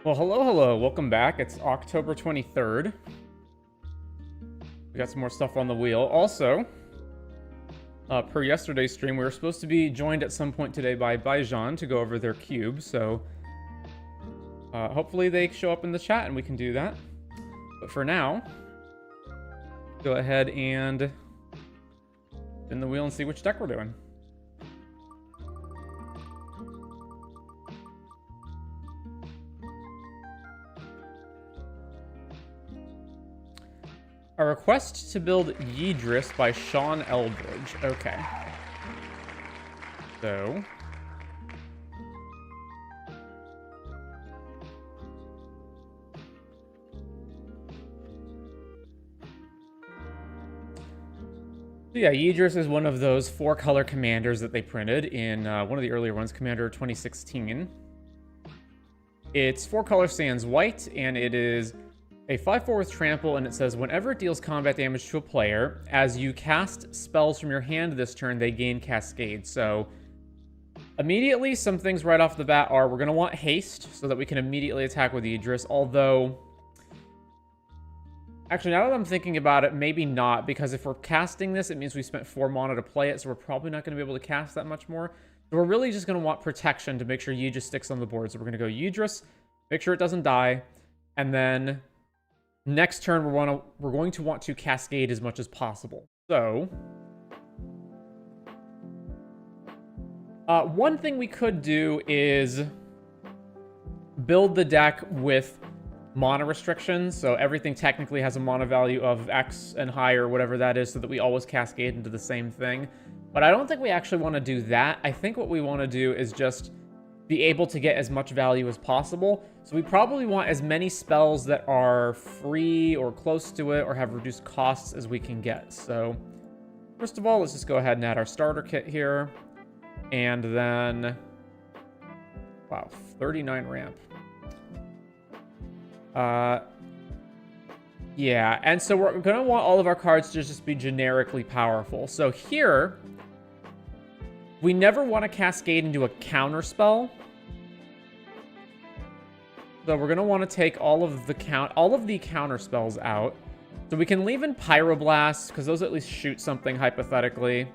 Well, hello. Welcome back. It's October 23rd. We got some more stuff on the wheel. Also, per yesterday's stream, we were supposed to be joined at some point today by Bijan to go over their cube, so hopefully they show up in the chat and we can do that. But for now, go ahead and spin the wheel and see which deck we're doing. A request to build Yidris by Shawn Eldridge. Okay. So. Yeah, Yidris is one of those 4-color commanders that they printed in one of the earlier ones, Commander 2016. It's 4 color sans white, and it is a 5/4 with trample, and it says, whenever it deals combat damage to a player, as you cast spells from your hand this turn, they gain Cascade. So, immediately, some things right off the bat are, we're going to want haste, so that we can immediately attack with Yidris, although... Actually, now that I'm thinking about it, maybe not, because if we're casting this, it means we spent 4 mana to play it, so we're probably not going to be able to cast that much more. So we're really just going to want protection to make sure Yidris sticks on the board. So we're going to go Yidris, make sure it doesn't die, and then... Next turn, we're going to want to cascade as much as possible. So, one thing we could do is build the deck with mana restrictions. So everything technically has a mana value of X and higher, whatever that is, so that we always cascade into the same thing. But I don't think we actually want to do that. I think what we want to do is just be able to get as much value as possible. So we probably want as many spells that are free or close to it or have reduced costs as we can get. So first of all, let's just go ahead and add our starter kit here. And then, wow, 39 ramp. Yeah, and so we're gonna want all of our cards to just be generically powerful. So here, we never want to cascade into a counter spell. So we're going to want to take all of the counter spells out. So we can leave in Pyroblast, because those at least shoot something hypothetically.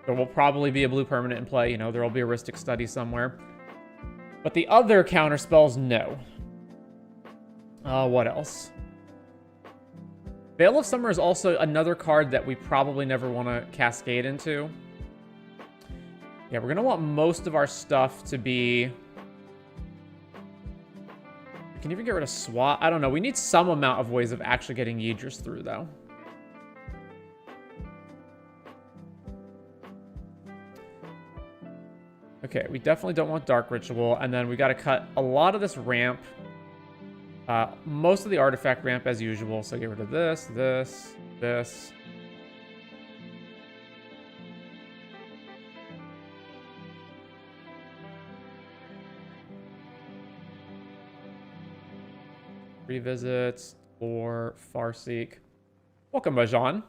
There will probably be a blue permanent in play. You know, there will be a Rhystic Study somewhere. But the other counter spells, no. What else? Veil of Summer is also another card that we probably never want to cascade into. Yeah, we're going to want most of our stuff to be... We can even get rid of SWAT. I don't know. We need some amount of ways of actually getting Yidris through, though. Okay, we definitely don't want Dark Ritual. And then we got to cut a lot of this ramp. Most of the artifact ramp as usual. So get rid of this, this. Revisits for Farseek. Welcome, Bijan.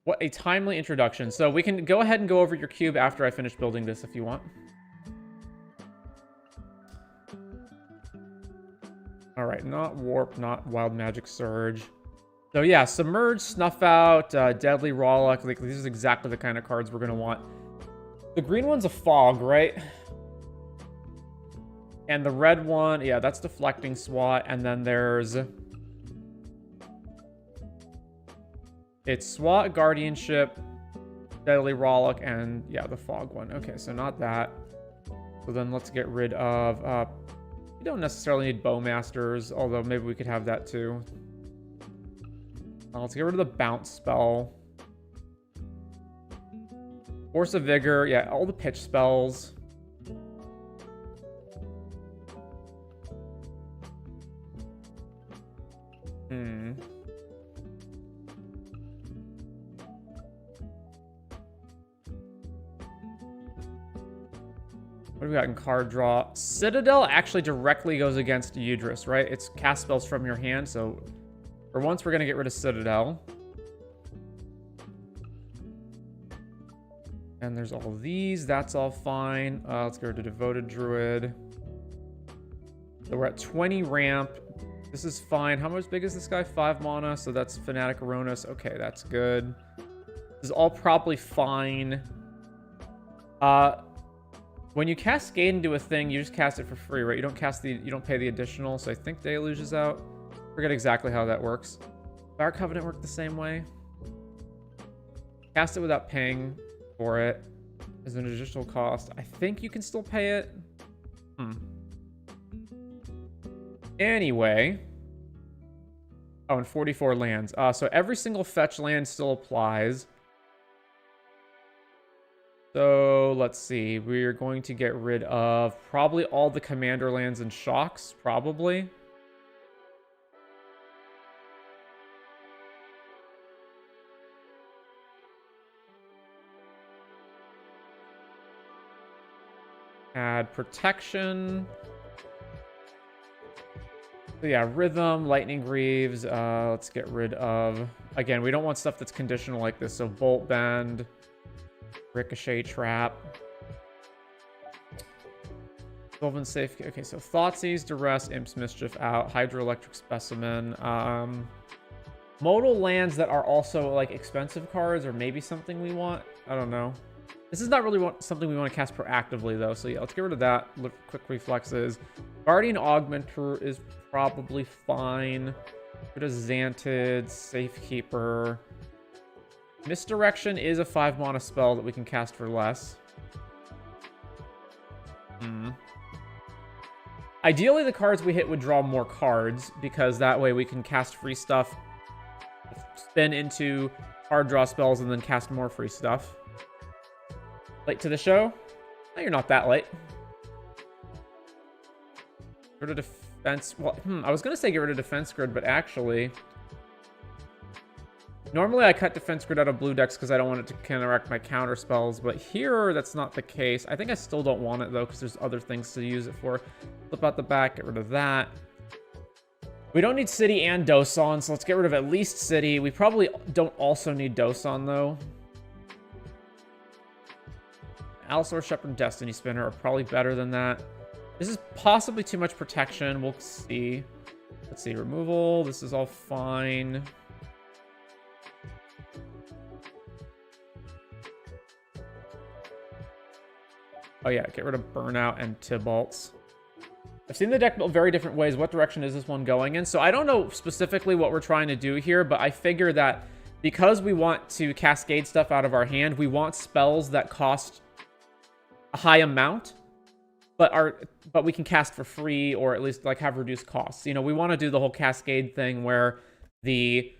What a timely introduction. So we can go ahead and go over your cube after I finish building this if you want. All right, not Warp, not Wild Magic Surge. So yeah, Submerge, Snuff Out, Deadly Rawluck. Like, these are exactly the kind of cards we're going to want. The green one's a Fog, right? And the red one, yeah, that's Deflecting SWAT. And then there's... It's SWAT, Guardianship, Deadly Rawluck, and yeah, the Fog one. Okay, so not that. So then let's get rid of... we don't necessarily need Bowmasters, although maybe we could have that too. Let's get rid of the Bounce spell. Force of Vigor, yeah, all the pitch spells. What do we got in card draw? Citadel actually directly goes against Yidris, right? It's cast spells from your hand, so for once we're going to get rid of Citadel. And there's all these. That's all fine. Let's go to Devoted Druid. So we're at 20 ramp. This is fine. How much big is this guy? 5 mana. So that's Fanatic Aronis. Okay, that's good. This is all probably fine. When you cascade into a thing, you just cast it for free, right? You don't pay the additional. So I think Deluge is out. Forget exactly how that works. Fire Covenant worked the same way. Cast it without paying for it as an additional cost. I think you can still pay it. Anyway. Oh, and 44 lands. So every single fetch land still applies. So let's see. We're going to get rid of probably all the commander lands and shocks, probably. Add protection. So yeah, Rhythm, Lightning Greaves. Let's get rid of... Again, we don't want stuff that's conditional like this. So Bolt Bend, Ricochet Trap. Sylvan Safe. Okay, so Thoughtseize, Duress, Imp's Mischief out. Hydroelectric Specimen. Modal lands that are also like expensive cards or maybe something we want. I don't know. This is not really something we want to cast proactively, though. So yeah, let's get rid of that. Quick Reflexes. Guardian Augmenter is probably fine. Rid of Xantid, Safekeeper. Misdirection is a 5 mana spell that we can cast for less. Ideally, the cards we hit would draw more cards, because that way we can cast free stuff, spin into card draw spells, and then cast more free stuff. Late to the show? No, you're not that late. Get rid of defense. Well, I was going to say get rid of defense grid, but actually... Normally I cut defense grid out of blue decks because I don't want it to counteract my counter spells, but here that's not the case. I think I still don't want it, though, because there's other things to use it for. Flip out the back, get rid of that. We don't need City and Dosan, so let's get rid of at least City. We probably don't also need Dosan, though. Allosaur, Shepherd, and Destiny Spinner are probably better than that. This is possibly too much protection. We'll see. Let's see. Removal. This is all fine. Oh, yeah. Get rid of Burnout and Tybalts. I've seen the deck built very different ways. What direction is this one going in? So I don't know specifically what we're trying to do here, but I figure that because we want to cascade stuff out of our hand, we want spells that cost a high amount, but we can cast for free, or at least like have reduced costs. You know, we want to do the whole cascade thing where the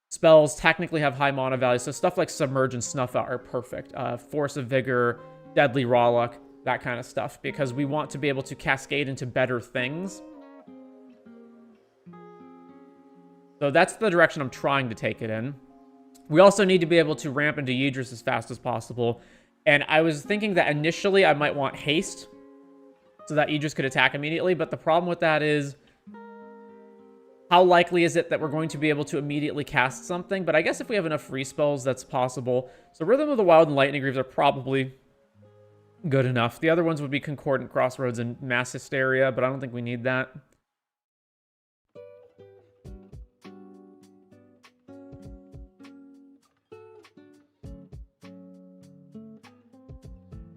spells technically have high mana value. So stuff like Submerge and Snuff Out are perfect. Force of Vigor, Deadly Rawluck, that kind of stuff, because we want to be able to cascade into better things. So that's the direction I'm trying to take it in. We also need to be able to ramp into Yidris as fast as possible. And I was thinking that initially I might want haste so that Yidris could attack immediately. But the problem with that is, how likely is it that we're going to be able to immediately cast something? But I guess if we have enough free spells, that's possible. So Rhythm of the Wild and Lightning Greaves are probably good enough. The other ones would be Concordant Crossroads and Mass Hysteria, but I don't think we need that.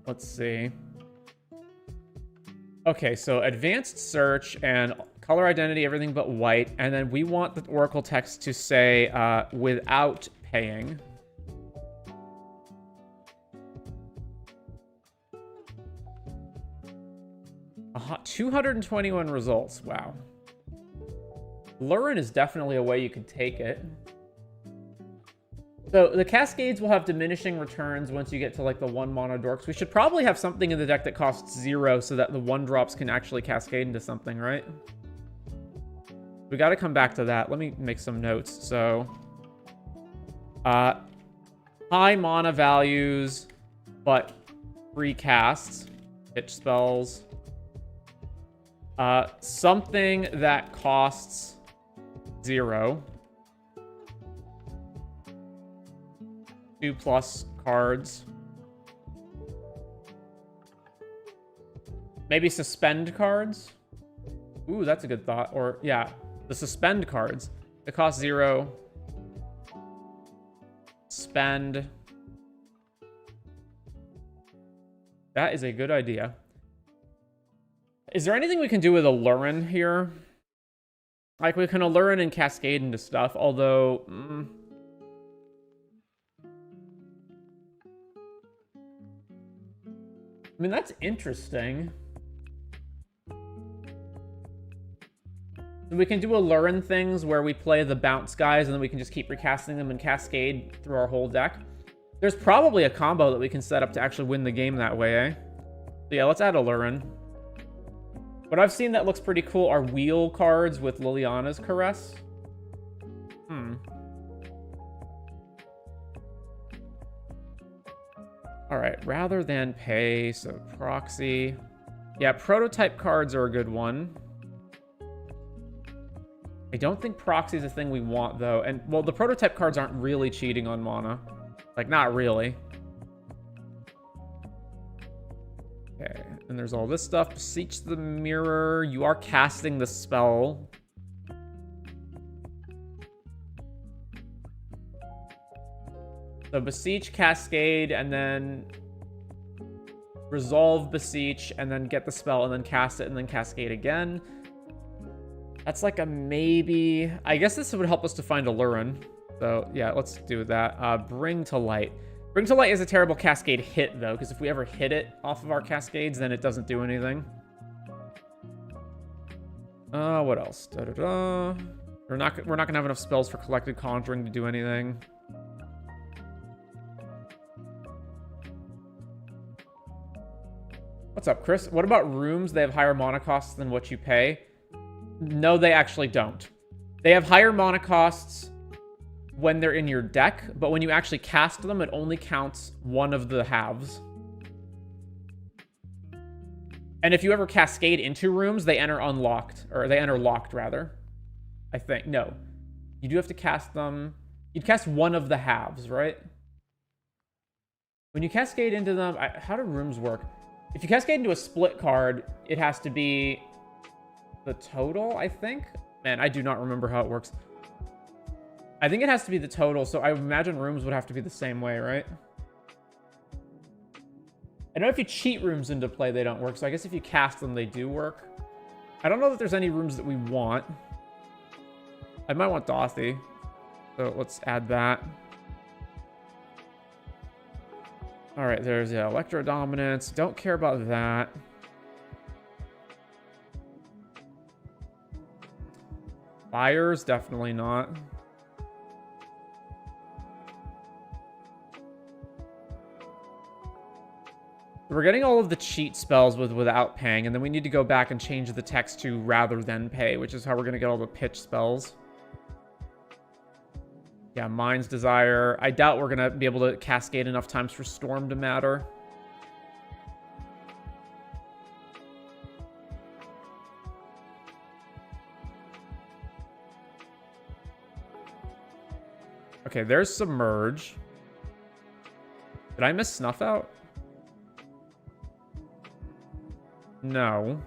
Let's see. Okay, so Advanced Search and Color Identity, everything but white. And then we want the Oracle text to say without paying. Uh-huh, 221 results. Wow. Lurin is definitely a way you could take it. So the Cascades will have diminishing returns once you get to like the 1 mana dorks. We should probably have something in the deck that costs 0 so that the 1-drops can actually cascade into something, right? We got to come back to that. Let me make some notes. So, high mana values, but free casts, pitch spells. Something that costs 0. 2+ cards. Maybe suspend cards? Ooh, that's a good thought. Or, yeah, the suspend cards. It costs 0. Spend. That is a good idea. Is there anything we can do with Allurin here? Like, we can Allurin and Cascade into stuff, although... I mean, that's interesting. We can do Allurin things where we play the bounce guys and then we can just keep recasting them and Cascade through our whole deck. There's probably a combo that we can set up to actually win the game that way, eh? So yeah, let's add Allurin. What I've seen that looks pretty cool are wheel cards with Liliana's Caress. Alright, rather than pay, so proxy. Yeah, prototype cards are a good one. I don't think proxy is a thing we want, though. And, well, the prototype cards aren't really cheating on mana. Like, not really. Okay, and there's all this stuff. Beseech the Mirror. You are casting the spell. So Beseech, Cascade, and then resolve Beseech, and then get the spell, and then cast it, and then Cascade again. That's like a maybe. I guess this would help us to find Allurin. So, yeah, let's do that. Bring to Light. Bring to Light is a terrible Cascade hit, though, because if we ever hit it off of our Cascades, then it doesn't do anything. What else? Da-da-da. We're not going to have enough spells for Collected Conjuring to do anything. What's up, Chris? What about rooms? They have higher mana costs than what you pay. No, they actually don't. They have higher mana costs when they're in your deck, but when you actually cast them, it only counts one of the halves. And if you ever Cascade into rooms, they enter unlocked, or they enter locked, rather. I think. No. You do have to cast them. You'd cast one of the halves, right? When you Cascade into them, how do rooms work? If you Cascade into a split card, it has to be the total, I think. Man, I do not remember how it works. I think it has to be the total, so I imagine rooms would have to be the same way, right? I know if you cheat rooms into play, they don't work, so I guess if you cast them, they do work. I don't know that there's any rooms that we want. I might want Dothy, so let's add that. All right, there's Electro Dominance. Don't care about that. Fires, definitely not. We're getting all of the cheat spells without paying, and then we need to go back and change the text to rather than pay, which is how we're going to get all the pitch spells. Yeah, Mind's Desire. I doubt we're going to be able to Cascade enough times for Storm to matter. Okay, there's Submerge. Did I miss Snuff Out? No.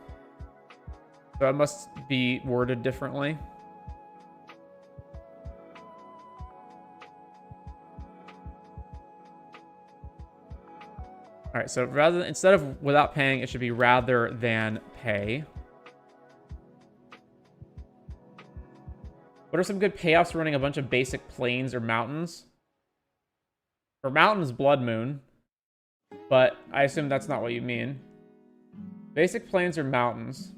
So it must be worded differently. All right, so instead of without paying, it should be rather than pay. What are some good payoffs for running a bunch of basic plains or mountains? For mountains, Blood Moon. But I assume that's not what you mean. Basic plains or mountains.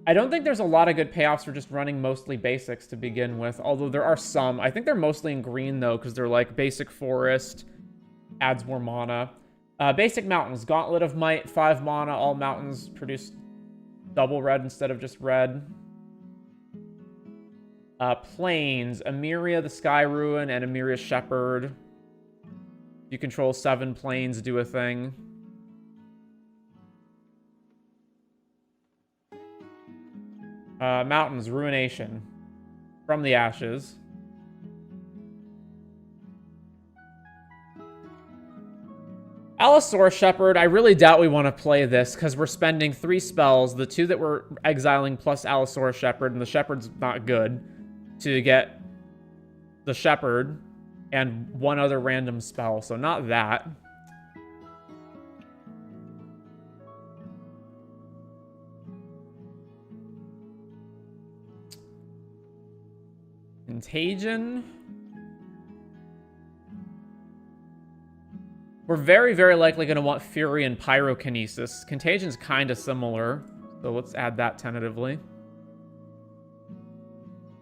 I don't think there's a lot of good payoffs for just running mostly basics to begin with, although there are some. I think they're mostly in green, though, because they're like basic forest, adds more mana. Basic mountains, Gauntlet of Might, 5 mana, all mountains produce double red instead of just red. Plains, Emeria the Sky Ruin and Emeria Shepherd. You control 7 plains, do a thing. Mountains, Ruination. From the Ashes. Allosaurus Shepherd, I really doubt we want to play this because we're spending 3 spells, the 2 that we're exiling plus Allosaurus Shepherd, and the Shepherd's not good, to get the Shepherd and 1 other random spell, so not that. Contagion. We're very, very likely going to want Fury and Pyrokinesis. Contagion's kind of similar, so let's add that tentatively.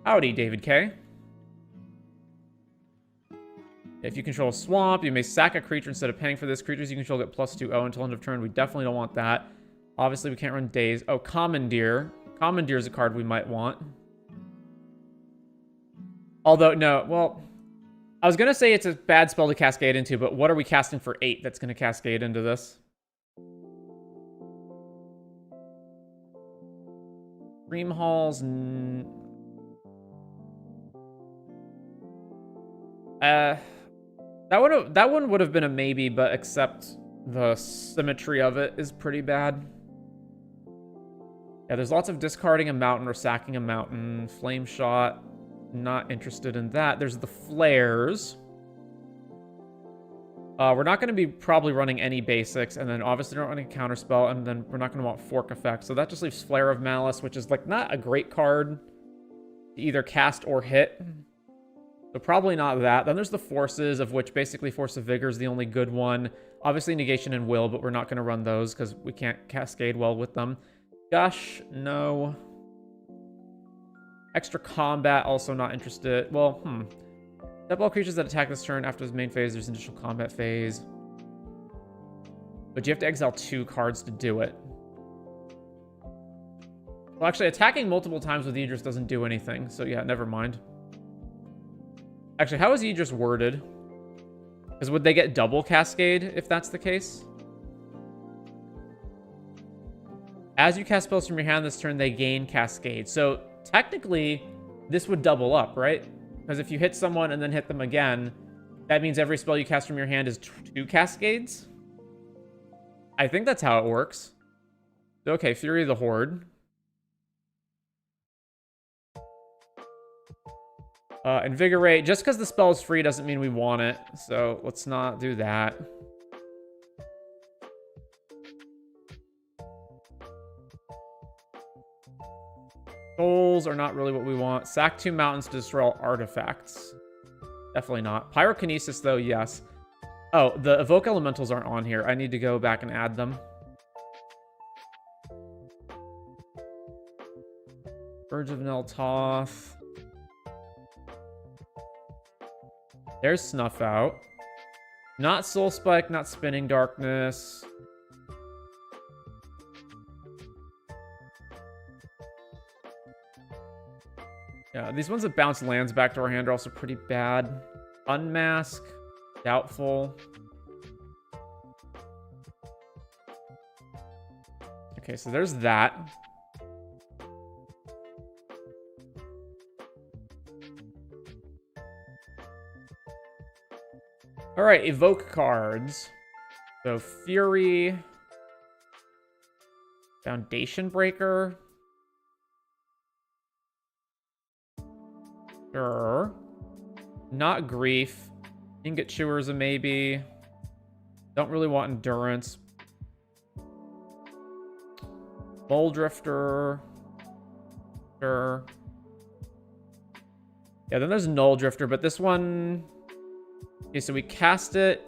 Howdy, David K. If you control a swamp, you may sack a creature instead of paying for this. Creatures you control get +2/0 until end of turn. We definitely don't want that. Obviously, we can't run Daze. Oh, Commandeer. Commandeer is a card we might want. Although, no, well, I was going to say it's a bad spell to cascade into, but what are we casting for 8 that's going to cascade into this? Dream Halls. That one would have been a maybe, but except the symmetry of it is pretty bad. Yeah, there's lots of discarding a mountain or sacking a mountain. Flame Shot. Not interested in that. There's the flares. We're not going to be probably running any basics, and then obviously not running a counterspell, and then we're not going to want fork effect. So that just leaves Flare of Malice, which is like not a great card to either cast or hit. So probably not that. Then there's the forces, of which basically Force of Vigor is the only good one. Obviously Negation and Will, but we're not going to run those because we can't cascade well with them. Gush, no. Extra combat, also not interested. Well, Step all creatures that attack this turn after his main phase, there's initial combat phase. But you have to exile 2 cards to do it. Well, actually, attacking multiple times with Yidris doesn't do anything. So yeah, never mind. Actually, how is Yidris worded? Because would they get double cascade if that's the case? As you cast spells from your hand this turn, they gain cascade. So technically, this would double up, right? Because if you hit someone and then hit them again, that means every spell you cast from your hand is 2 cascades? I think that's how it works. Okay, Fury of the Horde. Invigorate. Just because the spell is free doesn't mean we want it. So let's not do that. Souls are not really what we want. Sack 2 mountains to destroy all artifacts. Definitely not. Pyrokinesis, though, yes. Oh, the Evoke Elementals aren't on here. I need to go back and add them. Urge of Neltoth. There's Snuff Out. Not Soul Spike, not Spinning Darkness. Yeah, these ones that bounce lands back to our hand are also pretty bad. Unmask. Doubtful. Okay, so there's that. All right, evoke cards. So Fury. Foundation Breaker. Sure. Not Grief. Ingot Chewer is a maybe. Don't really want Endurance. Bowl Drifter. Sure. Yeah, then there's Null Drifter, but this one... Okay, so we cast it.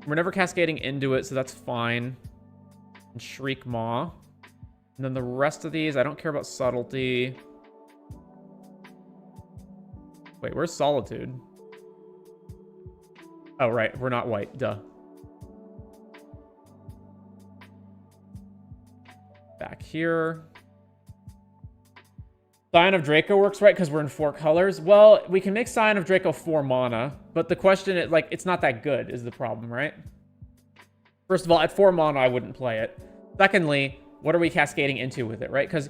We're never cascading into it, so that's fine. And Shriek Maw. And then the rest of these, I don't care about Subtlety. Wait, where's Solitude? Oh, right. We're not white. Duh. Back here. Scion of Draco works, right? Because we're in 4 colors. Well, we can make Scion of Draco 4 mana, but the question is, like, it's not that good is the problem, right? First of all, at 4 mana, I wouldn't play it. Secondly, what are we cascading into with it, right? Because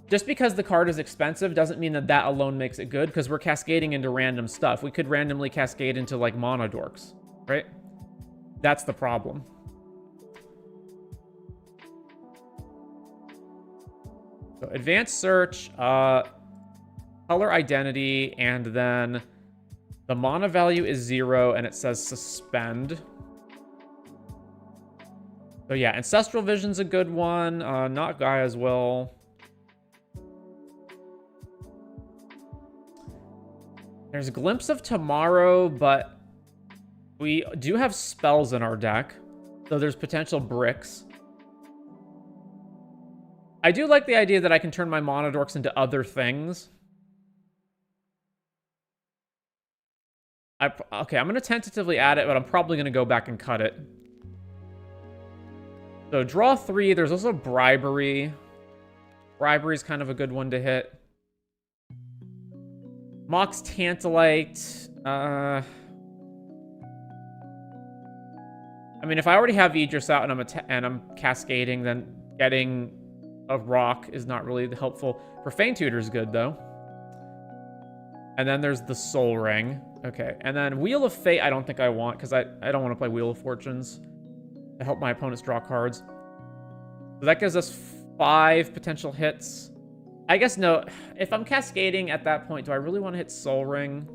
just because the card is expensive doesn't mean that that alone makes it good, because we're cascading into random stuff. We could randomly cascade into, like, Mono Dorks, right? That's the problem. So advanced search, color identity, and then the mana value is 0, and it says suspend. So yeah, Ancestral Vision's a good one. Not Gaia's Will. There's a Glimpse of Tomorrow, but we do have spells in our deck. So there's potential bricks. I do like the idea that I can turn my mana dorks into other things. Okay, I'm going to tentatively add it, but I'm probably going to go back and cut it. So draw 3. There's also Bribery. Bribery is kind of a good one to hit. Mox Tantalite. I mean, if I already have Yidris out and I'm cascading, then getting a rock is not really helpful. Profane Tutor is good, though. And then there's the Soul Ring. Okay, and then Wheel of Fate I don't think I want, because I don't want to play Wheel of Fortunes to help my opponents draw cards. So that gives us 5 potential hits. I guess no. If I'm cascading at that point, do I really want to hit Soul Ring?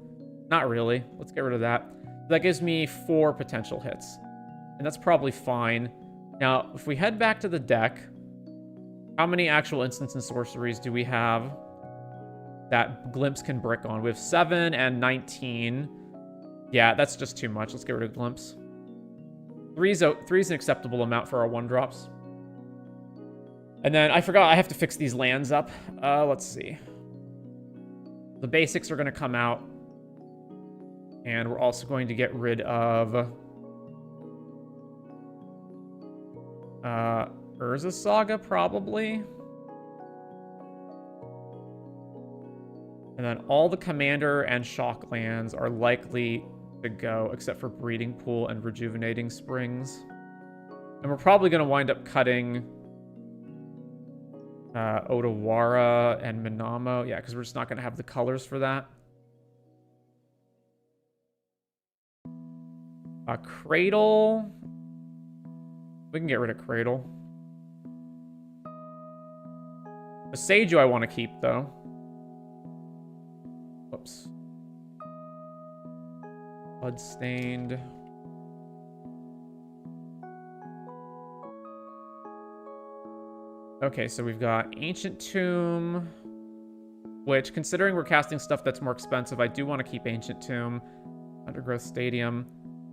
Not really. Let's get rid of that. That gives me 4 potential hits. And that's probably fine. Now, if we head back to the deck, how many actual instants and sorceries do we have that Glimpse can brick on? We have 7 and 19. Yeah, that's just too much. Let's get rid of Glimpse. 3 is an acceptable amount for our 1-drops. And then I forgot I have to fix these lands up. Let's see. The basics are going to come out. And we're also going to get rid of Urza Saga, probably. And then all the Commander and Shock lands are likely to go, except for Breeding Pool and Rejuvenating Springs. And we're probably going to wind up cutting Odawara and Minamo. Yeah, because we're just not going to have the colors for that. Cradle. We can get rid of Cradle. The Seiju I want to keep, though. Whoops. Bloodstained. Okay, so we've got Ancient Tomb, which, considering we're casting stuff that's more expensive, I do want to keep Ancient Tomb, Undergrowth Stadium,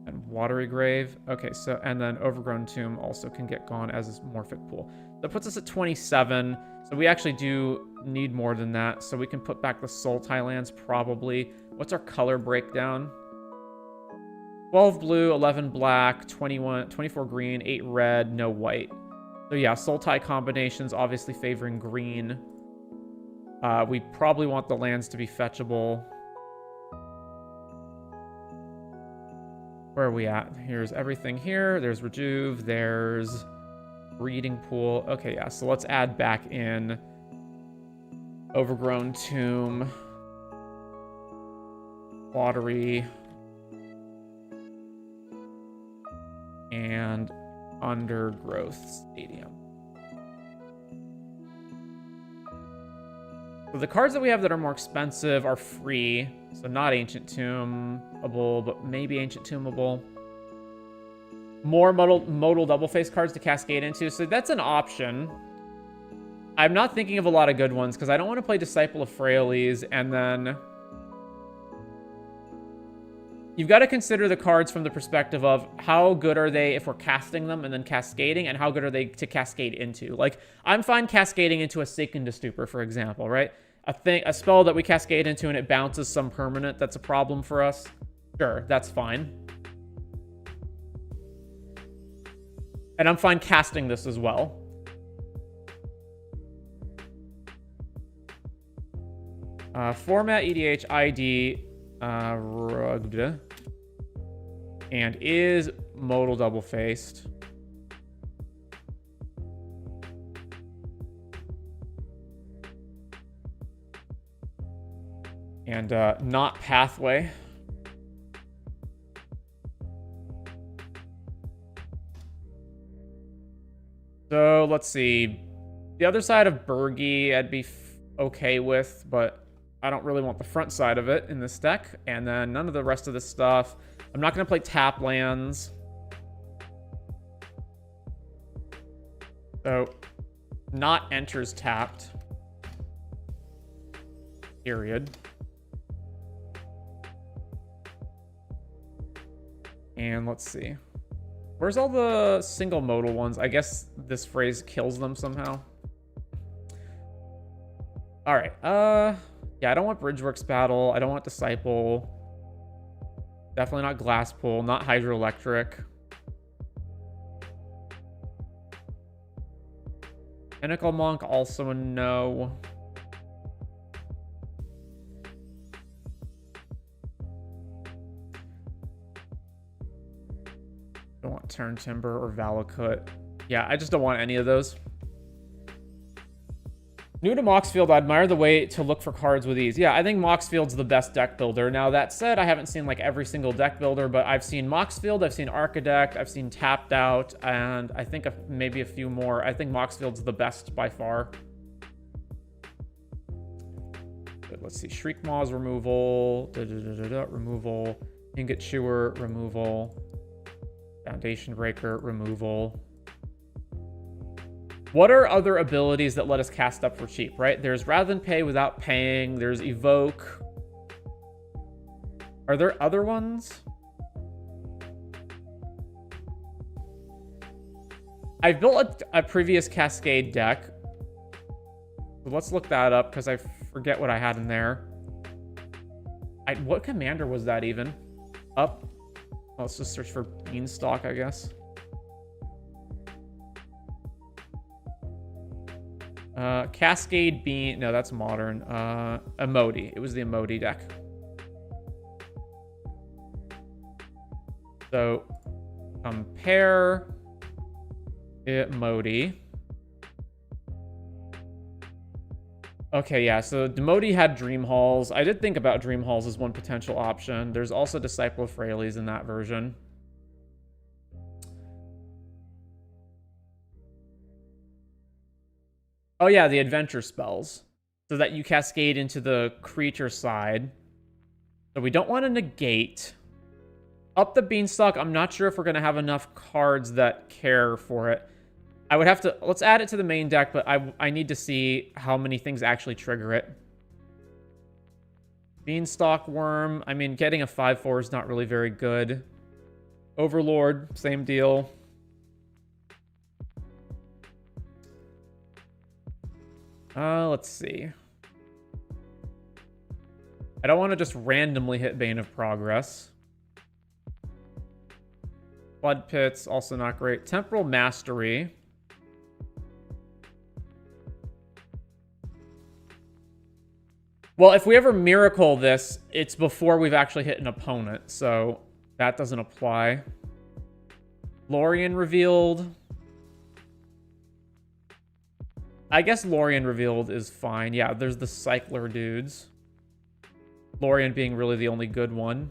and Watery Grave. Okay, so, and then Overgrown Tomb also can get gone as a Morphic Pool. That puts us at 27, so we actually do need more than that, so we can put back the Sultai lands, probably. What's our color breakdown? 12 blue, 11 black, 24 green, 8 red, no white. So yeah, Sultai combinations obviously favoring green. We probably want the lands to be fetchable. Where are we at? Here's everything here. There's Rejuve. There's Breeding Pool. Okay, yeah, so let's add back in Overgrown Tomb, Watery, and Undergrowth Stadium. So the cards that we have that are more expensive are free. So not Ancient Tombable, but maybe Ancient Tombable. More modal double face cards to cascade into. So that's an option. I'm not thinking of a lot of good ones because I don't want to play Disciple of Frailes, and then you've got to consider the cards from the perspective of how good are they if we're casting them and then cascading, and how good are they to cascade into. Like, I'm fine cascading into a Sink into Stupor, for example, right? A spell that we cascade into and it bounces some permanent that's a problem for us. Sure, that's fine. And I'm fine casting this as well. Format EDH ID rugged and is modal double faced. And not pathway. So let's see. The other side of Bergie I'd be okay with, but I don't really want the front side of it in this deck. And then none of the rest of this stuff. I'm not going to play tap lands. So, not enters tapped. Period. And let's see. Where's all the single modal ones? I guess this phrase kills them somehow. All right. Yeah, I don't want Bridgeworks Battle. I don't want Disciple. Definitely not Glasspool. Not Hydroelectric. Pinnacle Monk, also a no. Don't want Turn Timber or Valakut. Yeah, I just don't want any of those. New to Moxfield, I admire the way to look for cards with ease. Yeah, I think Moxfield's the best deck builder. Now, that said, I haven't seen like every single deck builder, but I've seen Moxfield, I've seen Archidect, I've seen Tapped Out, and I think maybe a few more. I think Moxfield's the best by far. But let's see. Shriek Maw's removal. Removal. Ingot Chewer, removal. Foundation Breaker, removal. What are other abilities that let us cast up for cheap, right? There's Rather Than Pay Without Paying. There's Evoke. Are there other ones? I've built a previous Cascade deck. So let's look that up because I forget what I had in there. What commander was that even? Up? Let's just search for Beanstalk, I guess. Cascade Bean. No, that's modern. Emoti. It was the Emoti deck. So, compare Emoti. Okay, yeah, so Emoti had Dream Halls. I did think about Dream Halls as one potential option. There's also Disciple of Freyalise in that version. Oh yeah, the adventure spells. So that you cascade into the creature side. So we don't want to negate. Up the Beanstalk, I'm not sure if we're going to have enough cards that care for it. I would have to... Let's add it to the main deck, but I need to see how many things actually trigger it. Beanstalk Worm. I mean, getting a 5/4 is not really very good. Overlord, same deal. Let's see. I don't want to just randomly hit Bane of Progress. Flood Pits, also not great. Temporal Mastery. Well, if we ever miracle this, it's before we've actually hit an opponent, so that doesn't apply. Lorien Revealed. I guess Lorien Revealed is fine. Yeah, there's the Cycler dudes. Lorien being really the only good one.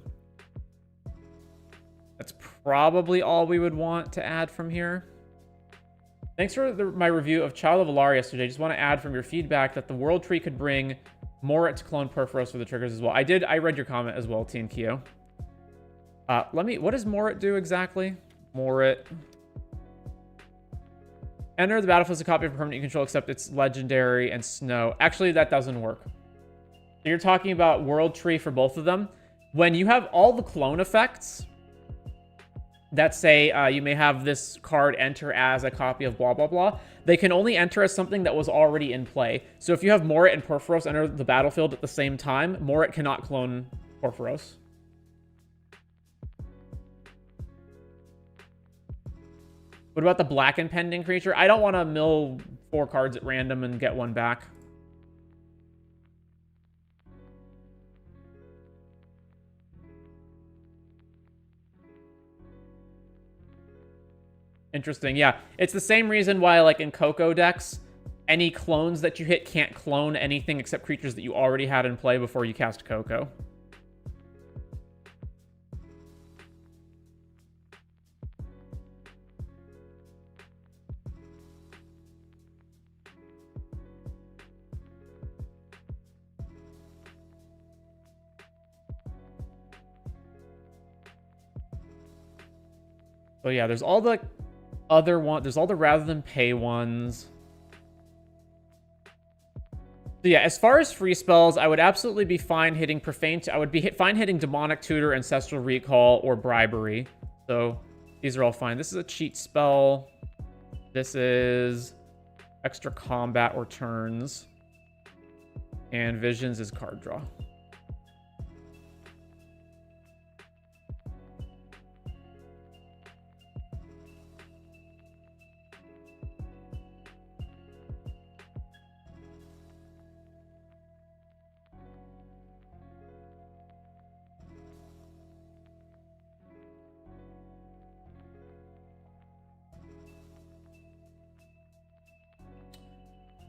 That's probably all we would want to add from here. Thanks for my review of Child of Alar yesterday. Just want to add from your feedback that the World Tree could bring Morit to clone Perforos for the triggers as well. I read your comment as well, Teen Kyo. What does Morit do exactly? Morit. Enter the battlefield as a copy of a permanent you control, except it's legendary and snow. Actually, that doesn't work. So you're talking about World Tree for both of them. When you have all the clone effects that say you may have this card enter as a copy of blah, blah, blah, they can only enter as something that was already in play. So if you have Morit and Perforos enter the battlefield at the same time, Morit cannot clone Perforos. What about the black and pending creature? I don't want to mill 4 cards at random and get one back. Interesting, yeah. It's the same reason why, like, in Coco decks, any clones that you hit can't clone anything except creatures that you already had in play before you cast Coco. So yeah, there's all the other one. There's all the rather than pay ones. So yeah, as far as free spells, I would absolutely be fine hitting Profane. I would be fine hitting Demonic Tutor, Ancestral Recall, or Bribery. So these are all fine. This is a cheat spell. This is extra combat or turns. And Visions is card draw.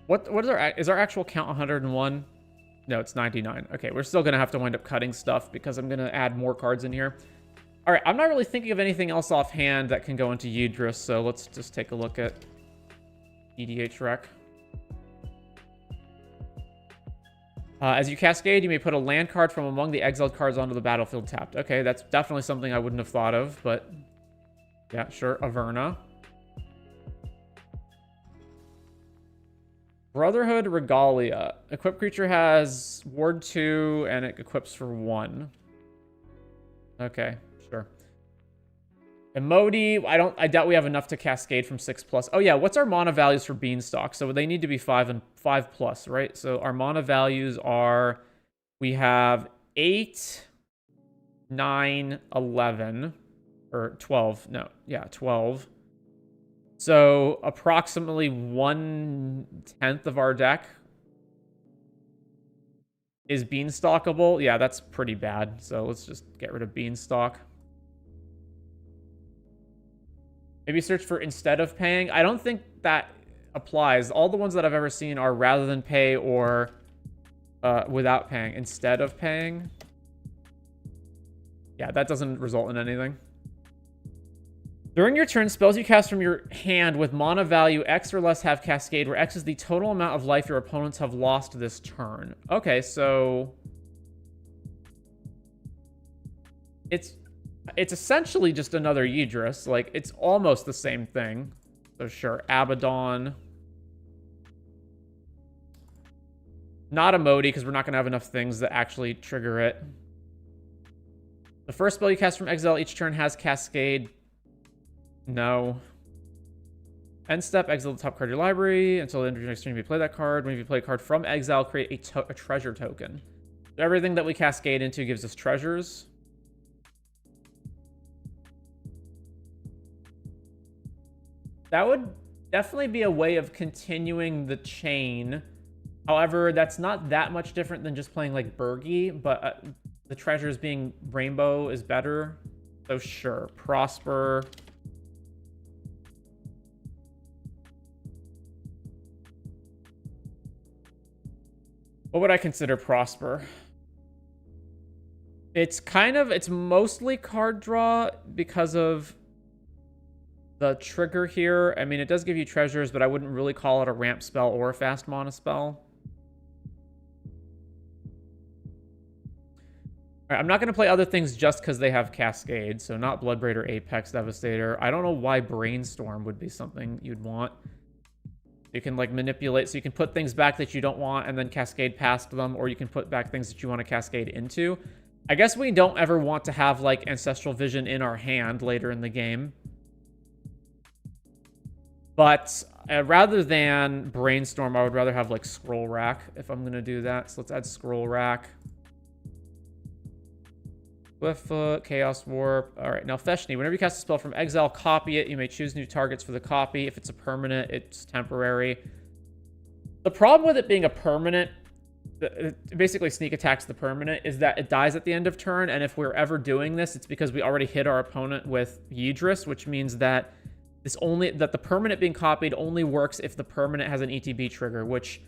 What is our actual count 101? No, it's 99. Okay, we're still gonna have to wind up cutting stuff because I'm gonna add more cards in here. All right, I'm not really thinking of anything else offhand that can go into Yidris, so let's just take a look at EDH rec. As you cascade, you may put a land card from among the exiled cards onto the battlefield tapped. Okay, that's definitely something I wouldn't have thought of, but yeah, sure. Averna. Brotherhood Regalia. Equipped creature has Ward 2, and it equips for 1. Okay, sure. Emoti, I doubt we have enough to cascade from 6+. Oh yeah, what's our mana values for Beanstalk? So they need to be 5 and 5+, right? So our mana values are, we have 8, 9, 11, or 12. No, yeah, 12. So approximately 1/10 of our deck is Beanstalkable. Yeah, that's pretty bad. So let's just get rid of Beanstalk. Maybe search for instead of paying. I don't think that applies. All the ones that I've ever seen are rather than pay or without paying. Instead of paying. Yeah, that doesn't result in anything. During your turn, spells you cast from your hand with mana value X or less have Cascade, where X is the total amount of life your opponents have lost this turn. Okay, so it's essentially just another Yidris. Like, it's almost the same thing. So sure, Abaddon. Not Emoti, because we're not going to have enough things that actually trigger it. The first spell you cast from exile each turn has Cascade. No. End step, exile the top card of your library. Until the end of your next turn, you may play that card. When you play a card from exile, create a treasure token. So everything that we cascade into gives us treasures. That would definitely be a way of continuing the chain. However, that's not that much different than just playing like Burgi, but the treasures being rainbow is better. So sure, Prosper. What would I consider Prosper? It's mostly card draw because of the trigger here. I mean, it does give you treasures, but I wouldn't really call it a ramp spell or a fast mana spell. All right, I'm not going to play other things just because they have Cascade, so not Bloodbraid or Apex Devastator. I don't know why Brainstorm would be something you'd want. You can like manipulate, so you can put things back that you don't want and then cascade past them, or you can put back things that you want to cascade into. I guess we don't ever want to have like Ancestral Vision in our hand later in the game. But rather than Brainstorm, I would rather have like Scroll Rack if I'm going to do that. So let's add Scroll Rack. Swiftfoot, Chaos Warp. All right, now Feshni. Whenever you cast a spell from exile, copy it. You may choose new targets for the copy. If it's a permanent, it's temporary. The problem with it being a permanent, it basically sneak attacks the permanent, is that it dies at the end of turn. And if we're ever doing this, it's because we already hit our opponent with Yidris, which means that the permanent being copied only works if the permanent has an ETB trigger, which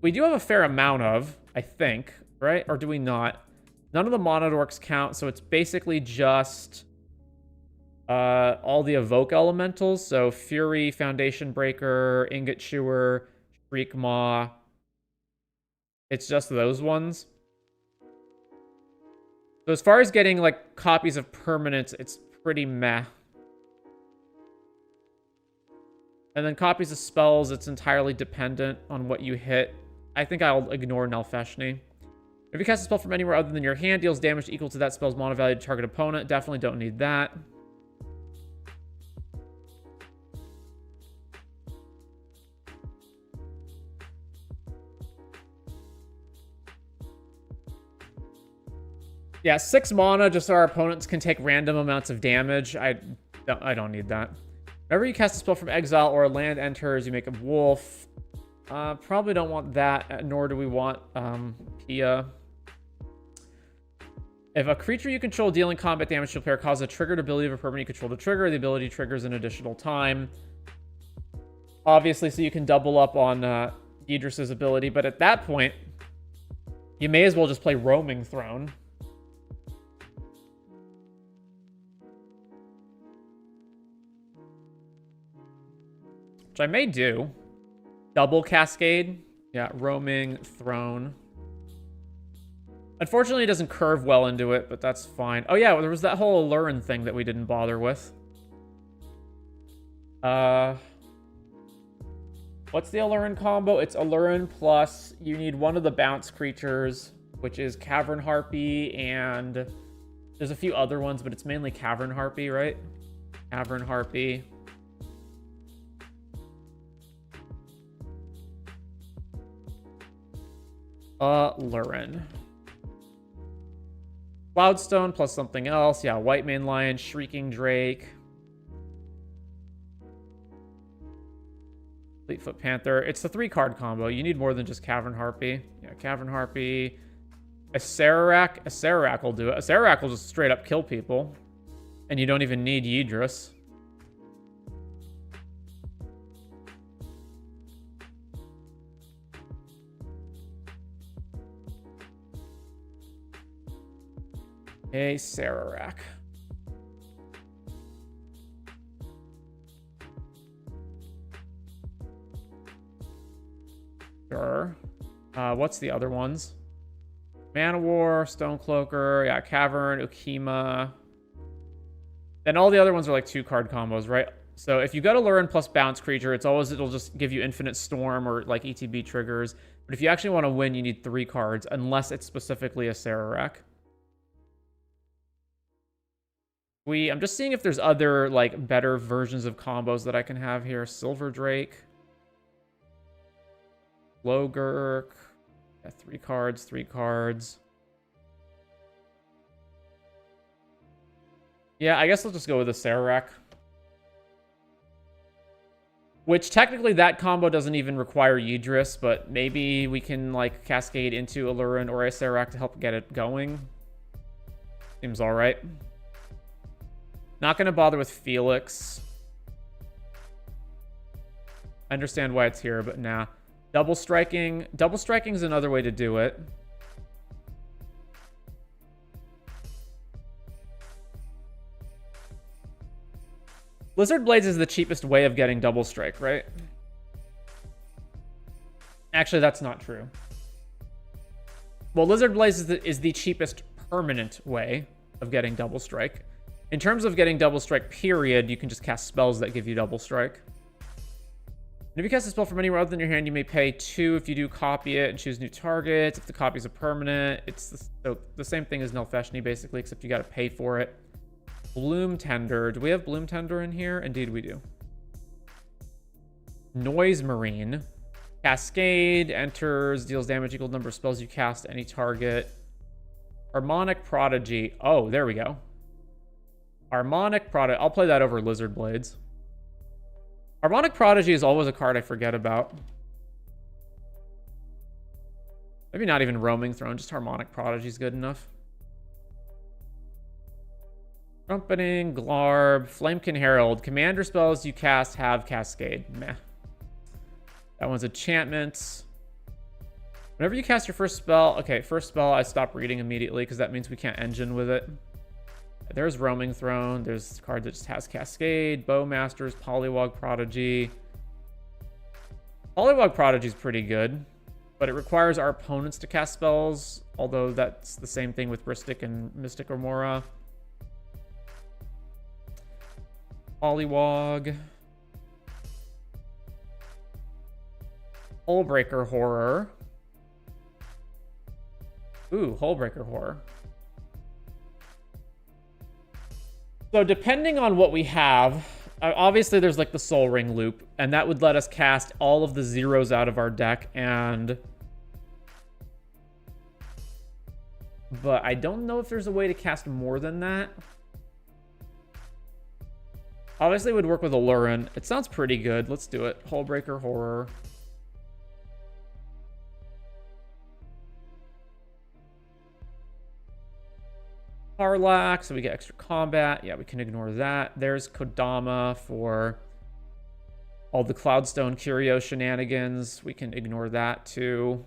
we do have a fair amount of, I think, right? Or do we not? None of the Monodorks count, so it's basically just all the Evoke elementals. So Fury, Foundation Breaker, Ingot Chewer, Shriek Maw. It's just those ones. So as far as getting like copies of permanents, it's pretty meh. And then copies of spells, it's entirely dependent on what you hit. I think I'll ignore Nelfeshny. If you cast a spell from anywhere other than your hand, deals damage equal to that spell's mana value to target opponent. Definitely don't need that. Yeah, 6 mana just so our opponents can take random amounts of damage. I don't need that. Whenever you cast a spell from exile or a land enters, you make a wolf. Probably don't want that, nor do we want Pia. If a creature you control dealing combat damage to a player causes a triggered ability of a permanent you control to trigger, the ability triggers an additional time. Obviously, so you can double up on Yidris' ability, but at that point, you may as well just play Roaming Throne. Which I may do. Double Cascade. Yeah, Roaming Throne. Unfortunately, it doesn't curve well into it, but that's fine. Oh yeah, there was that whole Allurin thing that we didn't bother with. What's the Allurin combo? It's Allurin plus you need one of the bounce creatures, which is Cavern Harpy, and there's a few other ones, but it's mainly Cavern Harpy, right? Cavern Harpy. Allurin. Cloudstone plus something else. Yeah, White Mane Lion, Shrieking Drake. Fleetfoot Panther. It's the 3-card combo. You need more than just Cavern Harpy. Yeah, Cavern Harpy. Acererak. Acererak will do it. Acererak will just straight up kill people. And you don't even need Yidris. Acererak. Sure. What's the other ones? Manowar, Stonecloaker, yeah, Cavern, Ukima. Then all the other ones are like 2-card combos, right? So if you go to Lurin plus bounce creature, it'll just give you infinite storm or like ETB triggers. But if you actually want to win, you need 3 cards, unless it's specifically a Acererak. I'm just seeing if there's other like better versions of combos that I can have here. Silver Drake. Logurk. Yeah, 3 cards, 3 cards. Yeah, I guess I'll just go with a Acererak. Which technically that combo doesn't even require Yidris, but maybe we can like cascade into Allurin or Acererak to help get it going. Seems alright. Not going to bother with Felix. I understand why it's here, but nah. Double striking. Double striking is another way to do it. Blizzard Blades is the cheapest way of getting double strike, right? Actually, that's not true. Well, Blizzard Blades is the cheapest permanent way of getting double strike. In terms of getting double strike, period, you can just cast spells that give you double strike. And if you cast a spell from anywhere other than your hand, you may pay 2 if you do copy it and choose new targets. If the copy is a permanent, it's the same thing as Nelfeshny, basically, except you got to pay for it. Bloom Tender. Do we have Bloom Tender in here? Indeed, we do. Noise Marine. Cascade. Enters. Deals damage equal to number of spells you cast to any target. Harmonic Prodigy. Oh, there we go. Harmonic Prodigy. I'll play that over Lizard Blades. Harmonic Prodigy is always a card I forget about. Maybe not even Roaming Throne, just Harmonic Prodigy is good enough. Trumpeting, Glarb, Flamekin Herald. Commander spells you cast have Cascade. Meh. That one's enchantments. Whenever you cast your first spell... Okay, first spell I stop reading immediately because that means we can't engine with it. There's Roaming Throne. There's a card that just has Cascade. Bowmasters, Polywog Prodigy. Polywog Prodigy is pretty good, but it requires our opponents to cast spells, although that's the same thing with Rhystic and Mystic Remora. Polywog. Hullbreaker Horror. Ooh, Hullbreaker Horror. So depending on what we have, obviously there's like the Soul Ring loop, and that would let us cast all of the zeros out of our deck, but I don't know if there's a way to cast more than that. Obviously it would work with Allurin. It sounds pretty good. Let's do it. Hullbreaker Horror. Harlack, so we get extra combat. Yeah, we can ignore that. There's Kodama for all the Cloudstone Curio shenanigans. We can ignore that too.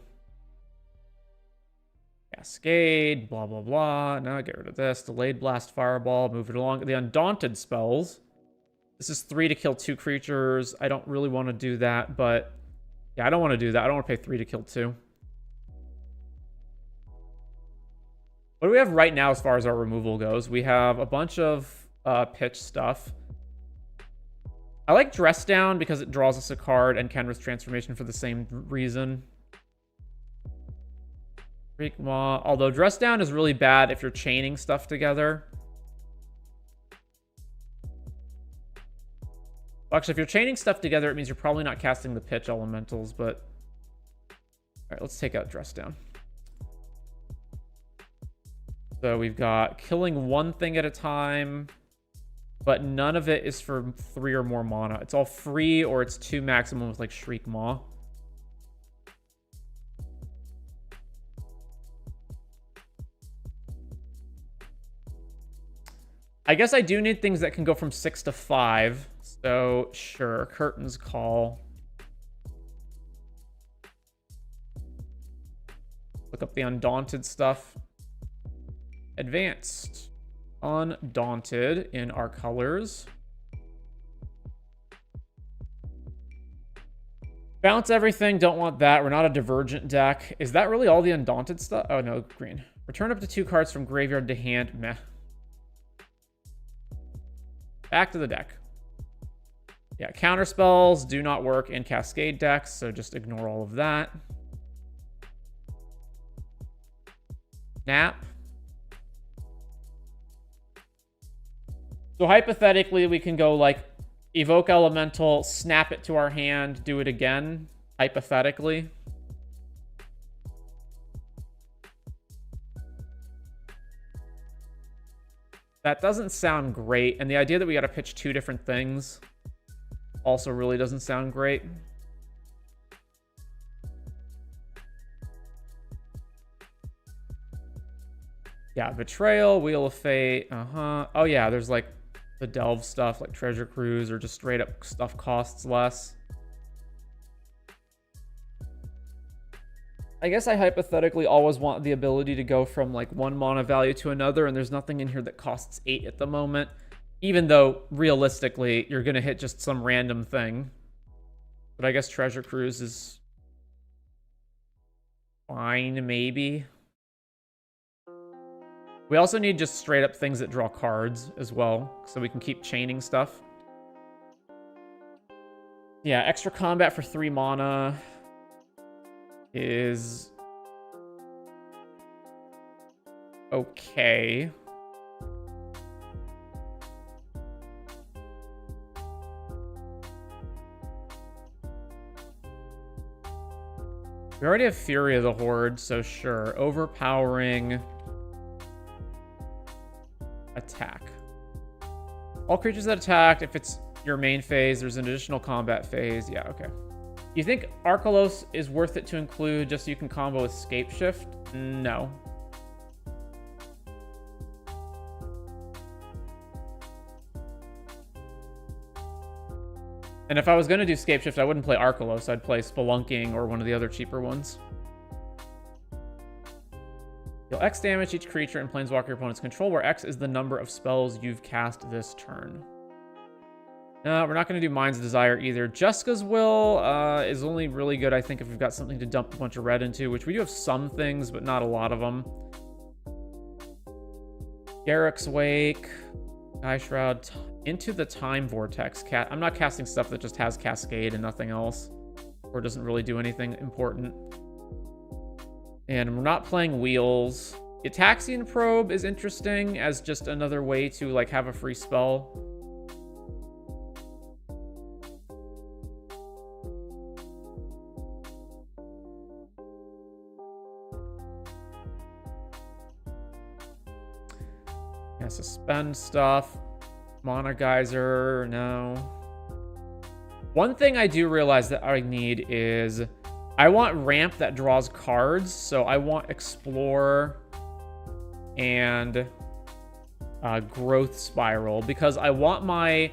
Cascade, blah, blah, blah. No, get rid of this. Delayed Blast Fireball, move it along. The Undaunted spells. This is 3 to kill 2 creatures. I don't really want to do that, but... Yeah, I don't want to do that. I don't want to pay 3 to kill 2. What do we have right now as far as our removal goes? We have a bunch of pitch stuff. I like Dress Down because it draws us a card, and Kenrith's Transformation for the same reason. Freak Maw. Although Dress Down is really bad if you're chaining stuff together. Actually, if you're chaining stuff together, it means you're probably not casting the pitch elementals, but... Alright, let's take out Dress Down. So we've got killing one thing at a time, but none of it is for 3 or more mana. It's all free, or it's 2 maximum with, like, Shriek Maw. I guess I do need things that can go from 6 to 5. So, sure. Curtain's Call. Look up the Undaunted stuff. Advanced. Undaunted in our colors. Bounce everything. Don't want that. We're not a Divergent deck. Is that really all the Undaunted stuff? Oh, no. Green. Return up to 2 cards from graveyard to hand. Meh. Back to the deck. Yeah, counter spells do not work in Cascade decks, so just ignore all of that. Nap. So hypothetically, we can go like evoke elemental, snap it to our hand, do it again, hypothetically. That doesn't sound great, and the idea that we got to pitch 2 different things also really doesn't sound great. Yeah, Betrayal, Wheel of Fate, Oh yeah, there's like the Delve stuff, like Treasure Cruise, or just straight up stuff costs less. I guess I hypothetically always want the ability to go from like 1 mana value to another, and there's nothing in here that costs 8 at the moment. Even though, realistically, you're going to hit just some random thing. But I guess Treasure Cruise is fine, maybe. We also need just straight up things that draw cards as well, so we can keep chaining stuff. Yeah, extra combat for 3 mana is okay. We already have Fury of the Horde, so sure. Overpowering attack. All creatures that attack, if it's your main phase, there's an additional combat phase. Yeah, okay. You think Arkelos is worth it to include just so you can combo with Scapeshift? No. And if I was going to do Scapeshift, I wouldn't play Arkelos. I'd play Spelunking or one of the other cheaper ones. Deal X damage each creature and planeswalker your opponent's control, where X is the number of spells you've cast this turn. No, we're not going to do Mind's Desire either. Jeska's Will is only really good, I think, if we've got something to dump a bunch of red into, which we do have some things, but not a lot of them. Garruk's Wake, Sky Shroud, Into the Time Vortex. I'm not casting stuff that just has Cascade and nothing else. or doesn't really do anything important. And we're not playing Wheels. Ataxian Probe is interesting as just another way to, like, have a free spell. Yeah, suspend stuff. Mana Geyser, no. One thing I do realize that I need is I want ramp that draws cards, so I want Explore and Growth Spiral, because I want my...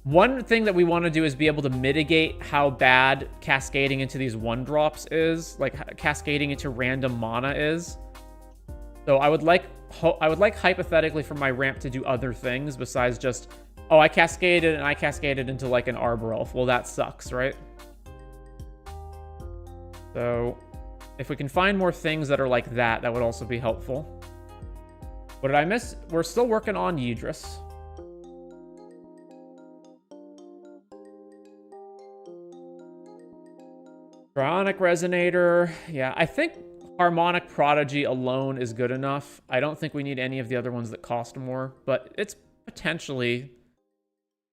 One thing that we want to do is be able to mitigate how bad cascading into these 1-drops is, like cascading into random mana is. So I would like hypothetically for my ramp to do other things besides just, oh, I cascaded and I cascaded into like an Arbor Elf. Well, that sucks, right? So if we can find more things that are like that, that would also be helpful. What did I miss? We're still working on Yidris. Cryonic Resonator. Yeah, I think Harmonic Prodigy alone is good enough. I don't think we need any of the other ones that cost more, but it's potentially...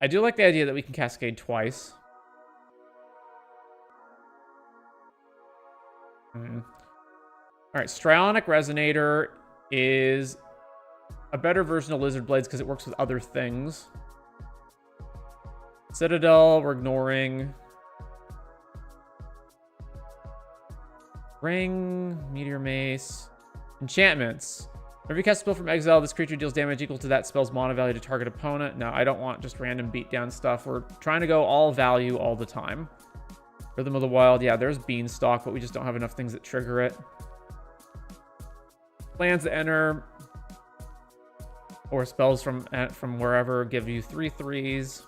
I do like the idea that we can cascade twice. Alright, Strionic Resonator is a better version of Lizard Blades because it works with other things. Citadel, we're ignoring. Ring, Meteor Mace. Enchantments. Whenever you cast a spell from exile, this creature deals damage equal to that spell's mana value to target opponent. No, I don't want just random beatdown stuff. We're trying to go all value all the time. Rhythm of the Wild, yeah, there's Beanstalk, but we just don't have enough things that trigger it. Lands that enter, or spells from wherever give you 3/3s.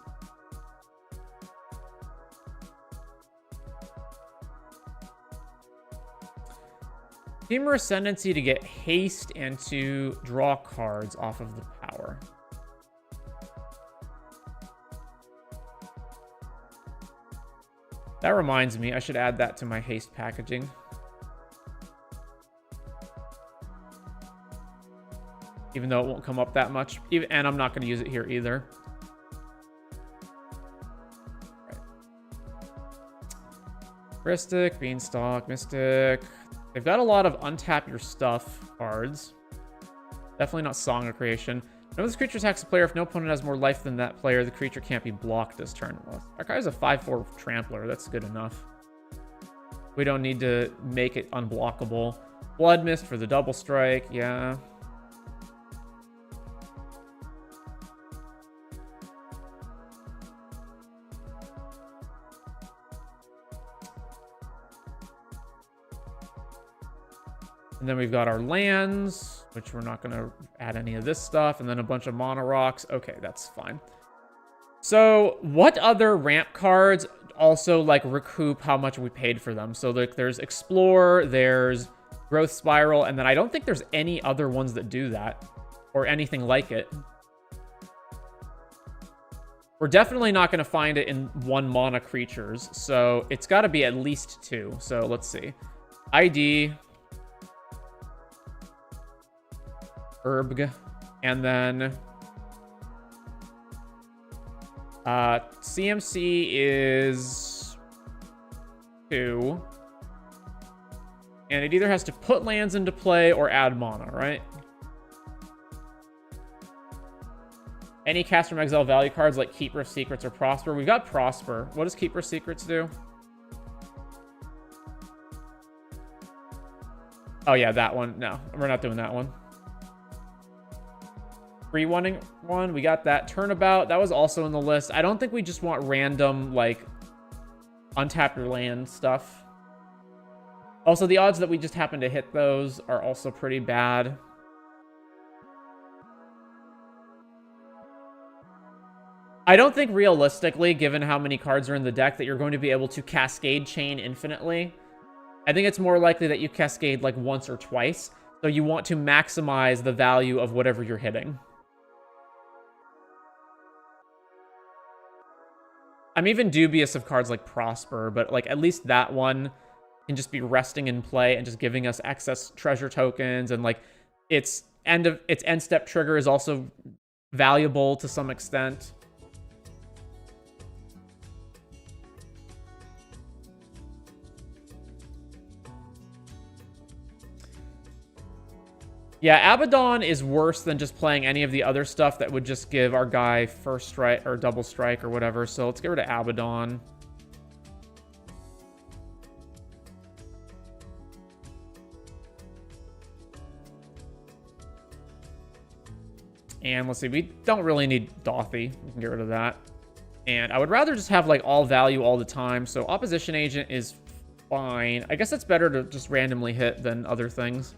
Femur Ascendancy to get haste and to draw cards off of the power. That reminds me, I should add that to my haste packaging. Even though it won't come up that much. And I'm not going to use it here either. Right. Mystic, Beanstalk, Mystic. They've got a lot of untap your stuff cards. Definitely not Song of Creation. Whenever this creature attacks a player, if no opponent has more life than that player, the creature can't be blocked this turn. Well, our guy's a 5/4 Trampler. That's good enough. We don't need to make it unblockable. Blood Mist for the double strike. Yeah. And then we've got our lands, which we're not going to add any of this stuff. And then a bunch of Mana Rocks. Okay, that's fine. So what other ramp cards also like recoup how much we paid for them? So like there's Explore, there's Growth Spiral, and then I don't think there's any other ones that do that or anything like it. We're definitely not going to find it in 1 mana creatures. So it's got to be at least 2. So let's see. ID... Urg, and then CMC is 2, and it either has to put lands into play or add mana, right? Any cast from exile value cards like Keeper of Secrets or Prosper. We've got Prosper. What does Keeper of Secrets do? Oh yeah, that one. No, we're not doing that one. Free-wanting one, we got that. Turnabout, that was also in the list. I don't think we just want random, like, untap your land stuff. Also, the odds that we just happen to hit those are also pretty bad. I don't think realistically, given how many cards are in the deck, that you're going to be able to cascade chain infinitely. I think it's more likely that you cascade, like, once or twice. So you want to maximize the value of whatever you're hitting. I'm even dubious of cards like Prosper, but like at least that one can just be resting in play and just giving us excess treasure tokens, and like its end step trigger is also valuable to some extent. Yeah, Abaddon is worse than just playing any of the other stuff that would just give our guy first strike or double strike or whatever. So let's get rid of Abaddon. And let's see, we don't really need Dothy. We can get rid of that. And I would rather just have like all value all the time. So Opposition Agent is fine. I guess it's better to just randomly hit than other things.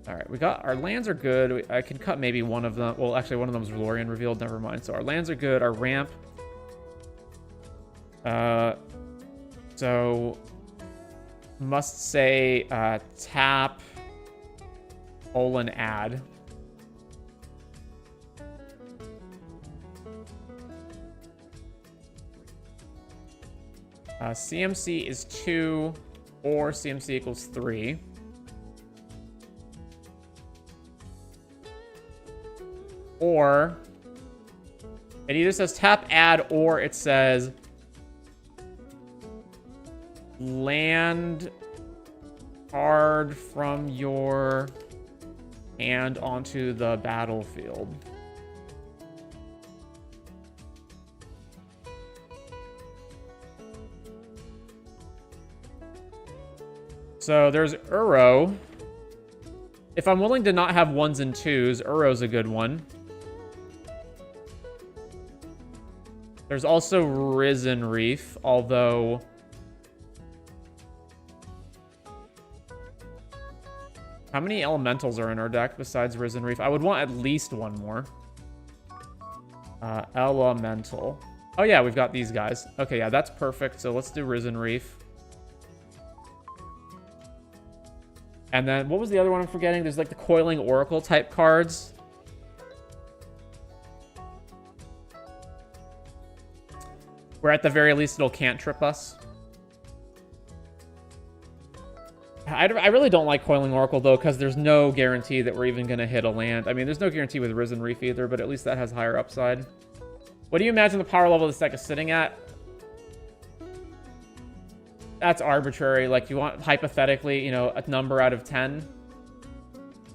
All right, we got our lands are good. I can cut maybe one of them. Well, actually, one of them is Valorian revealed. Never mind. So our lands are good. Our ramp. So must say tap, add. CMC is 2, or CMC equals 3. Or it either says tap, add, or it says land card from your hand onto the battlefield. So there's Uro. If I'm willing to not have 1s and 2s, Uro's a good one. There's also Risen Reef, although how many elementals are in our deck besides Risen Reef? I would want at least one more. Elemental. Oh yeah, we've got these guys. Okay, yeah, that's perfect. So let's do Risen Reef. And then what was the other one I'm forgetting? There's like the Coiling Oracle type cards. Where at the very least it'll cantrip us. I really don't like Coiling Oracle though, because there's no guarantee that we're even going to hit a land. I mean, there's no guarantee with Risen Reef either, but at least that has higher upside. What do you imagine the power level of this deck is sitting at? That's arbitrary. Like, you want, hypothetically, you know, a number out of 10.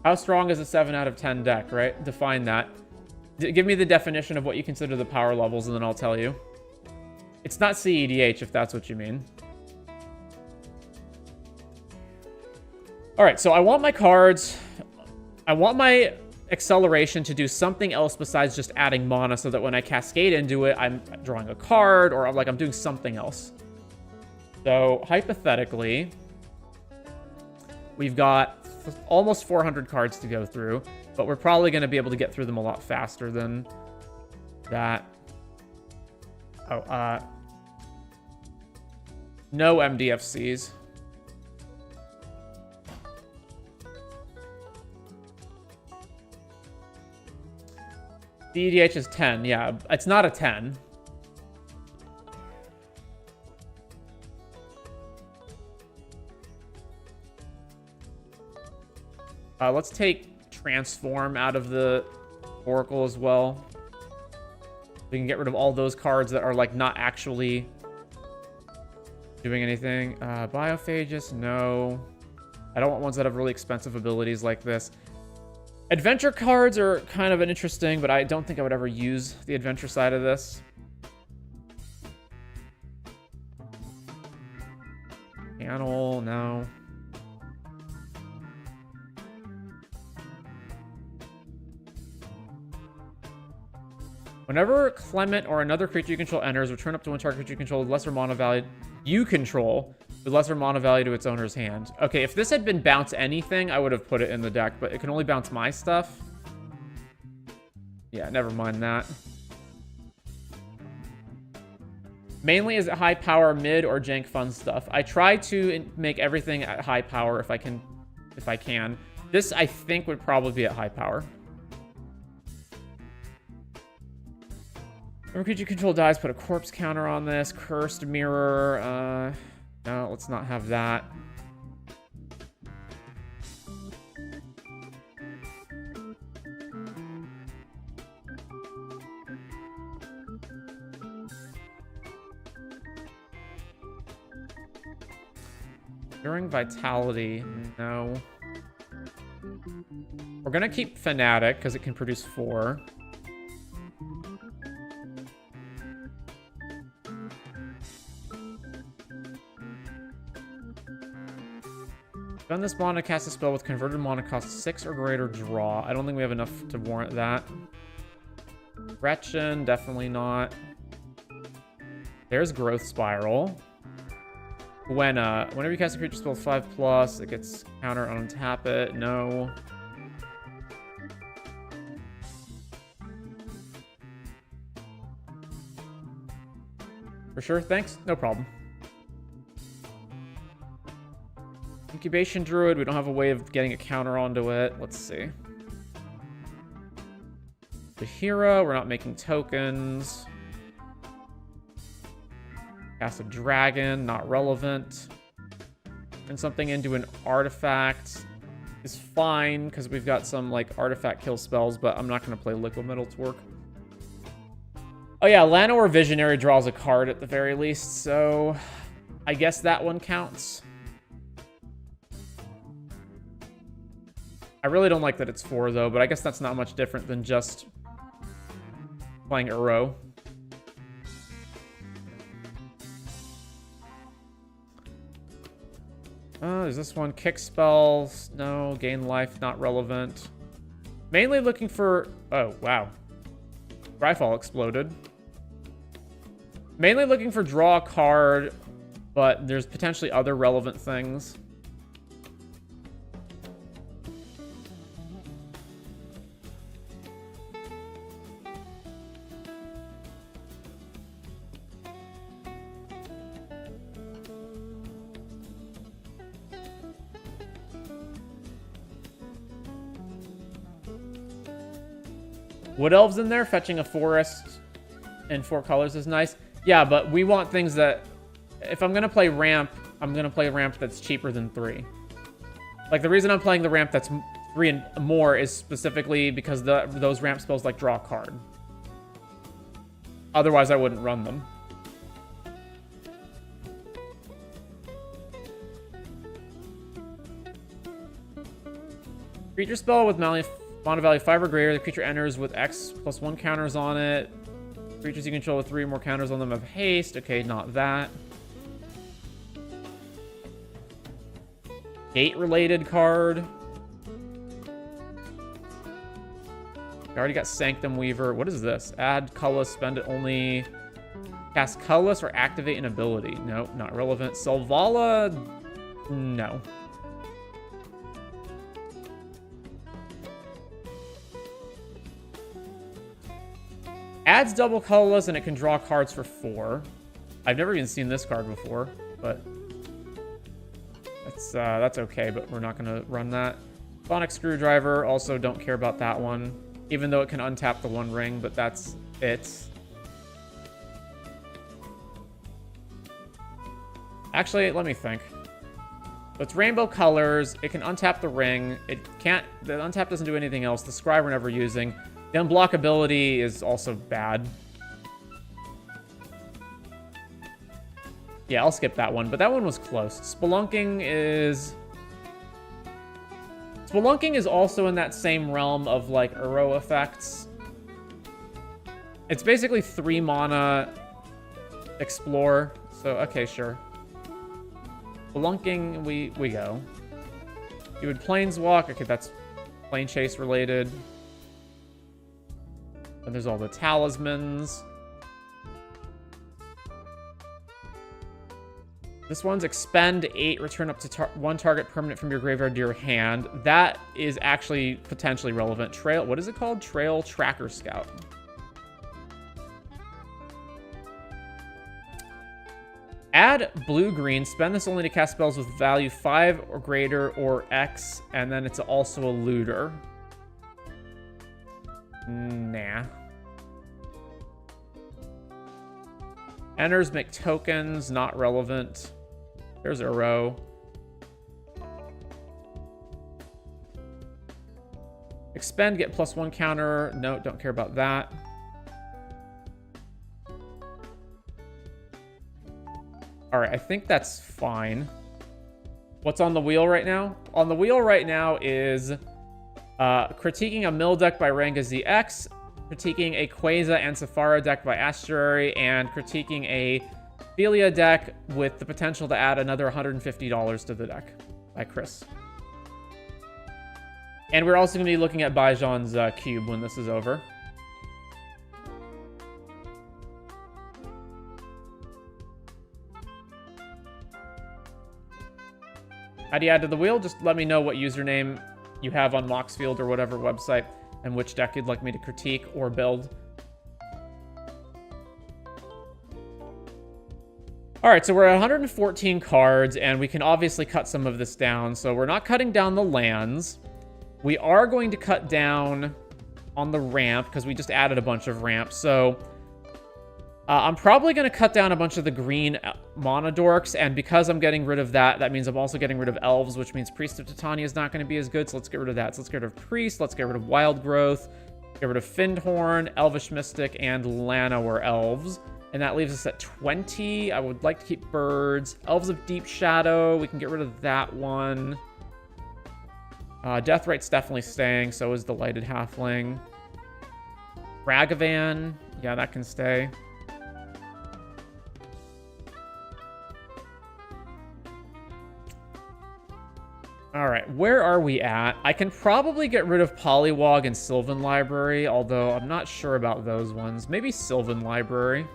How strong is a 7 out of 10 deck, right? Define that. Give me the definition of what you consider the power levels, and then I'll tell you. It's not CEDH, if that's what you mean. All right, so I want my cards. I want my acceleration to do something else besides just adding mana, so that when I cascade into it, I'm drawing a card, or I'm doing something else. So, hypothetically, we've got almost 400 cards to go through, but we're probably going to be able to get through them a lot faster than that. Oh, no MDFCs. DEDH is 10. Yeah, it's not a 10. Let's take Transform out of the Oracle as well. We can get rid of all those cards that are, like, not actually doing anything. Biophagus, no. I don't want ones that have really expensive abilities like this. Adventure cards are kind of interesting, but I don't think I would ever use the adventure side of this. Panel, no. Whenever Clement or another creature you control enters, return up to one target creature you control with lesser mana value you control with lesser mana value to its owner's hand. Okay, if this had been bounce anything, I would have put it in the deck, but it can only bounce my stuff. Yeah, never mind that. Mainly is it high power, mid, or jank fun stuff? I try to make everything at high power if I can if I can. This, I think, would probably be at high power. Whenever creature you control dies, put a corpse counter on this. Cursed mirror. No, let's not have that. During Vitality, no. We're gonna keep Fanatic, because it can produce 4. Spend this mana to cast a spell with converted mana cost 6 or greater draw. I don't think we have enough to warrant that. Gretchen, definitely not. There's Growth Spiral. Whenever you cast a creature spell 5+, it gets counter on untap it. No. For sure, thanks. No problem. Incubation Druid, we don't have a way of getting a counter onto it. Let's see. Sephara, we're not making tokens. Cast a dragon, not relevant. And something into an artifact is fine, because we've got some, like, artifact kill spells, but I'm not going to play Liquid Metal Torque. Oh yeah, Llanowar Visionary draws a card at the very least, so I guess that one counts. I really don't like that it's 4, though, but I guess that's not much different than just playing Uro. Is this one kick spells? No. Gain life, not relevant. Mainly looking for... Oh, wow. Dryfall exploded. Mainly looking for draw a card, but there's potentially other relevant things. Wood Elves in there, fetching a forest in 4 colors is nice. Yeah, but we want things that... If I'm going to play ramp, I'm going to play a ramp that's cheaper than 3. Like, the reason I'm playing the ramp that's 3 and more is specifically because those ramp spells, like, draw a card. Otherwise, I wouldn't run them. Creature spell with mana value 5 or greater. The creature enters with X+1 counters on it. Creatures you control with 3 or more counters on them have haste. Okay, not that. Gate-related card. I already got Sanctum Weaver. What is this? Add colorless, spend it only. Cast colorless or activate an ability. Nope, not relevant. Selvala, no. Adds double colorless and it can draw cards for 4. I've never even seen this card before, but that's okay, but we're not going to run that. Sonic Screwdriver, also don't care about that one, even though it can untap the 1 ring, but that's it. Actually, let me think. So it's rainbow colors, it can untap the ring, the untap doesn't do anything else, the Scribe we're never using. The unblockability is also bad. Yeah, I'll skip that one, but that one was close. Spelunking is also in that same realm of, like, Uro effects. It's basically 3 mana explore, so okay, sure. Spelunking, we go. You would planeswalk, okay, that's plane chase related. And there's all the talismans. This one's expend 8, return up to 1 target permanent from your graveyard to your hand. That is actually potentially relevant. Trail, what is it called? Trail Tracker Scout. Add blue-green. Spend this only to cast spells with value 5 or greater or X, and then it's also a looter. Nah. Enters make tokens, not relevant. There's a row. Expend, get +1 counter. No, don't care about that. All right, I think that's fine. What's on the wheel right now? On the wheel right now is critiquing a mill deck by Ranguszx, critiquing a Queza and Sephara deck by Astury, and critiquing a Phelia deck with the potential to add another $150 to the deck by Chris. And we're also going to be looking at Bijan's cube when this is over. How do you add to the wheel? Just let me know what username you have on Moxfield or whatever website and which deck you'd like me to critique or build. All right, so we're at 114 cards, and we can obviously cut some of this down. So we're not cutting down the lands. We are going to cut down on the ramp because we just added a bunch of ramps. So I'm probably going to cut down a bunch of the green monodorks, and because I'm getting rid of that, that means I'm also getting rid of elves, which means Priest of Titania is not going to be as good, so let's get rid of that. So let's get rid of Priest, let's get rid of Wild Growth, get rid of Findhorn, Elvish Mystic, and Llanowar Elves. And that leaves us at 20. I would like to keep Birds. Elves of Deep Shadow, we can get rid of that one. Deathrite's definitely staying, so is the Lighted Halfling. Ragavan, yeah, that can stay. All right, where are we at? I can probably get rid of Polywog and Sylvan Library, although I'm not sure about those ones. Maybe Sylvan Library.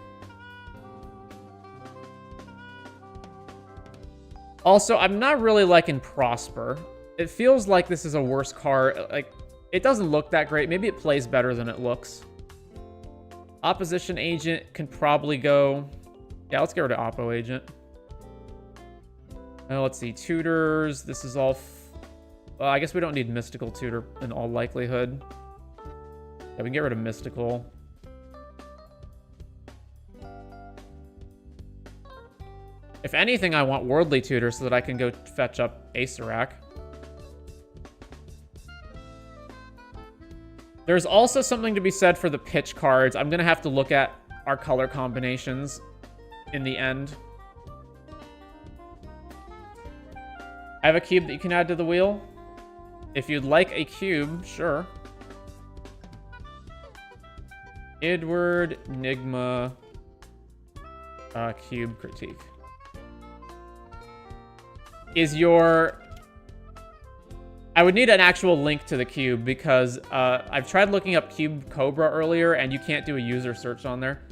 Also, I'm not really liking Prosper. It feels like this is a worse card. Like, it doesn't look that great. Maybe it plays better than it looks. Opposition Agent can probably go... Yeah, let's get rid of Oppo Agent. Let's see, Tutors. This is all... I guess we don't need Mystical Tutor in all likelihood. Yeah, we can get rid of Mystical. If anything, I want Worldly Tutor so that I can go fetch up Acerak. There's also something to be said for the pitch cards. I'm going to have to look at our color combinations in the end. I have a cube that you can add to the wheel. If you'd like a cube, sure. Edward Nigma cube critique. Is your... I would need an actual link to the cube because I've tried looking up Cube Cobra earlier and you can't do a user search on there.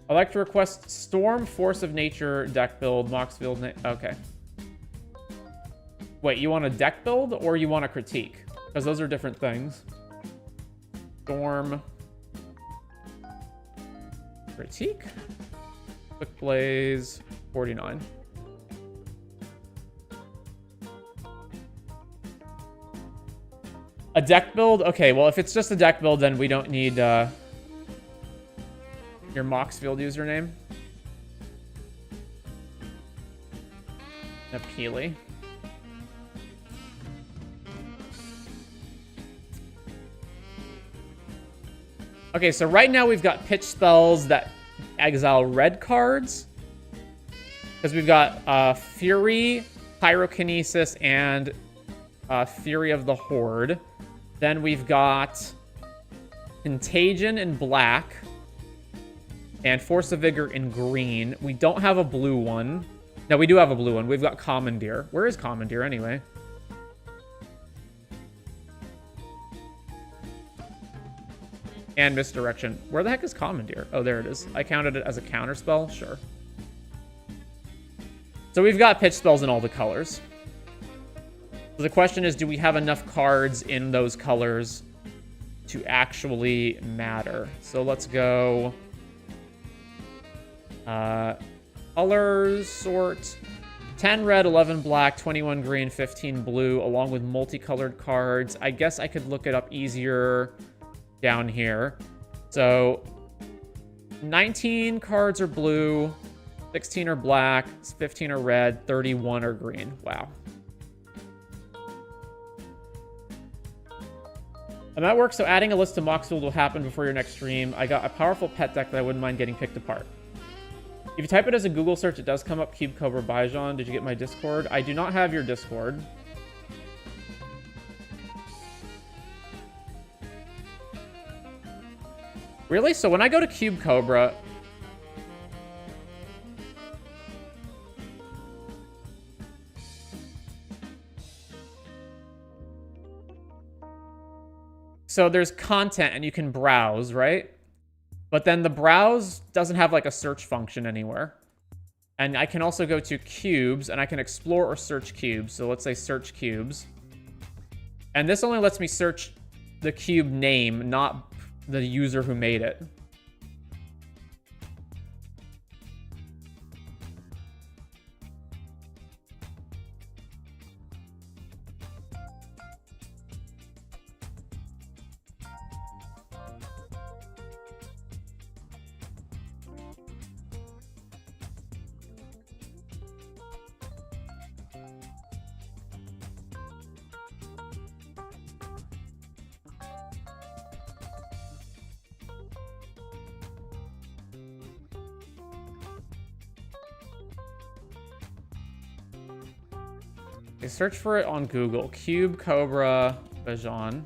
I'd like to request Storm Force of Nature deck build, Moxfield... Okay. Wait, you want a deck build or you want a critique? Because those are different things. Storm. Critique? Quick Blaze, 49. A deck build? Okay, well, if it's just a deck build, then we don't need your Moxfield username. Napili. Okay, so right now we've got pitch spells that exile red cards. Because we've got Fury, Pyrokinesis, and Fury of the Horde. Then we've got Contagion in black. And Force of Vigor in green. We don't have a blue one. No, we do have a blue one. We've got Commandeer. Where is Commandeer anyway? And Misdirection. Where the heck is Commandeer? Oh, there it is. I counted it as a counter spell? Sure. So we've got pitch spells in all the colors. So the question is, do we have enough cards in those colors to actually matter? So let's go... colors sort. 10 red, 11 black, 21 green, 15 blue, along with multicolored cards. I guess I could look it up easier down here. So 19 cards are blue, 16 are black, 15 are red, 31 are green. Wow. And that works, so adding a list to Moxfield will happen before your next stream. I got a powerful pet deck that I wouldn't mind getting picked apart. If you type it as a Google search, it does come up Cube Cobra Bijan. Did you get my Discord? I do not have your Discord. Really? So when I go to Cube Cobra... So there's content and you can browse, right? But then the browse doesn't have like a search function anywhere. And I can also go to cubes and I can explore or search cubes. So let's say search cubes. And this only lets me search the cube name, not the user who made it. Search for it on Google. Cube Cobra Bijan.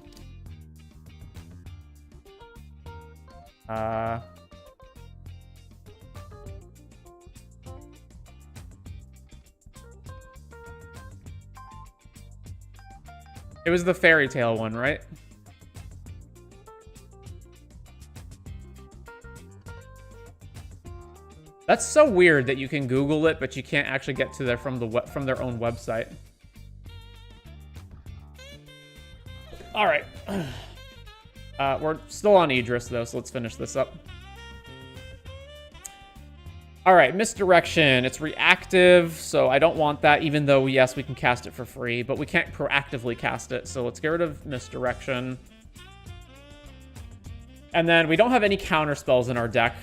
It was the Fairytale one, right? That's so weird that you can Google it, but you can't actually get to there from their own website. All right. We're still on Yidris, though, so let's finish this up. All right, Misdirection. It's reactive, so I don't want that, even though, yes, we can cast it for free, but we can't proactively cast it, so let's get rid of Misdirection. And then we don't have any counter spells in our deck,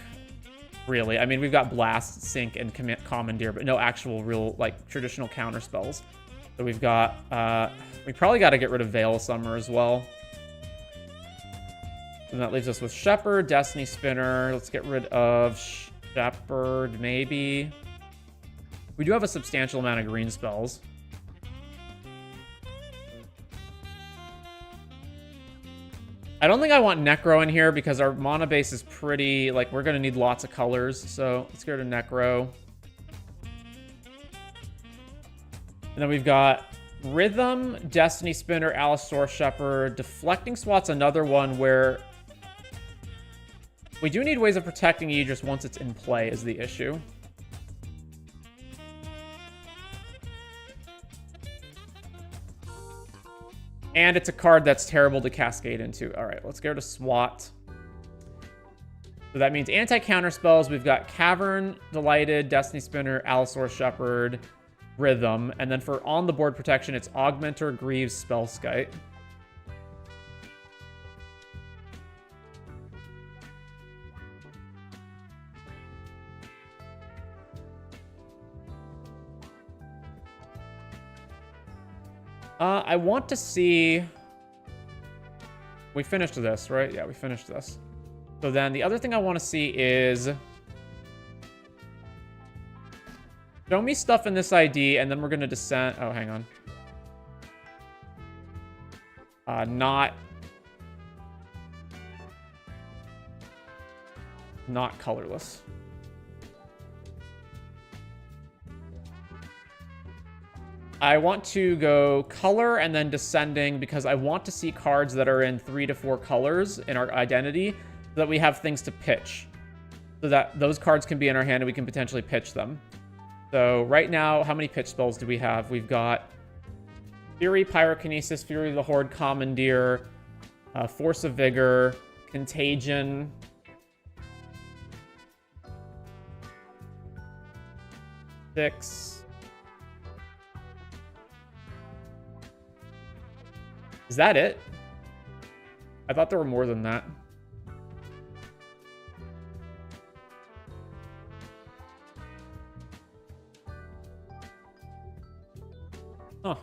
really. I mean, we've got Blast, Sync, and Commandeer, but no actual real, like, traditional counter spells. So we've got, we probably got to get rid of Veil Summer as well. And that leaves us with Shepherd, Destiny Spinner. Let's get rid of Shepherd, maybe. We do have a substantial amount of green spells. I don't think I want Necro in here because our mana base is pretty, like, we're going to need lots of colors. So let's get rid of Necro. And then we've got Rhythm, Destiny Spinner, Allosaur Shepherd. Deflecting Swat's another one where we do need ways of protecting Yidris once it's in play is the issue. And it's a card that's terrible to cascade into. All right, let's go to SWAT. So that means anti-counter spells. We've got Cavern, Delighted, Destiny Spinner, Allosaur Shepherd, Rhythm, and then for on-the-board protection, it's Augmenter, Greaves, Spellskite. I want to see... We finished this, right? Yeah, we finished this. So then the other thing I want to see is... Show me stuff in this ID, and then we're going to descend... Oh, hang on. Not colorless. I want to go color and then descending because I want to see cards that are in 3 to 4 colors in our identity so that we have things to pitch. So that those cards can be in our hand and we can potentially pitch them. So right now, how many pitch spells do we have? We've got Fury, Pyrokinesis, Fury of the Horde, Commandeer, Force of Vigor, Contagion. 6. Is that it? I thought there were more than that. Huh.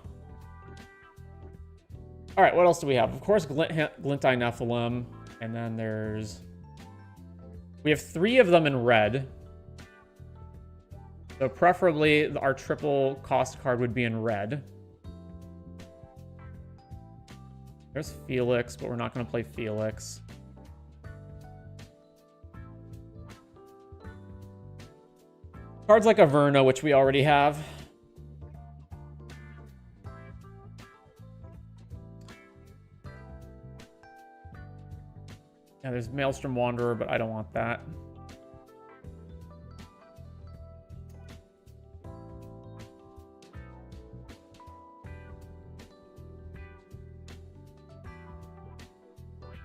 All right, what else do we have? Of course, Glint-Eye Nephilim. And then there's... We have 3 of them in red. So preferably, our triple cost card would be in red. There's Felix, but we're not going to play Felix. Cards like Averna, which we already have. Yeah, there's Maelstrom Wanderer, but I don't want that.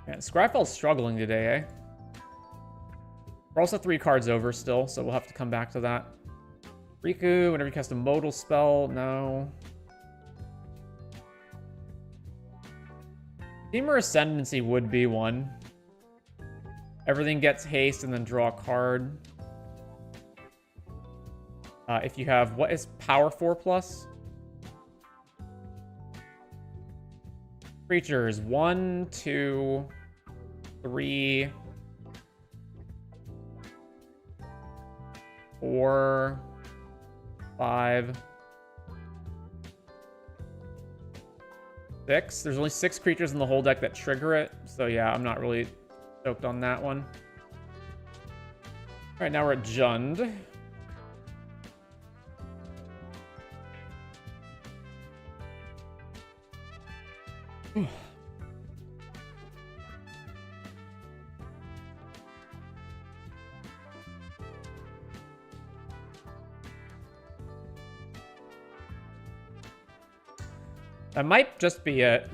Man, Scryfall's struggling today, eh? We're also 3 cards over still, so we'll have to come back to that. Riku, whenever you cast a modal spell, no. Steamer Ascendancy would be one. Everything gets haste and then draw a card. If you have, what is power 4+? Creatures, 1, 2, 3, 4, 5, 6. There's only 6 creatures in the whole deck that trigger it. So yeah, I'm not really stoked on that one. All right, now we're at Jund. That might just be it.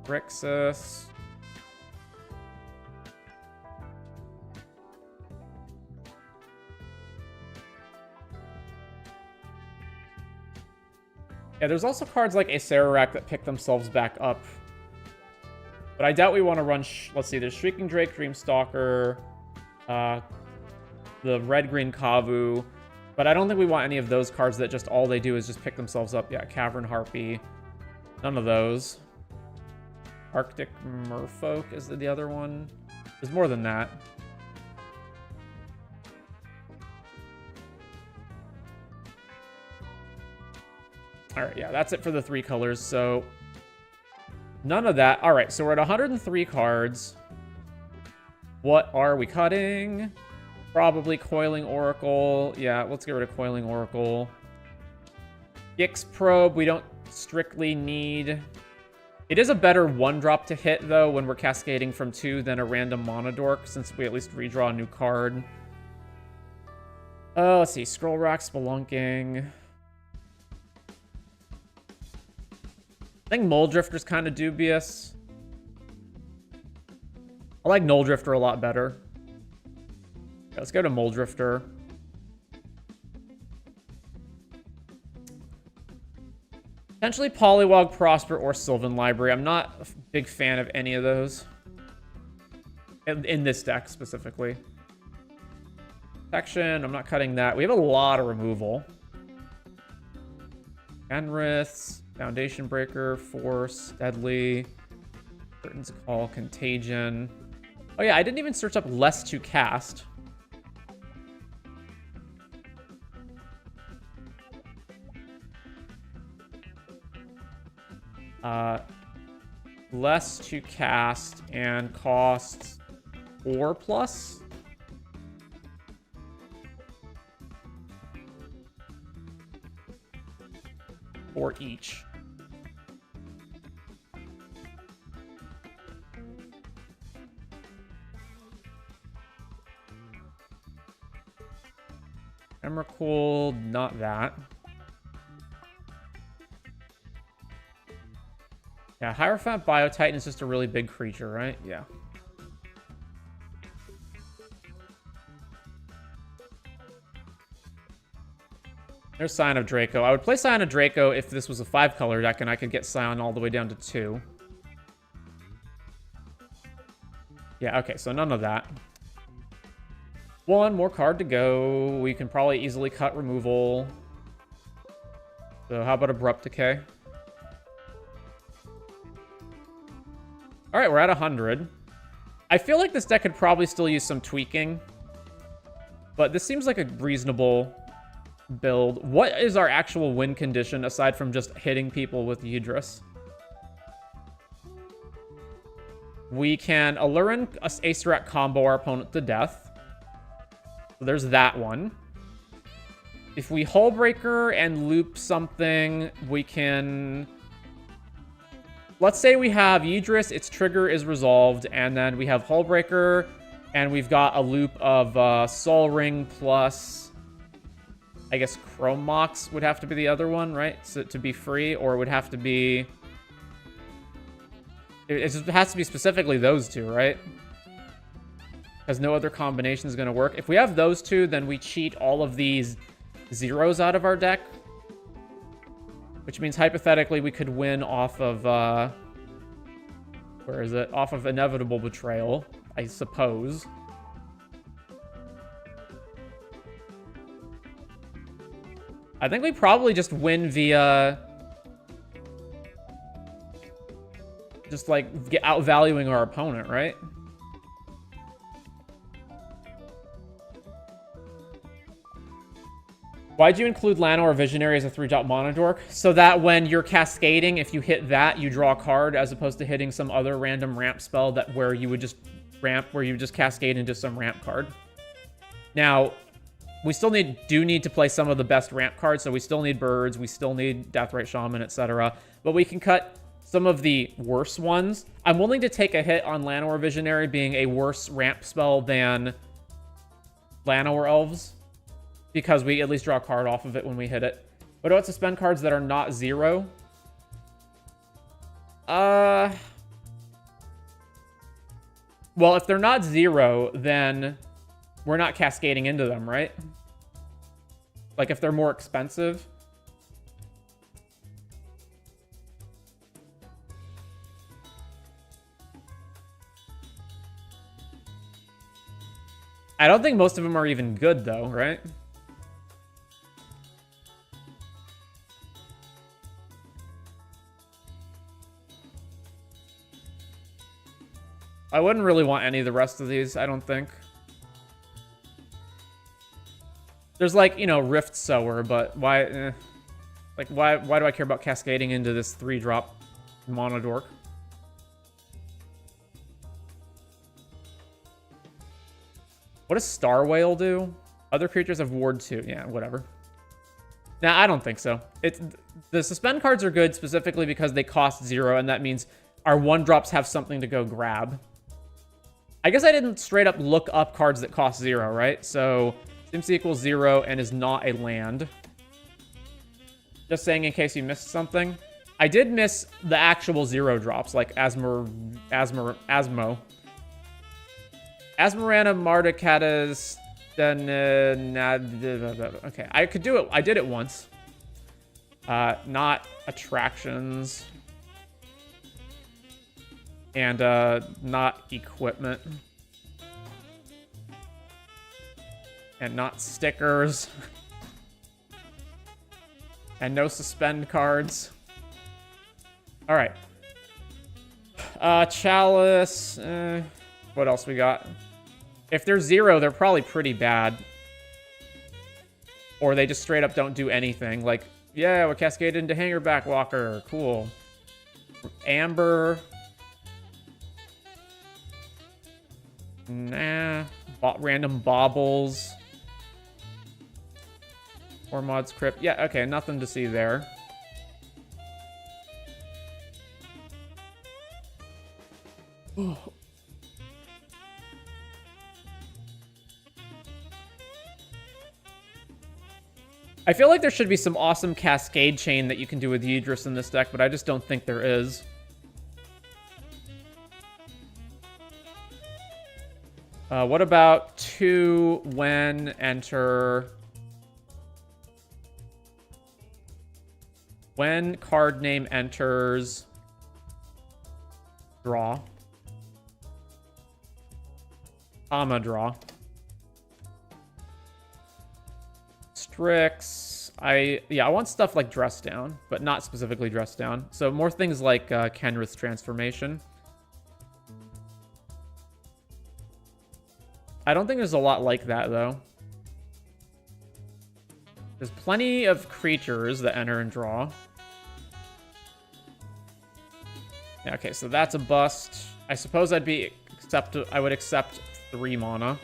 Grixis. Yeah, there's also cards like Acererak that pick themselves back up. But I doubt we want to run... let's see, there's Shrieking Drake, Dreamstalker, the Red-Green Kavu. But I don't think we want any of those cards that just all they do is just pick themselves up. Yeah, Cavern Harpy. None of those. Arctic Merfolk is the other one. There's more than that. All right, yeah, that's it for the 3 colors. So none of that. All right, so we're at 103 cards. What are we cutting? Probably Coiling Oracle. Yeah, let's get rid of Coiling Oracle. Gix Probe, we don't strictly need. It is a better 1-drop to hit, though, when we're cascading from 2 than a random Monodork, since we at least redraw a new card. Let's see. Scroll Rack, Spelunking. I think Mole Drifter's kind of dubious. I like Null Drifter a lot better. Yeah, let's go to Mole Drifter. Potentially Polywog, Prosper, or Sylvan Library. I'm not a big fan of any of those. In this deck, specifically. Protection, I'm not cutting that. We have a lot of removal. Enriths, Foundation Breaker, Force, Deadly, Curtain's Call, Contagion. Oh yeah, I didn't even search up less to cast. Less to cast and costs 4+. For each. Emrakul, not that. Yeah, Hierophant Biotitan is just a really big creature, right? Yeah. There's Scion of Draco. I would play Scion of Draco if this was a 5-color deck and I could get Scion all the way down to 2. Yeah, okay, so none of that. One more card to go. We can probably easily cut removal. So how about Abrupt Decay? All right, we're at 100. I feel like this deck could probably still use some tweaking. But this seems like a reasonable build. What is our actual win condition aside from just hitting people with Yidris? We can Allurin Acerat combo our opponent to death. So there's that one. If we Hullbreaker and loop something, we can... Let's say we have Yidris, its trigger is resolved, and then we have Hullbreaker, and we've got a loop of Sol Ring plus... I guess Chrome Mox would have to be the other one, right? So, to be free, or it would have to be... It just has to be specifically those two, right? Because no other combination is going to work. If we have those two, then we cheat all of these zeros out of our deck. Which means, hypothetically, we could win off of... where is it? Off of Inevitable Betrayal, I suppose. I think we probably just win via... just, like, outvaluing our opponent, right? Why'd you include Llanowar Visionary as a 3-drop mono dork? So that when you're cascading, if you hit that, you draw a card, as opposed to hitting some other random ramp spell that where you would just cascade into some ramp card. Now, we still do need to play some of the best ramp cards, so we still need Birds, we still need Deathrite Shaman, etc. But we can cut some of the worse ones. I'm willing to take a hit on Llanowar Visionary being a worse ramp spell than Llanowar Elves, because we at least draw a card off of it when we hit it. What about suspend cards that are not 0? Well, if they're not 0, then we're not cascading into them, right? Like, if they're more expensive. I don't think most of them are even good, though, right? I wouldn't really want any of the rest of these, I don't think. There's, like, you know, Rift Sower, but why... Like, why do I care about cascading into this 3-drop mono dork? What does Star Whale do? Other creatures have Ward 2. Yeah, whatever. Nah, I don't think so. The suspend cards are good specifically because they cost 0, and that means our 1-drops have something to go grab. I guess I didn't straight up look up cards that cost 0, right? So, Simpsy equals 0 and is not a land. Just saying in case you missed something. I did miss the actual 0-drops, like Asmo. Asmarana, Mardicatus, then... okay, I could do it. I did it once. Not attractions. And not equipment. And not stickers. And no suspend cards. Alright. Chalice. What else we got? If they're 0, they're probably pretty bad. Or they just straight up don't do anything. Like, yeah, we're cascaded into Hangerback Walker. Cool. Amber. Nah. Random baubles. Or Mod's Crypt. Yeah, okay, nothing to see there. I feel like there should be some awesome cascade chain that you can do with Yidris in this deck, but I just don't think there is. What about 2 when enter... When card name enters, draw. Draw. Strix. I want stuff like Dress Down, but not specifically Dress Down. So more things like Kenrith's Transformation. I don't think there's a lot like that, though. There's plenty of creatures that enter and draw. Yeah, okay, so that's a bust. I suppose I would accept 3 mana.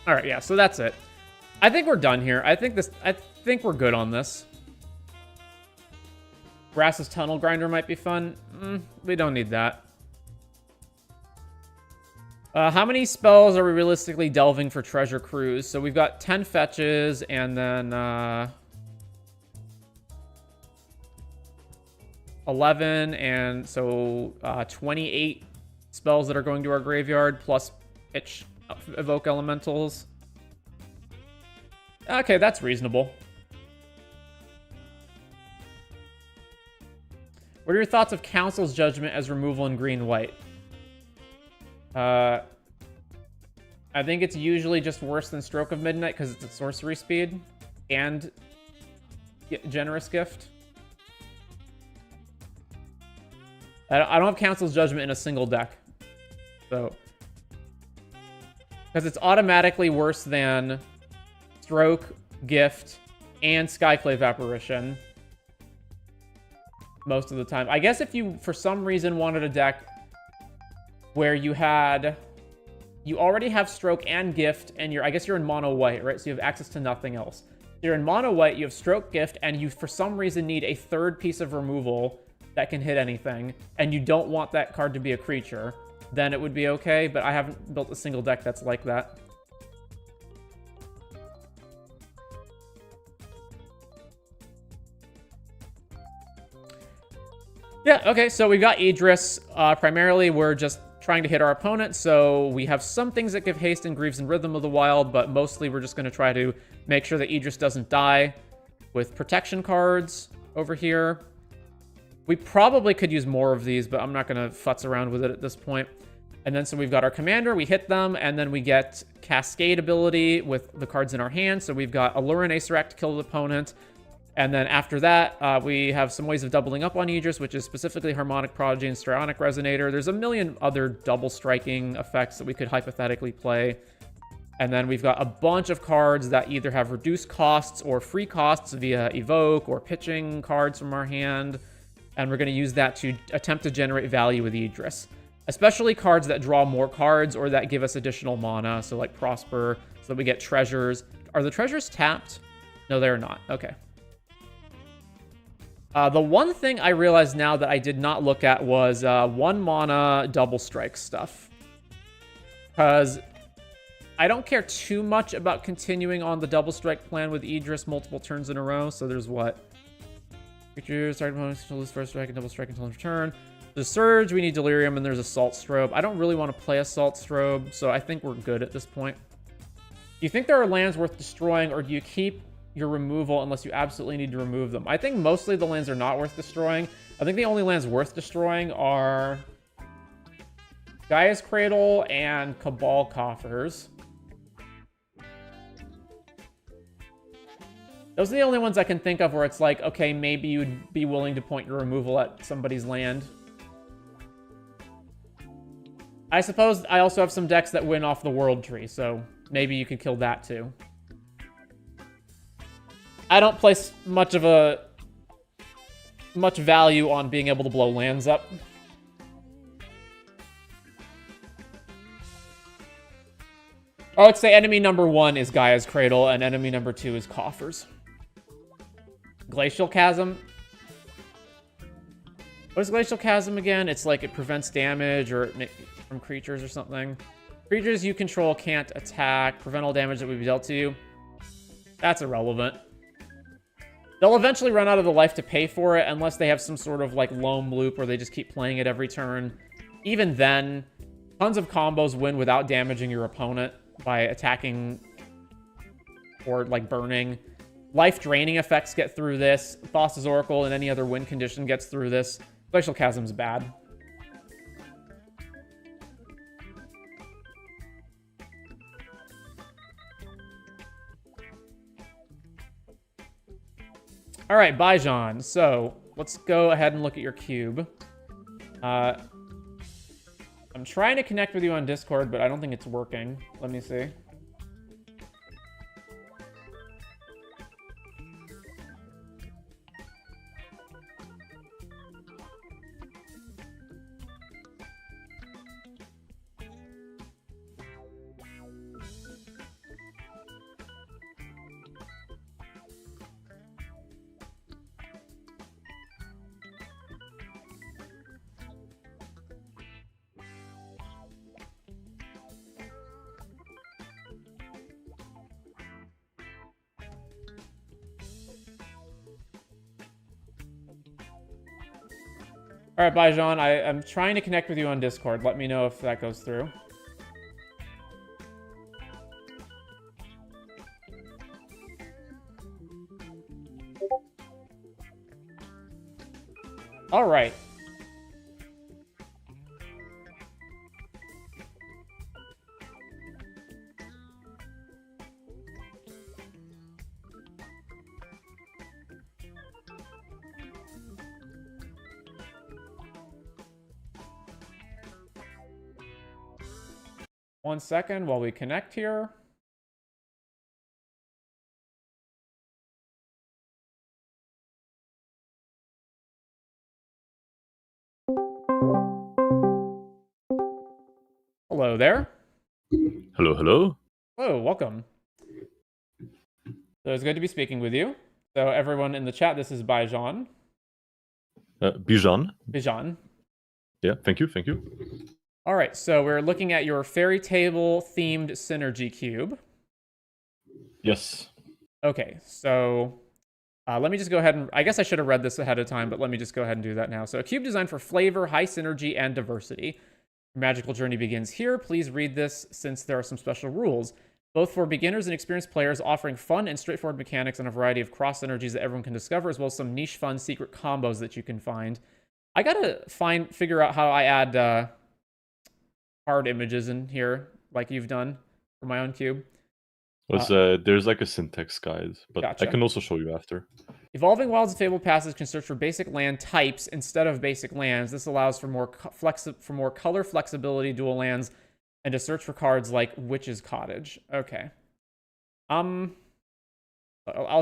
All right, yeah, so that's it. I think we're done here. I think we're good on this. Brass's Tunnel Grinder might be fun. We don't need that. How many spells are we realistically delving for Treasure Cruise? So we've got 10 fetches and then 11, and so 28 spells that are going to our graveyard plus pitch evoke elementals. Okay, that's reasonable. What are your thoughts of Council's Judgment as removal in green-white? I think it's usually just worse than Stroke of Midnight because it's a sorcery speed and generous gift. I don't have Council's Judgment in a single deck. So, because it's automatically worse than Stroke, Gift, and Skyclave Apparition most of the time. I guess if you, for some reason, wanted a deck where you already have Stroke and Gift, and I guess you're in mono white, right? So you have access to nothing else. You're in mono white, you have Stroke, Gift, and you, for some reason, need a third piece of removal that can hit anything, and you don't want that card to be a creature, then it would be okay, but I haven't built a single deck that's like that. Yeah, okay, so we've got Yidris. Primarily, we're just trying to hit our opponent, so we have some things that give haste and Greaves and Rhythm of the Wild, but mostly we're just going to try to make sure that Yidris doesn't die with protection cards over here. We probably could use more of these, but I'm not going to futz around with it at this point. And then so we've got our commander, we hit them, and then we get Cascade ability with the cards in our hand. So we've got Allure and Acererak to kill the opponent. And then after that, we have some ways of doubling up on Yidris, which is specifically Harmonic Prodigy and Strionic Resonator. There's a million other double striking effects that we could hypothetically play. And then we've got a bunch of cards that either have reduced costs or free costs via Evoke or pitching cards from our hand. And we're going to use that to attempt to generate value with Yidris. Especially cards that draw more cards or that give us additional mana. So like Prosper, so that we get treasures. Are the treasures tapped? No, they're not. Okay. The one thing I realized now that I did not look at was 1 mana double strike stuff. Because I don't care too much about continuing on the double strike plan with Yidris multiple turns in a row. So there's what? Creatures, target opponents to lose first strike and double strike until return. There's Surge, we need Delirium, and there's Assault Strobe. I don't really want to play Assault Strobe, so I think we're good at this point. Do you think there are lands worth destroying, or do you keep your removal unless you absolutely need to remove them? I think mostly the lands are not worth destroying. I think the only lands worth destroying are Gaia's Cradle and Cabal Coffers. Those are the only ones I can think of where it's like, okay, maybe you'd be willing to point your removal at somebody's land. I suppose I also have some decks that win off the World Tree, so maybe you could kill that too. I don't place much value on being able to blow lands up. I would say enemy number 1 is Gaia's Cradle, and enemy number 2 is Coffers. Glacial Chasm. What is Glacial Chasm again? It's like it prevents damage or from creatures or something. Creatures you control can't attack. Prevent all damage that would be dealt to you. That's irrelevant. They'll eventually run out of the life to pay for it unless they have some sort of like loam loop where they just keep playing it every turn. Even then, tons of combos win without damaging your opponent by attacking or like burning. Life draining effects get through this. Thassa's Oracle and any other win condition gets through this. Glacial Chasm's bad. All right, Bijan. So let's go ahead and look at your cube. I'm trying to connect with you on Discord, but I don't think it's working. Let me see. All right, Bijan, I'm trying to connect with you on Discord. Let me know if that goes through. All right. One second while we connect here. Hello there. Hello, hello. Hello, welcome. So it's good to be speaking with you. So everyone in the chat, this is Bijan. Bijan. Bijan. Yeah, thank you, thank you. All right, so we're looking at your Fairytale themed synergy cube. Yes. Okay, so let me just go ahead and, I guess I should have read this ahead of time, but let me just go ahead and do that now. So a cube designed for flavor, high synergy, and diversity. Your magical journey begins here. Please read this since there are some special rules, both for beginners and experienced players, offering fun and straightforward mechanics and a variety of cross synergies that everyone can discover, as well as some niche, fun, secret combos that you can find. I gotta figure out how I add card images in here, like you've done for my own cube. There's like a syntax guide, but Gotcha. I can also show you after. Evolving Wilds and Fabled Passes can search for basic land types instead of basic lands. This allows for more color flexibility, dual lands, and to search for cards like Witch's Cottage. Okay. I'll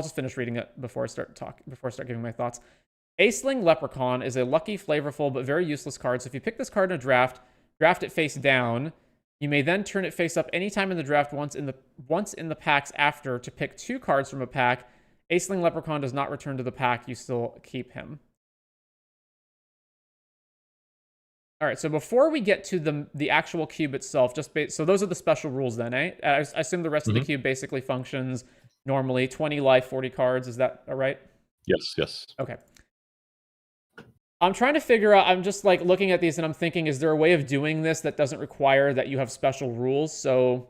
just finish reading it before I start giving my thoughts. Aceling Leprechaun is a lucky, flavorful, but very useless card. So if you pick this card in a draft it face down. You may then turn it face up anytime in the draft once in the packs after to pick 2 cards from a pack. Aceling Leprechaun does not return to the pack. You still keep him. All right, so before we get to the actual cube itself, so those are the special rules then, eh? I assume the rest of the cube basically functions normally. 20 life, 40 cards. Is that all right? Yes, yes. Okay. I'm trying to figure out, I'm just like looking at these and I'm thinking, is there a way of doing this that doesn't require that you have special rules? So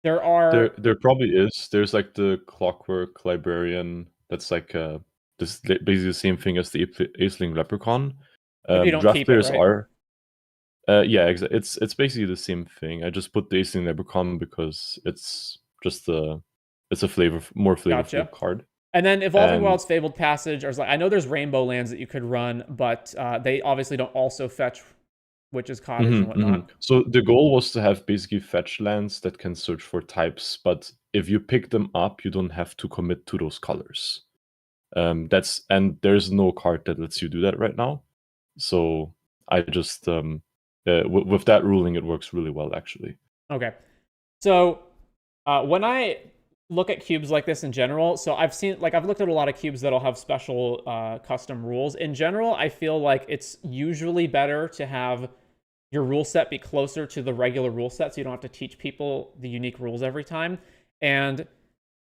there probably is. There's like the Clockwork Librarian. That's like this basically the same thing as the Aceling Leprechaun. You don't draft keep players it, right? are. Yeah, it's basically the same thing. I just put the Aceling Leprechaun because it's just it's a more flavorful card. And then Evolving Wilds Fabled Passage, I know there's rainbow lands that you could run, but they obviously don't also fetch Witch's Cottage and whatnot. So the goal was to have basically fetch lands that can search for types, but if you pick them up, you don't have to commit to those colors. And there's no card that lets you do that right now. So I just with that ruling, it works really well actually. Okay, so when I look at cubes like this in general, so I've looked at a lot of cubes that'll have special custom rules. In general, I feel like it's usually better to have your rule set be closer to the regular rule set so you don't have to teach people the unique rules every time. And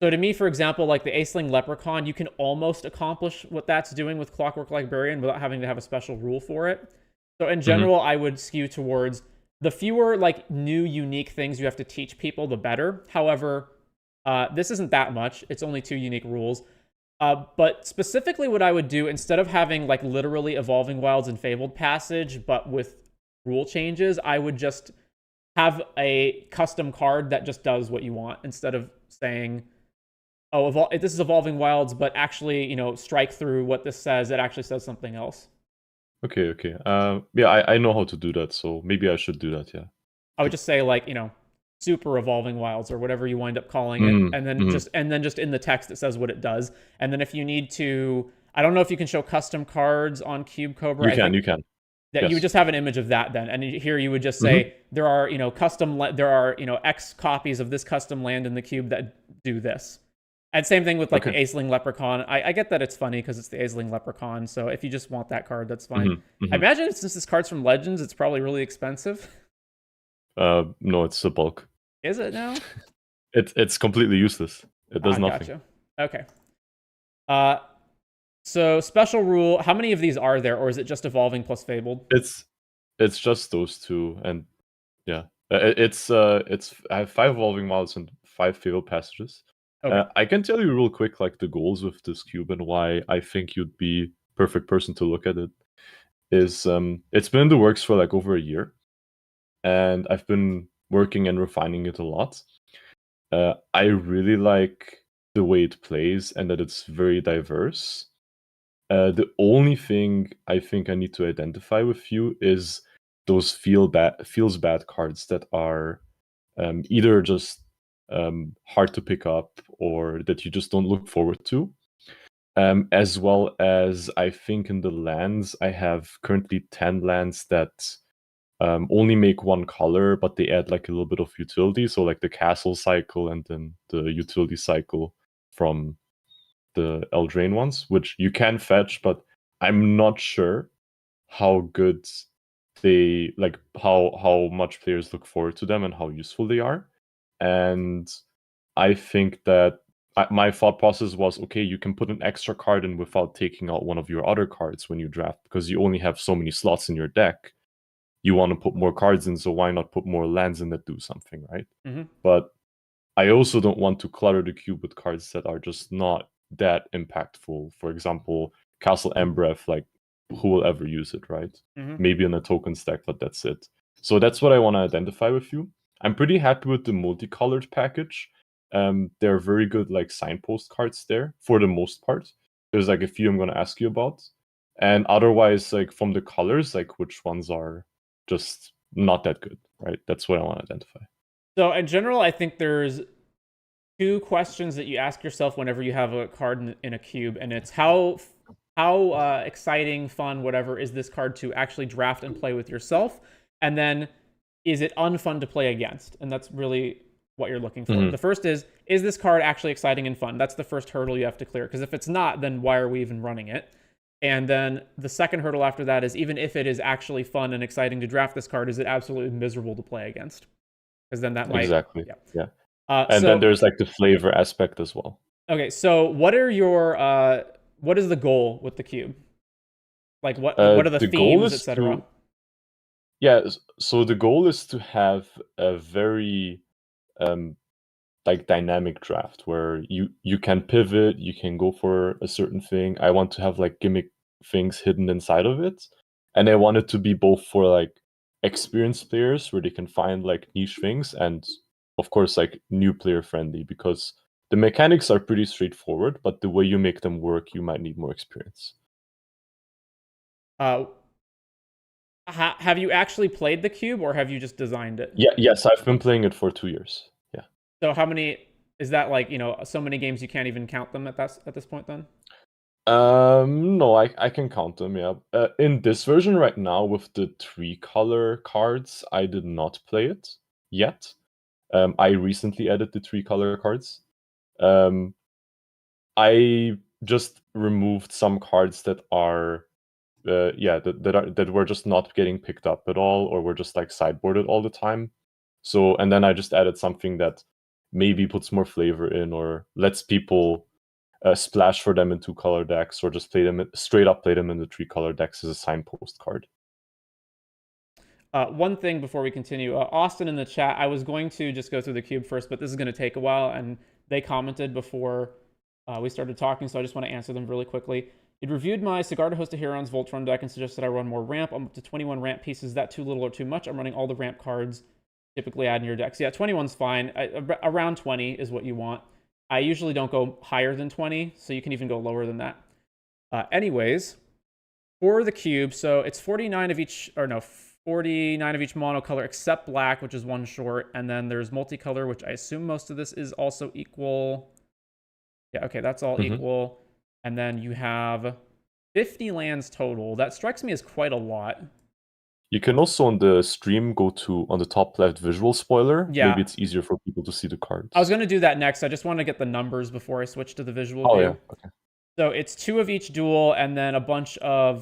So to me, for example, like the Aisling Leprechaun, you can almost accomplish what that's doing with Clockwork Librarian without having to have a special rule for it. So in general, I would skew towards the fewer like new unique things you have to teach people, the better. However, this isn't that much. It's only 2 unique rules. But specifically what I would do, instead of having like literally Evolving Wilds and Fabled Passage, but with rule changes, I would just have a custom card that just does what you want instead of saying, oh, this is Evolving Wilds, but actually, strike through what this says. It actually says something else. Okay. Yeah, I know how to do that, so maybe I should do that. Yeah. I would just say like, Super Evolving Wilds or whatever you wind up calling it, and then just in the text it says what it does. And then if you need to, I don't know if you can show custom cards on Cube Cobra. You can. That you would just have an image of that then, and here you would just say there are X copies of this custom land in the cube that do this. And same thing with like the Aisling Leprechaun. I get that it's funny because it's the Aisling Leprechaun. So if you just want that card, that's fine. I imagine since this card's from Legends, it's probably really expensive. No, it's a bulk. Is it now? It's completely useless. It does nothing. Gotcha. Okay. So special rule. How many of these are there, or is it just Evolving plus Fabled? It's just those 2, and yeah, I have 5 Evolving Wilds and 5 Fabled Passages. Okay. I can tell you real quick, like the goals with this cube and why I think you'd be perfect person to look at it. Is it's been in the works for like over a year, and I've been working and refining it a lot. I really like the way it plays and that it's very diverse. The only thing I think I need to identify with you is those feels bad cards that are either just hard to pick up or that you just don't look forward to. As well as I think in the lands, I have currently 10 lands that only make 1 color, but they add like a little bit of utility. So like the castle cycle and then the utility cycle from the Eldraine ones, which you can fetch, but I'm not sure how good they like how much players look forward to them and how useful they are. And I think that my thought process was, okay, you can put an extra card in without taking out one of your other cards when you draft, because you only have so many slots in your deck. You want to put more cards in, so why not put more lands in that do something, right? But I also don't want to clutter the cube with cards that are just not that impactful. For example, Castle Embreth, like who will ever use it, right? Maybe in a token stack, but that's it. So that's what I want to identify with you. I'm pretty happy with the multicolored package. There are very good like signpost cards there for the most part. There's like a few I'm going to ask you about. And otherwise, like from the colors, like which ones are just not that good, right? That's what I want to identify. So in general, I think there's 2 questions that you ask yourself whenever you have a card in a cube, and it's how exciting, fun, whatever is this card to actually draft and play with yourself, and then is it unfun to play against? And that's really what you're looking for. The first is this card actually exciting and fun? That's the first hurdle you have to clear, because if it's not, then why are we even running it? And then the second hurdle after that is, even if it is actually fun and exciting to draft this card, is it absolutely miserable to play against? Because then that might... Exactly, yeah. And then there's like the flavor aspect as well. Okay, so what is the goal with the cube? Like what are the themes, etc.? Yeah, so the goal is to have a very like dynamic draft where you can pivot, you can go for a certain thing. I want to have like gimmick things hidden inside of it, and I want it to be both for like experienced players where they can find like niche things, and of course like new player friendly, because the mechanics are pretty straightforward, but the way you make them work, you might need more experience. Have you actually played the cube, or have you just designed it? Yes, I've been playing it for 2 years. Yeah. So how many is that? Like, so many games you can't even count them at this point then? No, I can count them. Yeah. In this version right now with the 3-color cards, I did not play it yet. I recently added the 3-color cards. I just removed some cards that are that were just not getting picked up at all, or were just like sideboarded all the time. So, and then I just added something that maybe puts more flavor in, or lets people splash for them in 2-color decks, or just straight up play them in the 3-color decks as a signpost card. One thing before we continue, Austin in the chat, I was going to just go through the cube first, but this is going to take a while, and they commented before we started talking, so I just want to answer them really quickly. It reviewed my Sigarda Host of Herons Voltron deck and suggested I run more ramp. I'm up to 21 ramp pieces. Is that too little or too much? I'm running all the ramp cards typically add in your decks. Yeah, 21's fine. Around 20 is what you want. I usually don't go higher than 20, so you can even go lower than that. Anyways, for the cube, so it's 49 of each, or no, 49 of each monocolor except black, which is one short, and then there's multicolor, which I assume most of this is also equal. Yeah, okay, that's all equal. And then you have 50 lands total. That strikes me as quite a lot. You can also on the stream go to, on the top left, visual spoiler. Yeah. Maybe it's easier for people to see the cards. I was going to do that next. I just want to get the numbers before I switch to the visual view. Yeah, okay. So it's 2 of each dual, and then a bunch of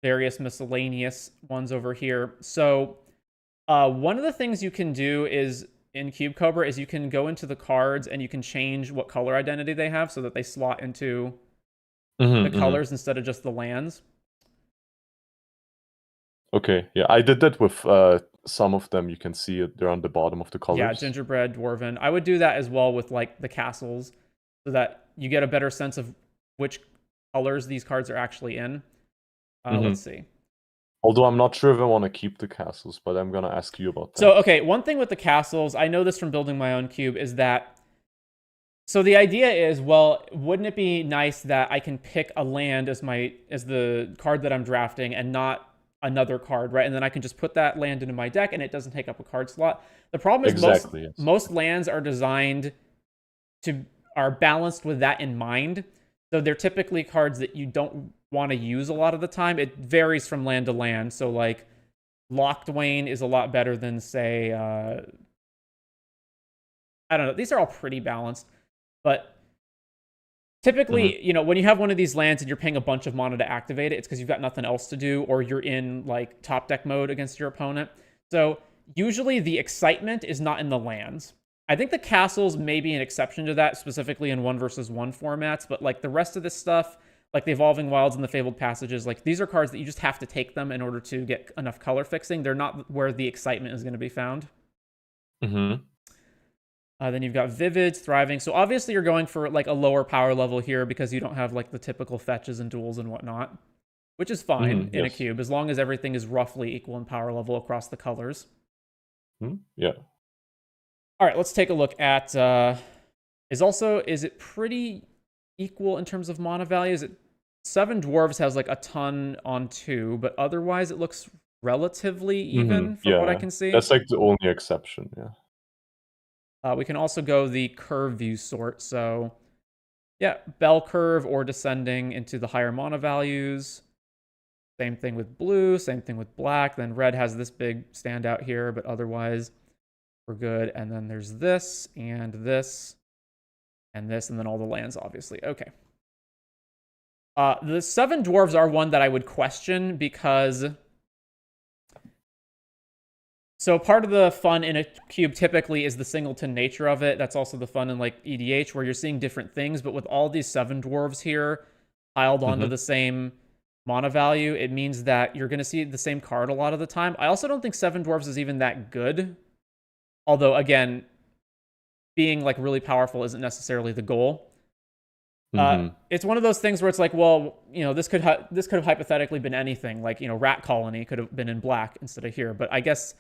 various miscellaneous ones over here. So one of the things you can do is in Cube Cobra is you can go into the cards and you can change what color identity they have so that they slot into the colors instead of just the lands. Okay, yeah, I did that with some of them. You can see it, they're on the bottom of the colors. Yeah, gingerbread, dwarven. I would do that as well with like the castles so that you get a better sense of which colors these cards are actually in. Let's see. Although I'm not sure if I want to keep the castles, but I'm going to ask you about that. So, okay, one thing with the castles, I know this from building my own cube, is that... So the idea is, well, wouldn't it be nice that I can pick a land as the card that I'm drafting and not another card, right? And then I can just put that land into my deck and it doesn't take up a card slot. The problem is most lands are designed are balanced with that in mind. So they're typically cards that you don't want to use a lot of the time. It varies from land to land. So like Locthwain is a lot better than, say, I don't know. These are all pretty balanced. But typically, you know, when you have one of these lands and you're paying a bunch of mana to activate it, it's because you've got nothing else to do, or you're in like top deck mode against your opponent. So usually the excitement is not in the lands. I think the castles may be an exception to that, specifically in 1v1 formats, but like the rest of this stuff, like the Evolving Wilds and the Fabled Passages, like these are cards that you just have to take them in order to get enough color fixing. They're not where the excitement is going to be found. Then you've got Vivids, Thriving. So obviously you're going for like a lower power level here because you don't have like the typical fetches and duels and whatnot, which is fine in a cube as long as everything is roughly equal in power level across the colors. Yeah. All right, let's take a look at, is it pretty equal in terms of mana values? 7 Dwarves has like a ton on 2, but otherwise it looks relatively even from what I can see. That's like the only exception, yeah. We can also go the curve view sort. So yeah, bell curve or descending into the higher mana values. Same thing with blue, same thing with black. Then red has this big standout here, but otherwise we're good. And then there's this, and this, and this, and then all the lands, obviously. Okay. The 7 Dwarves are one that I would question because... So part of the fun in a cube typically is the singleton nature of it. That's also the fun in like EDH where you're seeing different things, but with all these 7 Dwarves here piled onto the same mana value, it means that you're going to see the same card a lot of the time. I also don't think 7 Dwarves is even that good. Although, again, being like really powerful isn't necessarily the goal. It's one of those things where it's like, well, you know, this could have hypothetically been anything. Like, you know, Rat Colony could have been in black instead of here. But I guess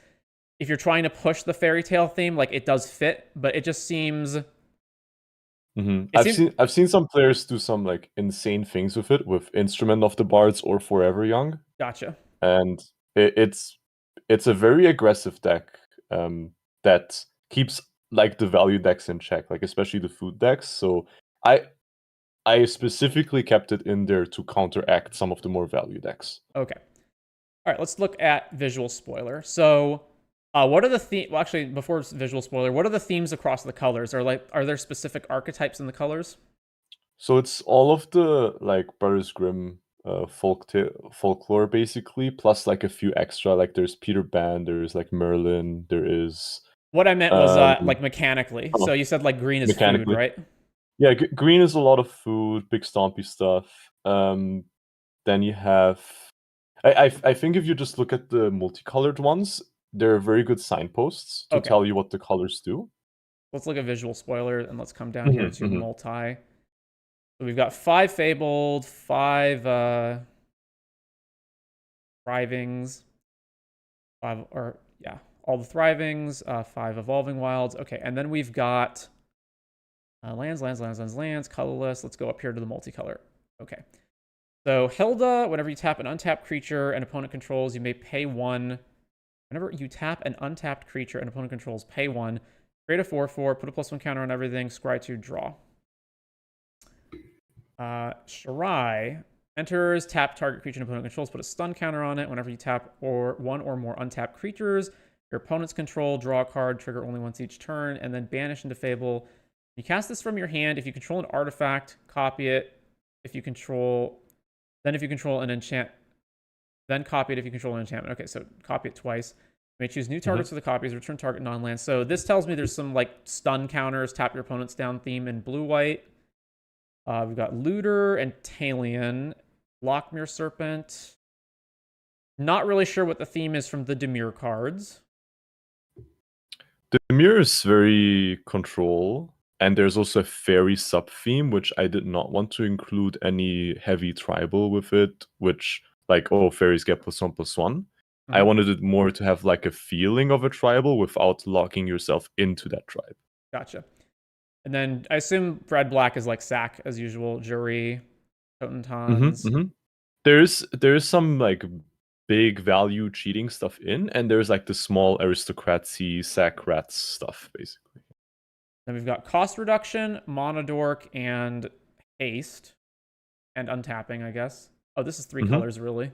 if you're trying to push the Fairytale theme, like it does fit, but it just seems... I've seen some players do some like insane things with it, with Instrument of the Bards or Forever Young. Gotcha. And it's a very aggressive deck that keeps like the value decks in check, like especially the food decks. So I specifically kept it in there to counteract some of the more value decks. Okay. All right, let's look at visual spoiler. So what are the themes? Well, actually, before visual spoiler, what are the themes across the colors? Are there specific archetypes in the colors? So it's all of the like Brothers Grimm folklore basically, plus like a few extra. Like there's Peter Pan, there's like Merlin, there is What I meant was like mechanically. So you said like green is food, mechanically. right? Yeah, green is a lot of food, big stompy stuff. Then you have, I think if you just look at the multicolored ones, they're very good signposts to Okay. tell you what the colors do. Let's look at visual spoiler and let's come down here Mhm, to mhm. multi. So we've got 5 fabled, 5 thrivings, 5 or yeah, all the thrivings, 5 evolving wilds. Okay, and then we've got lands, colorless. Let's go up here to the multicolor. Okay. So Hilda, whenever you tap an untapped creature an opponent controls, you may pay 1. Whenever you tap an untapped creature an opponent controls, pay 1. Create a 4/4, put a +1 counter on everything, scry 2, draw. Shirai enters, tap target creature an opponent controls, put a stun counter on it. Whenever you tap or one or more untapped creatures your opponent's control, draw a card, trigger only once each turn, and then banish into Fable. You cast this from your hand. If you control an artifact, copy it. If you control an enchant, then copy it if you control an enchantment. Okay, so copy it twice. You may choose new targets for the copies, return target non-land. So this tells me there's some like stun counters, tap your opponent's down theme in blue-white. We've got Looter and Talion, Lockmere Serpent. Not really sure what the theme is from the Demure cards. The mirror is very control, and there's also a fairy sub-theme, which I did not want to include any heavy tribal with it, which, like, oh, fairies get +1/+1. I wanted it more to have, like, a feeling of a tribal without locking yourself into that tribe. Gotcha. And then I assume red-black is like sack, as usual. Jury, Totentons. There's some, like, big value cheating stuff in, and there's, like, the small aristocracy sack rats stuff, basically. Then we've got cost reduction, monodork, and haste. And untapping, I guess. Oh, this is 3 colors, really.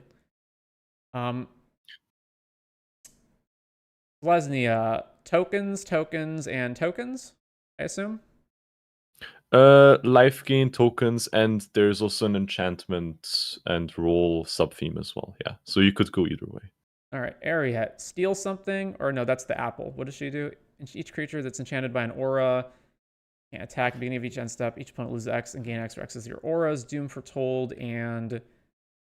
Lesnia, tokens, and tokens, I assume? Life gain tokens, and there's also an enchantment and roll sub-theme as well, yeah. So you could go either way. Alright, Ariet. Steal something, or no, that's the apple. What does she do? Each creature that's enchanted by an aura can't attack at the beginning of each end step. Each opponent loses X and gain X, where X is your auras. Doom Foretold, and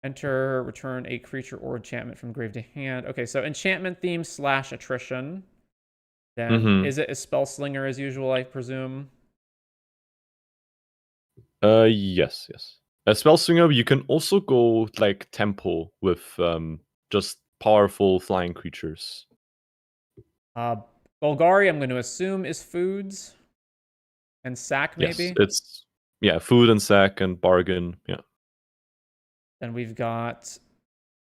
enter, return a creature or enchantment from grave to hand. Okay, so enchantment theme / attrition. Then is it a spell slinger as usual, I presume? Yes. A spell slinger, you can also go like tempo with just powerful flying creatures. Golgari, I'm going to assume, is foods. And sack, maybe? Yes, it's food and sack and bargain, yeah. Then we've got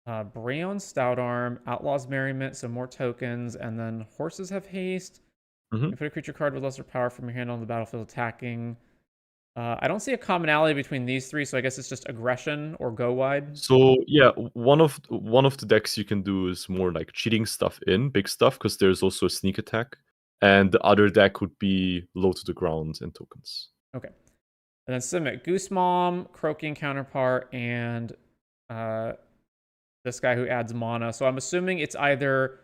Brayon Stoutarm, Outlaw's Merriment, so more tokens, and then horses have haste. You put a creature card with lesser power from your hand on the battlefield attacking. I don't see a commonality between these 3, so I guess it's just aggression or go wide. So yeah, one of the decks you can do is more like cheating stuff in, big stuff, because there's also a sneak attack. And the other deck would be low to the ground and tokens. Okay. And then Simic, Goose Mom, Croaking Counterpart, and this guy who adds mana. So I'm assuming it's either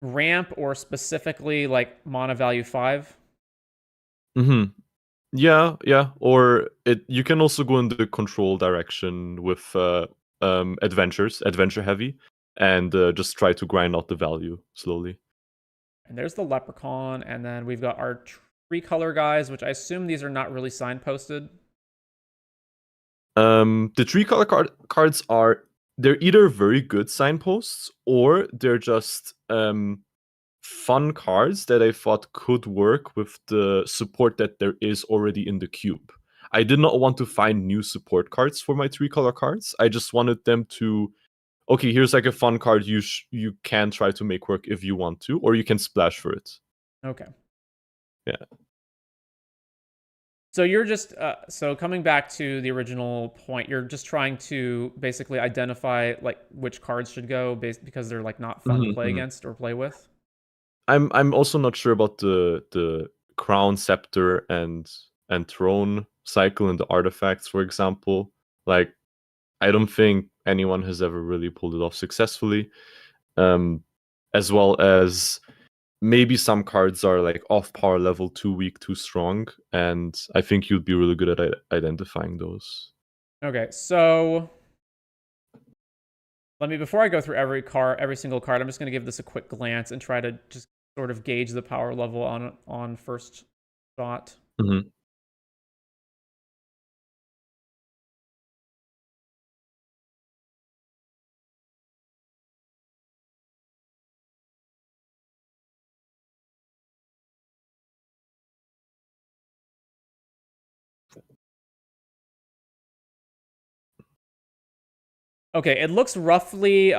ramp or specifically like mana value 5. Yeah. Or you can also go in the control direction with adventure heavy, and just try to grind out the value slowly. And there's the Leprechaun, and then we've got our 3 color guys, which I assume these are not really signposted. The 3 color cards they're either very good signposts or they're just fun cards that I thought could work with the support that there is already in the cube. I did not want to find new support cards for my 3 color cards. I just wanted them to, okay, here's like a fun card you can try to make work if you want to, or you can splash for it. Okay. Yeah. So you're just, so coming back to the original point, you're just trying to basically identify like which cards should go because they're like not fun to play against or play with? I'm also not sure about the crown, scepter, and throne cycle and the artifacts, for example. Like, I don't think anyone has ever really pulled it off successfully. As well as maybe some cards are like off power level, too weak, too strong, and I think you'd be really good at identifying those. Okay, so before I go through every single card, I'm just going to give this a quick glance and try to just sort of gauge the power level on first thought. Mm-hmm. Okay, it looks roughly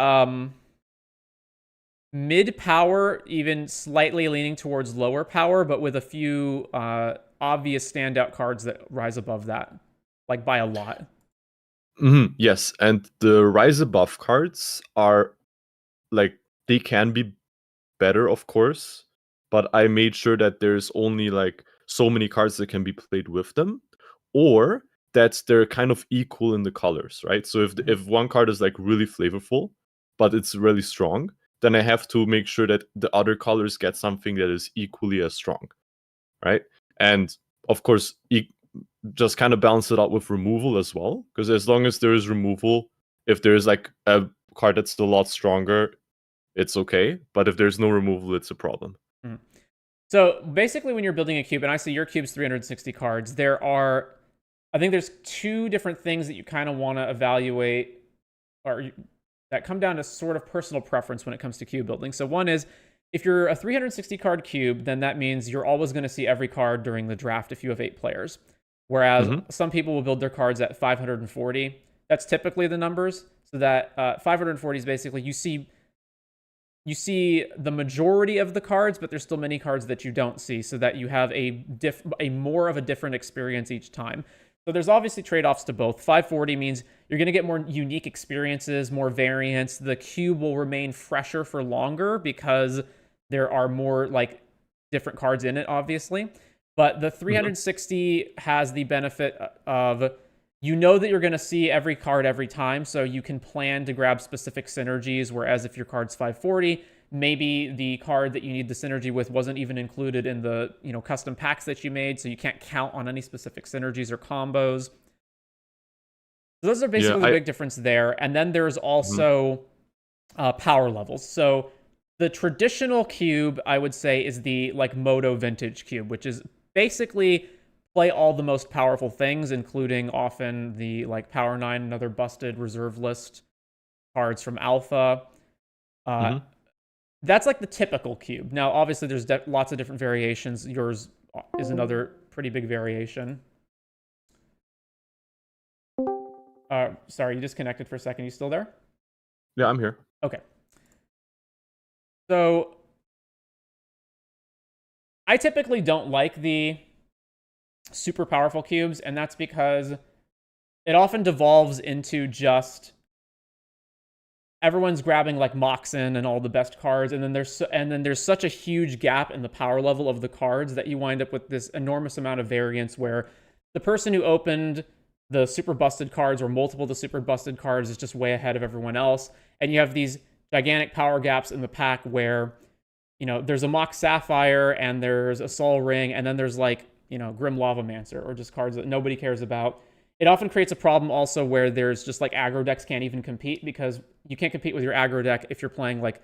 mid-power, even slightly leaning towards lower power, but with a few obvious standout cards that rise above that, like by a lot. Mm-hmm. Yes, and the rise above cards are like, they can be better, of course, but I made sure that there's only like so many cards that can be played with them, or that they're kind of equal in the colors, right? So if one card is like really flavorful, but it's really strong, then I have to make sure that the other colors get something that is equally as strong, right? And of course, just kind of balance it out with removal as well, because as long as there is removal, if there's like a card that's a lot stronger, it's okay. But if there's no removal, it's a problem. Mm. So basically, when you're building a cube, and I see your cube's 360 cards, I think there's two different things that you kind of want to evaluate, that come down to sort of personal preference when it comes to cube building. So one is, if you're a 360 card cube, then that means you're always going to see every card during the draft if you have 8 players. Whereas some people will build their cards at 540. That's typically the numbers. So that 540 is basically you see the majority of the cards, but there's still many cards that you don't see, so that you have a more of a different experience each time. So there's obviously trade-offs to both. 540 means you're going to get more unique experiences, more variants. The cube will remain fresher for longer because there are more like different cards in it, obviously. But the 360 has the benefit of, you know that you're going to see every card every time, so you can plan to grab specific synergies, whereas if your card's 540, maybe the card that you need the synergy with wasn't even included in the custom packs that you made, so you can't count on any specific synergies or combos. So those are basically the big difference there. And then there's also power levels. So the traditional cube, I would say, is the like Moto Vintage cube, which is basically play all the most powerful things, including often the like Power 9 and other busted reserve list cards from Alpha. That's like the typical cube. Now, obviously, there's lots of different variations. Yours is another pretty big variation. Sorry, you disconnected for a second. You still there? Yeah, I'm here. Okay. So I typically don't like the super powerful cubes, and that's because it often devolves into just everyone's grabbing like Moxen and all the best cards, and then there's such a huge gap in the power level of the cards that you wind up with this enormous amount of variance where the person who opened the super busted cards or multiple of the super busted cards is just way ahead of everyone else, and you have these gigantic power gaps in the pack where there's a Mox Sapphire and there's a Sol Ring, and then there's like Grim Lavamancer, or just cards that nobody cares about. It often creates a problem also where there's just like aggro decks can't even compete, because you can't compete with your aggro deck if you're playing like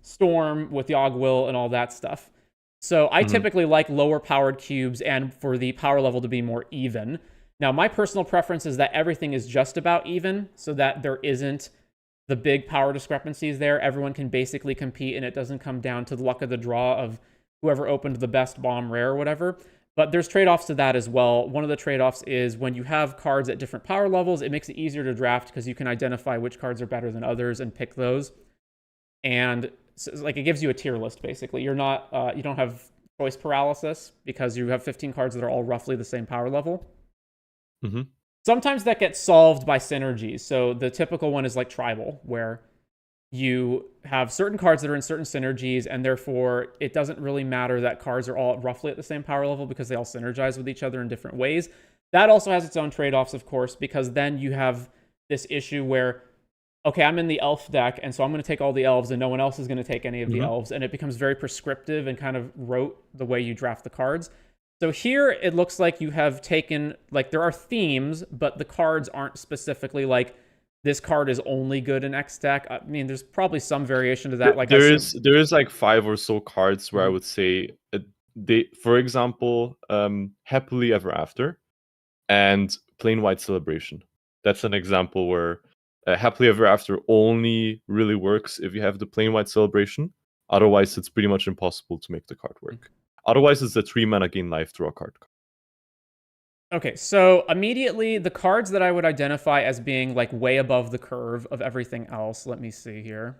Storm with Yogg-Will and all that stuff. So I typically like lower powered cubes and for the power level to be more even. Now, my personal preference is that everything is just about even, so that there isn't the big power discrepancies there. Everyone can basically compete, and it doesn't come down to the luck of the draw of whoever opened the best bomb rare or whatever. But there's trade-offs to that as well. One of the trade-offs is when you have cards at different power levels, it makes it easier to draft because you can identify which cards are better than others and pick those. And so, like, it gives you a tier list, basically. You don't have choice paralysis because you have 15 cards that are all roughly the same power level. Sometimes that gets solved by synergies. So the typical one is like Tribal, where you have certain cards that are in certain synergies, and therefore it doesn't really matter that cards are all roughly at the same power level because they all synergize with each other in different ways. That also has its own trade-offs, of course, because then you have this issue where okay, I'm in the elf deck, and so I'm going to take all the elves, and no one else is going to take any of the elves, and it becomes very prescriptive and kind of rote the way you draft the cards. So here it looks like you have taken, like, there are themes, but the cards aren't specifically like, this card is only good in X deck. I mean, there's probably some variation to that. Like there is like 5 or so cards where I Mhm. would say they, for example, Happily Ever After and Plain White Celebration. That's an example where Happily Ever After only really works if you have the Plain White Celebration. Otherwise, it's pretty much impossible to make the card work. Otherwise, it's a 3-mana gain life, draw a card. Okay, so immediately the cards that I would identify as being like way above the curve of everything else. Let me see here.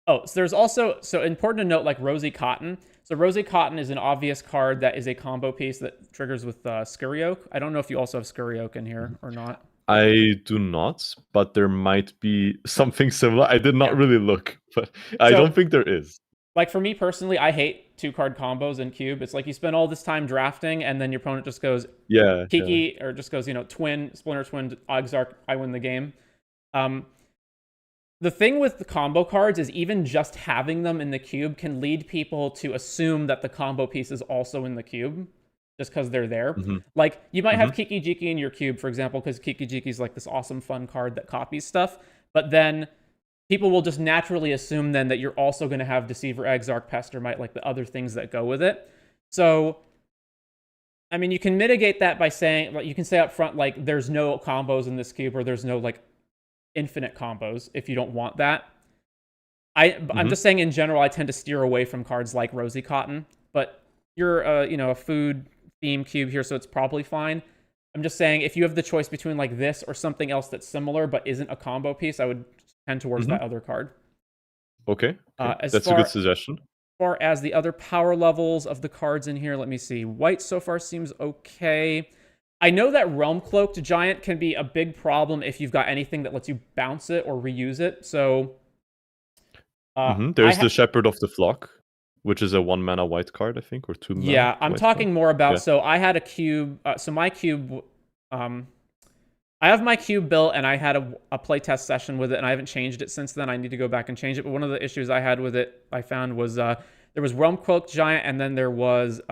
Oh, so there's also, so important to note, like Rosy Cotton. So Rosy Cotton is an obvious card that is a combo piece that triggers with Scurry Oak. I don't know if you also have Scurry Oak in here or not. I do not, but there might be something similar. I did not really look, but I don't think there is. Like for me personally, I hate 2-card combos in Cube. It's like you spend all this time drafting, and then your opponent just goes Kiki, or just goes, Twin, Splinter Twin, Exarch, I win the game. The thing with the combo cards is even just having them in the cube can lead people to assume that the combo piece is also in the cube just because they're there. Like, you might have Kiki Jiki in your cube, for example, because Kiki Jiki is like this awesome fun card that copies stuff, but then people will just naturally assume then that you're also going to have Deceiver, Exarch, Pestermite, like the other things that go with it. So, I mean, you can mitigate that by saying, like, you can say up front, like, there's no combos in this cube, or there's no, like, infinite combos if you don't want that. I'm just saying in general, I tend to steer away from cards like Rosy Cotton, but you're a food theme cube here, so it's probably fine. I'm just saying if you have the choice between like this or something else that's similar but isn't a combo piece, I would tend towards that other card. Okay. That's a good suggestion. As far as the other power levels of the cards in here, let me see. White so far seems okay. I know that Realm Cloaked Giant can be a big problem if you've got anything that lets you bounce it or reuse it. So there's the Shepherd of the Flock, which is a 1-mana white card, I think, or 2-mana. Yeah, I'm talking more about. So I had a cube. So my cube, I have my cube built, and I had a playtest session with it, and I haven't changed it since then. I need to go back and change it. But one of the issues I had with it, I found, was there was Realm Cloaked Giant, and then there was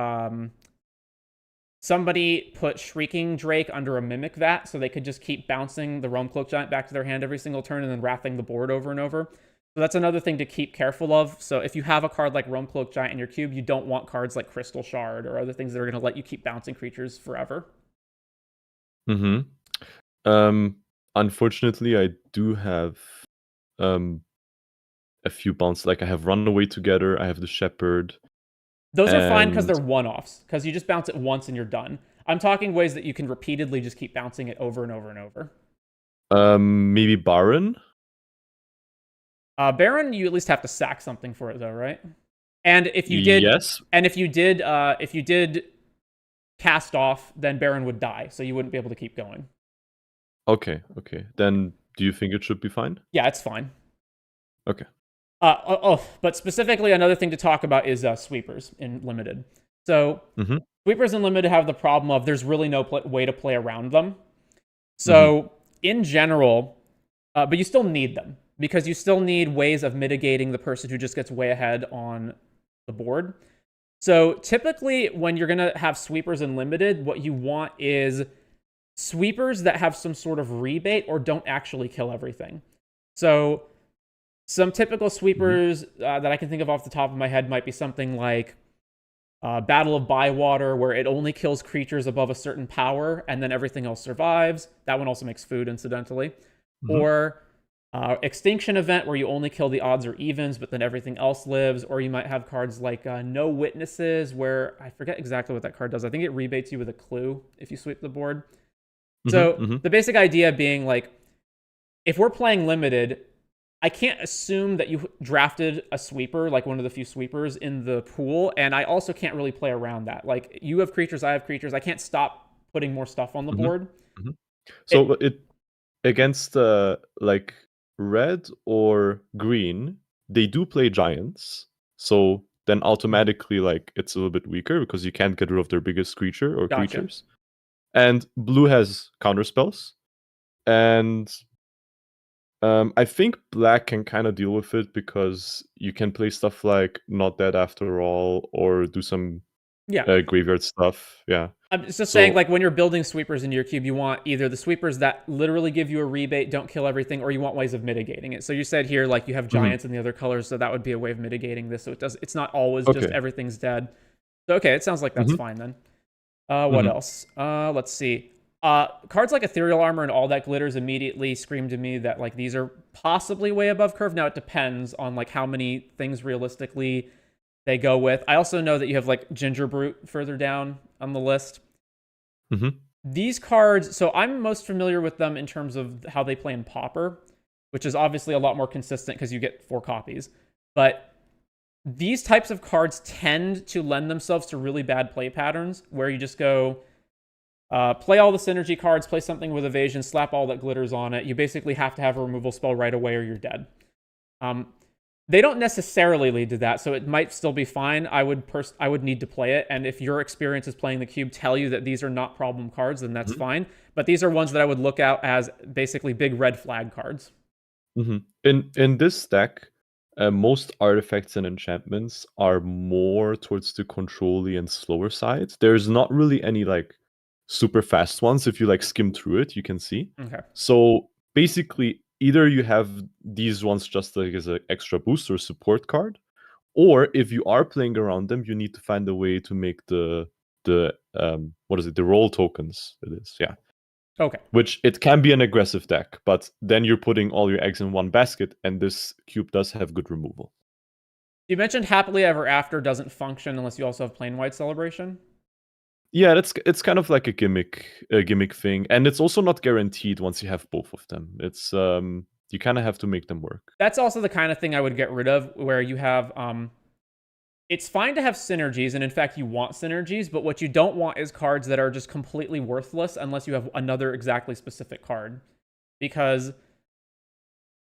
somebody put Shrieking Drake under a Mimic Vat, so they could just keep bouncing the Realm Cloaked Giant back to their hand every single turn and then wrathing the board over and over. So that's another thing to keep careful of. So if you have a card like Realm Cloaked Giant in your cube, you don't want cards like Crystal Shard or other things that are going to let you keep bouncing creatures forever. Unfortunately, I do have a few bounce. Like I have Runaway Together, I have the Shepherd. Those are fine because they're one-offs, because you just bounce it once and you're done. I'm talking ways that you can repeatedly just keep bouncing it over and over and over. Maybe Baron? Baron, you at least have to sack something for it, though, right? And if you did, and if you did cast off, then Baron would die, so you wouldn't be able to keep going. Okay. Then do you think it should be fine? Yeah, it's fine. Okay. But specifically, another thing to talk about is sweepers in Limited. So sweepers in Limited have the problem of there's really no way to play around them. So in general, but you still need them, because you still need ways of mitigating the person who just gets way ahead on the board. So typically, when you're going to have sweepers in Limited, what you want is sweepers that have some sort of rebate or don't actually kill everything. So some typical sweepers that I can think of off the top of my head might be something like Battle of Bywater, where it only kills creatures above a certain power, and then everything else survives. That one also makes food, incidentally. Or Extinction Event, where you only kill the odds or evens, but then everything else lives. Or you might have cards like No Witnesses, where I forget exactly what that card does. I think it rebates you with a clue if you sweep the board. So the basic idea being, like, if we're playing Limited, I can't assume that you drafted a sweeper, like one of the few sweepers in the pool, and I also can't really play around that. Like, you have creatures, I have creatures. I can't stop putting more stuff on the board. So it against like red or green, they do play giants. So then automatically, like, it's a little bit weaker because you can't get rid of their biggest creature or creatures. And blue has counterspells, and I think black can kind of deal with it because you can play stuff like Not Dead After All or do some Yeah. graveyard stuff. Yeah. I'm just saying, So like, when you're building sweepers into your cube, you want either the sweepers that literally give you a rebate, don't kill everything, or you want ways of mitigating it. So you said here, like, you have giants in the other colors, so that would be a way of mitigating this. So it's not always just okay. everything's dead. So okay, it sounds like that's fine then. What else? Let's see. Cards like Ethereal Armor and All That Glitters immediately scream to me that like these are possibly way above curve. Now it depends on like how many things realistically they go with. I also know that you have like Ginger Brute further down on the list. These cards, so I'm most familiar with them in terms of how they play in Pauper, which is obviously a lot more consistent because you get 4 copies. But these types of cards tend to lend themselves to really bad play patterns where you just go play all the synergy cards, play something with evasion, slap All That Glitters on it. You basically have to have a removal spell right away or you're dead. They don't necessarily lead to that, so it might still be fine. I would need to play it, and if your experiences playing the cube tell you that these are not problem cards, then that's fine. But these are ones that I would look out as basically big red flag cards. In this deck, most artifacts and enchantments are more towards the control-y and slower side. There's not really any like super fast ones. If you like skim through it, you can see. Okay. So basically, either you have these ones just like as an extra boost or support card, or if you are playing around them, you need to find a way to make the what is it? The roll tokens. It is, yeah. Okay. Which it can be an aggressive deck, but then you're putting all your eggs in one basket, and this cube does have good removal. You mentioned Happily Ever After doesn't function unless you also have Plain White Celebration. Yeah, it's kind of like a gimmick thing, and it's also not guaranteed once you have both of them. It's you kind of have to make them work. That's also the kind of thing I would get rid of, where you have it's fine to have synergies, and in fact, you want synergies, but what you don't want is cards that are just completely worthless unless you have another exactly specific card. Because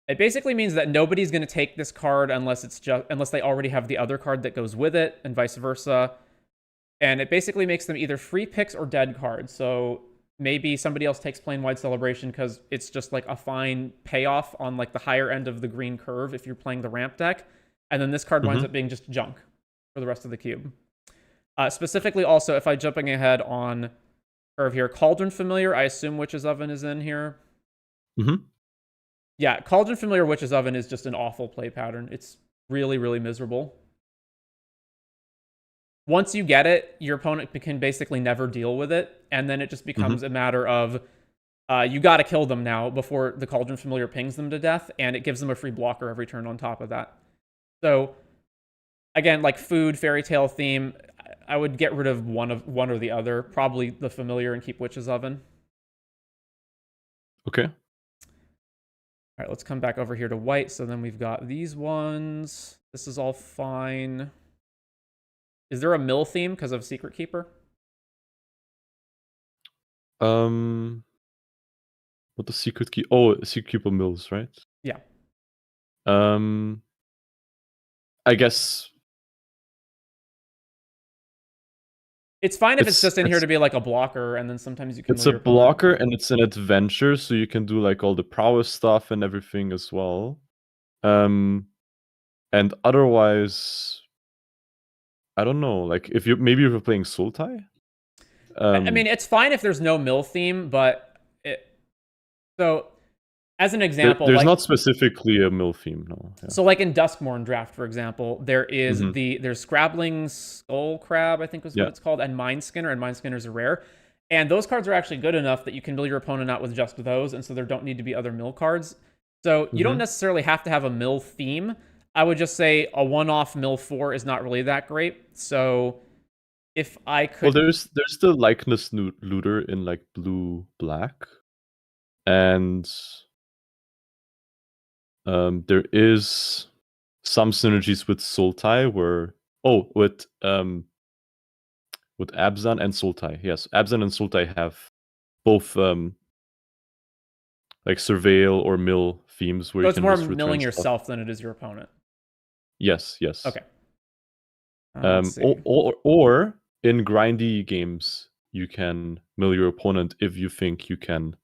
it basically means that nobody's going to take this card unless they already have the other card that goes with it, and vice versa. And it basically makes them either free picks or dead cards. So maybe somebody else takes Plain White Celebration because it's just like a fine payoff on like the higher end of the green curve if you're playing the ramp deck. And then this card winds up being just junk for the rest of the cube. Specifically also, if I'm jumping ahead on curve here, Cauldron Familiar, I assume Witch's Oven is in here. Yeah, Cauldron Familiar Witch's Oven is just an awful play pattern. It's really, really miserable. Once you get it, your opponent can basically never deal with it, and then it just becomes a matter of you got to kill them now before the Cauldron Familiar pings them to death, and it gives them a free blocker every turn on top of that. So again, like food, Fairytale theme, I would get rid of one or the other. Probably the Familiar and keep Witch's Oven. Okay. All right, let's come back over here to white. So then we've got these ones. This is all fine. Is there a mill theme because of Secret Keeper? What the Secret Keeper? Oh, Secret Keeper mills, right? Yeah. I guess it's fine if it's just in here to be like a blocker, and then sometimes you can. It's a blocker and it's an adventure, so you can do like all the prowess stuff and everything as well. And otherwise, I don't know. Like if you're playing Sultai. I mean, it's fine if there's no mill theme, but so as an example, there's like, not specifically a mill theme, no. Yeah. So like in Duskmorn draft, for example, there is there's Scrabbling Skull Crab, I think was what it's called, and Mind Skinner, and Mind Skinner's a rare. And those cards are actually good enough that you can mill your opponent out with just those, and so there don't need to be other mill cards. So you don't necessarily have to have a mill theme. I would just say a one-off mill 4 is not really that great. So if I could... Well, there's the Likeness Looter in like blue-black. And there is some synergies with Sultai where... Oh, with Abzan and Sultai. Yes, Abzan and Sultai have both like Surveil or Mill themes where so you it's can more just milling stuff. yourself than it is your opponent. Yes. Okay. Or in grindy games, you can mill your opponent if you think you can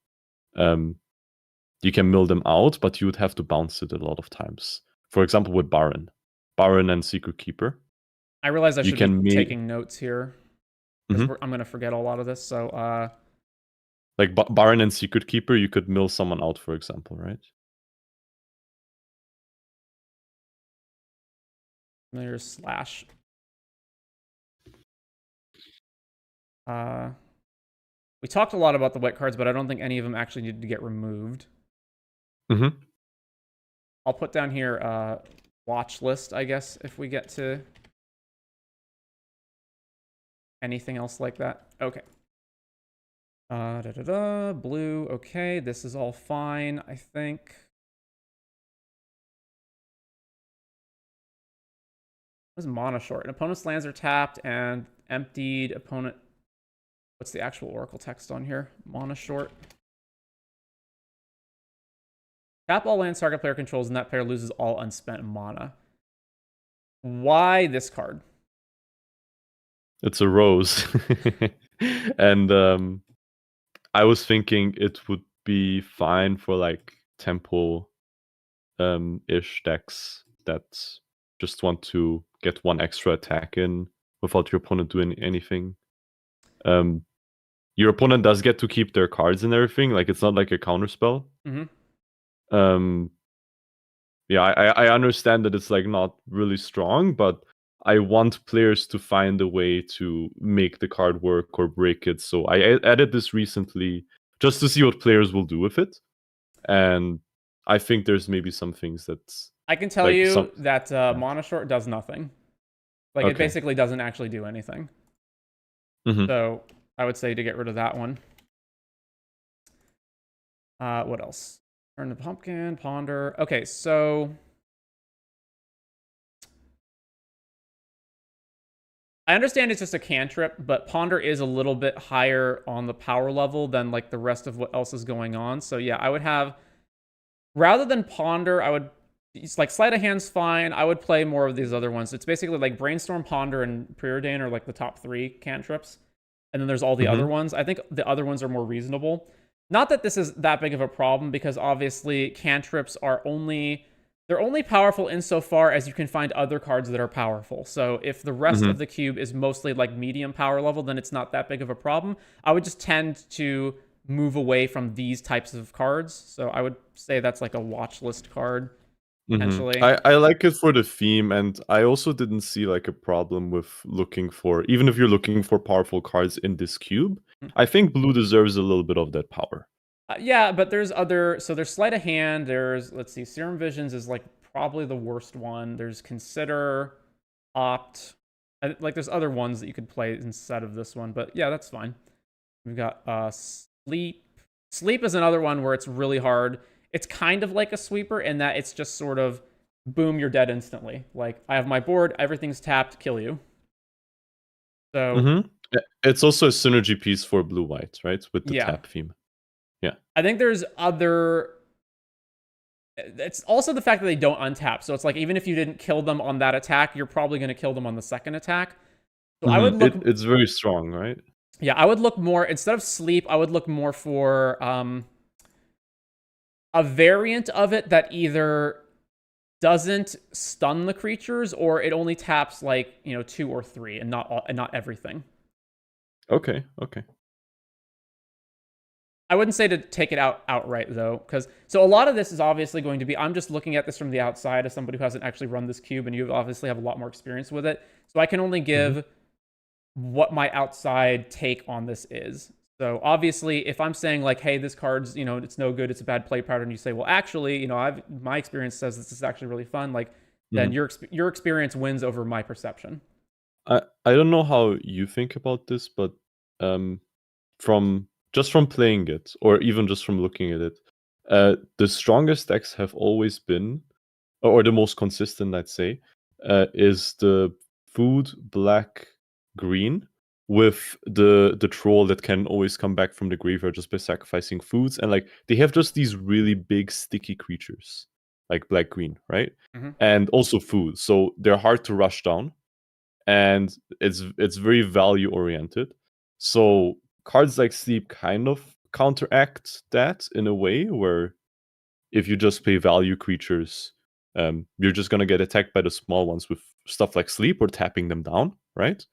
you can mill them out, but you would have to bounce it a lot of times. For example, with Baron and Secret Keeper. I realize I You should can be taking notes here. Because Mhm. I'm going to forget a lot of this, so... Like Baron and Secret Keeper, you could mill someone out, for example, right? There's Slash. We talked a lot about the wet cards, but I don't think any of them actually needed to get removed. Mm-hmm. I'll put down here watch list, I guess, if we get to anything else like that. Okay. Blue, okay, this is all fine, I think. What is mana short? An opponent's lands are tapped and emptied. Opponent... What's the actual Oracle text on here? Mana short. Tap all lands target player controls and that player loses all unspent mana. Why this card? It's a rose. And I was thinking it would be fine for like tempo ish decks that just want to get one extra attack in without your opponent doing anything. Your opponent does get to keep their cards and everything. Like, it's not like a counter spell. Yeah, I understand that it's like not really strong, but I want players to find a way to make the card work or break it. So I added this recently just to see what players will do with it. And I think there's maybe some things that's... I can tell like you that mana short does nothing. Like, it Okay. basically doesn't actually do anything. Mhm. So I would say to get rid of that one. What else? Turn the pumpkin, ponder. Okay, so I understand it's just a cantrip, but ponder is a little bit higher on the power level than like the rest of what else is going on. So yeah, I would have, rather than ponder, I would, it's like sleight of hand's fine. I would play more of these other ones. It's basically like brainstorm, ponder, and preordain are like the top 3 cantrips. And then there's all the other ones. I think the other ones are more reasonable. Not that this is that big of a problem, because obviously cantrips are they're only powerful insofar as you can find other cards that are powerful. So if the rest of the cube is mostly like medium power level, then it's not that big of a problem. I would just tend to move away from these types of cards. So I would say that's like a watch list card, potentially. I like it for the theme, and I also didn't see like a problem with looking for, even if you're looking for powerful cards in this cube, I think blue deserves a little bit of that power. Yeah, but there's other... So there's Sleight of Hand. There's, let's see, Serum Visions is like probably the worst one. There's Consider, Opt. Like, there's other ones that you could play instead of this one. But yeah, that's fine. We've got Sleep. Sleep is another one where it's really hard. It's kind of like a sweeper in that it's just sort of, boom, you're dead instantly. Like, I have my board, everything's tapped, kill you. So... It's also a synergy piece for blue-white, right? With the tap theme. Yeah. I think there's other... It's also the fact that they don't untap. So it's like, even if you didn't kill them on that attack, you're probably going to kill them on the second attack. So I would look... It's very strong, right? Yeah, I would look more... Instead of Sleep, I would look more for a variant of it that either doesn't stun the creatures, or it only taps like, 2 or 3 and not everything. Okay. I wouldn't say to take it out outright, though, because... So a lot of this is obviously going to be... I'm just looking at this from the outside as somebody who hasn't actually run this cube, and you obviously have a lot more experience with it. So I can only give what my outside take on this is. So obviously, if I'm saying like, hey, this card's, it's no good, it's a bad play pattern, and you say, well, actually, my experience says this is actually really fun, like, then your experience wins over my perception. I don't know how you think about this, but from playing it, or even just from looking at it, the strongest decks have always been, or the most consistent, I'd say, is the food black green with the troll that can always come back from the graveyard just by sacrificing foods, and like they have just these really big sticky creatures like black green, right? And also food, so they're hard to rush down, and it's very value oriented. So cards like Sleep kind of counteract that in a way where if you just play value creatures, you're just gonna get attacked by the small ones with stuff like sleep or tapping them down, right?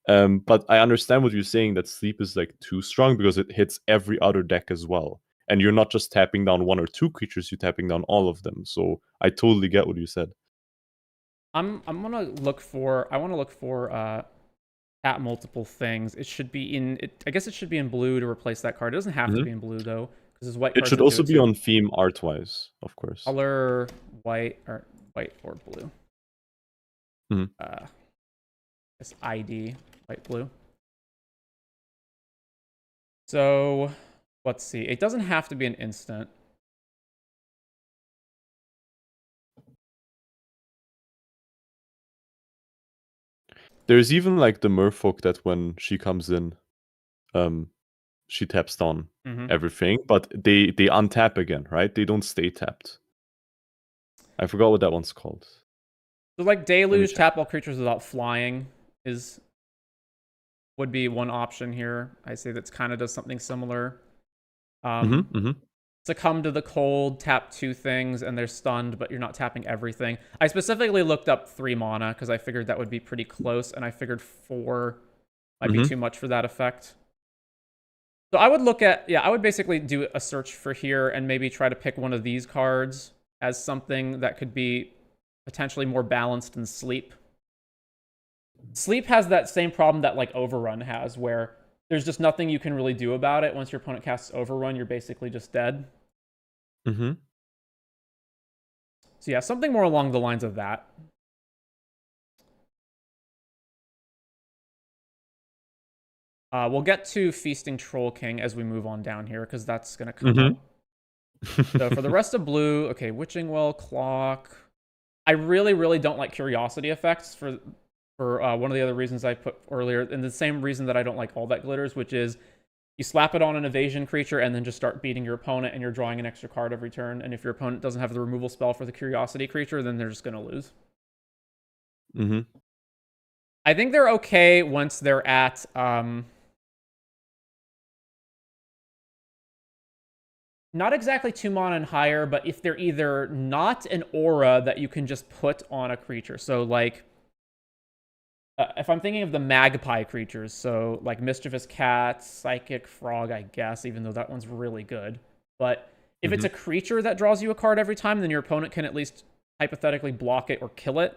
But I understand what you're saying, that sleep is like too strong because it hits every other deck as well. And you're not just tapping down one or two creatures, you're tapping down all of them. So I totally get what you said. I'm gonna look for at multiple things. It should be in I guess it should be in blue to replace that card. It doesn't have to be in blue though, because there's white It cards should that do also it be too. on theme art-wise, of course. Color white or blue. It's ID white blue. So let's see. It doesn't have to be an instant. There's even like the merfolk that when she comes in, she taps down everything, but they untap again, right? They don't stay tapped. I forgot what that one's called. So like Deluge, tap all creatures without flying would be one option here. I say that's kind of does something similar. Succumb to the cold, tap 2 things, and they're stunned, but you're not tapping everything. I specifically looked up 3 mana because I figured that would be pretty close, and I figured 4 might be too much for that effect. So I would look at, I would basically do a search for here and maybe try to pick one of these cards as something that could be potentially more balanced than Sleep. Sleep has that same problem that like Overrun has, where there's just nothing you can really do about it. Once your opponent casts Overrun, you're basically just dead. So yeah, something more along the lines of that. We'll get to Feasting Troll King as we move on down here, because that's going to come up. So for the rest of blue, okay, Witching Well, Clock. I really, really don't like Curiosity effects for one of the other reasons I put earlier, and the same reason that I don't like All That Glitters, which is you slap it on an evasion creature and then just start beating your opponent, and you're drawing an extra card every turn. And if your opponent doesn't have the removal spell for the Curiosity creature, then they're just going to lose. I think they're okay once they're at not exactly 2 mana and higher, but if they're either not an aura that you can just put on a creature. So like if I'm thinking of the magpie creatures, so like Mischievous Cat, Psychic Frog, I guess, even though that one's really good. But if it's a creature that draws you a card every time, then your opponent can at least hypothetically block it or kill it.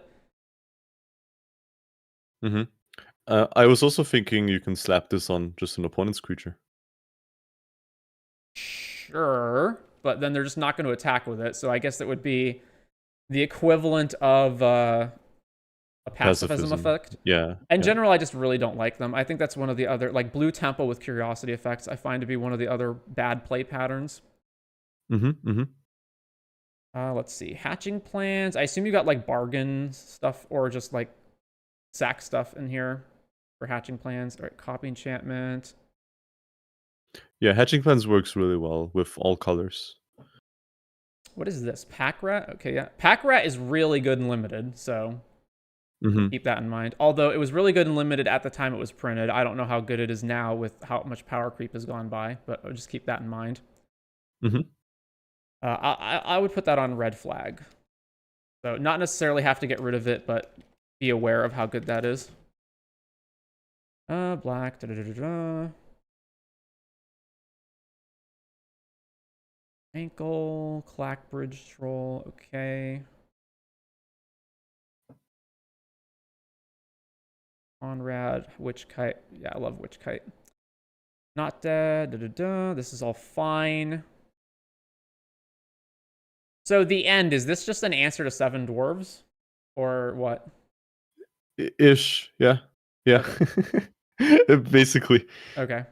I was also thinking you can slap this on just an opponent's creature. Sure, but then they're just not going to attack with it. So I guess that would be the equivalent of a pacifism effect. Yeah. In general, I just really don't like them. I think that's one of the other, like Blue Temple with Curiosity effects, I find to be one of the other bad play patterns. Let's see. Hatching Plans. I assume you got like bargain stuff or just like sack stuff in here for Hatching Plans. All right, Copy Enchantment. Yeah, Hatching Plans works really well with all colors. What is this? Pack Rat? Okay, yeah. Pack Rat is really good and limited, so keep that in mind. Although it was really good and limited at the time it was printed. I don't know how good it is now with how much power creep has gone by, but I'll just keep that in mind. I would put that on red flag. So not necessarily have to get rid of it, but be aware of how good that is. Black. Ankle, Clackbridge Troll, okay. Conrad, Witch Kite. Yeah, I love Witch Kite. Not dead. This is all fine. So the end, is this just an answer to 7 Dwarves? Or what? Ish, yeah. Yeah. Okay. Basically. Okay.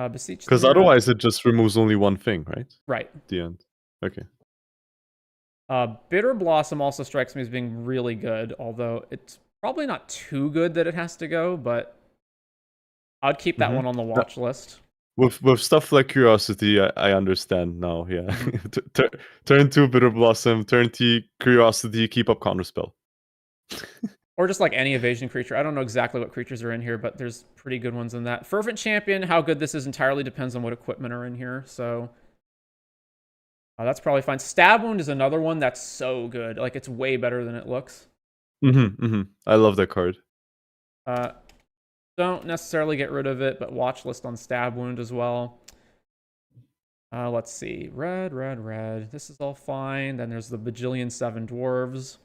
Beseech because otherwise it just removes only one thing, right? Right. At the end. Okay. Bitter Blossom also strikes me as being really good, although it's probably not too good that it has to go, but I'd keep that one on the watch list. With stuff like Curiosity, I understand now, yeah. Turn 2 Bitter Blossom, turn 3 Curiosity, keep up Counterspell. Or just like any evasion creature. I don't know exactly what creatures are in here, but there's pretty good ones in that. Fervent Champion, how good this is entirely depends on what equipment are in here. So That's probably fine. Stab Wound is another one that's so good. Like, it's way better than it looks. I love that card. Don't necessarily get rid of it, but watch list on Stab Wound as well. Let's see. Red, red, red. This is all fine. Then there's the bajillion 7 dwarves.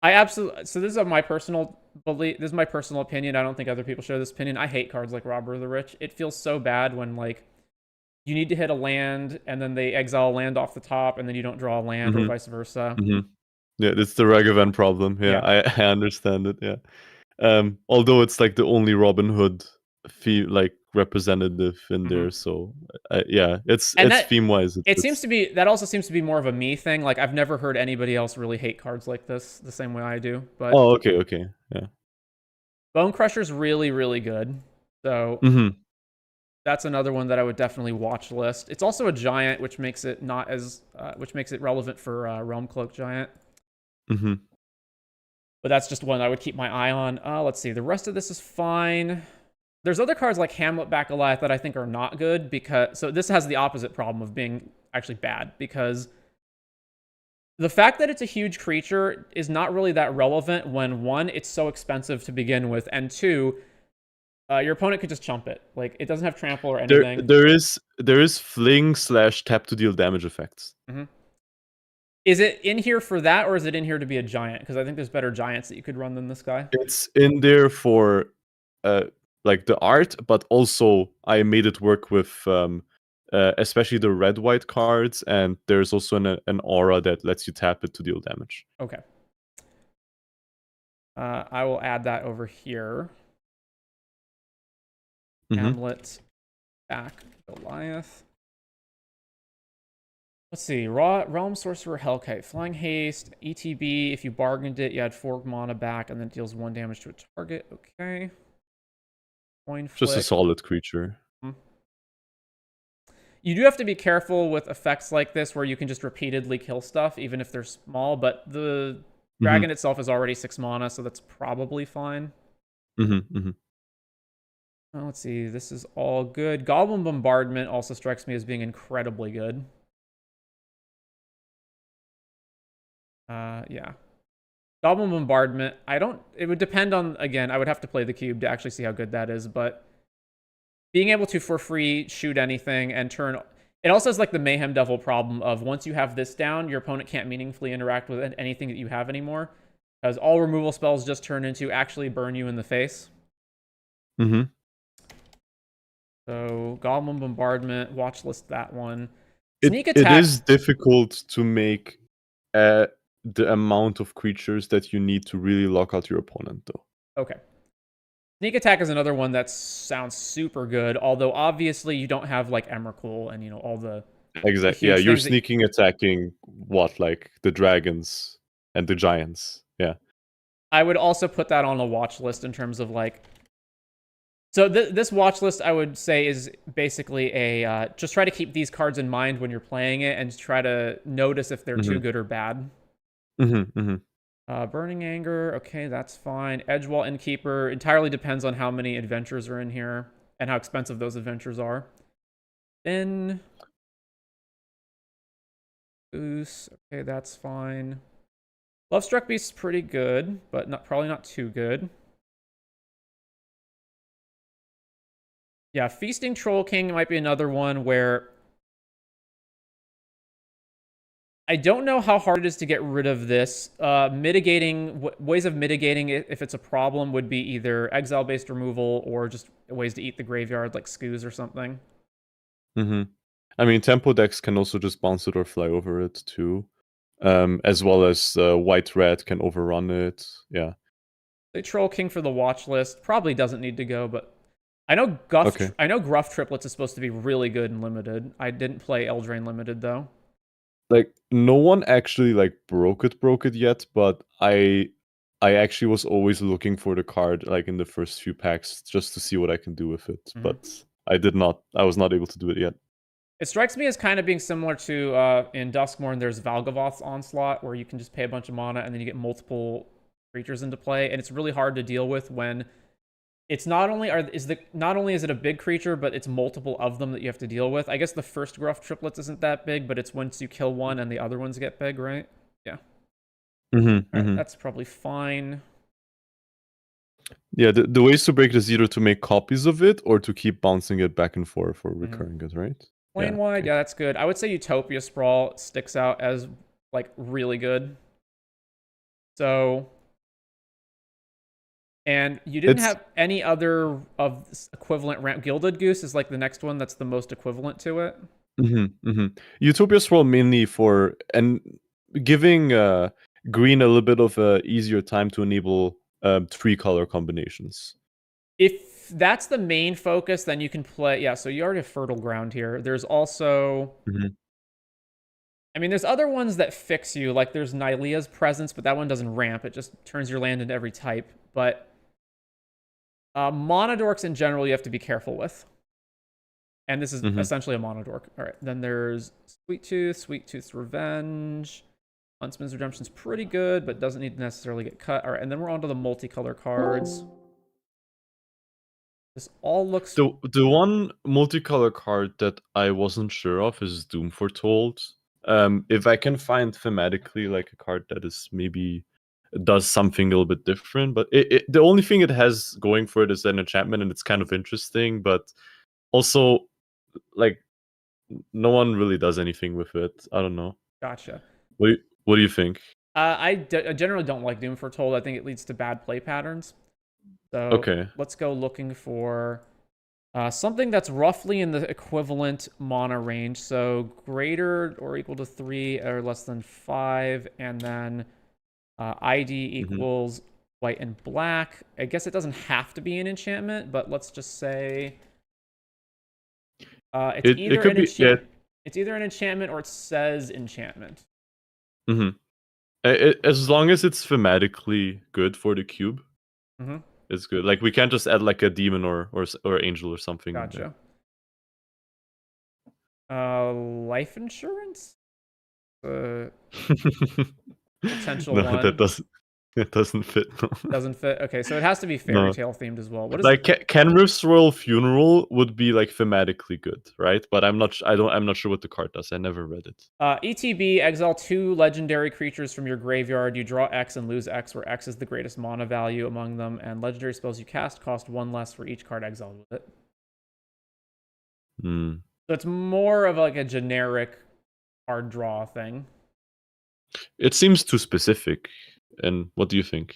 So this is my personal belief. This is my personal opinion. I don't think other people share this opinion. I hate cards like Robber of the Rich. It feels so bad when, like, you need to hit a land and then they exile a land off the top and then you don't draw a land or vice versa. Yeah, it's the Ragavan problem. Yeah, I understand it. Yeah. Although it's like the only Robin Hood like representative in there, so yeah, it's theme wise. That also seems to be more of a me thing. Like, I've never heard anybody else really hate cards like this the same way I do. But okay, yeah. Bone Crusher's really, really good. So that's another one that I would definitely watch list. It's also a giant, which makes it not as which makes it relevant for Realm Cloak Giant. But that's just one I would keep my eye on. Let's see. The rest of this is fine. There's other cards like Hamlet Back Goliath that I think are not good so this has the opposite problem of being actually bad, because the fact that it's a huge creature is not really that relevant when, one, it's so expensive to begin with, and two, your opponent could just chump it. Like, it doesn't have trample or anything. There is fling / tap to deal damage effects. Is it in here for that, or is it in here to be a giant? Because I think there's better giants that you could run than this guy. It's in there for like the art, but also I made it work with especially the red-white cards, and there's also an aura that lets you tap it to deal damage. Okay. I will add that over here. Hamlet Back Goliath. Let's see. Realm Sorcerer Hellkite. Flying Haste. ETB. If you bargained it, you add 4 mana back and then deals 1 damage to a target. Okay. Coin Flick. Just a solid creature. You do have to be careful with effects like this where you can just repeatedly kill stuff, even if they're small, but the dragon itself is already 6 mana, so that's probably fine. Let's see. This is all good. Goblin Bombardment also strikes me as being incredibly good. Yeah. Goblin Bombardment, it would depend on, again, I would have to play the cube to actually see how good that is, but being able to, for free, shoot anything and turn... It also has, like, the Mayhem Devil problem of once you have this down, your opponent can't meaningfully interact with anything that you have anymore, because all removal spells just turn into actually burn you in the face. So, Goblin Bombardment, watch list that one. Sneak Attack... It is difficult to make the amount of creatures that you need to really lock out your opponent, though. Okay. Sneak Attack is another one that sounds super good, although obviously you don't have, like, Emrakul and, all the... Exactly, yeah, you're sneaking attacking, like, the dragons and the giants, yeah. I would also put that on a watch list in terms of, like... So this watch list, I would say, is basically just try to keep these cards in mind when you're playing it and try to notice if they're too good or bad. Burning Anger, okay, that's fine. Edgewall Innkeeper, entirely depends on how many adventures are in here and how expensive those adventures are. Then... Goose, okay, that's fine. Lovestruck Beast's pretty good, but probably not too good. Yeah, Feasting Troll King might be another one where I don't know how hard it is to get rid of this. Ways of mitigating it if it's a problem would be either exile-based removal or just ways to eat the graveyard, like Skoos or something. I mean, Tempo decks can also just bounce it or fly over it too, as well as White-Red can overrun it. Yeah. The Troll King for the watch list probably doesn't need to go, but I know Gruff Triplets is supposed to be really good in Limited. I didn't play Eldraine Limited though. Like, no one actually like broke it yet, but I actually was always looking for the card like in the first few packs just to see what I can do with it, but I was not able to do it yet. It strikes me as kind of being similar to in Duskmourn, there's Valgavoth's Onslaught, where you can just pay a bunch of mana and then you get multiple creatures into play, and it's really hard to deal with when it's not only is it a big creature, but it's multiple of them that you have to deal with. I guess the first Gruff triplets isn't that big, but it's once you kill one and the other ones get big, right? Yeah. All right, that's probably fine. Yeah, the ways to break it is either to make copies of it or to keep bouncing it back and forth or recurring it, right? Plane wide, yeah, that's good. I would say Utopia Sprawl sticks out as like really good. So, and you didn't have any other of equivalent ramp. Gilded Goose is like the next one that's the most equivalent to it. Utopia Sprawl mainly for and giving green a little bit of a easier time to enable 3-color combinations. If that's the main focus, then you can play. Yeah, so you already have Fertile Ground here. There's also, I mean, there's other ones that fix you. Like there's Nylea's Presence, but that one doesn't ramp. It just turns your land into every type. But Monodorks in general, you have to be careful with. And this is essentially a Monodork. All right, then there's Sweet Tooth's Revenge. Huntsman's Redemption's pretty good, but doesn't need to necessarily get cut. All right, and then we're on to the multicolor cards. This all looks... The one multicolor card that I wasn't sure of is Doom Foretold. If I can find thematically like a card that is maybe does something a little bit different, but the only thing it has going for it is an enchantment, and it's kind of interesting, but also like no one really does anything with it. I don't know. Gotcha. What do you think? I generally don't like Doom Foretold. I think it leads to bad play patterns. So Okay. let's go looking for something that's roughly in the equivalent mana range. So greater or equal to 3 or less than 5, and then ID equals white and black. I guess it doesn't have to be an enchantment, but let's just say it's either an enchantment or it says enchantment. As long as it's thematically good for the cube, it's good. Like we can't just add like a demon or angel or something. Gotcha. Life insurance? Potential no, one. that doesn't. It doesn't fit. No. Doesn't fit. Okay, so it has to be Fairytale themed as well. What is like Kenrith's Royal Funeral would be like thematically good, right? But I'm not sure what the card does. I never read it. ETB, exile 2 legendary creatures from your graveyard. You draw X and lose X, where X is the greatest mana value among them, and legendary spells you cast cost 1 less for each card exiled with it. So it's more of like a generic card draw thing. It seems too specific. And what do you think?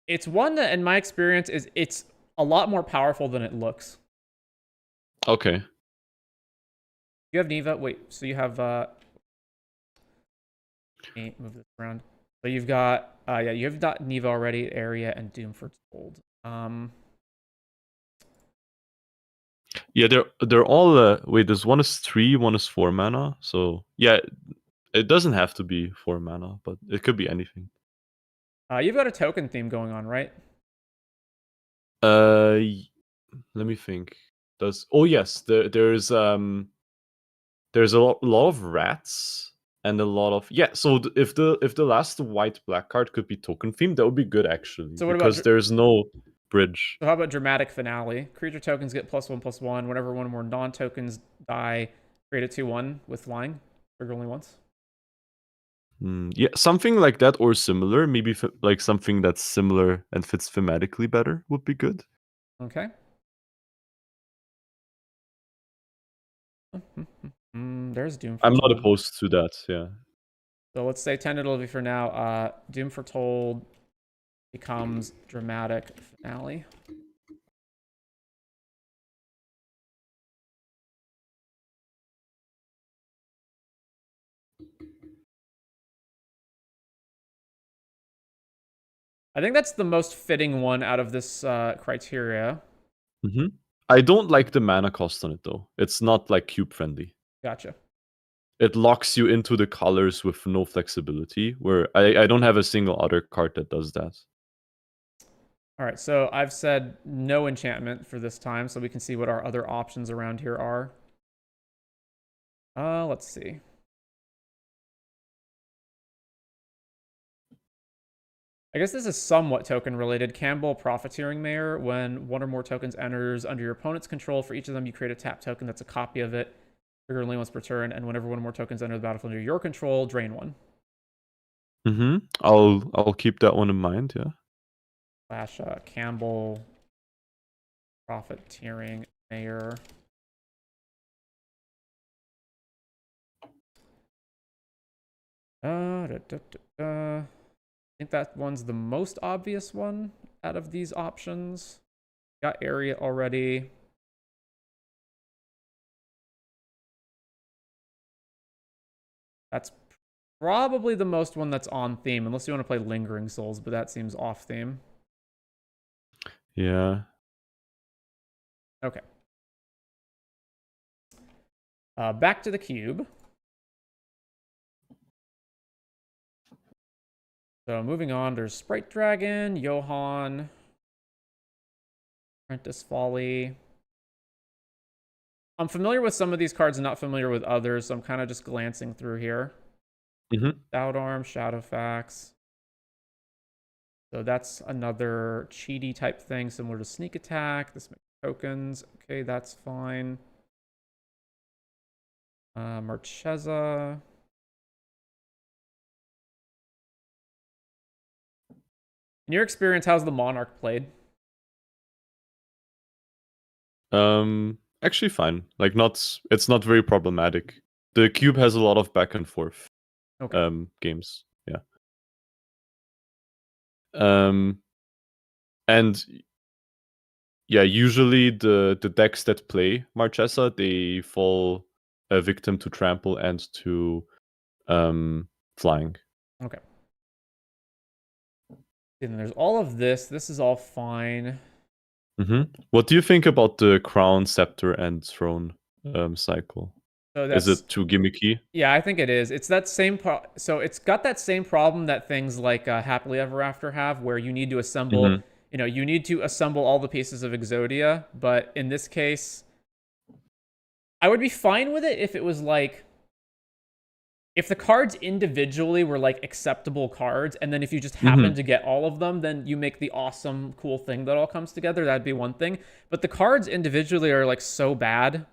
It's one that, in my experience, it's a lot more powerful than it looks. Okay. You have Neva. Wait, so you have move this around. So you've got you have Neva already, Area, and Doom Foretold. Yeah, they're all wait, there's one is 3, one is 4 mana. So yeah, it doesn't have to be 4 mana, but it could be anything. You've got a token theme going on, right? Let me think. Yes, there's a lot of rats and a lot of So if the last white black card could be token themed, that would be good actually. So because there's no bridge. So how about Dramatic Finale? Creature tokens get +1/+1 whenever one or more non-tokens die. Create a 2/1 with flying. Trigger only once. Yeah, something like that or similar. Maybe like something that's similar and fits thematically better would be good. Okay. There's Doom Foretold. I'm not opposed to that, yeah. So let's say tentatively for now, Doom Foretold becomes Dramatic Finale. I think that's the most fitting one out of this criteria. I don't like the mana cost on it, though. It's not like cube friendly. Gotcha. It locks you into the colors with no flexibility, where I don't have a single other card that does that. All right, so I've said no enchantment for this time, so we can see what our other options around here are. Let's see. I guess this is somewhat token related. Campbell Profiteering Mayor. When one or more tokens enters under your opponent's control, for each of them you create a tap token that's a copy of it. Trigger only once per turn, and whenever one or more tokens enter the battlefield under your control, drain one. I'll keep that one in mind. Yeah. Slash Campbell Profiteering Mayor. I think that one's the most obvious one out of these options. Got area already. That's probably the most one that's on theme, unless you want to play Lingering Souls, but that seems off theme. Yeah. Okay. Back to the cube. So moving on, there's Sprite Dragon, Johan, Apprentice Folly. I'm familiar with some of these cards and not familiar with others, so I'm kind of just glancing through here. Stout Arm, Shadowfax. So that's another cheaty type thing, similar to Sneak Attack. This makes tokens. Okay, that's fine. Marchesa. In your experience, how's the Monarch played? Actually fine. Like it's not very problematic. The cube has a lot of back and forth games. Yeah. And yeah, usually the decks that play Marchesa, they fall a victim to trample and to flying. Okay. And there's all of this. This is all fine. What do you think about the Crown, Scepter, and Throne cycle? So is it too gimmicky? Yeah, I think it is. It's that same so it's got that same problem that things like Happily Ever After have, where you need to assemble, you need to assemble all the pieces of Exodia. But in this case, I would be fine with it if it was like, if the cards individually were like acceptable cards, and then if you just happen to get all of them, then you make the awesome, cool thing that all comes together. That'd be one thing. But the cards individually are like so bad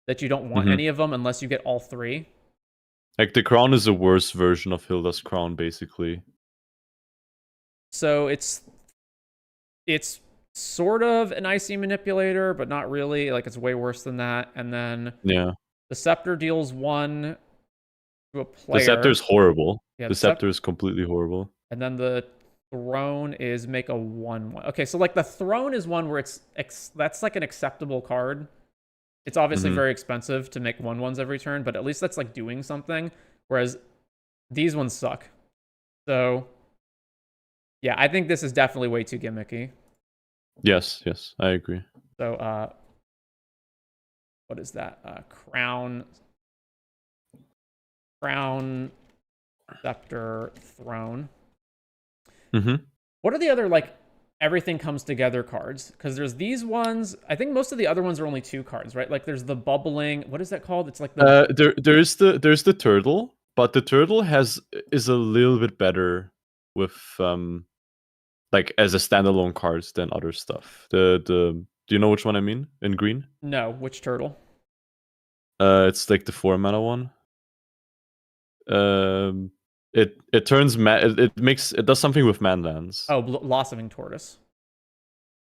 that you don't want any of them unless you get all three. Like the Crown is a worse version of Hilda's Crown, basically. So it's sort of an IC manipulator, but not really. Like it's way worse than that. And then the Scepter deals 1 to a player. The Scepter is horrible. Yeah, the Scepter is completely horrible. And then the Throne is make a 1/1. Okay, so like the Throne is one where that's like an acceptable card. It's obviously very expensive to make 1/1s every turn, but at least that's like doing something. Whereas these ones suck. So yeah, I think this is definitely way too gimmicky. Yes, I agree. So what is that? Crown, Scepter, Throne. What are the other like everything comes together cards? Because there's these ones. I think most of the other ones are only 2 cards, right? Like there's the bubbling. What is that called? It's like the there's the turtle, but the turtle is a little bit better with like as a standalone card than other stuff. Do you know which one I mean in green? No, which turtle? It's like the 4-mana one. It turns it does something with manlands. Oh, Blossoming Tortoise.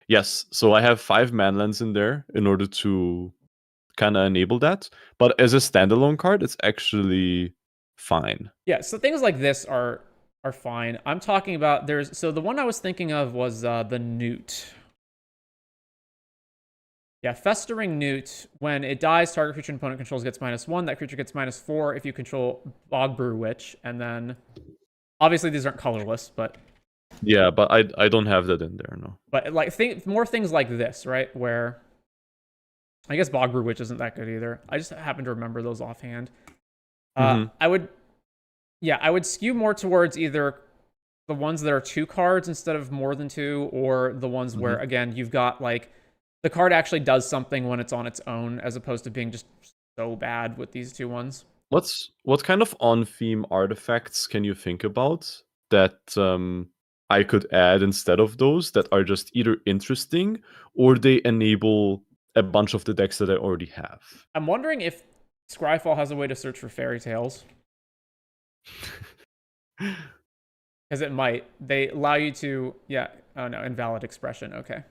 Yes, so I have 5 manlands in there in order to kind of enable that. But as a standalone card, it's actually fine. Yeah, so things like this are fine. I'm talking about so the one I was thinking of was the Newt. Yeah, Festering Newt. When it dies, target creature opponent controls gets -1. That creature gets -4 if you control Bogbrew Witch. And then, obviously these aren't colorless, but... Yeah, but I don't have that in there, no. But like more things like this, right? Where... I guess Bogbrew Witch isn't that good either. I just happen to remember those offhand. I would skew more towards either the ones that are 2 cards instead of more than 2, or the ones where, again, you've got like... The card actually does something when it's on its own, as opposed to being just so bad with these 2 ones. What kind of on-theme artifacts can you think about that I could add instead of those that are just either interesting or they enable a bunch of the decks that I already have. I'm wondering if Scryfall has a way to search for fairy tales. Because it might. They allow you to, yeah. Oh no, invalid expression. Okay.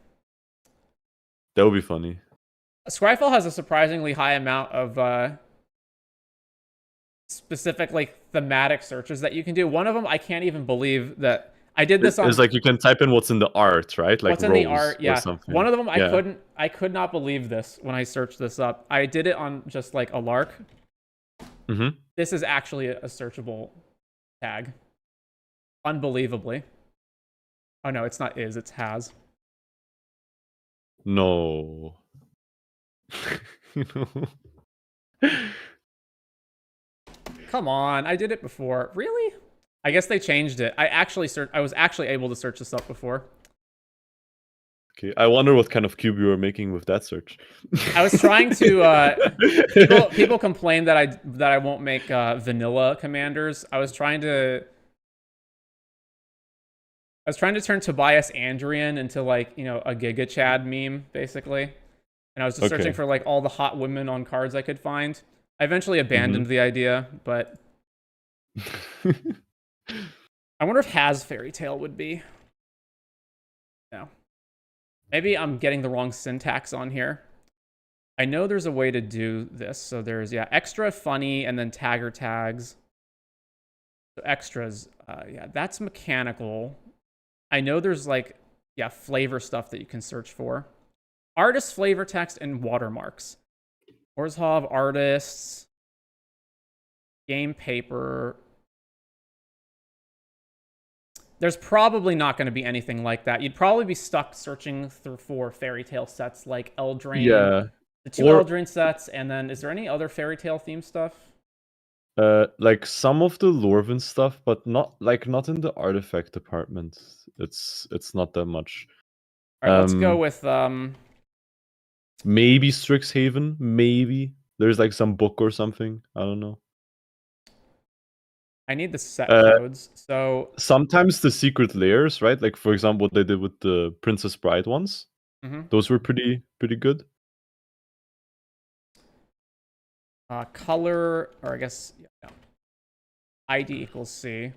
That would be funny. Scryfall has a surprisingly high amount of specific, like, thematic searches that you can do. One of them, I can't even believe that I did this on. It's like you can type in what's in the art, right? Like what's in the rose art? or Yeah. something. One of them, Yeah. I could not believe this when I searched this up. I did it on just like a lark. Mm-hmm. This is actually a searchable tag. Unbelievably. Oh no, it's not is, it's has. No. Come on, I did it before. Really? I guess they changed it. I was actually able to search this up before. Okay, I wonder what kind of cube you were making with that search. I was trying to people complain that I won't make vanilla commanders. I was trying to turn Tobias Andrian into, like, you know, a Giga Chad meme, basically. And I was just searching for, like, all the hot women on cards I could find. I eventually abandoned the idea, but I wonder if has Fairytale would be. No. Maybe I'm getting the wrong syntax on here. I know there's a way to do this. So there's, yeah, extra, funny, and then tagger tags. So extras, yeah, that's mechanical. I know there's, like, yeah, flavor stuff that you can search for. Artist flavor text and watermarks. Orzhov artists. Game paper. There's probably not going to be anything like that. You'd probably be stuck searching for Fairytale sets like Eldraine. Yeah. The two Eldraine sets, and then is there any other Fairytale theme stuff? Like some of the Lorvin stuff, but not in the artifact department. It's not that much. All right, let's go with maybe Strixhaven. Maybe there's like some book or something. I don't know. I need the set codes. So sometimes the secret layers, right? Like for example, what they did with the Princess Bride ones. Those were pretty good. Color, or I guess, yeah, no. ID equals C.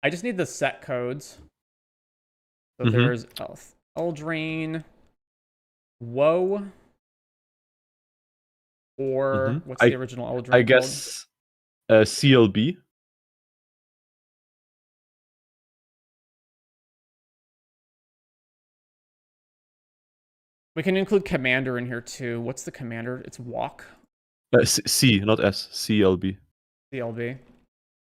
I just need the set codes. So there's Eldraine, Woe, or what's the original Eldraine I guess CLB. We can include Commander in here too. What's the Commander? It's Walk. C, not S. CLB. CLB.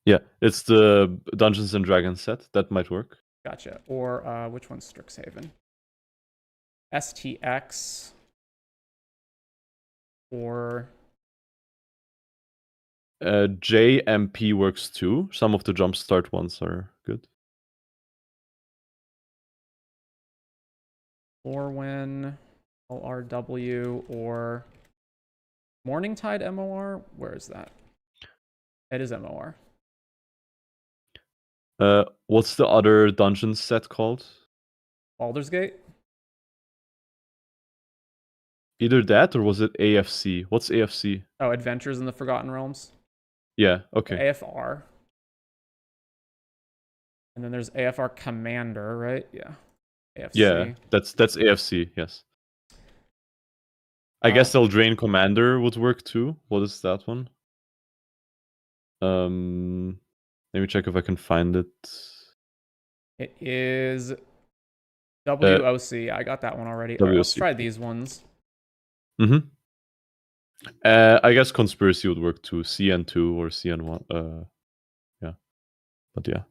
Yeah, it's the Dungeons and Dragons set. That might work. Gotcha. Or which one's Strixhaven? STX. Or JMP works too. Some of the Jumpstart ones are good. Lorwyn, LRW, or Morningtide MOR? Where is that? It is MOR. What's the other dungeon set called? Baldur's Gate? Either that or was it AFC? What's AFC? Oh, Adventures in the Forgotten Realms. Yeah, okay. AFR. And then there's AFR Commander, right? Yeah. AFC. Yeah, that's AFC, yes. I guess Eldraine Commander would work too. What is that one? Let me check if I can find it. It is WOC. I got that one already. All right, let's try these ones. I guess Conspiracy would work too. CN2 or CN1. Yeah. But yeah.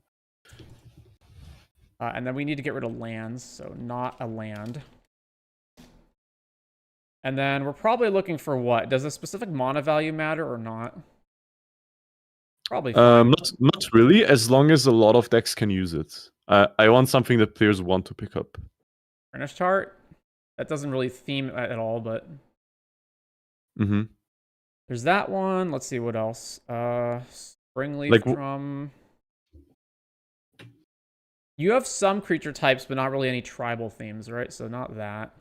And then we need to get rid of lands, so not a land. And then we're probably looking for what? Does a specific mana value matter or not? Probably fine. Not really, as long as a lot of decks can use it. I want something that players want to pick up. Furnish chart? That doesn't really theme at all, but... There's that one. Let's see what else. Springleaf Drum. You have some creature types, but not really any tribal themes, right? So not that.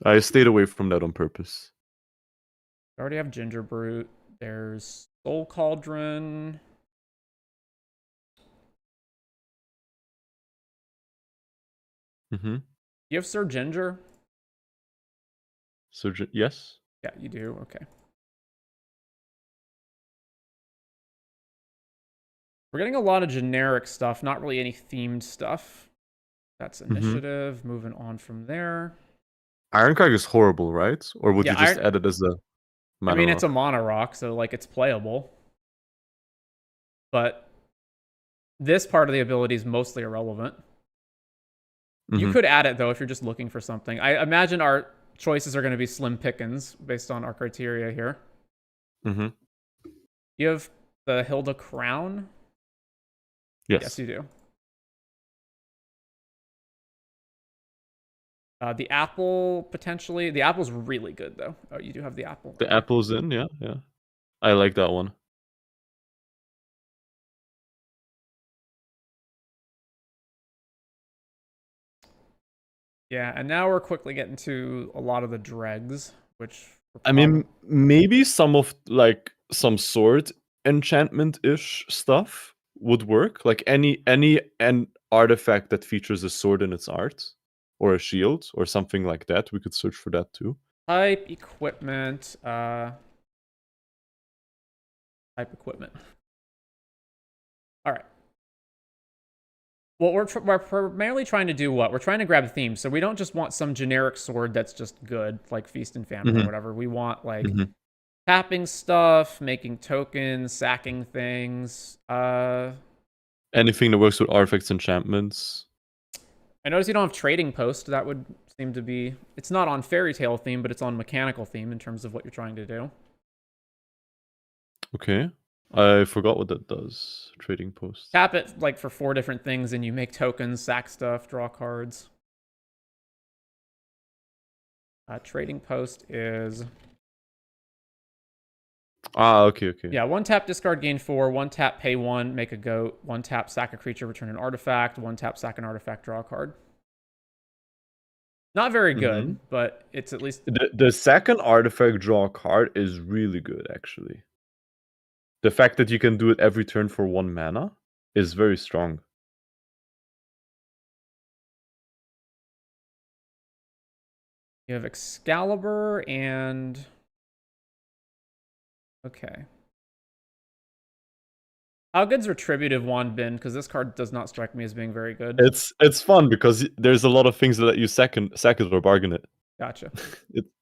I stayed away from that on purpose. I already have Ginger Brute. There's Soul Cauldron. You have Sir Ginger? Yes. Yeah, you do. Okay. We're getting a lot of generic stuff, not really any themed stuff. That's initiative. Moving on from there. Ironcrag is horrible, right? Or would Yeah, you just add it as a mana I mean, it's a rock? mana rock, so like it's playable. But this part of the ability is mostly irrelevant. You could add it though if you're just looking for something. I imagine our choices are going to be slim pickings based on our criteria here. You have the Hilda Crown? Yes, you do. The apple, potentially. The apple's really good, though. Oh, you do have the apple. The apple's in, yeah. I like that one. Yeah, and now we're quickly getting to a lot of the dregs, which... I mean, maybe some of, like, some sword enchantment-ish stuff would work. Like, any an artifact that features a sword in its art. Or a shield, or something like that. We could search for that, too. Type equipment. Type equipment. All right. Well, we're primarily trying to do what? We're trying to grab themes. So we don't just want some generic sword that's just good, like Feast and Famine or whatever. We want, like, tapping stuff, making tokens, sacking things. Anything that works with artifacts, enchantments. I notice you don't have Trading Post. That would seem to be... It's not on Fairytale theme, but it's on mechanical theme in terms of what you're trying to do. Okay. I forgot what that does. Trading Post. Tap it like for 4 different things, and you make tokens, sack stuff, draw cards. Trading Post is... Okay. Yeah, 1 tap, discard, gain 4. 1 tap, pay 1, make a goat. 1 tap, sack a creature, return an artifact. 1 tap, sack an artifact, draw a card. Not very good, but it's at least... The second artifact, draw a card, is really good, actually. The fact that you can do it every turn for 1 mana is very strong. You have Excalibur and... Okay. How good's Retributive Wand been? Because this card does not strike me as being very good. It's fun because there's a lot of things that let you sack it or bargain it. Gotcha.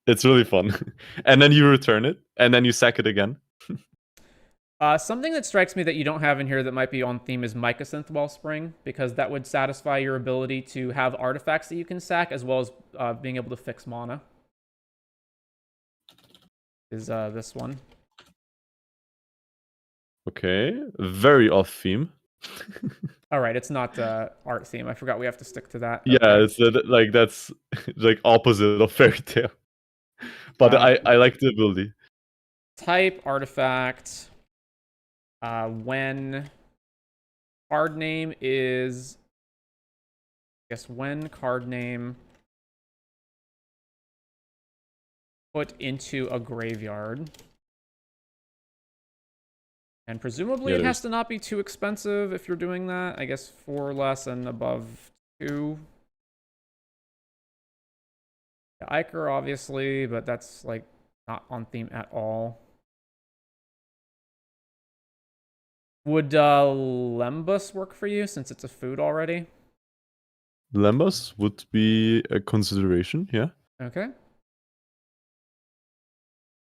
It's really fun. And then you return it, and then you sack it again. Something that strikes me that you don't have in here that might be on theme is Mycosynth Wellspring, because that would satisfy your ability to have artifacts that you can sack, as well as being able to fix mana. Is this one. Okay, very off theme. All right, it's not art theme. I forgot we have to stick to that. Yeah, Okay. it's like that's like opposite of Fairytale. But I like the ability. Type artifact. When card name is... I guess when card name put into a graveyard. And presumably it has to not be too expensive if you're doing that. I guess 4 or less and above 2. The Iker, obviously, but that's like not on theme at all. Would Lembas work for you since it's a food already? Lembas would be a consideration, yeah. Okay.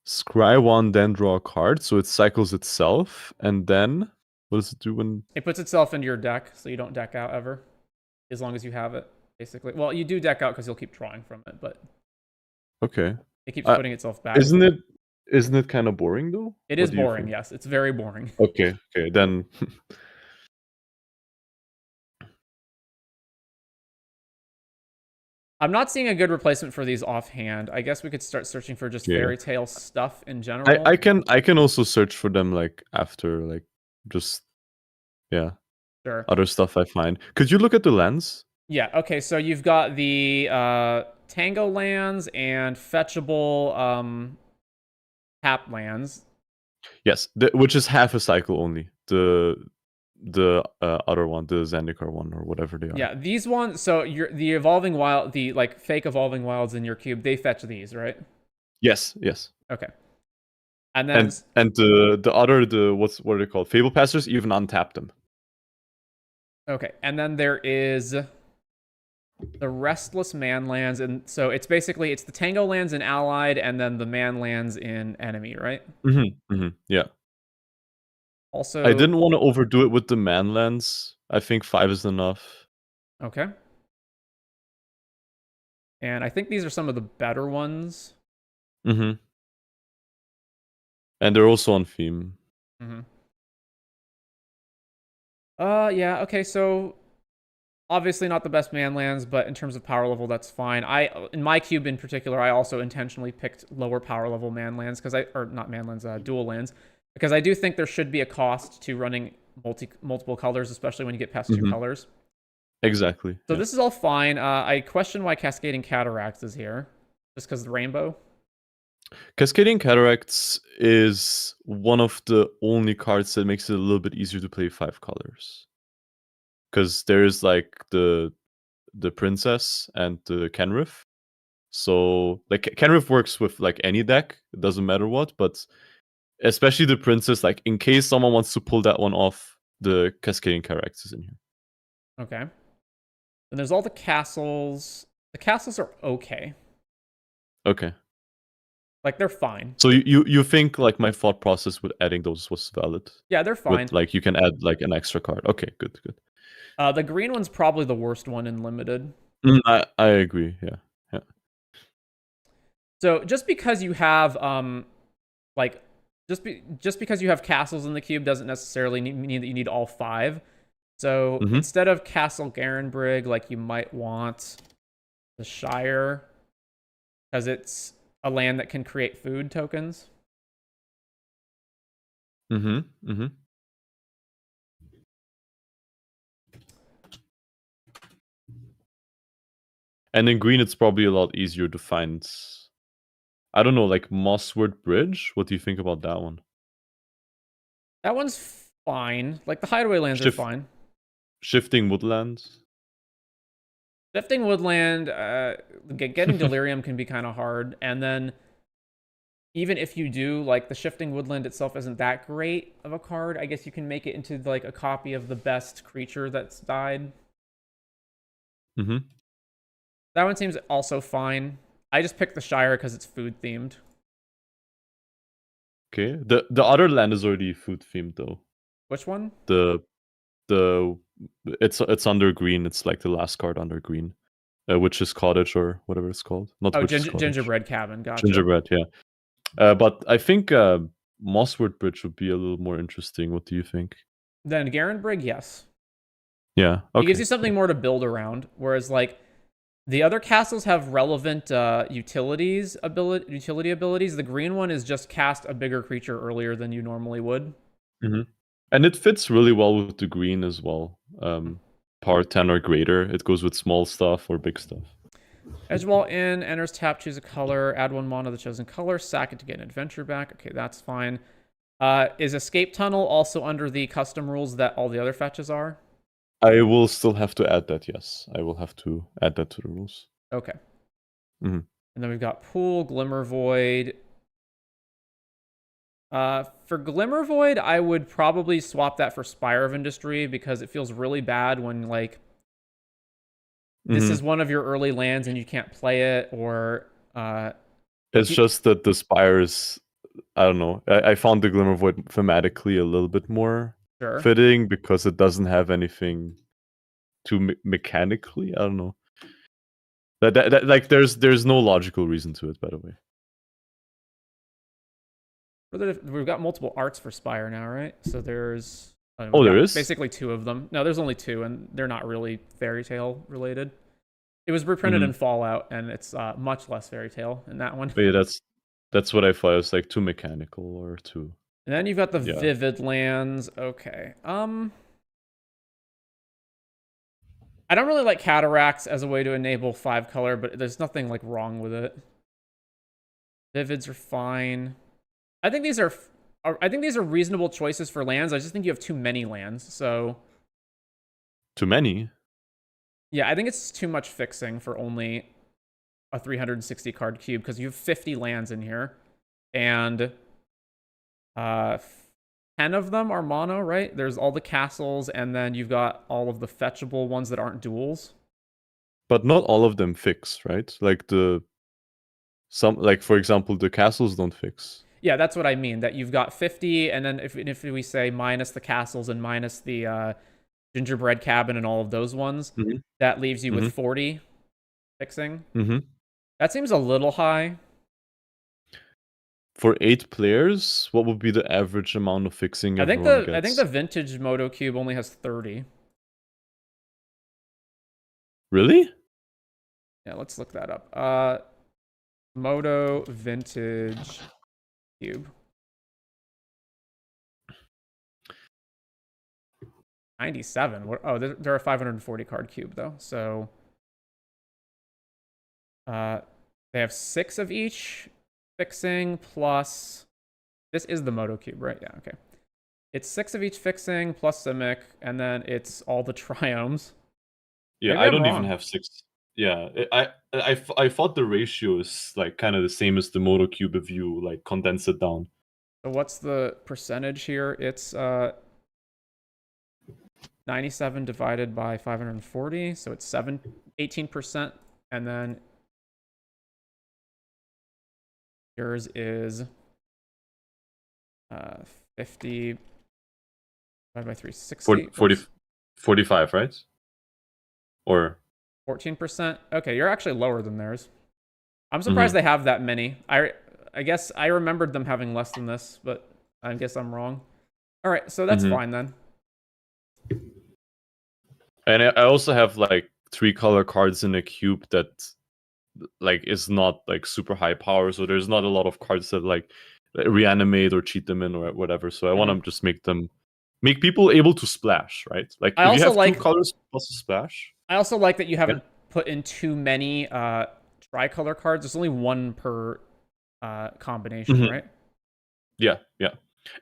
Scry 1, then draw a card, so it cycles itself, and then what does it do when... It puts itself into your deck, so you don't deck out ever. As long as you have it, basically. Well, you do deck out because you'll keep drawing from it, but... Okay. It keeps putting itself back. Isn't it kind of boring, though? It is boring, yes. It's very boring. Okay, then... I'm not seeing a good replacement for these offhand. I guess we could start searching for just Fairytale stuff in general. I can also search for them, like, after, like, just... Yeah. Sure. other stuff I find. Could you look at the lands? Yeah, okay, so you've got the Tango lands and fetchable tap lands. Yes, which is half a cycle only. The other one, the Zendikar one, or whatever they are. Yeah, these ones, so the evolving wild, the like fake evolving wilds in your cube, they fetch these, right? Yes, yes. Okay. And then And the other, what are they called? Fable Passers even untap them. okay, and then there is the Restless Man lands, and so it's basically it's the Tango lands in Allied, and then the Man lands in Enemy, right? Yeah. Also, I didn't want to overdo it with the man lands. I think 5 is enough. okay. And I think these are some of the better ones. And they're also on theme. Yeah, okay, so obviously not the best man lands, but in terms of power level, that's fine. In my cube in particular, I also intentionally picked lower power level man lands or not man lands, dual lands, because I do think there should be a cost to running multiple colors, especially when you get past 2 colors. Exactly. So this is all fine. I question why Cascading Cataracts is here, just because the rainbow. Cascading Cataracts is one of the only cards that makes it a little bit easier to play 5 colors. Because there's like the Princess and the Kenrith. So like Kenrith works with like any deck, it doesn't matter what, but especially the Princess, like in case someone wants to pull that one off, the Cascading Cataracts is in here. Okay. And there's all the castles. The castles are okay. Okay. Like, they're fine. So you think like my thought process with adding those was valid? Yeah, they're fine. With, like you can add like an extra card. Okay, good. The green one's probably the worst one in limited. I agree. Yeah. So just because you have like just because you have castles in the cube doesn't necessarily mean that you need all 5. So instead of Castle Garenbrig, like you might want the Shire, because it's a land that can create food tokens. And in green, it's probably a lot easier to find. I don't know, like Mossword Bridge. What do you think about that one? That one's fine. Like the hideaway lands are fine. Shifting Woodland. Shifting Woodland, getting Delirium can be kind of hard. And then even if you do, like the Shifting Woodland itself isn't that great of a card. I guess you can make it into like a copy of the best creature that's died. That one seems also fine. I just picked the Shire because it's food themed. Okay. The other land is already food themed though. Which one? It's under green. It's like the last card under green, Witch's Cottage or whatever it's called. Not Witch's Cottage. Gingerbread Cabin. Gotcha. Gingerbread, yeah. But I think Mossword Bridge would be a little more interesting. What do you think? Then Garenbrig, yes. Yeah. Okay. It gives you something more to build around, whereas like the other castles have relevant utility abilities. The green one is just cast a bigger creature earlier than you normally would. And it fits really well with the green as well. Power 10 or greater. It goes with small stuff or big stuff. Edgewall Inn, enters tap, choose a color, add 1 mana to the chosen color, sack it to get an adventure back. Okay, that's fine. Is Escape Tunnel also under the custom rules that all the other fetches are? I will still have to add that, yes. I will have to add that to the rules. Okay. And then we've got Pool, Glimmer Void. For Glimmer Void, I would probably swap that for Spire of Industry because it feels really bad when, like, this is one of your early lands and you can't play it, or... it's just that the Spires... I don't know. I found the Glimmer Void thematically a little bit more fitting because it doesn't have anything too mechanically. I don't know. That like there's no logical reason to it, by the way. We've got multiple arts for Spire now, right? So there's... there is? Basically 2 of them. No, there's only 2, and they're not really Fairytale related. It was reprinted in Fallout, and it's much less Fairytale in that one. But yeah, that's what I thought. It was like too mechanical or too... And then you've got the Vivid lands. Okay. I don't really like Cataracts as a way to enable 5-color, but there's nothing like wrong with it. Vivids are fine. I think these are reasonable choices for lands. I just think you have too many lands. So Too many? yeah, I think it's too much fixing for only a 360 card cube because you have 50 lands in here, and 10 of them are mono, right? There's all the castles, and then you've got all of the fetchable ones that aren't duals. But not all of them fix, right? Like for example, the castles don't fix. Yeah, that's what I mean. That you've got 50, and then if we say minus the castles and minus the gingerbread cabin and all of those ones, that leaves you with 40 fixing. That seems a little high. For 8 players, what would be the average amount of fixing everyone gets? I think the vintage Moto Cube only has 30. Really? Yeah, let's look that up. Moto vintage cube. 97. Oh, they're a 540 card cube though. So they have 6 of each fixing plus. This is the Moto Cube, right? Yeah, okay. It's 6 of each fixing plus Simic, and then it's all the triomes. Yeah, I don't even have 6. Yeah, I thought the ratio is like kind of the same as the Moto Cube if you like condense it down. So what's the percentage here? It's 97 divided by 540, so it's 18%, and then yours is 50 divided by 360. 45, right? Or 14%. Okay, you're actually lower than theirs. I'm surprised they have that many. I guess I remembered them having less than this, but I guess I'm wrong. All right, so that's fine then. And I also have like 3-color cards in a cube that like is not like super high power, so there's not a lot of cards that like reanimate or cheat them in or whatever. So I want to just make people able to splash, right? Like if you have 2 colors plus a splash. I also like that you haven't put in too many tricolor cards. There's only 1 per combination, right? Yeah.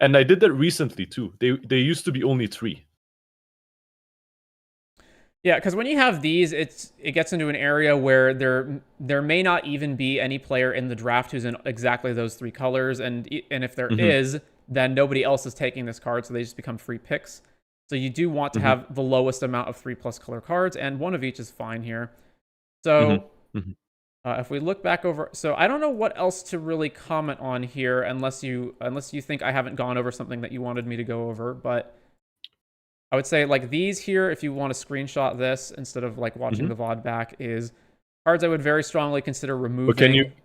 And I did that recently too. They used to be only 3. Yeah, because when you have these, it gets into an area where there may not even be any player in the draft who's in exactly those 3 colors, and if there is, then nobody else is taking this card, so they just become free picks. So you do want to have the lowest amount of 3+ color cards, and 1 of each is fine here. So if we look back over, so I don't know what else to really comment on here, unless you think I haven't gone over something that you wanted me to go over, but I would say like these here, if you want to screenshot this instead of like watching the VOD back, is cards I would very strongly consider removing. But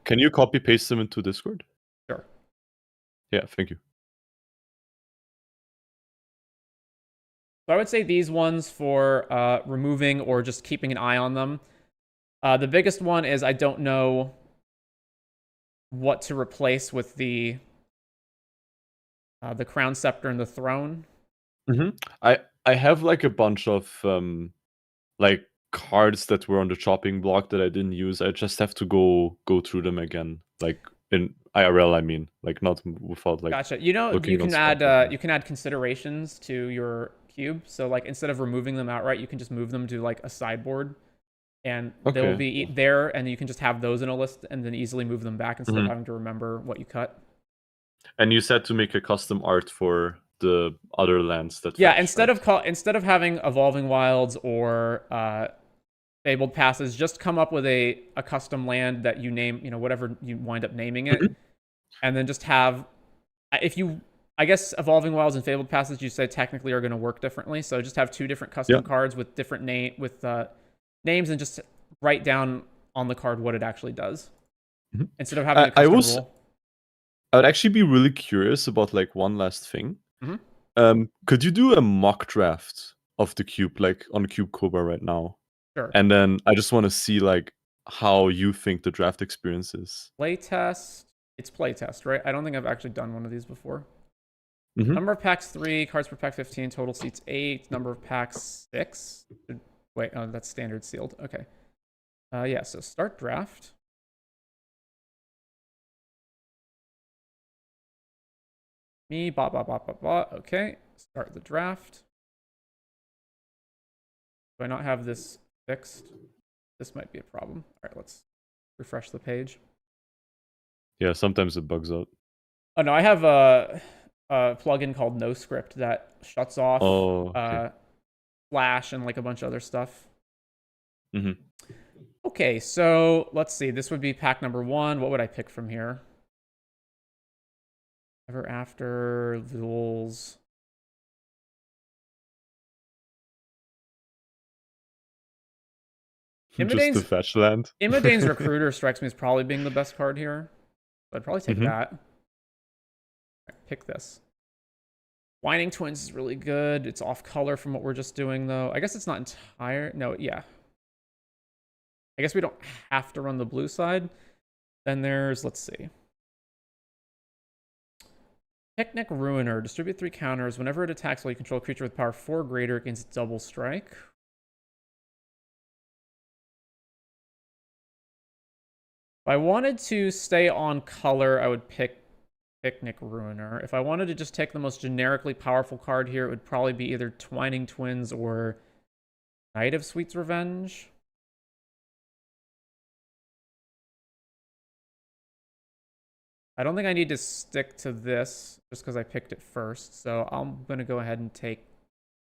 can you copy paste them into Discord? Sure. Yeah, thank you. So I would say these ones for removing or just keeping an eye on them. The biggest one is I don't know what to replace with the Crown Scepter and the Throne. I have like a bunch of like cards that were on the chopping block that I didn't use. I just have to go through them again, like in IRL. I mean, like not without like. Gotcha. You know, you can add considerations to your cube. So like instead of removing them outright, you can just move them to like a sideboard, and they will be there, and you can just have those in a list, and then easily move them back instead of having to remember what you cut. And you said to make a custom art for the other lands that instead of having Evolving Wilds or Fabled Passes, just come up with a custom land that you name, whatever you wind up naming it, and then just have, I guess Evolving Wilds and Fabled Passes you say technically are going to work differently, so just have 2 different custom cards with different names, and just write down on the card what it actually does instead of having a custom rule. I would actually be really curious about like one last thing. Could you do a mock draft of the cube, like on Cube Cobra right now? Sure. And then I just want to see like how you think the draft experience is. Playtest. It's playtest, right? I don't think I've actually done one of these before. Number of packs 3, cards per pack 15, total seats 8, number of packs 6. Should Wait, oh, that's standard sealed. Okay. Yeah, so start draft. Me, bot, bot, bot, bot, bot. Okay, start the draft. Do I not have this fixed? This might be a problem. All right, let's refresh the page. Yeah, sometimes it bugs out. Oh, no, I have a plugin called NoScript that shuts off Flash and like a bunch of other stuff. Mm-hmm. Okay, so let's see. This would be pack number 1. What would I pick from here? Ever After, Duels. Just the fetch land. Imodane's Recruiter strikes me as probably being the best card here. So I'd probably take that. Right, pick this. Whining Twins is really good. It's off color from what we're just doing, though. I guess it's not entire. No, yeah. I guess we don't have to run the blue side. Then there's, let's see. Picnic Ruiner. Distribute 3 counters. Whenever it attacks while you control a creature with power 4 or greater against double strike. If I wanted to stay on color, I would pick Picnic Ruiner. If I wanted to just take the most generically powerful card here, it would probably be either Twining Twins or Knight of Sweet's Revenge. I don't think I need to stick to this just because I picked it first. So I'm going to go ahead and take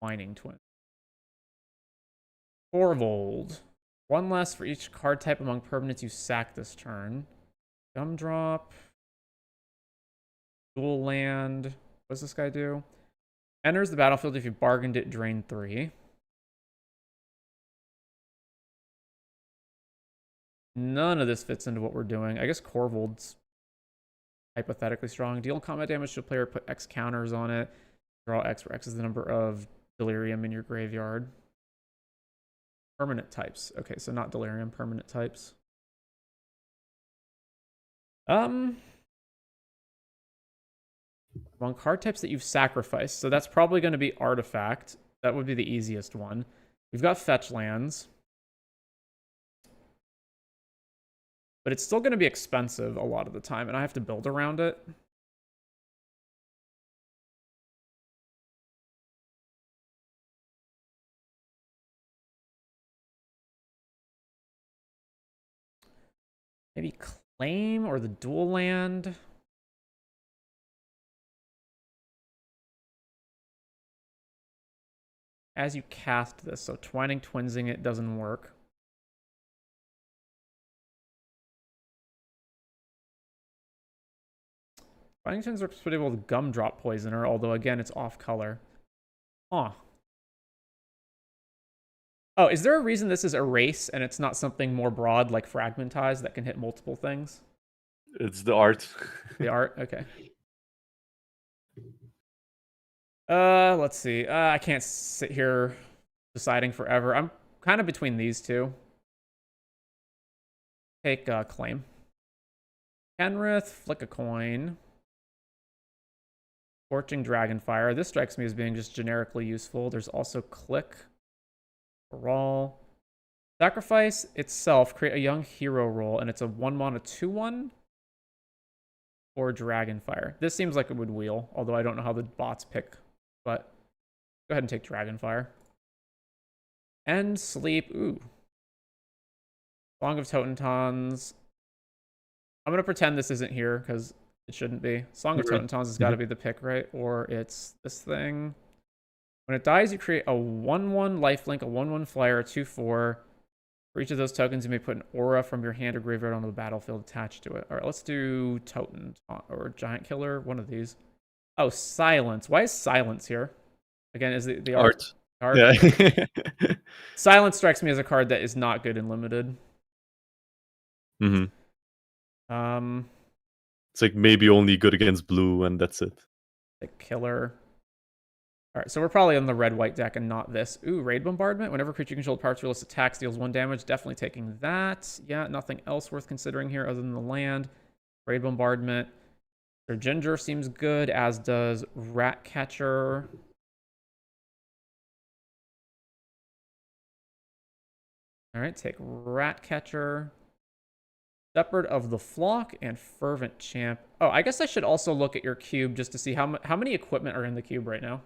Twining Twins. Corvold. 1 less for each card type among permanents you sack this turn. Gumdrop. Dual land. What does this guy do? Enters the battlefield if you bargained it, drain 3. None of this fits into what we're doing. I guess Corvold's hypothetically strong. Deal combat damage to a player, put X counters on it. Draw X, where X is the number of delirium in your graveyard. Permanent types. Okay, so not delirium, permanent types. Among card types that you've sacrificed. So that's probably going to be Artifact. That would be the easiest one. We've got Fetch lands. But it's still going to be expensive a lot of the time, and I have to build around it. Maybe Claim or the dual land. As you cast this, so Twining Twinsing it doesn't work. Twining Twins works pretty well with Gumdrop Poisoner, although again it's off color. Huh. Oh, is there a reason this is Erase and it's not something more broad like Fragmentize that can hit multiple things? It's the art. The art? Okay. Let's see. I can't sit here deciding forever. I'm kind of between these two. Take Claim. Kenrith, flick a coin. Scorching Dragonfire. This strikes me as being just generically useful. There's also Click. Brawl. Sacrifice itself, create a young hero roll, and it's a 1-mana 2/1 or Dragonfire. This seems like it would wheel, although I don't know how the bots pick, but go ahead and take Dragonfire. End sleep. Ooh. Song of Totentons. I'm going to pretend this isn't here because it shouldn't be. Song of Totentons has got to be the pick, right? Or it's this thing. When it dies, you create a 1/1 lifelink, a 1/1 flyer, a 2/4. For each of those tokens, you may put an aura from your hand or graveyard onto the battlefield attached to it. All right, let's do Totem or Giant Killer, one of these. Oh, Silence. Why is Silence here? Again, is the art? Yeah. Silence strikes me as a card that is not good in limited. It's like maybe only good against blue, and that's it. The killer. All right, so we're probably on the red-white deck and not this. Ooh, Raid Bombardment. Whenever creature controlled power 2 attacks, deals 1 damage. Definitely taking that. Yeah, nothing else worth considering here other than the land. Raid Bombardment. Their Ginger seems good, as does Ratcatcher. All right, take Ratcatcher, Shepherd of the Flock, and Fervent Champ. Oh, I guess I should also look at your cube just to see how many equipment are in the cube right now.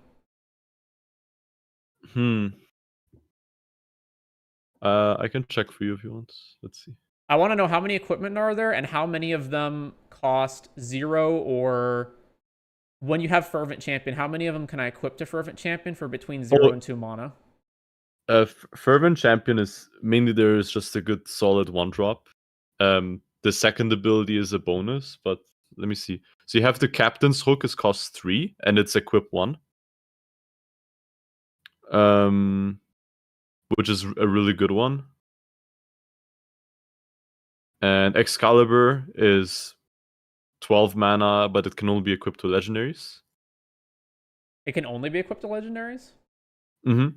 I can check for you if you want. Let's see. I want to know how many equipment are there and how many of them cost 0 or when you have Fervent Champion, how many of them can I equip to Fervent Champion for between 0 and 2 mana? Fervent Champion is mainly there is just a good solid 1-drop. The second ability is a bonus, but let me see. So you have the Captain's Hook, is cost 3, and it's equip 1. Which is a really good one. And Excalibur is 12 mana, but it can only be equipped to legendaries. It can only be equipped to legendaries? Mm-hmm.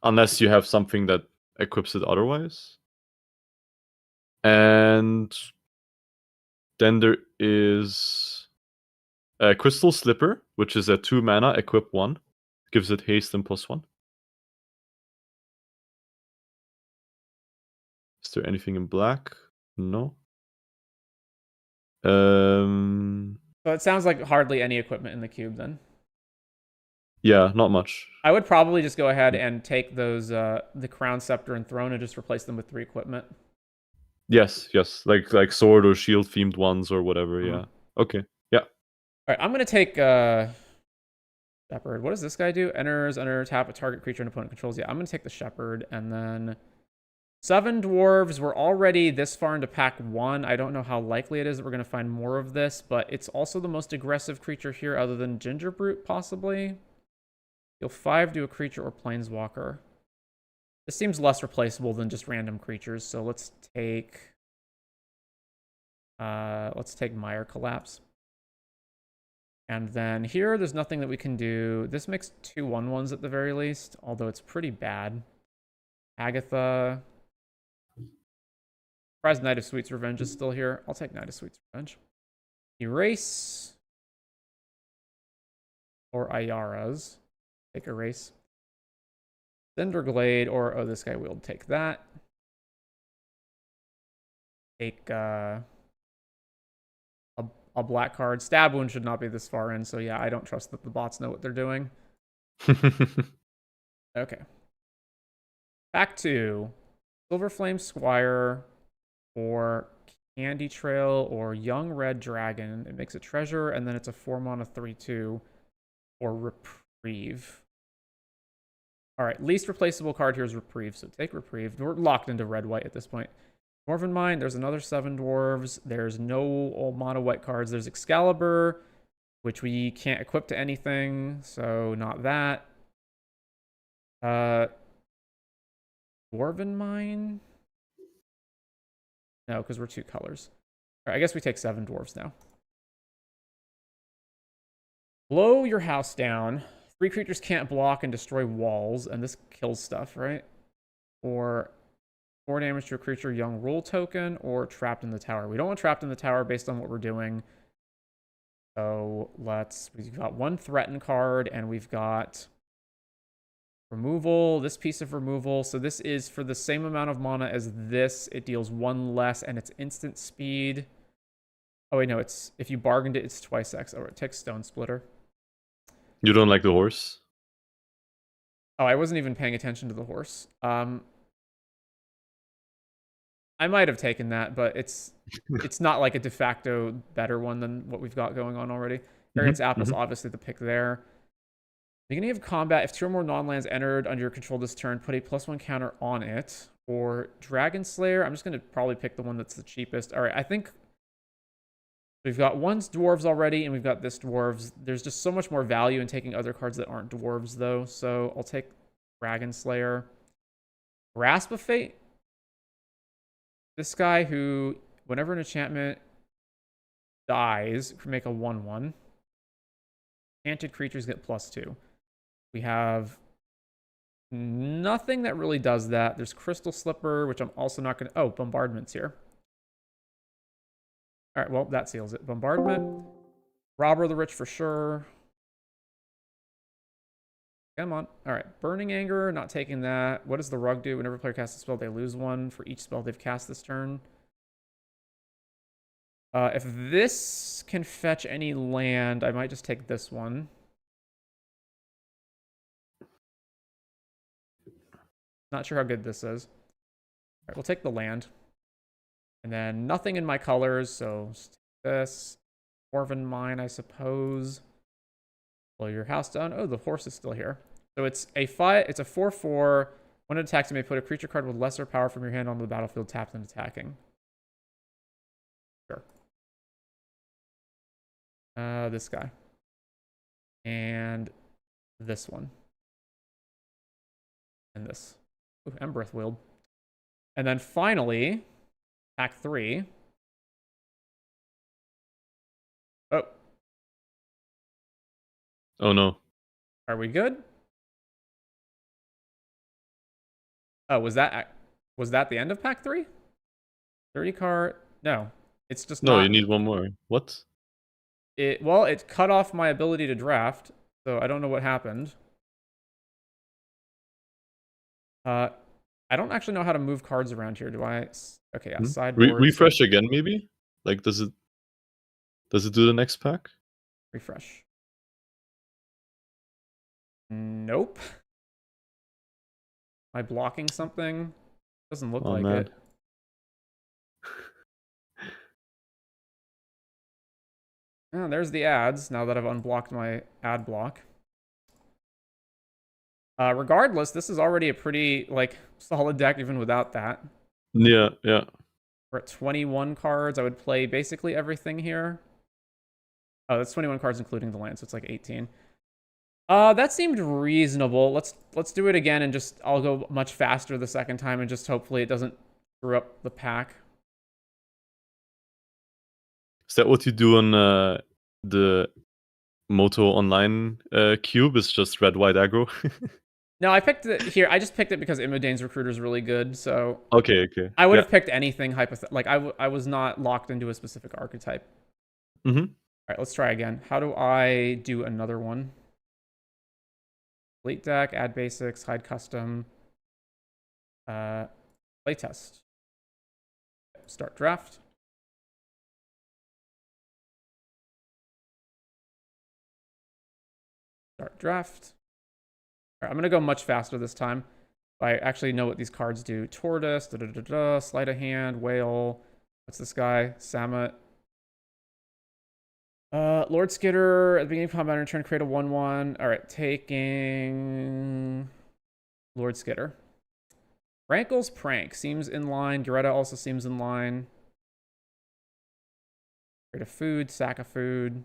Unless you have something that equips it otherwise. And then there is a Crystal Slipper, which is a 2 mana, equip 1. Gives it haste and +1. Is there anything in black? No. So it sounds like hardly any equipment in the cube then. Yeah, not much. I would probably just go ahead and take those, the Crown, Scepter, and Throne and just replace them with 3 equipment. Yes, like sword or shield themed ones or whatever. Yeah. Okay. Yeah. All right, I'm gonna take Shepherd. What does this guy do? Enters under tap a target creature an opponent controls. Yeah, I'm gonna take the Shepherd, and then 7 dwarves. We're already this far into pack 1. I don't know how likely it is that we're gonna find more of this, but it's also the most aggressive creature here, other than Ginger Brute, possibly. Deal 5 to a creature or planeswalker. This seems less replaceable than just random creatures, so let's take Mire Collapse. And then here, there's nothing that we can do. This makes 2 1/1s at the very least, although it's pretty bad. Agatha. Surprised Knight of Sweet's Revenge is still here. I'll take Knight of Sweet's Revenge. Erase. Or Ayara's. Take Erase. Cinderglade, or, oh, this guy will take that. Take, a black card. Stab Wound should not be this far in, so yeah, I don't trust that the bots know what they're doing. Okay. Back to Silverflame Squire or Candy Trail or Young Red Dragon. It makes a treasure, and then it's a 4 mana 3/2 or Reprieve. All right, least replaceable card here is Reprieve, so take Reprieve. We're locked into red-white at this point. Dwarven Mine, there's another 7 dwarves. There's no old mono white cards. There's Excalibur, which we can't equip to anything, so not that. Dwarven Mine? No, because we're 2 colors. All right, I guess we take 7 dwarves now. Blow your house down. 3 creatures can't block and destroy walls, and this kills stuff, right? Or 4 damage to a creature, Young Rule token, or Trapped in the Tower. We don't want Trapped in the Tower based on what we're doing. So we've got 1 Threaten card, and we've got removal, this piece of removal. So this is for the same amount of mana as this. It deals 1 less, and it's instant speed. Oh, wait, no, it's if you bargained it, it's twice X. Oh, it takes Stone Splitter. You don't like the horse? Oh, I wasn't even paying attention to the horse. I might have taken that, but it's not like a de facto better one than what we've got going on already. Variance Apple's obviously the pick there. Beginning of combat, if 2 or more non-lands entered under your control this turn, put a +1 counter on it. Or Dragon Slayer, I'm just going to probably pick the one that's the cheapest. All right, I think we've got 1 dwarves already, and we've got this dwarves. There's just so much more value in taking other cards that aren't dwarves, though. So I'll take Dragon Slayer. Grasp of Fate. This guy who, whenever an enchantment dies, can make a 1/1. Enchanted creatures get +2. We have nothing that really does that. There's Crystal Slipper, which I'm also not going to... Oh, Bombardment's here. All right, well, that seals it. Bombardment. Robber of the Rich for sure. Come on. All right. Burning Anger, not taking that. What does the rug do? Whenever a player casts a spell, they lose one for each spell they've cast this turn. If this can fetch any land, I might just take this one. Not sure how good this is. All right, we'll take the land. And then nothing in my colors, so just take this. Dwarven Mine, I suppose. Blow your house down. Oh, the horse is still here. So it's a 4/4. When it attacks, you may put a creature card with lesser power from your hand onto the battlefield, tapped and attacking. Sure. This guy. And this one. And this. Ooh, Embereth Wield. And then finally, pack 3. Oh. Oh no. Are we good? Oh, was that the end of pack 3? 30 card? No. It's just No, not. you need one more. What? Well, it cut off my ability to draft, so I don't know what happened. I don't actually know how to move cards around here. Do I? Okay, yeah, sideboard. Refresh again, maybe? Like, does it do the next pack? Refresh. Nope. Am I blocking something? Doesn't look like it. Oh, there's the ads, now that I've unblocked my ad block. Regardless, this is already a pretty, like, solid deck even without that. Yeah, yeah. We're at 21 cards. I would play basically everything here. Oh, that's 21 cards including the land, so it's like 18. That seemed reasonable. Let's do it again and just I'll go much faster the second time and just hopefully it doesn't screw up the pack. Is that what you do on the Moto Online cube? Is just red white aggro? No, I picked it here. I just picked it because Imodane's Recruiter is really good. So okay. I would have picked anything like I was not locked into a specific archetype. Mm-hmm. All right, let's try again. How do I do another one? Delete deck, add basics, hide custom, playtest. Start draft. Start draft. All right, I'm gonna go much faster this time. I actually know what these cards do. Tortoise, sleight of hand, whale. What's this guy? Samet. Lord Skitter, at the beginning of combat, return, create a 1/1. All right, taking Lord Skitter. Ranguszx's Prank seems in line. Geretta also seems in line. Create a food, sack of food.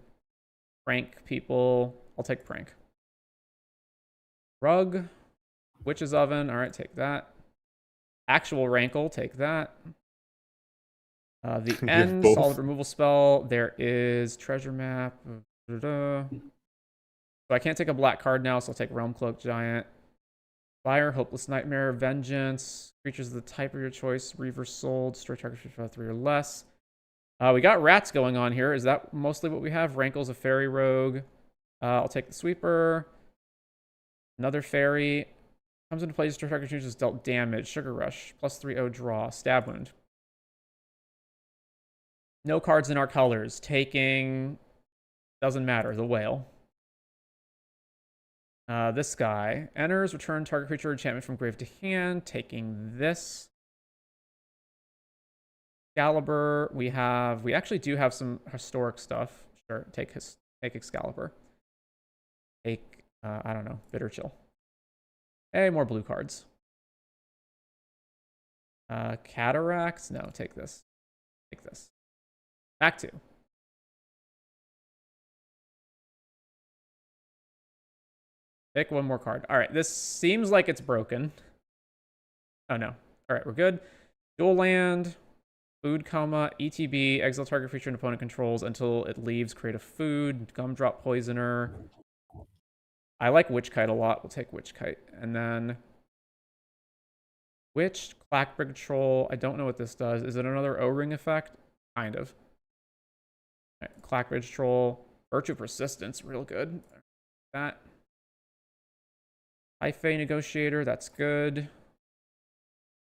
Prank people. I'll take Prank. Rug. Witch's Oven. All right, take that. Actual Rankle. Take that. The end, solid removal spell. There is treasure map. So I can't take a black card now, so I'll take Realm Cloak Giant. Fire, Hopeless Nightmare, Vengeance. Creatures of the type of your choice. Reaver Soul. Destroy target creature 3 or less. We got rats going on here. Is that mostly what we have? Rankle's a fairy rogue. I'll take the sweeper. Another fairy. Comes into play, destroy target creatures dealt damage. Sugar Rush. +3/0 draw. Stab Wound. No cards in our colors. Taking... Doesn't matter. The whale. This guy. Enters, return target creature enchantment from grave to hand. Taking this. Excalibur. We actually do have some historic stuff. Sure. Take Excalibur. Take, I don't know. Bitter Chill. Hey, more blue cards. Cataracts. No, take this. Take this. Back 2. Pick one more card. All right, this seems like it's broken. Oh, no. All right, we're good. Dual land, food, comma, ETB, exile target creature and opponent controls until it leaves, create a food, gumdrop poisoner. I like Witch Kite a lot. We'll take Witch Kite. And then Witch, Clackbrig Troll. I don't know what this does. Is it another O-ring effect? Kind of. Right, Clackbridge Troll. Virtue Persistence, real good. That. Hyphae Negotiator, that's good.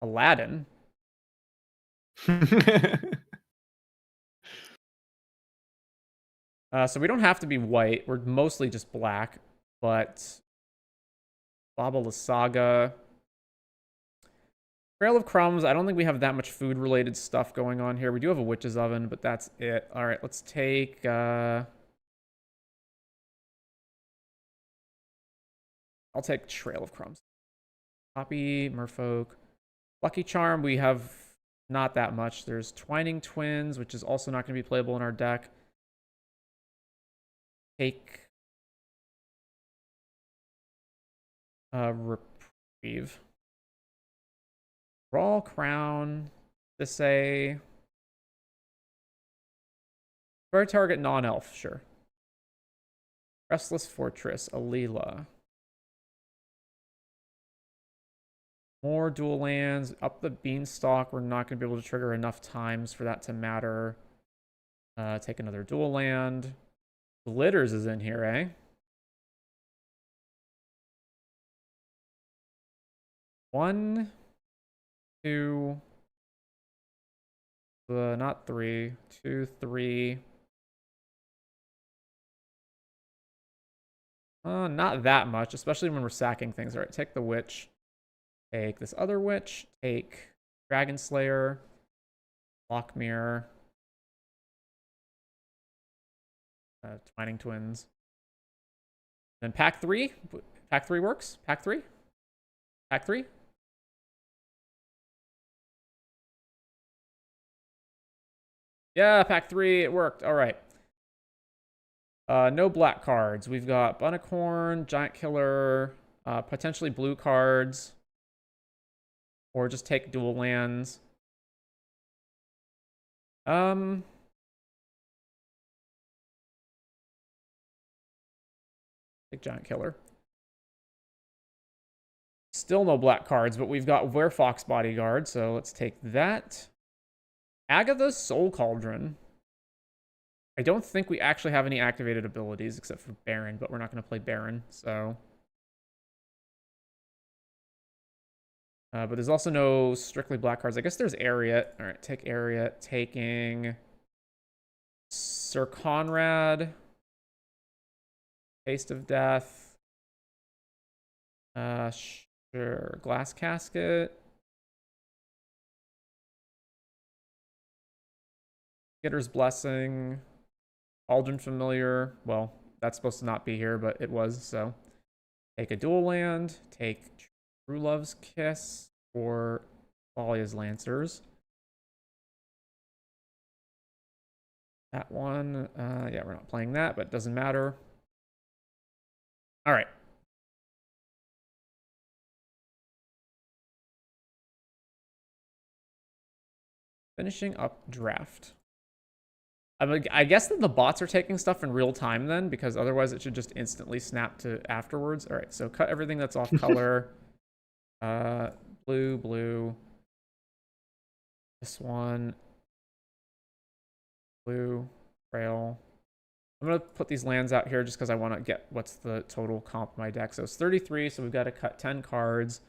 Aladdin. So we don't have to be white. We're mostly just black. But Baba La Saga. Trail of Crumbs. I don't think we have that much food-related stuff going on here. We do have a witch's oven, but that's it. All right, let's take... I'll take Trail of Crumbs. Copy, Merfolk. Lucky Charm, we have not that much. There's Twining Twins, which is also not going to be playable in our deck. Take Reprieve. Raw Crown. To say for a target non-elf, sure. Restless Fortress, Alila. More dual lands. Up the Beanstalk. We're not going to be able to trigger enough times for that to matter. Take another dual land. Glitters is in here, eh? One, two, not three, 2, 3. Not that much, especially when we're sacking things. All right, take the witch. Take this other witch. Take Dragon Slayer. Lockmere. Twining Twins. Then pack 3. Pack 3 works. Pack 3. Pack 3. Yeah, pack 3. It worked. All right. No black cards. We've got Bunicorn, Giant Killer, potentially blue cards. Or just take dual lands. Take Giant Killer. Still no black cards, but we've got Werefox Bodyguard, so let's take that. Agatha's Soul Cauldron. I don't think we actually have any activated abilities except for Baron, but we're not going to play Baron, so... but there's also no strictly black cards. I guess there's Ariat. All right, take Ariat. Taking Sir Conrad. Taste of Death. Sure. Glass Casket. Gitter's Blessing. Cauldron Familiar. Well, that's supposed to not be here, but it was, so. Take a dual land. Take True Love's Kiss or Thalia's Lancers. That one, yeah, we're not playing that, but it doesn't matter. All right. Finishing up draft. I guess that the bots are taking stuff in real time then, because otherwise it should just instantly snap to afterwards. All right, so cut everything that's off color. Blue, blue. This one. Blue, trail. I'm going to put these lands out here just because I want to get what's the total comp of my deck. So it's 33, so we've got to cut 10 cards.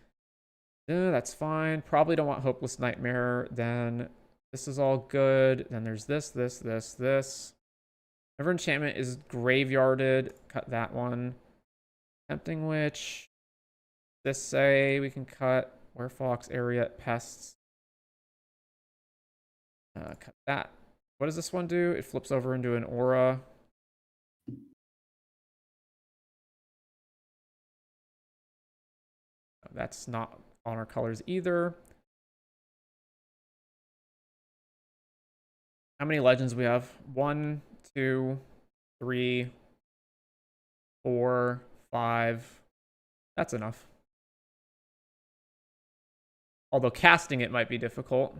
That's fine. Probably don't want Hopeless Nightmare. Then this is all good. Then there's this. Never Enchantment is graveyarded. Cut that one. Tempting Witch. This say we can cut. Werefox, Ariat, Pests. Cut that. What does this one do? It flips over into an aura. That's not on our colors either. How many legends we have? 1, 2, 3, 4, 5. That's enough. Although casting it might be difficult.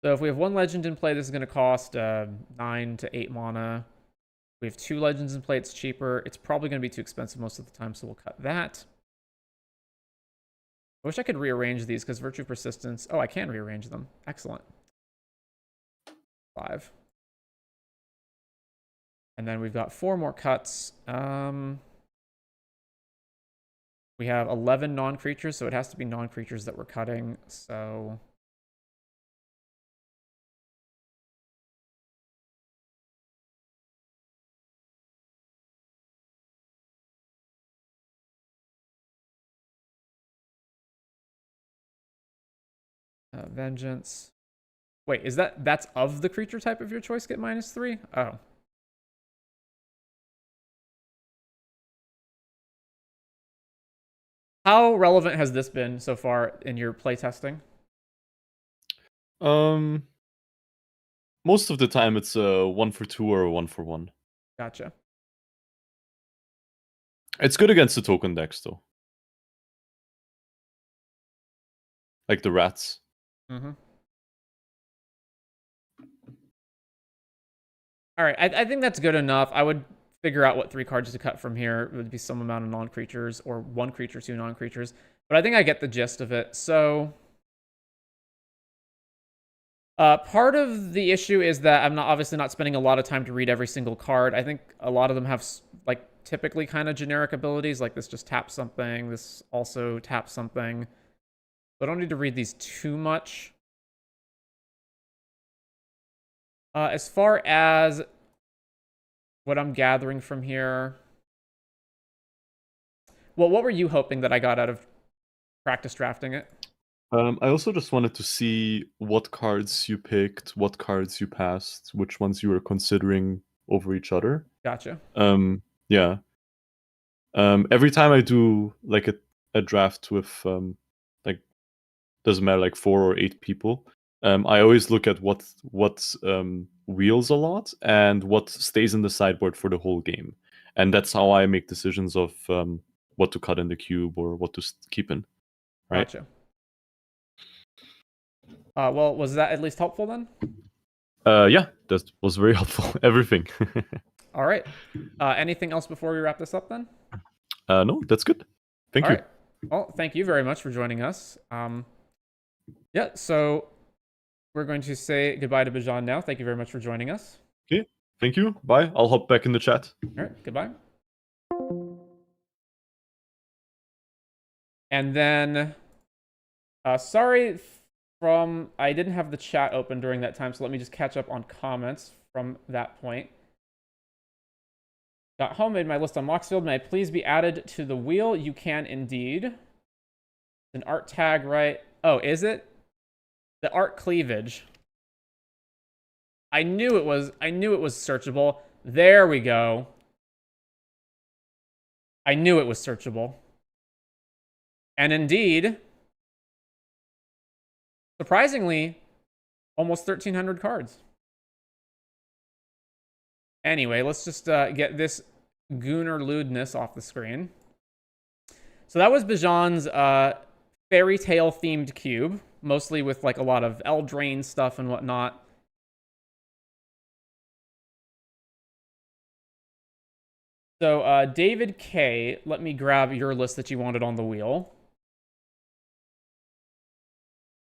So if we have 1 legend in play, this is going to cost 9 to 8 mana. We have 2 legends in play, it's cheaper. It's probably going to be too expensive most of the time, so we'll cut that. I wish I could rearrange these because Virtue Persistence... Oh, I can rearrange them. Excellent. 5. And then we've got 4 more cuts. We have 11 non-creatures, so it has to be non-creatures that we're cutting. So Vengeance. Wait, is that's of the creature type of your choice get -3? Oh. How relevant has this been so far in your playtesting? Most of the time it's a 1 for 2 or a 1 for 1. Gotcha. It's good against the token decks though. Like the rats. Mm-hmm. All right, I think that's good enough. I would figure out what 3 cards to cut from here. It would be some amount of non-creatures, or 1 creature, 2 non-creatures. But I think I get the gist of it. So part of the issue is that I'm obviously not spending a lot of time to read every single card. I think a lot of them have like typically kind of generic abilities, like this just taps something, this also taps something. So I don't need to read these too much. As far as what I'm gathering from here, well, what were you hoping that I got out of practice drafting it? I also just wanted to see what cards you picked, what cards you passed, which ones you were considering over each other. Gotcha. Yeah. Every time I do like a draft with like doesn't matter, like 4 or 8 people, I always look at what wheels a lot and what stays in the sideboard for the whole game, and that's how I make decisions of what to cut in the cube or what to keep in. Right? Gotcha. Well, was that at least helpful then? Yeah, that was very helpful. Everything. All right. Anything else before we wrap this up then? No, that's good. Thank All you. right. Well, thank you very much for joining us. Yeah, so we're going to say goodbye to Bijan now. Thank you very much for joining us. Okay, thank you. Bye. I'll hop back in the chat. All right, goodbye. And then, sorry I didn't have the chat open during that time, so let me just catch up on comments from that point. Got home, made my list on Moxfield. May I please be added to the wheel? You can indeed. An art tag, right? Oh, is it? The art cleavage. I knew it was searchable. There we go. I knew it was searchable. And indeed, surprisingly, almost 1,300 cards. Anyway, let's just get this Gooner lewdness off the screen. So that was Bijan's Fairytale themed cube, mostly with like a lot of Eldraine stuff and whatnot. So David K, let me grab your list that you wanted on the wheel.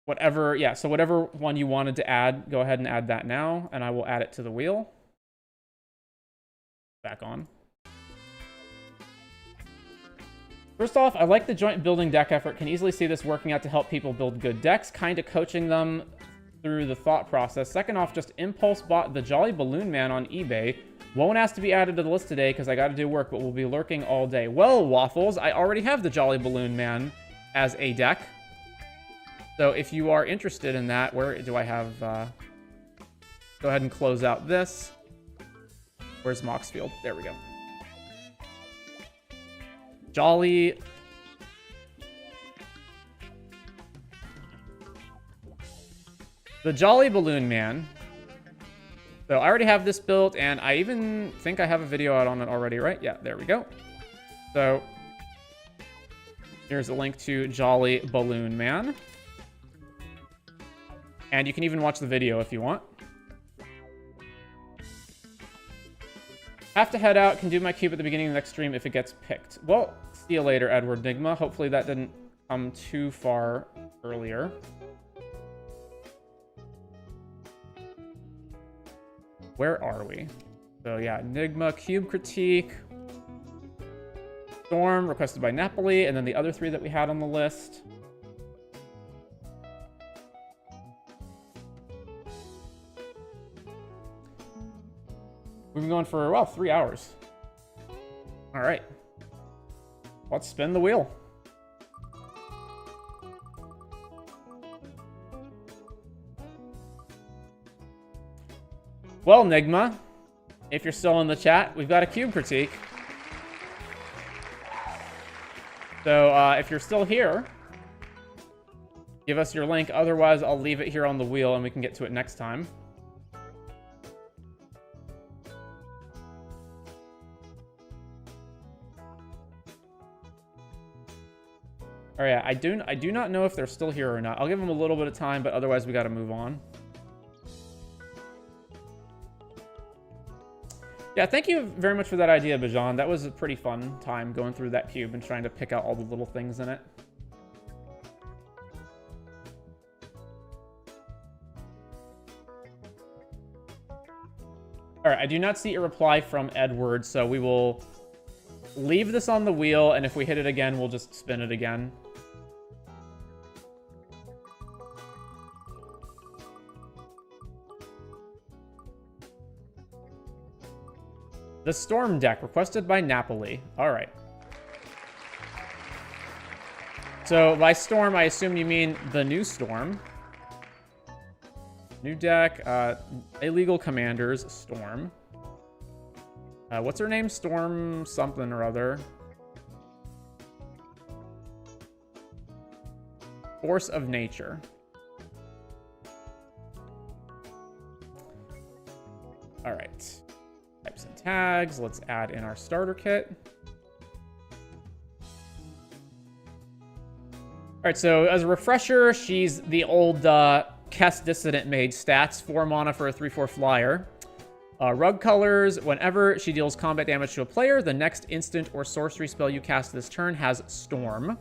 Whatever, yeah, so whatever one you wanted to add, go ahead and add that now, and I will add it to the wheel. Back on. First off, I like the joint building deck effort. Can easily see this working out to help people build good decks, kind of coaching them through the thought process. Second off, just impulse bought the Jolly Balloon Man on eBay. Won't ask to be added to the list today because I got to do work, but will be lurking all day. Well, Waffles, I already have the Jolly Balloon Man as a deck. So if you are interested in that, where do I have... go ahead and close out this. Where's Moxfield? There we go. Jolly... The Jolly Balloon Man. So I already have this built, and I even think I have a video out on it already, right? Yeah, there we go. So here's a link to Jolly Balloon Man. And you can even watch the video if you want. Have to head out. Can do my cube at the beginning of the next stream if it gets picked. Well, see you later, Edward Nigma. Hopefully that didn't come too far earlier. Where are we? So yeah, Nigma, cube critique. Storm, requested by Napili, and then the other 3 that we had on the list. We've been going for, well, 3 hours. All right. Let's spin the wheel. Well, Nigma, if you're still in the chat, we've got a cube critique. So if you're still here, give us your link. Otherwise, I'll leave it here on the wheel and we can get to it next time. All right, I do not know if they're still here or not. I'll give them a little bit of time, but otherwise we got to move on. Yeah, thank you very much for that idea, Bijan. That was a pretty fun time going through that cube and trying to pick out all the little things in it. All right, I do not see a reply from Edward, so we will leave this on the wheel, and if we hit it again, we'll just spin it again. The Storm deck, requested by Napili. All right. So by Storm, I assume you mean the new Storm. New deck, Illegal Commanders, Storm. What's her name? Storm something or other. Force of Nature. All right. Types and tags. Let's add in our starter kit. All right, so as a refresher, she's the old Kess Dissident mage stats, 4 mana for a 3/4 flyer. Rug colors, whenever she deals combat damage to a player, the next instant or sorcery spell you cast this turn has Storm.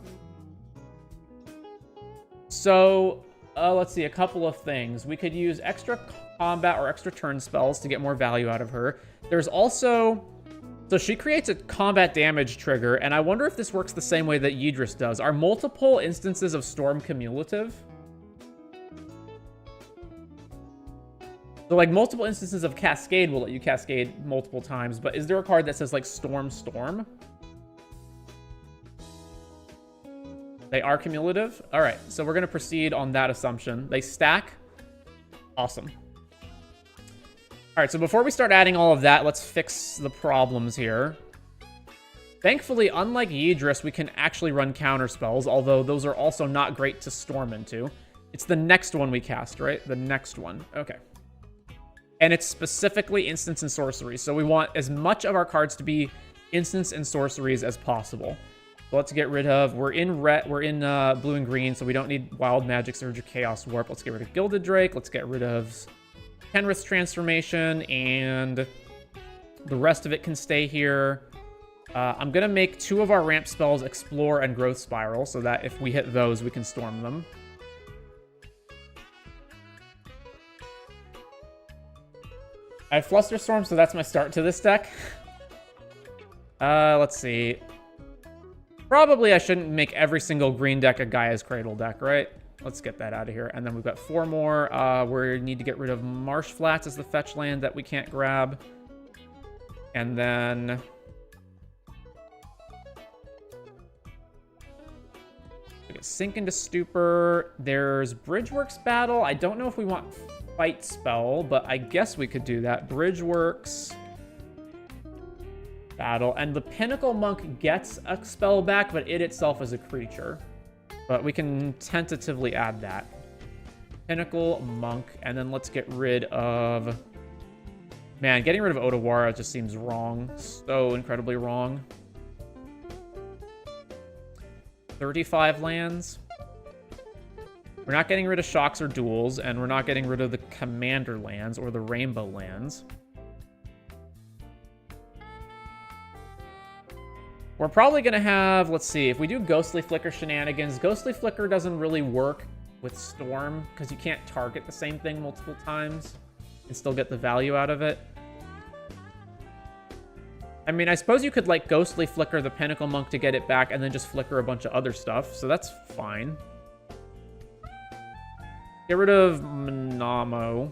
So, let's see, a couple of things. We could use extra combat or extra turn spells to get more value out of her. There's also... So she creates a combat damage trigger, and I wonder if this works the same way that Yidris does. Are multiple instances of Storm cumulative? So, like, multiple instances of Cascade will let you Cascade multiple times, but is there a card that says, like, Storm, Storm? They are cumulative? All right, so we're going to proceed on that assumption. They stack. Awesome. All right, so before we start adding all of that, let's fix the problems here. Thankfully, unlike Yidris, we can actually run counter spells, although those are also not great to storm into. It's the next one we cast, right? The next one. Okay. And it's specifically instants and sorceries, so we want as much of our cards to be instants and sorceries as possible. So let's get rid of... We're in blue and green, so we don't need Wild Magic Surge or Chaos Warp. Let's get rid of Gilded Drake. Let's get rid of Kenrith's Transformation, and the rest of it can stay here. I'm going to make 2 of our ramp spells Explore and Growth Spiral, so that if we hit those, we can storm them. I have Flusterstorm, so that's my start to this deck. Let's see. Probably I shouldn't make every single green deck a Gaia's Cradle deck, right? Let's get that out of here. And then we've got 4 more. We need to get rid of Marsh Flats as the fetch land that we can't grab. And then... we get Sink into Stupor. There's Bridgeworks Battle. I don't know if we want Fight Spell, but I guess we could do that. Bridgeworks Battle. And the Pinnacle Monk gets a spell back, but it itself is a creature. But we can tentatively add that. Pinnacle, Monk, and then let's get rid of... Man, getting rid of Otawara just seems wrong. So incredibly wrong. 35 lands. We're not getting rid of Shocks or Duels, and we're not getting rid of the Commander lands or the Rainbow lands. We're probably going to have, let's see, if we do Ghostly Flicker shenanigans, Ghostly Flicker doesn't really work with Storm because you can't target the same thing multiple times and still get the value out of it. I mean, I suppose you could, like, Ghostly Flicker the Pinnacle Monk to get it back and then just flicker a bunch of other stuff, so that's fine. Get rid of Manamo.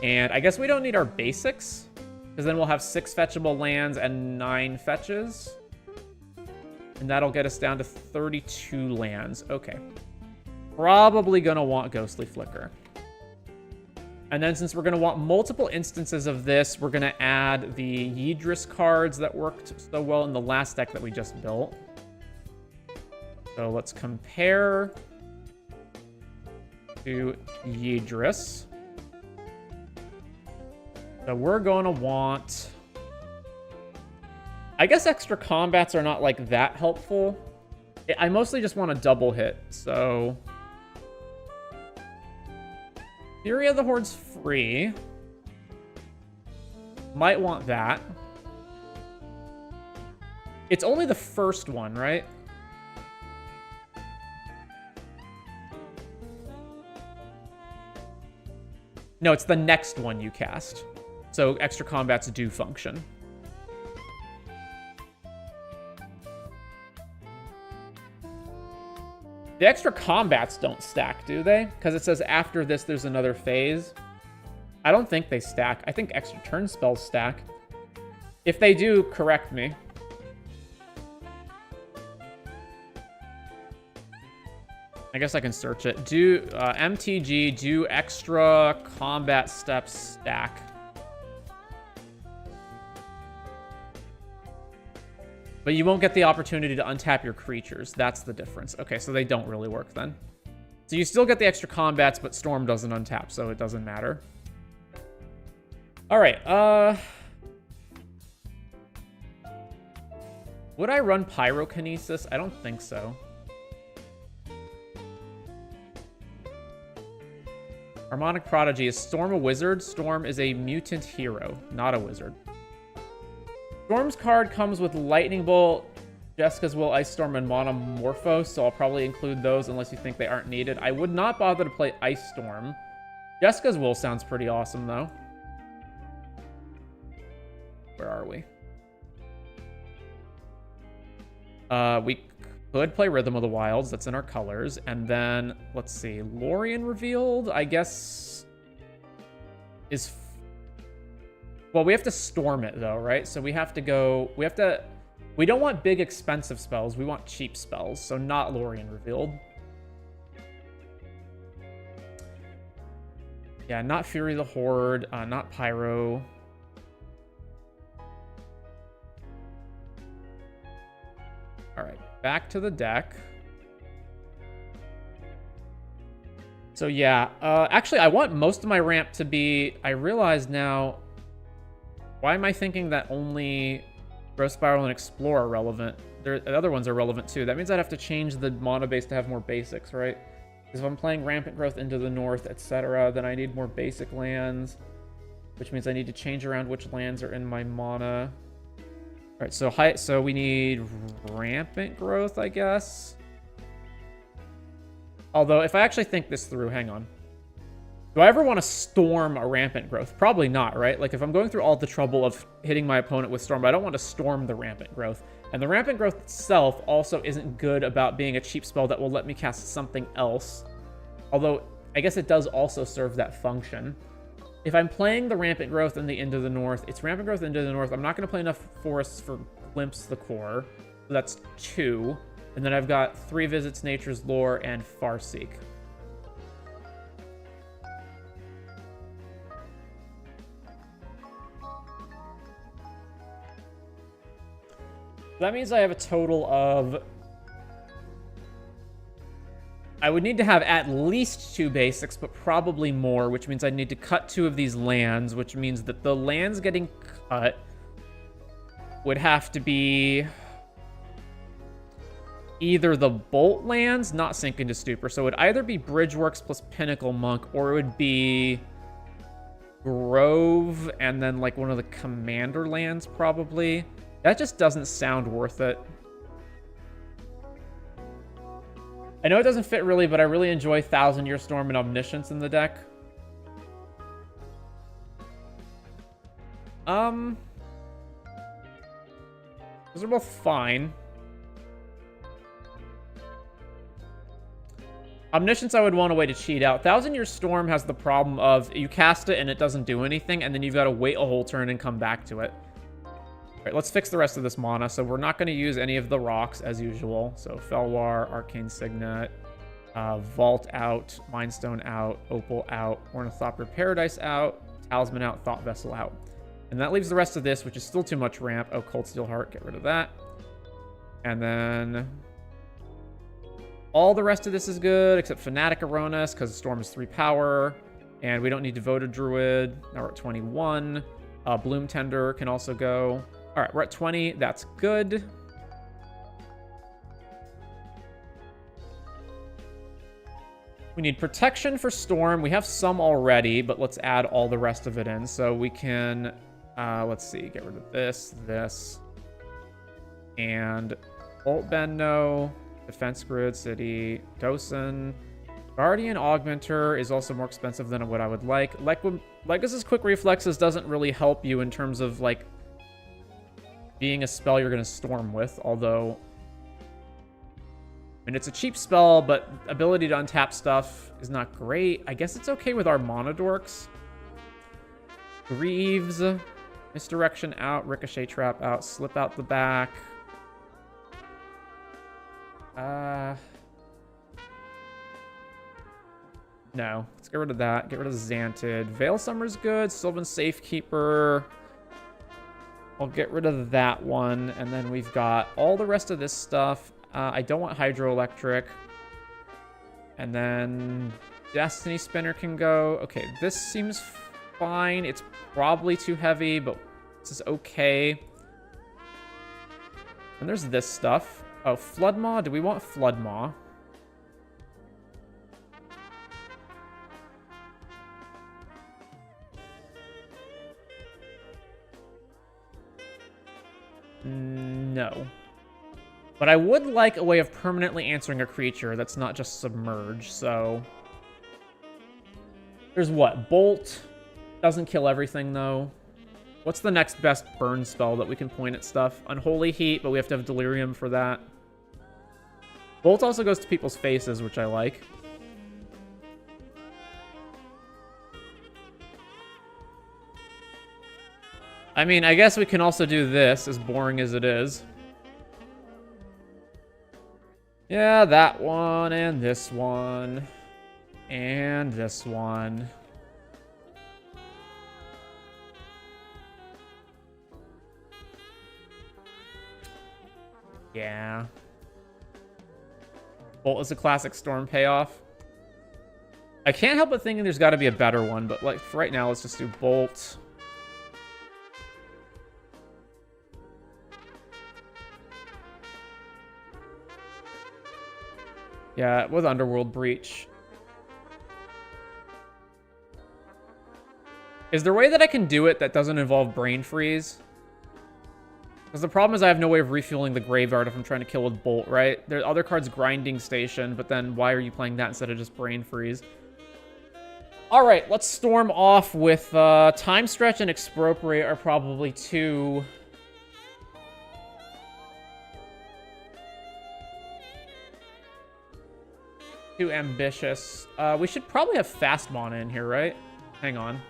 And I guess we don't need our basics, because then we'll have 6 fetchable lands and 9 fetches. And that'll get us down to 32 lands. Okay. Probably gonna want Ghostly Flicker. And then since we're going to want multiple instances of this, we're going to add the Yidris cards that worked so well in the last deck that we just built. So let's compare to Yidris. So we're going to want... I guess extra combats are not like that helpful. I mostly just want a double hit, so... Fury of the Horde's free. Might want that. It's only the first one, right? No, it's the next one you cast. So extra combats do function. The extra combats don't stack, do they? Because it says after this, there's another phase. I don't think they stack. I think extra turn spells stack. If they do, correct me. I guess I can search it. Do MTG, do extra combat steps stack? But you won't get the opportunity to untap your creatures. That's the difference. Okay, so they don't really work then. So you still get the extra combats, but Storm doesn't untap, so it doesn't matter. All right, would I run Pyrokinesis? I don't think so. Harmonic Prodigy. Is Storm a wizard? Storm is a mutant hero, not a wizard. Storm's card comes with Lightning Bolt, Jessica's Will, Ice Storm, and Monomorpho, so I'll probably include those unless you think they aren't needed. I would not bother to play Ice Storm. Jessica's Will sounds pretty awesome, though. Where are we? We could play Rhythm of the Wilds. That's in our colors. And then, let's see. Lorien Revealed, I guess, is... Well, we have to storm it, though, right? So we have to go... We don't want big, expensive spells. We want cheap spells. So not Lorien Revealed. Yeah, not Fury the Horde. Not Pyro. All right, back to the deck. So yeah, actually, I want most of my ramp to be... I realize now... Why am I thinking that only Growth Spiral and Explore are relevant? The other ones are relevant too. That means I'd have to change the mana base to have more basics, right? Because if I'm playing Rampant Growth into the north, etc., then I need more basic lands, which means I need to change around which lands are in my mana. All right, so we need Rampant Growth, I guess. Although, if I actually think this through, hang on. Do I ever want to storm a Rampant Growth? Probably not, right? Like, if I'm going through all the trouble of hitting my opponent with Storm, I don't want to storm the Rampant Growth. And the Rampant Growth itself also isn't good about being a cheap spell that will let me cast something else. Although, I guess it does also serve that function. If I'm playing the Rampant Growth in the Into the North, it's Rampant Growth into the North. I'm not going to play enough forests for Glimpse the Core. So that's 2. And then I've got 3 Visits Nature's Lore and Farseek. That means I have a total of... I would need to have at least 2 basics, but probably more, which means I need to cut 2 of these lands, which means that the lands getting cut would have to be either the Bolt lands, not Sink into Stupor. So it would either be Bridgeworks plus Pinnacle Monk, or it would be Grove and then like one of the Commander lands, probably. That just doesn't sound worth it. I know it doesn't fit really, but I really enjoy Thousand Year Storm and Omniscience in the deck. Those are both fine. Omniscience I would want a way to cheat out. Thousand Year Storm has the problem of you cast it and it doesn't do anything, and then you've got to wait a whole turn and come back to it. All right, let's fix the rest of this mana. So we're not going to use any of the rocks as usual. So Felwar, Arcane Signet, Vault out, Mind Stone out, Opal out, Ornithopter Paradise out, Talisman out, Thought Vessel out. And that leaves the rest of this, which is still too much ramp. Oh, Cold Steel Heart, get rid of that. And then all the rest of this is good, except Fanatic Aronis, because Storm is 3 power. And we don't need Devoted Druid. Now we're at 21. Bloom Tender can also go. All right, we're at 20. That's good. We need protection for Storm. We have some already, but let's add all the rest of it in. So we can, let's see, get rid of this, and Bolt Bend, no. Defense Grid, City, Dosen. Guardian Augmenter is also more expensive than what I would like. Legus's Quick Reflexes doesn't really help you in terms of, like, being a spell you're going to Storm with, although... I mean, it's a cheap spell, but ability to untap stuff is not great. I guess it's okay with our Monodorks. Greaves. Misdirection out. Ricochet Trap out. Slip out the back. No. Let's get rid of that. Get rid of Xantid. Veil Summer's good. Sylvan Safekeeper. I'll get rid of that one. And then we've got all the rest of this stuff. I don't want Hydroelectric. And then Destiny Spinner can go. Okay, this seems fine. It's probably too heavy, but this is okay. And there's this stuff. Oh, Floodmaw. Do we want Floodmaw? No. But I would like a way of permanently answering a creature that's not just Submerge, so... There's what? Bolt. Doesn't kill everything, though. What's the next best burn spell that we can point at stuff? Unholy Heat, but we have to have Delirium for that. Bolt also goes to people's faces, which I like. I mean, I guess we can also do this, as boring as it is. Yeah, that one, and this one, and this one. Yeah. Bolt is a classic Storm payoff. I can't help but thinking there's got to be a better one, but like for right now, let's just do Bolt. Yeah, with Underworld Breach. Is there a way that I can do it that doesn't involve Brain Freeze? Because the problem is I have no way of refueling the graveyard if I'm trying to kill with Bolt, right? There are other cards, Grinding Station, but then why are you playing that instead of just Brain Freeze? All right, let's storm off with Time Stretch and Expropriate are probably two... too ambitious. We should probably have fast mana in here, right? Hang on.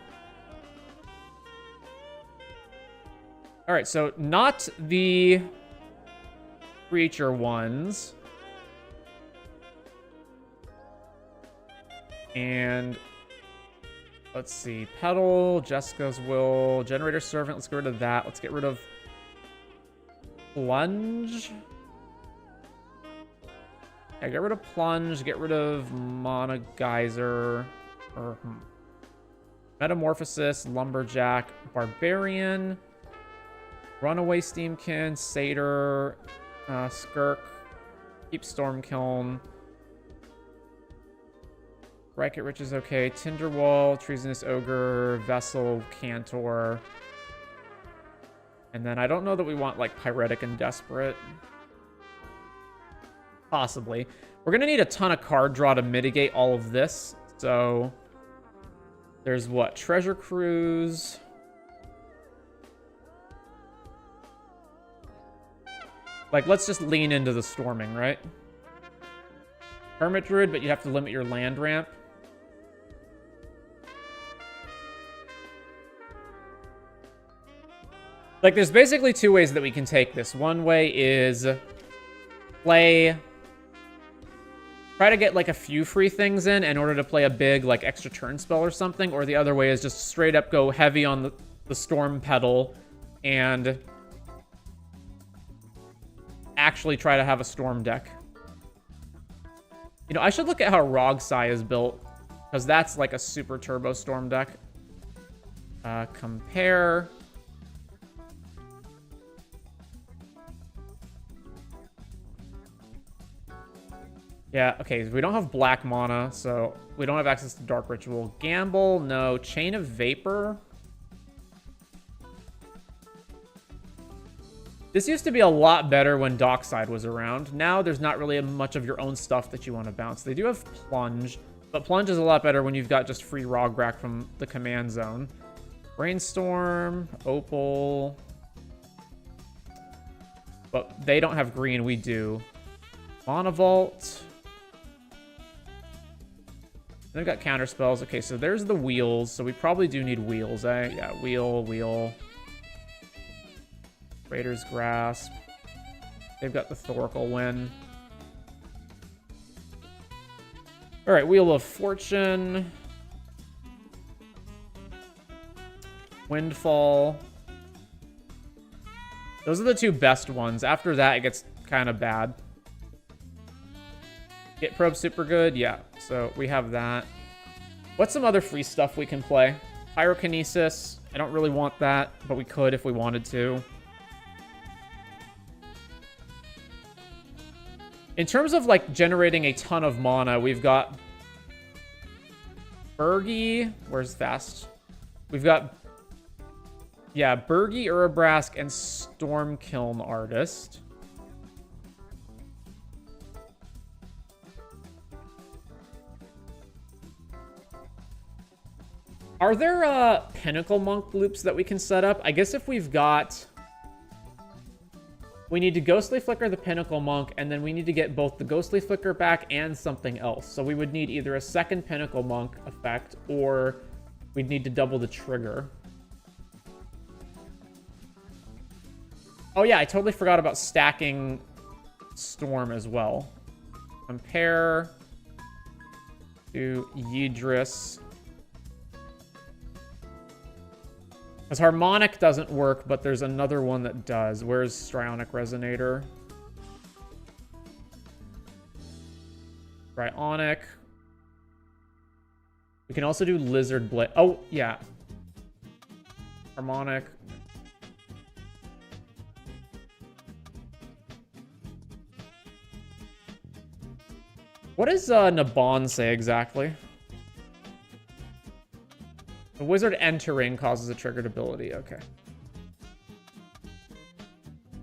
All right, so not the creature ones. And let's see. Petal, Jessica's Will, Generator Servant. Let's get rid of that. Let's get rid of Plunge. Yeah, get rid of Plunge, get rid of Mana Geyser, or Metamorphosis, Lumberjack, Barbarian, Runaway Steamkin, Satyr, Skirk, keep Stormkiln, Racket Rich is okay, Tinderwall, Treasonous Ogre, Vessel, Cantor, and then I don't know that we want like Pyretic and Desperate. Possibly. We're going to need a ton of card draw to mitigate all of this. So there's what? Treasure Cruise. Like, let's just lean into the storming, right? Hermit Druid, but you have to limit your land ramp. Like, there's basically two ways that we can take this. One way is play... Try to get, like, a few free things in order to play a big, like, extra turn spell or something. Or the other way is just straight up go heavy on the Storm Pedal and actually try to have a Storm deck. You know, I should look at how Ranguszx is built, because that's, like, a super turbo Storm deck. Compare... Yeah, okay, we don't have black mana, so we don't have access to Dark Ritual. Gamble, no. Chain of Vapor. This used to be a lot better when Dockside was around. Now there's not really much of your own stuff that you want to bounce. They do have Plunge, but Plunge is a lot better when you've got just free Ranguszx from the command zone. Brainstorm, Opal. But they don't have green, we do. Mana Vault. They've got counter spells. Okay, so there's the wheels. So we probably do need wheels, eh? Yeah, wheel. Raider's Grasp. They've got the Thoracle Win. All right, Wheel of Fortune. Windfall. Those are the two best ones. After that, it gets kind of bad. Get Probe super good? Yeah, so we have that. What's some other free stuff we can play? Pyrokinesis. I don't really want that, but we could if we wanted to. In terms of, like, generating a ton of mana, we've got Burgi. Where's Fast? We've got, yeah, Burgi, Urabrask, and Stormkiln Artist. Are there Pinnacle Monk loops that we can set up? I guess if we've got... We need to Ghostly Flicker the Pinnacle Monk, and then we need to get both the Ghostly Flicker back and something else. So we would need either a second Pinnacle Monk effect, or we'd need to double the trigger. Oh yeah, I totally forgot about stacking Storm as well. Compare to Yidris. Because Harmonic doesn't work, but there's another one that does. Where's Strionic Resonator? Strionic. We can also do Lizard Blade. Oh, yeah. Harmonic. What does Nabon say exactly? The wizard entering causes a triggered ability. Okay.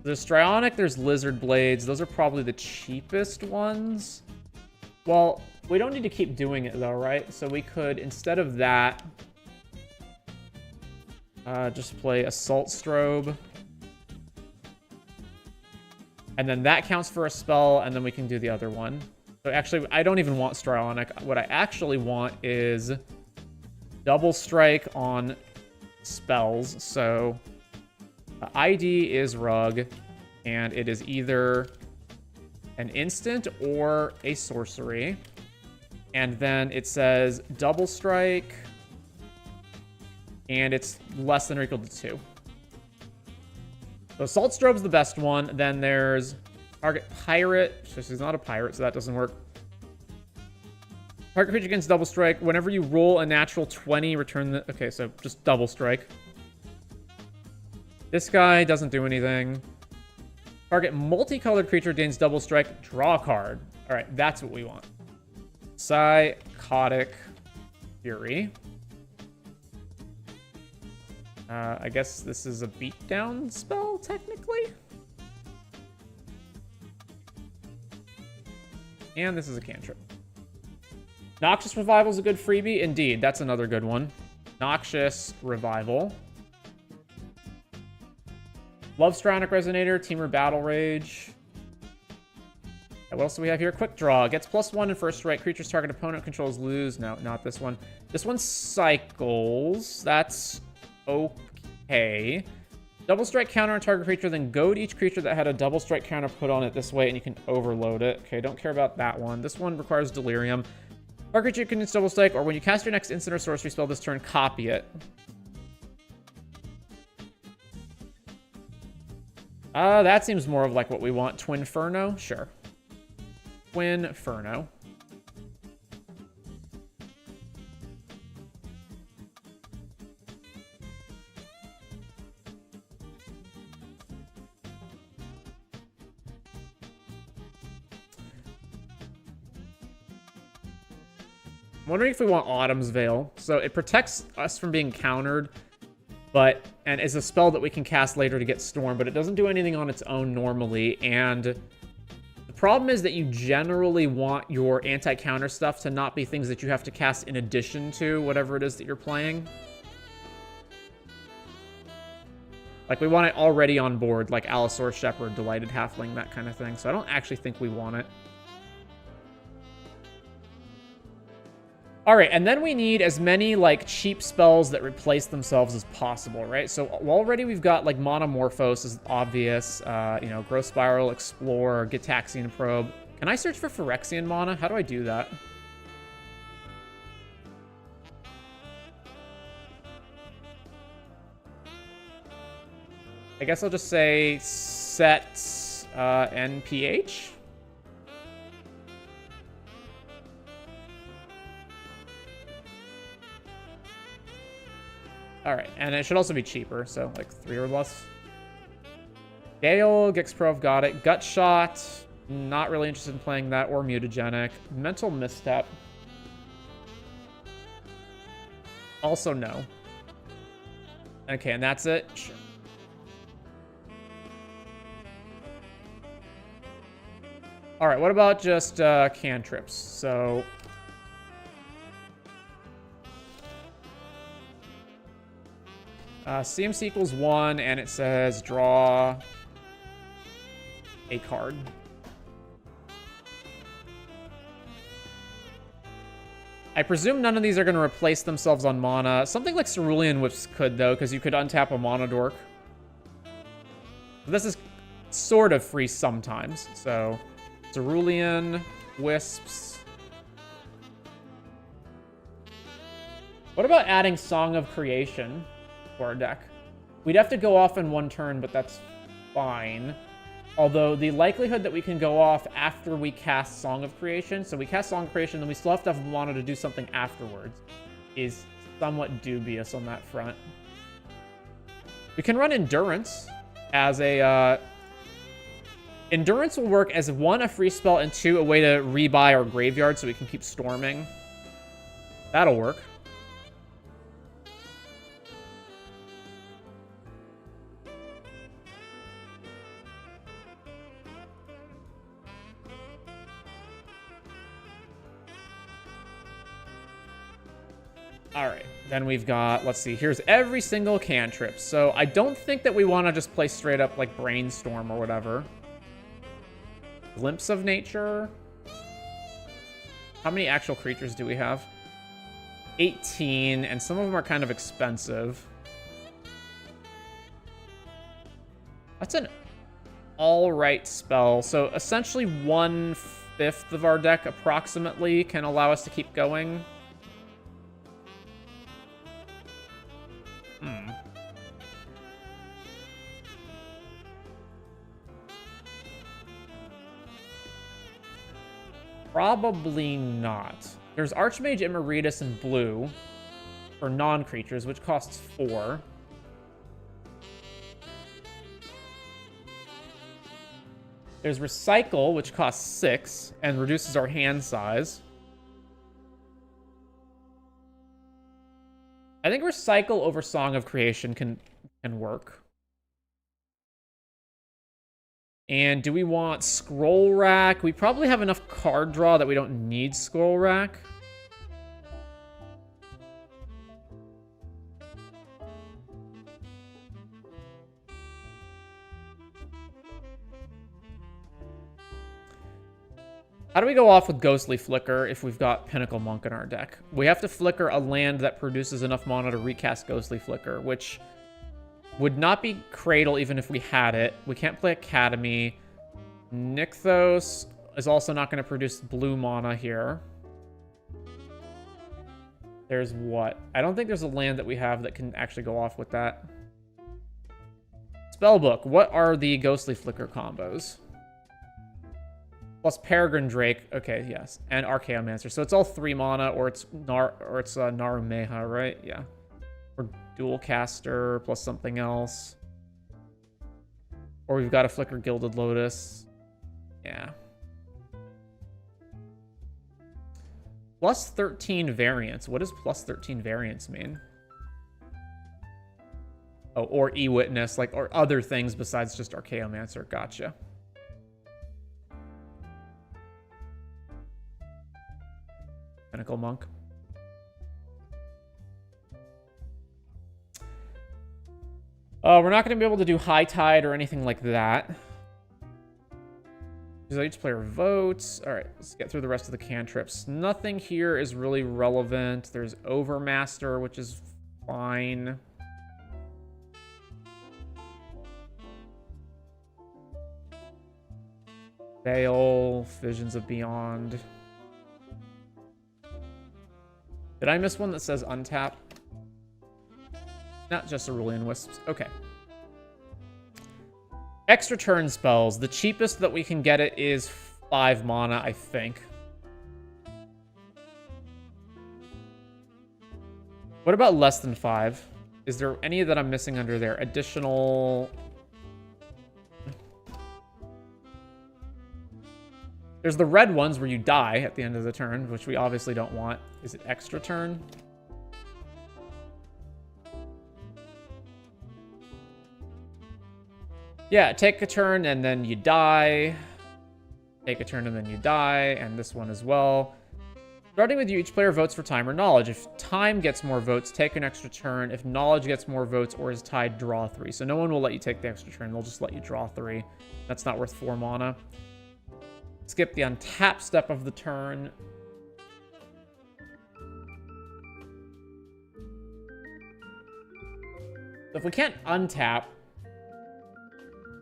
There's Strionic, there's Lizard Blades. Those are probably the cheapest ones. Well, we don't need to keep doing it though, right? So we could, instead of that, just play Assault Strobe. And then that counts for a spell, and then we can do the other one. So actually, I don't even want Strionic. What I actually want is Double Strike on spells. So ID is Rug, and it is either an instant or a sorcery. And then it says Double Strike, and it's less than or equal to 2. So Assault Strobe's the best one. Then there's target Pirate. She's not a pirate, so that doesn't work. Target creature against Double Strike. Whenever you roll a natural 20, return the... Okay, so just Double Strike. This guy doesn't do anything. Target multicolored creature gains Double Strike. Draw a card. All right, that's what we want. Psychotic Fury. I guess this is a beatdown spell, technically. And this is a cantrip. Noxious Revival is a good freebie. Indeed, that's another good one. Noxious Revival. Love Strionic Resonator, Teamer Battle Rage. What else do we have here? Quick Draw. Gets +1 in first strike. Creatures target opponent controls lose. No, not this one. This one cycles. That's okay. Double strike counter on target creature, then goad each creature that had a double strike counter put on it this way, and you can overload it. Okay, don't care about that one. This one requires Delirium. Target creature can use double strike, or when you cast your next instant or sorcery spell this turn, copy it. That seems more of like what we want. Twinferno? Sure. Twinferno. I'm wondering if we want Autumn's Veil. So it protects us from being countered, and is a spell that we can cast later to get Storm, but it doesn't do anything on its own normally, and the problem is that you generally want your anti-counter stuff to not be things that you have to cast in addition to whatever it is that you're playing. Like, we want it already on board, like Allosaurus Shepherd, Delighted Halfling, that kind of thing, so I don't actually think we want it. All right, and then we need as many, like, cheap spells that replace themselves as possible, right? So already we've got, like, Monomorphose is obvious, you know, Growth Spiral, Explore, Gitaxian Probe. Can I search for Phyrexian mana? How do I do that? I guess I'll just say set NPH. Alright, and it should also be cheaper, so like 3 or less. Gale, Gixprov, got it. Gut Shot, not really interested in playing that, or Mutagenic. Mental Misstep. Also no. Okay, and that's it? Sure. Alright, what about just cantrips? So... CMC equals 1, and it says draw a card. I presume none of these are going to replace themselves on mana. Something like Cerulean Wisps could, though, because you could untap a Mana Dork. This is sort of free sometimes, so Cerulean Wisps. What about adding Song of Creation to our deck? We'd have to go off in one turn, but that's fine. Although the likelihood that we can go off after we cast Song of Creation, so we cast Song of Creation, then we still have to have mana to do something afterwards, is somewhat dubious on that front. We can run Endurance as a... Endurance will work as 1, a free spell, and 2, a way to rebuy our graveyard so we can keep storming. That'll work. Alright, then we've got, let's see, here's every single cantrip. So I don't think that we want to just play straight up like Brainstorm or whatever. Glimpse of Nature. How many actual creatures do we have? 18, and some of them are kind of expensive. That's an alright spell. So essentially 1/5 of our deck approximately can allow us to keep going. Probably not. There's Archmage Emeritus in blue for non-creatures, which costs 4. There's Recycle, which costs 6 and reduces our hand size. I think Recycle over Song of Creation can work. And do we want Scroll Rack? We probably have enough card draw that we don't need Scroll Rack. How do we go off with Ghostly Flicker if we've got Pinnacle Monk in our deck? We have to flicker a land that produces enough mana to recast Ghostly Flicker, which would not be Cradle even if we had it. We can't play Academy. Nykthos is also not going to produce blue mana here. There's what? I don't think there's a land that we have that can actually go off with that. Spellbook. What are the Ghostly Flicker combos? Plus Peregrine Drake. Okay, yes. And Archaeomancer. So it's all 3 mana, or it's Narumeha, right? Yeah. Or Dual Caster plus something else. Or we've got a Flicker Gilded Lotus. Yeah. Plus 13 variants. What does plus 13 variants mean? Oh, or E-Witness, like, or other things besides just Archaeomancer. Gotcha. Pinnacle Monk. We're not going to be able to do High Tide or anything like that. So each player votes. All right, let's get through the rest of the cantrips. Nothing here is really relevant. There's Overmaster, which is fine. Veil, Visions of Beyond. Did I miss one that says untap? Not just Cerulean Wisps. Okay. Extra turn spells. The cheapest that we can get it is 5 mana, I think. What about less than 5? Is there any that I'm missing under there? Additional... There's the red ones where you die at the end of the turn, which we obviously don't want. Is it extra turn? Yeah, take a turn and then you die. Take a turn and then you die, and this one as well. Starting with you, each player votes for time or knowledge. If time gets more votes, take an extra turn. If knowledge gets more votes or is tied, draw 3. So no one will let you take the extra turn. They'll just let you draw 3. That's not worth 4 mana. Skip the untap step of the turn. So if we can't untap,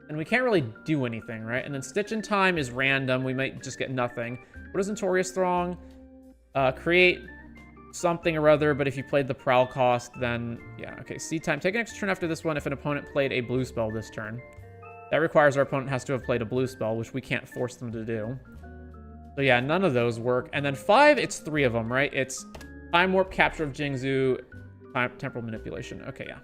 then we can't really do anything, right? And then Stitch in Time is random. We might just get nothing. What is Notorious Throng? Create something or other, but if you played the Prowl cost, then yeah. Okay, Seed Time. Take an extra turn after this one if an opponent played a blue spell this turn. That requires our opponent has to have played a blue spell, which we can't force them to do. So yeah, none of those work. And then 5, it's 3 of them, right? It's Time Warp, Capture of Jingzhou, Temporal Manipulation. Okay, yeah.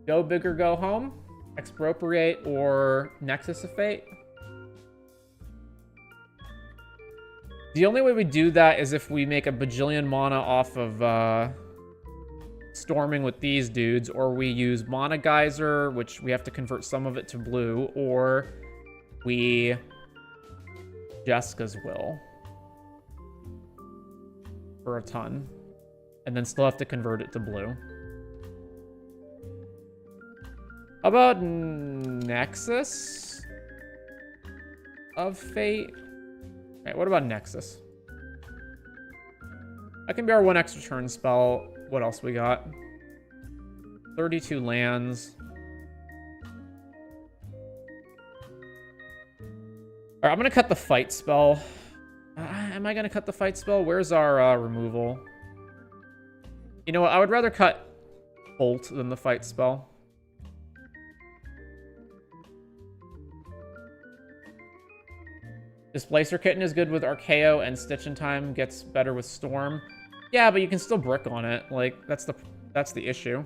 Go big or go home, Expropriate, or Nexus of Fate. The only way we do that is if we make a bajillion mana off of storming with these dudes, or we use Mana Geyser, which we have to convert some of it to blue, or we Jeska's Will for a ton, and then still have to convert it to blue. How about Nexus of Fate? Alright, what about Nexus? That can be our 1 extra turn spell. What else we got? 32 lands. Alright, I'm gonna cut the fight spell. Am I gonna cut the fight spell? Where's our removal? You know what? I would rather cut Bolt than the fight spell. Displacer Kitten is good with Archaeo, and Stitch in Time gets better with Storm. Yeah, but you can still brick on it. Like, that's the issue.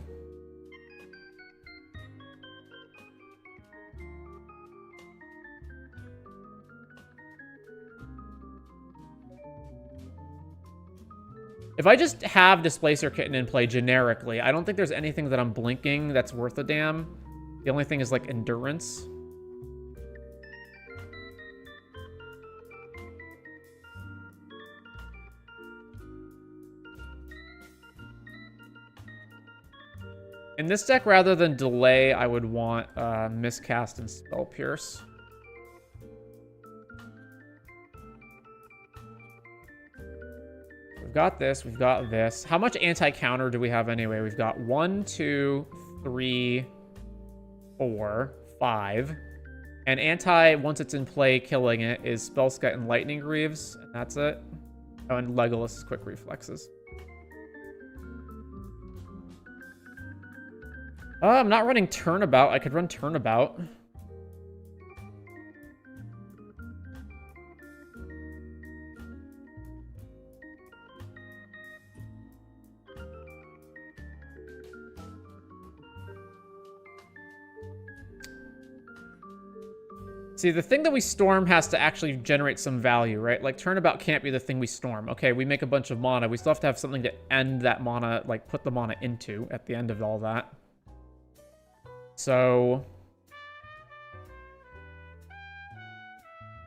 If I just have Displacer Kitten in play generically, I don't think there's anything that I'm blinking that's worth a damn. The only thing is, like, Endurance. In this deck, rather than delay, I would want miscast and spell pierce. We've got this, we've got this. How much anti-counter do we have anyway? We've got 1, 2, 3, 4, 5. And anti, once it's in play, killing it is Spellskite and Lightning Greaves, and that's it. Oh, and Legolas is Quick Reflexes. I'm not running Turnabout. I could run Turnabout. See, the thing that we storm has to actually generate some value, right? Like, Turnabout can't be the thing we storm. Okay, we make a bunch of mana. We still have to have something to end that mana, like, put the mana into at the end of all that. So...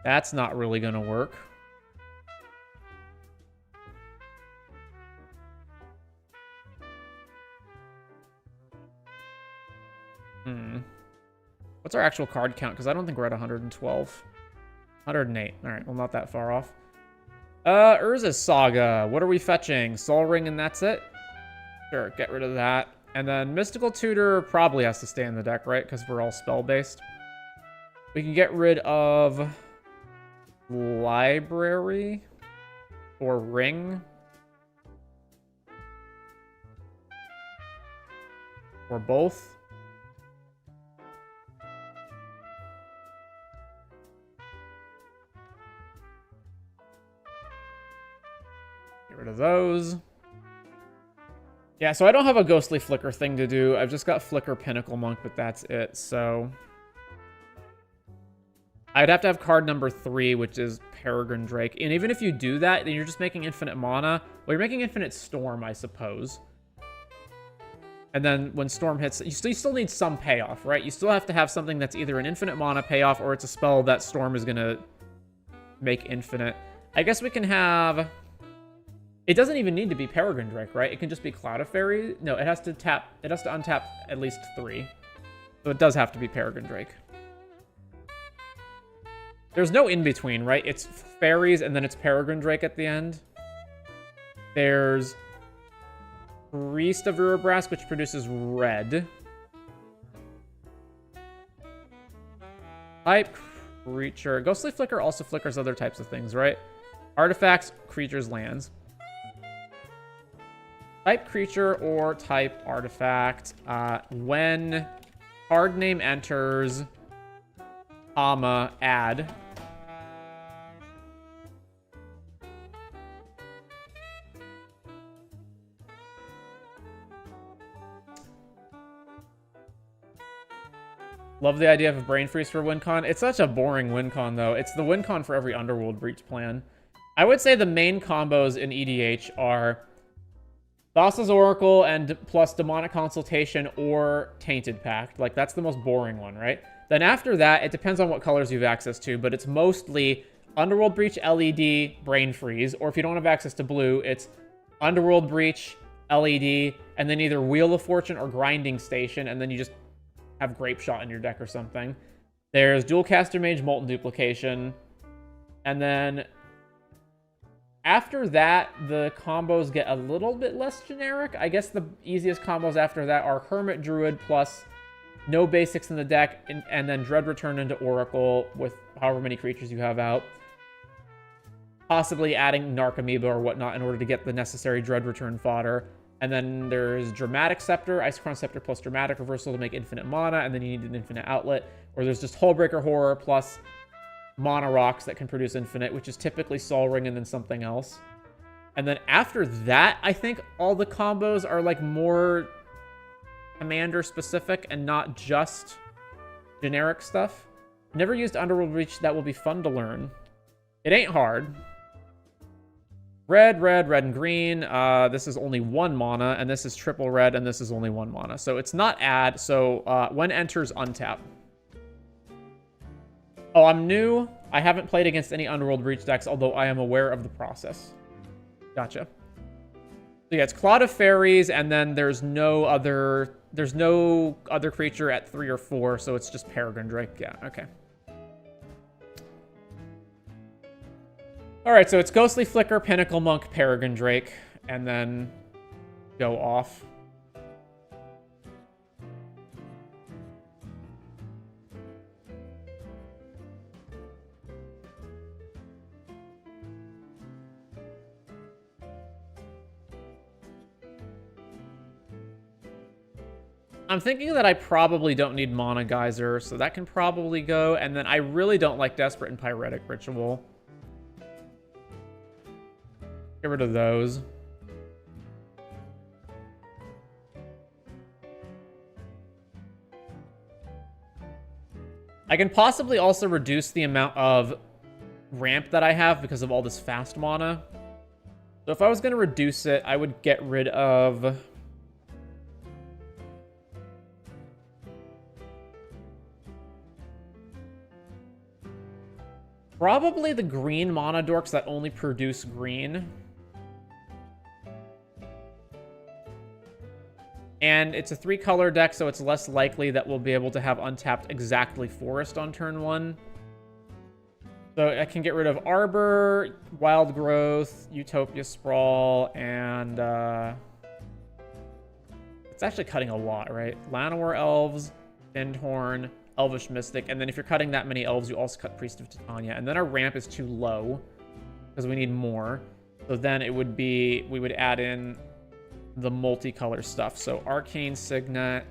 that's not really gonna work. What's our actual card count? Because I don't think we're at 112. 108. Alright, well, not that far off. Urza's Saga. What are we fetching? Sol Ring and that's it? Sure, get rid of that. And then Mystical Tutor probably has to stay in the deck, right? Because we're all spell-based. We can get rid of Library or Ring. Or both. Get rid of those. Yeah, so I don't have a Ghostly Flicker thing to do. I've just got Flicker Pinnacle Monk, but that's it. So I'd have to have card number 3, which is Peregrine Drake. And even if you do that, then you're just making infinite mana. Well, you're making infinite Storm, I suppose. And then when Storm hits, you still need some payoff, right? You still have to have something that's either an infinite mana payoff or it's a spell that Storm is going to make infinite. I guess we can have... it doesn't even need to be Peregrine Drake, right? It can just be Cloud of Fairy. No, it has to tap. It has to untap at least 3. So it does have to be Peregrine Drake. There's no in-between, right? It's fairies and then it's Peregrine Drake at the end. There's Priest of Urabrask, which produces red. Type creature. Ghostly Flicker also flickers other types of things, right? Artifacts, creatures, lands. Type creature or type artifact. When card name enters, comma, add. Love the idea of a Brain Freeze for WinCon. It's such a boring WinCon, though. It's the WinCon for every Underworld Breach plan. I would say the main combos in EDH are Thassa's Oracle and plus Demonic Consultation or Tainted Pact. Like, that's the most boring one, right? Then after that, it depends on what colors you have access to, but it's mostly Underworld Breach, LED, Brain Freeze, or if you don't have access to blue, it's Underworld Breach, LED, and then either Wheel of Fortune or Grinding Station, and then you just have Grape Shot in your deck or something. There's Dualcaster Mage, Molten Duplication, and then after that, the combos get a little bit less generic. I guess the easiest combos after that are Hermit Druid plus no basics in the deck, and then Dread Return into Oracle with however many creatures you have out. Possibly adding Narcomoeba or whatnot in order to get the necessary Dread Return fodder. And then there's Dramatic Scepter, Isochron Scepter plus Dramatic Reversal to make infinite mana, and then you need an infinite outlet. Or there's just Hullbreaker Horror plus Mana Rocks that can produce infinite, which is typically Sol Ring and then something else. And then after that, I think all the combos are like more commander specific and not just generic stuff. Never used Underworld Reach. That will be fun to learn. It ain't hard. Red, red, red, and green. This is only 1 mana, and this is triple red, and this is only 1 mana. So it's not add, so when enters, untap. Oh, I'm new. I haven't played against any Underworld Breach decks, although I am aware of the process. Gotcha. So yeah, it's Cloud of Fairies, and then there's no other there's no other creature at 3 or 4, so it's just Peregrine Drake. Yeah, okay. All right, so it's Ghostly Flicker, Pinnacle Monk, Peregrine Drake, and then go off. I'm thinking that I probably don't need Mana Geyser, so that can probably go. And then I really don't like Desperate and Pyretic Ritual. Get rid of those. I can possibly also reduce the amount of ramp that I have because of all this fast mana. So if I was going to reduce it, I would get rid of... probably the green mana dorks that only produce green. And it's a 3-color deck, so it's less likely that we'll be able to have untapped exactly Forest on turn 1. So I can get rid of Arbor, Wild Growth, Utopia Sprawl, and... it's actually cutting a lot, right? Llanowar Elves, Bindhorn, Elvish Mystic, and then if you're cutting that many elves, you also cut Priest of Titania. And then our ramp is too low, because we need more. So then it would be... we would add in the multicolor stuff. So Arcane Signet,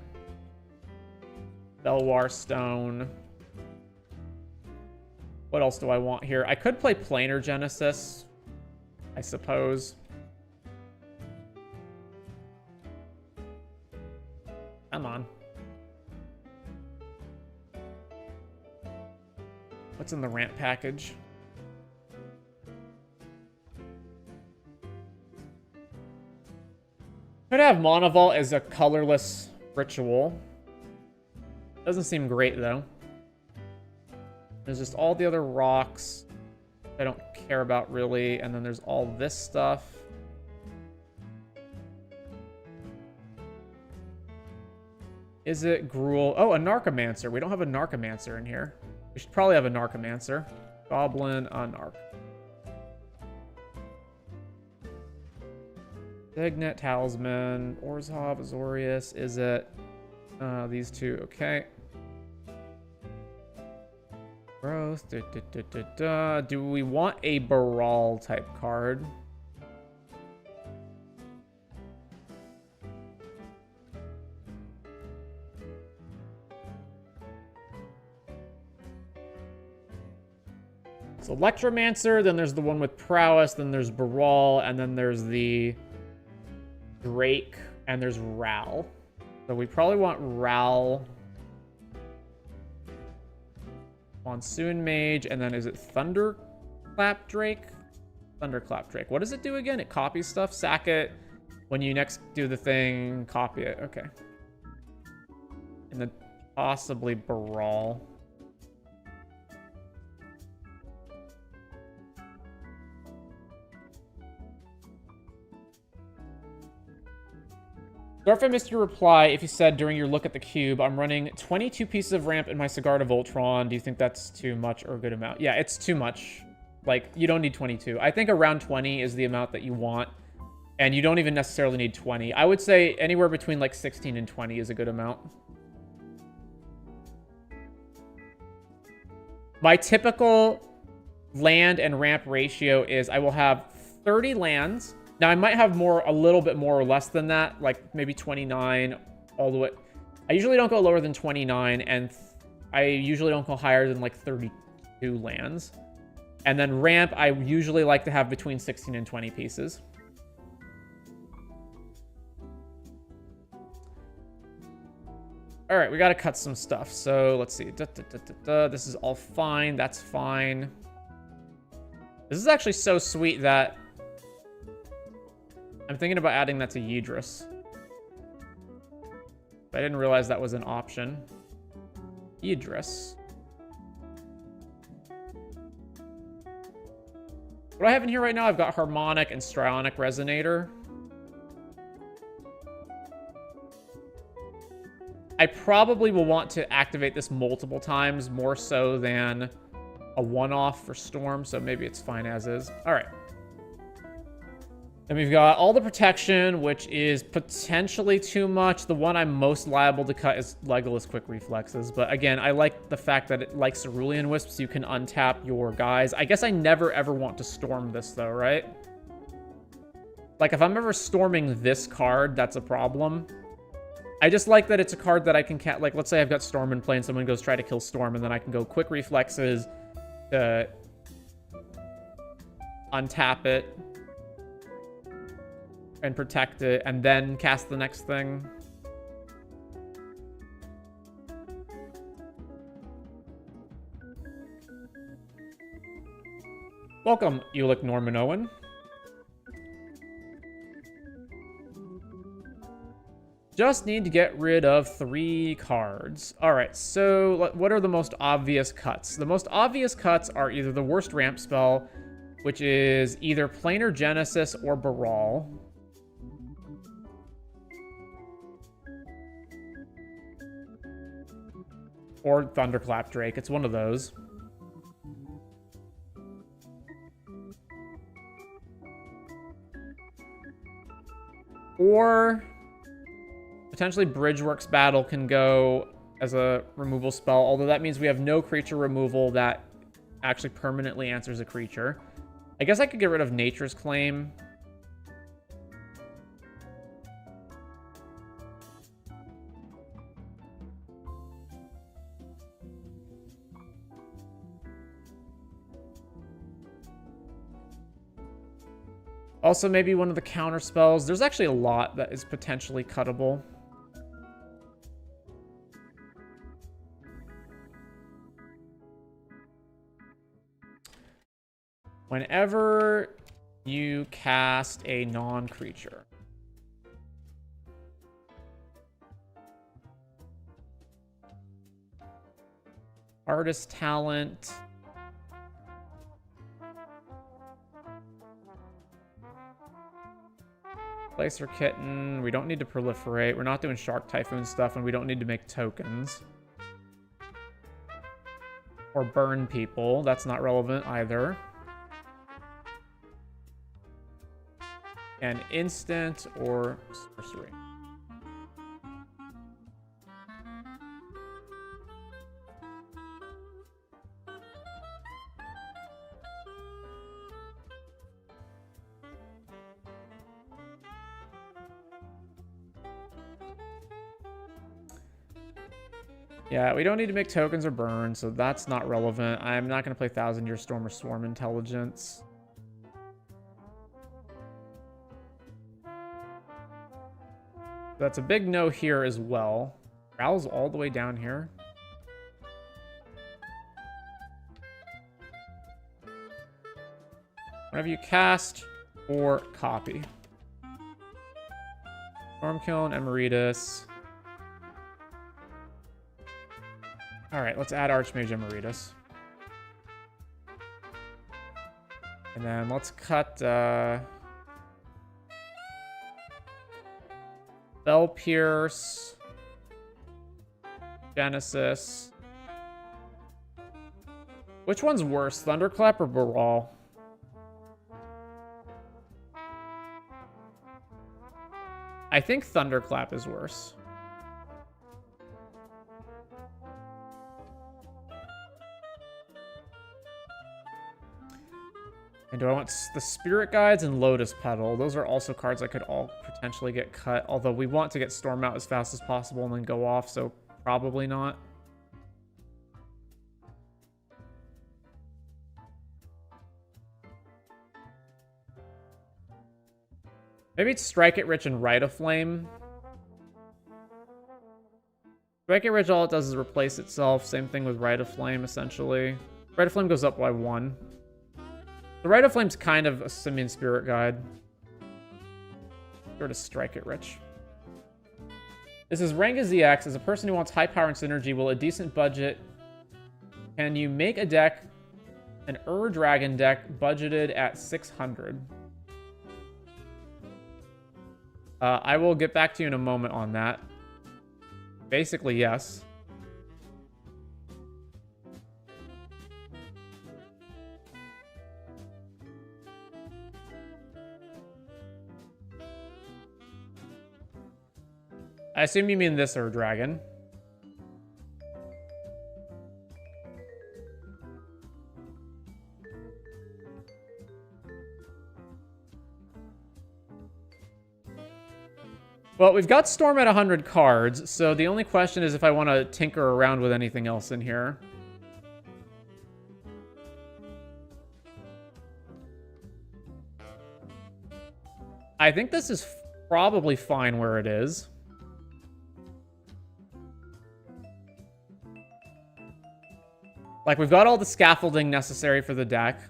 Belwar Stone. What else do I want here? I could play Planar Genesis, I suppose. Come on. What's in the ramp package? Could have Mana Vault as a colorless ritual. Doesn't seem great, though. There's just all the other rocks I don't care about, really. And then there's all this stuff. Is it Gruul? Oh, a Narcomancer. We don't have a Narcomancer in here. We should probably have a Narcomancer. Goblin, Narc. Signet, Talisman, Orzhov, Azorius. Is it these two? Okay. Growth. Do we want a Baral type card? So Electromancer, then there's the one with Prowess, then there's Baral, and then there's the Drake, and there's Ral. So we probably want Ral. Monsoon Mage, and then is it Thunderclap Drake? Thunderclap Drake. What does it do again? It copies stuff? Sack it. When you next do the thing, copy it. Okay. And then possibly Baral. Sorry if I missed your reply. If you said during your look at the cube, I'm running 22 pieces of ramp in my Sigarda Voltron. Do you think that's too much or a good amount? Yeah, it's too much. Like, you don't need 22. I think around 20 is the amount that you want. And you don't even necessarily need 20. I would say anywhere between like 16 and 20 is a good amount. My typical land and ramp ratio is I will have 30 lands. Now, I might have more, a little bit more or less than that, like maybe 29 all the way. I usually don't go lower than 29, and I usually don't go higher than like 32 lands. And then ramp, I usually like to have between 16 and 20 pieces. All right, we got to cut some stuff. So let's see. This is all fine. That's fine. This is actually so sweet that I'm thinking about adding that to Yidris. I didn't realize that was an option. Yidris. What do I have in here right now? I've got Harmonic and Strionic Resonator. I probably will want to activate this multiple times, more so than a one-off for Storm, so maybe it's fine as is. All right. Then we've got all the protection, which is potentially too much. The one I'm most liable to cut is Legolas Quick Reflexes. But again, I like the fact that it likes Cerulean Wisps. You can untap your guys. I guess I never ever want to storm this though, right? Like if I'm ever storming this card, that's a problem. I just like that it's a card that I can like let's say I've got Storm in play and someone goes try to kill Storm and then I can go Quick Reflexes to untap it and protect it, and then cast the next thing. Welcome, Ulick Norman Owen. Just need to get rid of 3 cards. All right, so what are the most obvious cuts? The most obvious cuts are either the worst ramp spell, which is either Planar Genesis or Baral. Or Thunderclap Drake. It's one of those. Or potentially Bridgeworks Battle can go as a removal spell, although that means we have no creature removal that actually permanently answers a creature. I guess I could get rid of Nature's Claim. Also, maybe one of the counter spells. There's actually a lot that is potentially cuttable. Whenever you cast a non-creature. Artist Talent. Placer Kitten. We don't need to proliferate. We're not doing Shark Typhoon stuff, and we don't need to make tokens. Or burn people. That's not relevant either. An instant or sorcery. Yeah, we don't need to make tokens or burn, so that's not relevant. I'm not going to play 1000-Year Storm or Swarm Intelligence. That's a big no here as well. Growl's all the way down here. Whenever you cast or copy. Stormkill and Emeritus. Alright, let's add Archmage Emeritus. And then let's cut Spell Pierce, Genesis. Which one's worse, Thunderclap or Baral? I think Thunderclap is worse. And do I want the Spirit Guides and Lotus Petal? Those are also cards that could all potentially get cut, although we want to get Storm out as fast as possible and then go off, so probably not. Maybe it's Strike It Rich and Rite of Flame. Strike It Rich, all it does is replace itself. Same thing with Rite of Flame, essentially. Rite of Flame goes up by 1. The Rite of Flame's kind of a Simian Spirit Guide. Sort of Strike It Rich. This is Ranguszx ZX. As a person who wants high power and synergy, will a decent budget... Can you make a deck, an Dragon deck, budgeted at 600? I will get back to you in a moment on that. Basically, yes. I assume you mean this Ur Dragon. Well, we've got Storm at 100 cards, so the only question is if I want to tinker around with anything else in here. I think this is probably fine where it is. Like, we've got all the scaffolding necessary for the deck.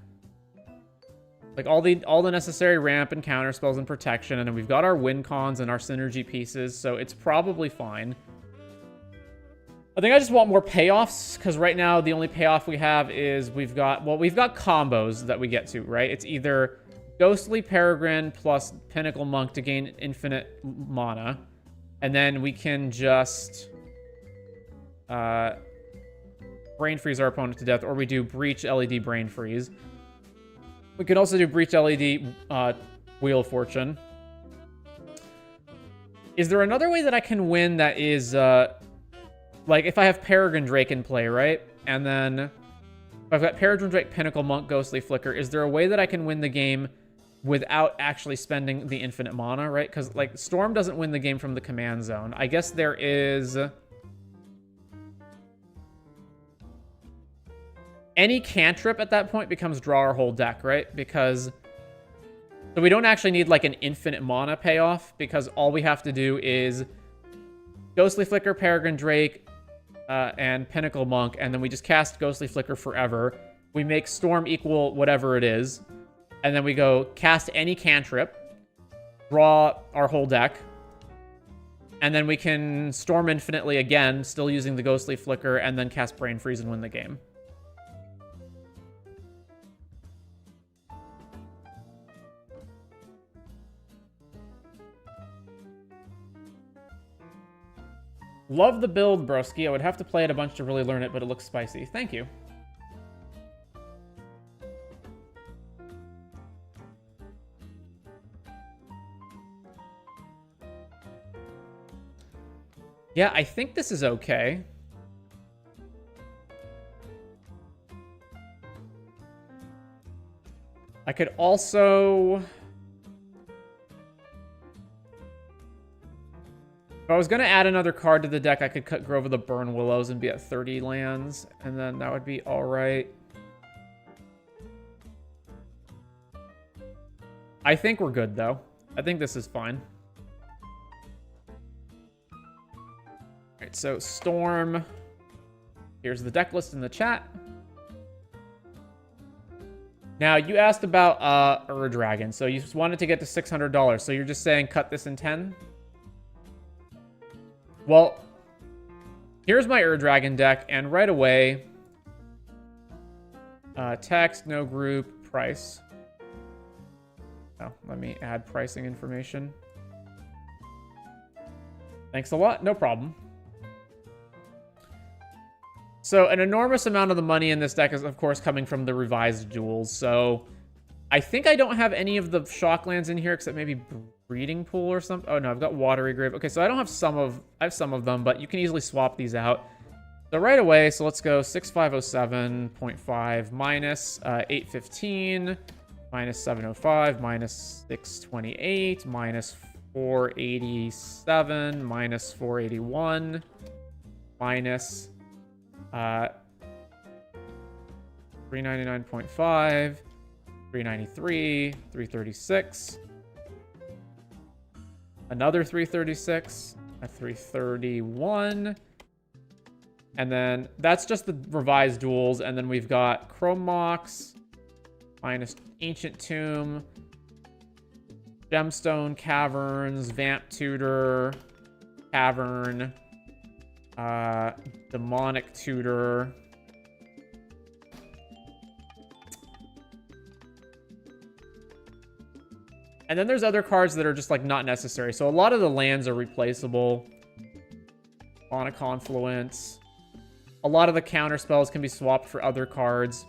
Like, all the necessary ramp and counter spells and protection, and then we've got our win cons and our synergy pieces, so it's probably fine. I think I just want more payoffs, because right now the only payoff we have is we've got combos that we get to, right? It's either Ghostly Peregrine plus Pinnacle Monk to gain infinite mana, and then we can just Brain Freeze our opponent to death, or we do Breach LED Brain Freeze. We could also do Breach LED Wheel of Fortune. Is there another way that I can win that is, like, if I have Peregrine Drake in play, right? And then if I've got Peregrine Drake, Pinnacle Monk, Ghostly Flicker, is there a way that I can win the game without actually spending the infinite mana, right? Because, like, Storm doesn't win the game from the command zone. I guess there is... Any cantrip at that point becomes draw our whole deck, right? Because... So we don't actually need, like, an infinite mana payoff, because all we have to do is Ghostly Flicker, Peregrine Drake, and Pinnacle Monk, and then we just cast Ghostly Flicker forever. We make Storm equal whatever it is, and then we go cast any cantrip, draw our whole deck, and then we can Storm infinitely again, still using the Ghostly Flicker, and then cast Brain Freeze and win the game. Love the build, broski. I would have to play it a bunch to really learn it, but it looks spicy. Thank you. Yeah, I think this is okay. I could also... If I was going to add another card to the deck, I could cut Grove of the Burn Willows and be at 30 lands, and then that would be all right. I think we're good, though. I think this is fine. All right, so Storm. Here's the deck list in the chat. Now, you asked about Ur Dragon, so you just wanted to get to $600, so you're just saying cut this in 10? Well, here's my Ur Dragon deck, and right away, text, no group, price. Oh, let me add pricing information. Thanks a lot, no problem. So an enormous amount of the money in this deck is, of course, coming from the revised duels. So I think I don't have any of the Shocklands in here, except maybe Breeding Pool or something. Oh no, I've got Watery Grave. Okay, so I don't have I have some of them, but you can easily swap these out. So right away, so let's go 6507.5 minus 815 minus 705 minus 628 minus 487 minus 481 minus 399.5 393 336. Another 336, a 331, and then that's just the revised duels, and then we've got Chrome Mox, minus Ancient Tomb, Gemstone Caverns, Vamp Tutor, Cavern, Demonic Tutor, and then there's other cards that are just, like, not necessary. So a lot of the lands are replaceable. Mana Confluence. A lot of the counter spells can be swapped for other cards.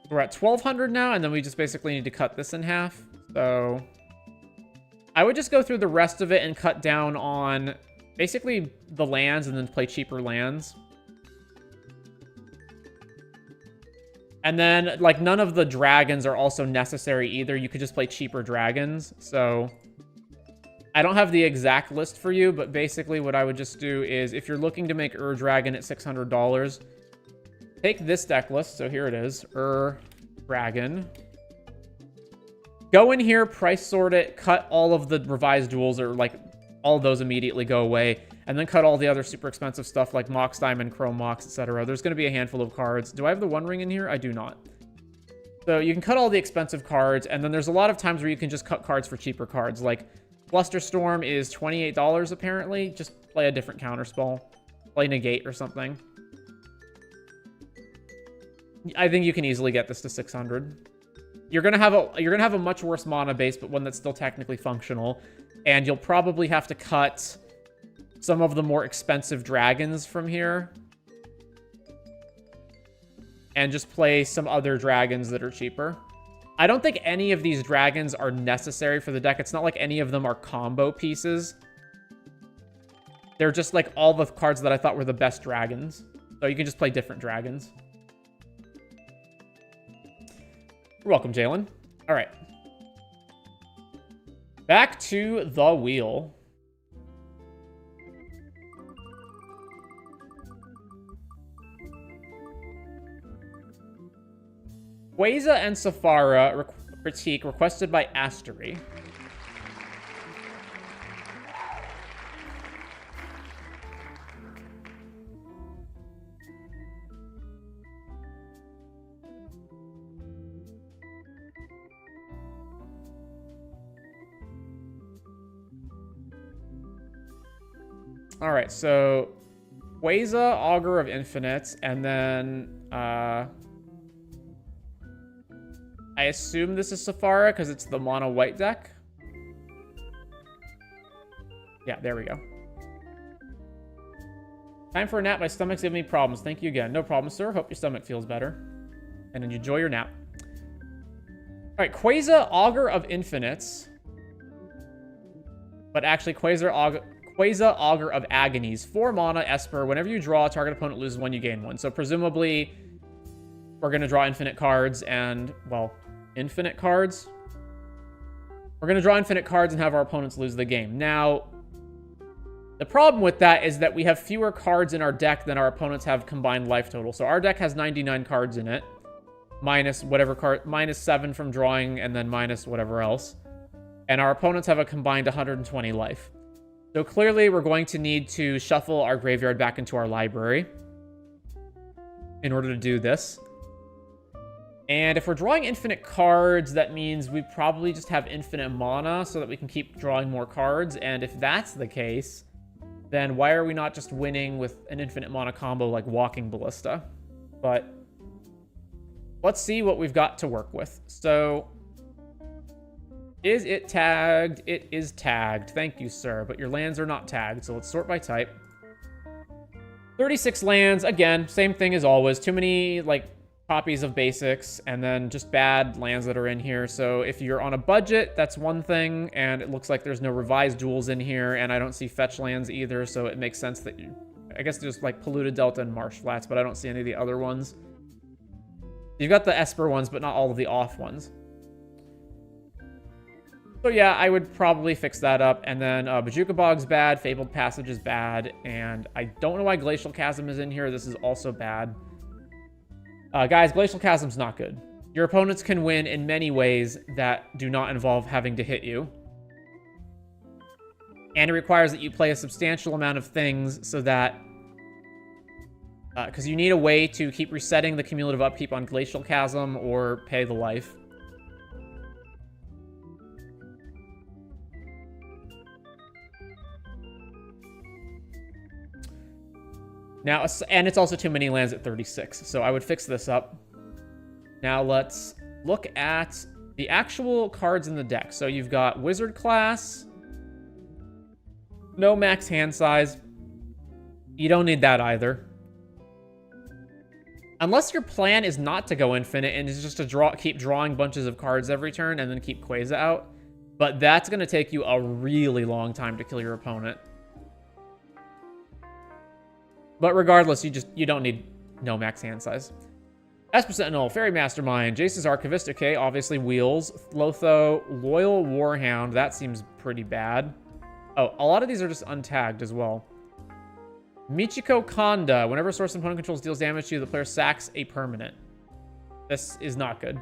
We're at 1,200 now, and then we just basically need to cut this in half. So I would just go through the rest of it and cut down on basically the lands and then play cheaper lands. And then, like, none of the dragons are also necessary either. You could just play cheaper dragons. So I don't have the exact list for you, but basically what I would just do is if you're looking to make Dragon at $600, take this deck list. So here it is, Dragon. Go in here, price sort it, cut all of the revised duels, or like all of those immediately go away, and then cut all the other super expensive stuff like Mox Diamond, Chrome Mox, etc. There's going to be a handful of cards. Do I have the One Ring in here? I do not. So you can cut all the expensive cards, and then there's a lot of times where you can just cut cards for cheaper cards. Like Flusterstorm is $28 apparently. Just play a different counterspell. Play Negate or something. I think you can easily get this to 600. You're gonna have a much worse mana base, but one that's still technically functional. And you'll probably have to cut some of the more expensive dragons from here. And just play some other dragons that are cheaper. I don't think any of these dragons are necessary for the deck. It's not like any of them are combo pieces. They're just like all the cards that I thought were the best dragons. So you can just play different dragons. You're welcome, Jalen. All right. Back to the wheel. Queza and Sephara critique requested by Astury. All right, so Queza, Augur of Infinite, and then I assume this is Sephara because it's the mono white deck. Yeah, there we go. Time for a nap. My stomach's giving me problems. Thank you again. No problem, sir. Hope your stomach feels better. And enjoy your nap. All right, Queza, Augur of Infinites. But actually, Queza, Augur of Agonies. 4 mana, Esper. Whenever you draw, target opponent loses 1, you gain 1. So presumably, we're going to draw infinite cards and, well, infinite cards. We're going to draw infinite cards and have our opponents lose the game. Now, the problem with that is that we have fewer cards in our deck than our opponents have combined life total. So our deck has 99 cards in it, minus whatever card, minus 7 from drawing, and then minus whatever else. And our opponents have a combined 120 life. So clearly, we're going to need to shuffle our graveyard back into our library in order to do this. And if we're drawing infinite cards, that means we probably just have infinite mana so that we can keep drawing more cards. And if that's the case, then why are we not just winning with an infinite mana combo like Walking Ballista? But let's see what we've got to work with. So, is it tagged? It is tagged. Thank you, sir. But your lands are not tagged, so let's sort by type. 36 lands. Again, same thing as always. Too many, like, copies of basics, and then just bad lands that are in here. So if you're on a budget, that's one thing, and it looks like there's no revised duels in here, and I don't see fetch lands either, so it makes sense that you... I guess there's, like, Polluted Delta and Marsh Flats, but I don't see any of the other ones. You've got the Esper ones, but not all of the off ones. So yeah, I would probably fix that up. And then Bojuka Bog's bad, Fabled Passage is bad, and I don't know why Glacial Chasm is in here. This is also bad. Guys, Glacial Chasm's not good. Your opponents can win in many ways that do not involve having to hit you. And it requires that you play a substantial amount of things so that... because you need a way to keep resetting the cumulative upkeep on Glacial Chasm or pay the life. Now, and it's also too many lands at 36, so I would fix this up. Now let's look at the actual cards in the deck. So you've got Wizard class. No max hand size. You don't need that either. Unless your plan is not to go infinite and is just to keep drawing bunches of cards every turn and then keep Queza out. But that's going to take you a really long time to kill your opponent. But regardless, you don't need no max hand size. Esper Sentinel, Fairy Mastermind, Jace's Archivist, okay, obviously Wheels, Lotho, Loyal Warhound, that seems pretty bad. Oh, a lot of these are just untagged as well. Michiko Kanda, whenever a source opponent controls deals damage to you, the player sacks a permanent. This is not good.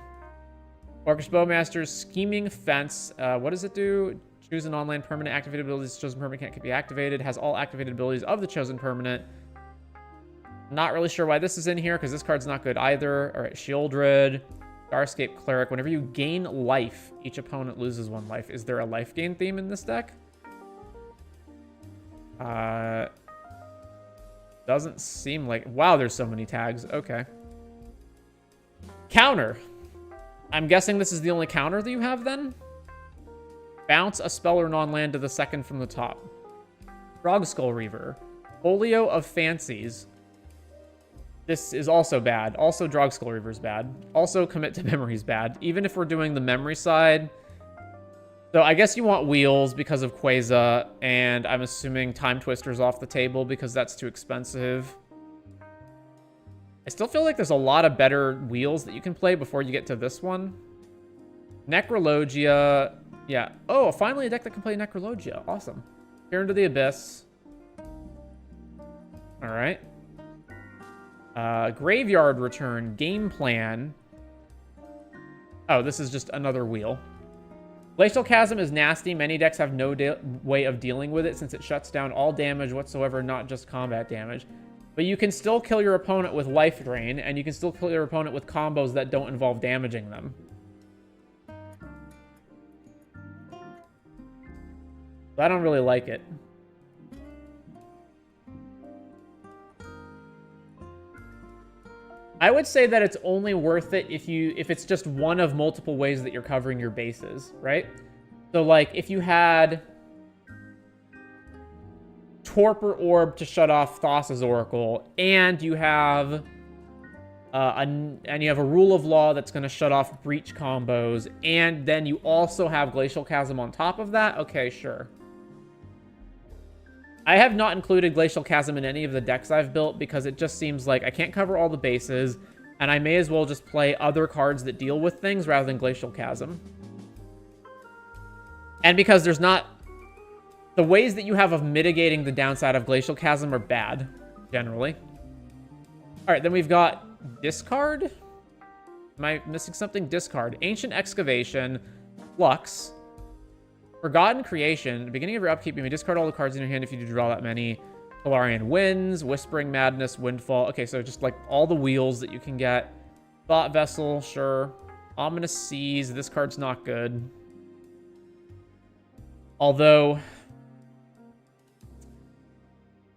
Orcish Bowmaster's Scheming Fence, what does it do? Choose an online permanent, activated abilities, chosen permanent can't be activated, has all activated abilities of the chosen permanent. Not really sure why this is in here, because this card's not good either. All right, Shieldred, Starscape Cleric. Whenever you gain life, each opponent loses 1 life. Is there a life gain theme in this deck? Doesn't seem like... Wow, there's so many tags. Okay. Counter. I'm guessing this is the only counter that you have, then? Bounce a spell or non-land to the second from the top. Drogskull Reaver. Folio of Fancies. This is also bad. Also, Drogskull Reaver is bad. Also, Commit to Memory is bad. Even if we're doing the memory side. So I guess you want Wheels because of Queza, and I'm assuming Time Twister's off the table because that's too expensive. I still feel like there's a lot of better Wheels that you can play before you get to this one. Necrologia. Yeah. Oh, finally a deck that can play Necrologia. Awesome. Peer into the Abyss. All right. Graveyard Return. Game Plan. Oh, this is just another wheel. Glacial Chasm is nasty. Many decks have no way of dealing with it since it shuts down all damage whatsoever, not just combat damage. But you can still kill your opponent with Life Drain, and you can still kill your opponent with combos that don't involve damaging them. So I don't really like it. I would say that it's only worth it if it's just one of multiple ways that you're covering your bases, right? So like if you had Torpor Orb to shut off Thassa's Oracle, and you have a Rule of Law that's going to shut off Breach combos, and then you also have Glacial Chasm on top of that, okay, sure. I have not included Glacial Chasm in any of the decks I've built because it just seems like I can't cover all the bases, and I may as well just play other cards that deal with things rather than Glacial Chasm. And because there's not... The ways that you have of mitigating the downside of Glacial Chasm are bad, generally. Alright, then we've got Discard? Am I missing something? Discard. Ancient Excavation, Flux, Forgotten Creation. Beginning of your upkeep, you may discard all the cards in your hand if you do draw that many. Tolarian Winds, Whispering Madness, Windfall. Okay, so just like all the wheels that you can get. Thought Vessel, sure. Ominous Seas. This card's not good. Although...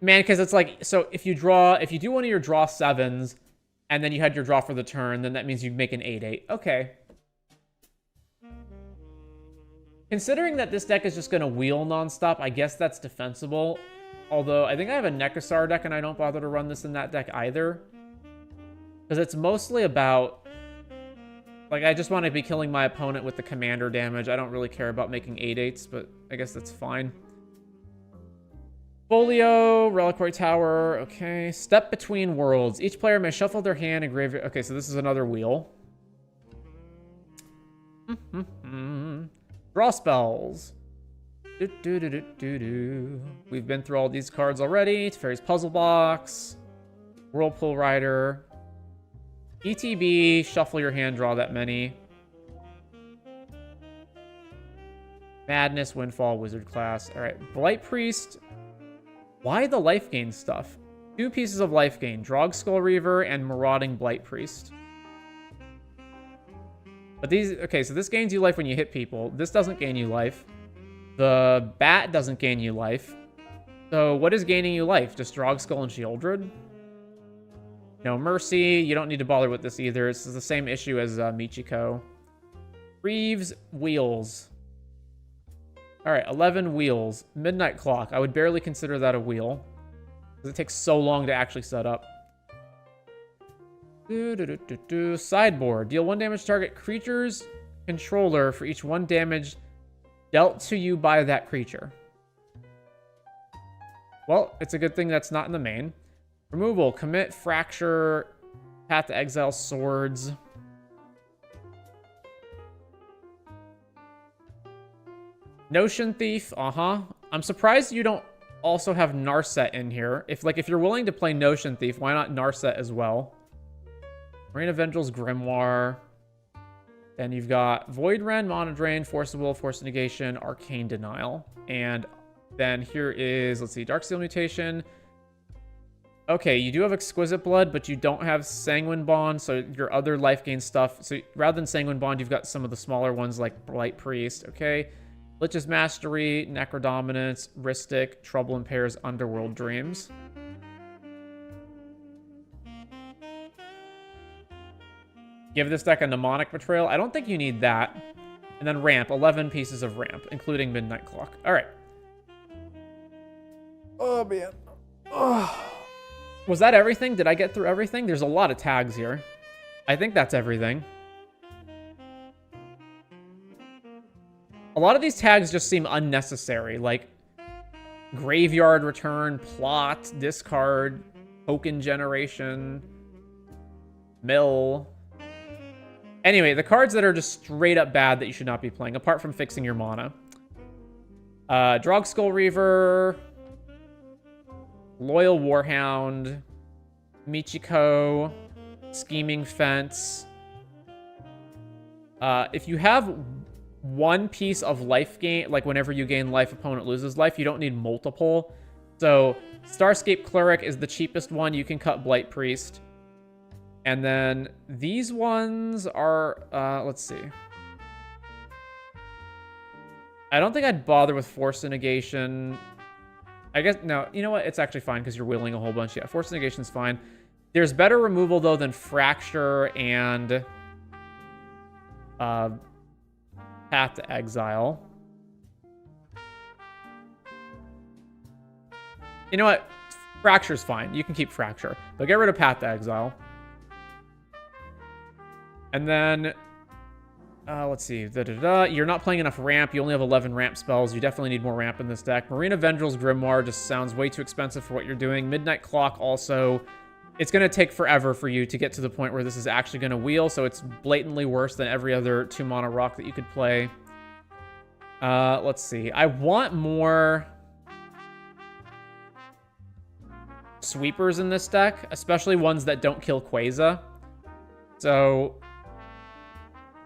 Man, because it's like... So if you do one of your draw 7s, and then you had your draw for the turn, then that means you make an 8/8. Okay. Considering that this deck is just going to wheel nonstop, I guess that's defensible. Although, I think I have a Nekasar deck, and I don't bother to run this in that deck either. Because it's mostly about... Like, I just want to be killing my opponent with the commander damage. I don't really care about making 8/8s, but I guess that's fine. Folio, Reliquary Tower, okay. Step Between Worlds. Each player may shuffle their hand and graveyard... Okay, so this is another wheel. Draw spells. We've been through all these cards already. Teferi's Puzzle Box. Whirlpool Rider. ETB. Shuffle your hand, draw that many. Madness, Windfall, Wizard class. Alright, Blight Priest. Why the life gain stuff? 2 pieces of life gain. Drogskull Reaver and Marauding Blight Priest. But these... Okay, so this gains you life when you hit people. This doesn't gain you life. The bat doesn't gain you life. So what is gaining you life? Just Drogskull and Shieldred? No Mercy. You don't need to bother with this either. It's the same issue as Michiko. Reeves wheels. All right, 11 wheels. Midnight clock. I would barely consider that a wheel, because it takes so long to actually set up. Sideboard. Deal 1 damage to target creature's controller for each 1 damage dealt to you by that creature. Well, it's a good thing that's not in the main. Removal. Commit, fracture, path to exile, swords. Notion Thief, I'm surprised you don't also have Narset in here. If you're willing to play Notion Thief, why not Narset as well? Marina Vendrill's Grimoire. Then you've got Void Rend, Mana Drain, Force of Will, Force of Negation, Arcane Denial. And then here is, let's see, Darksteel Mutation. Okay, you do have Exquisite Blood, but you don't have Sanguine Bond, so your other life gain stuff. So rather than Sanguine Bond, you've got some of the smaller ones like Blight Priest, okay? Lich's Mastery, Necrodominance, Rhystic, Trouble in Pairs, Underworld Dreams. Give this deck a Mnemonic Betrayal. I don't think you need that. And then ramp, 11 pieces of ramp, including Midnight Clock. All right. Oh, man. Oh. Was that everything? Did I get through everything? There's a lot of tags here. I think that's everything. A lot of these tags just seem unnecessary, like Graveyard Return, Plot, Discard, Token Generation, Mill. Anyway, the cards that are just straight up bad that you should not be playing, apart from fixing your mana. Drogskull Reaver, Loyal Warhound, Michiko, Scheming Fence. If you have one piece of life gain, like whenever you gain life, opponent loses life, you don't need multiple. So Starscape Cleric is the cheapest one. You can cut Blight Priest. And then these ones are, let's see. I don't think I'd bother with Force of Negation. I guess, no, you know what? It's actually fine because you're wheeling a whole bunch. Yeah, Force of Negation's fine. There's better removal, though, than Fracture and Path to Exile. You know what? Fracture's fine. You can keep Fracture. But get rid of Path to Exile. And then, let's see. You're not playing enough ramp. You only have 11 ramp spells. You definitely need more ramp in this deck. Marina Vendrill's Grimoire just sounds way too expensive for what you're doing. Midnight Clock also. It's going to take forever for you to get to the point where this is actually going to wheel, so it's blatantly worse than every other 2-mana rock that you could play. Let's see. I want more sweepers in this deck, especially ones that don't kill Queza. So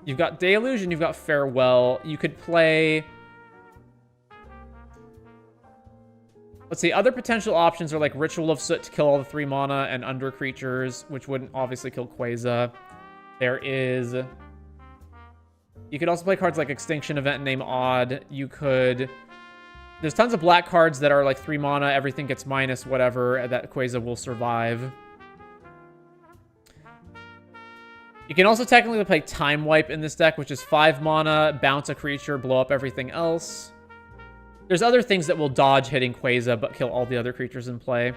you've got Deluge and you've got Farewell. You could play... Let's see, other potential options are like Ritual of Soot to kill all the 3 mana and under creatures, which wouldn't obviously kill Queza. There is... You could also play cards like Extinction Event, Name Odd. You could... There's tons of black cards that are like 3 mana, everything gets minus, whatever, that Queza will survive. You can also technically play Time Wipe in this deck, which is 5 mana, bounce a creature, blow up everything else. There's other things that will dodge hitting Queza, but kill all the other creatures in play.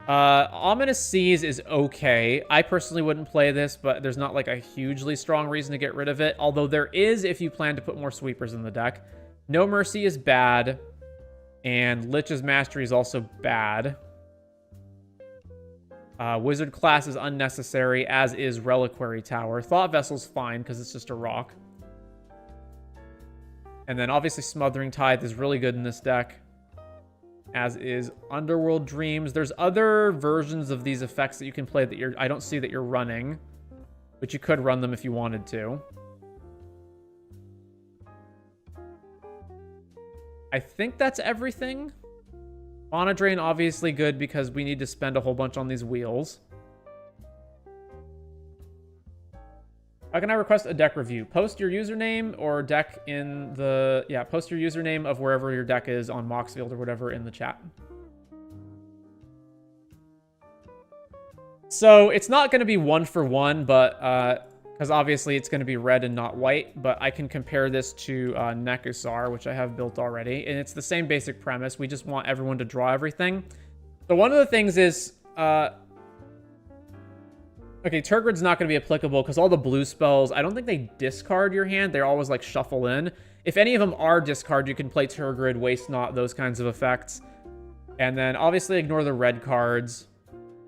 Ominous Seas is okay. I personally wouldn't play this, but there's not like a hugely strong reason to get rid of it. Although there is if you plan to put more sweepers in the deck. No Mercy is bad. And Lich's Mastery is also bad. Wizard class is unnecessary, as is Reliquary Tower. Thought Vessel's fine, because it's just a rock. And then obviously Smothering Tithe is really good in this deck, as is Underworld Dreams. There's other versions of these effects that you can play that I don't see that you're running, but you could run them if you wanted to. I think that's everything. Mana Drain, obviously good because we need to spend a whole bunch on these wheels. How can I request a deck review? Post your username or deck in the... Yeah, post your username of wherever your deck is on Moxfield or whatever in the chat. So, it's not going to be 1-for-1, but because obviously it's going to be red and not white, but I can compare this to Nekusar, which I have built already, and it's the same basic premise. We just want everyone to draw everything. So one of the things is, okay, Turgid's not going to be applicable because all the blue spells, I don't think they discard your hand. They're always like shuffle in. If any of them are discard, you can play Turgid, Waste Not, those kinds of effects. And then obviously ignore the red cards.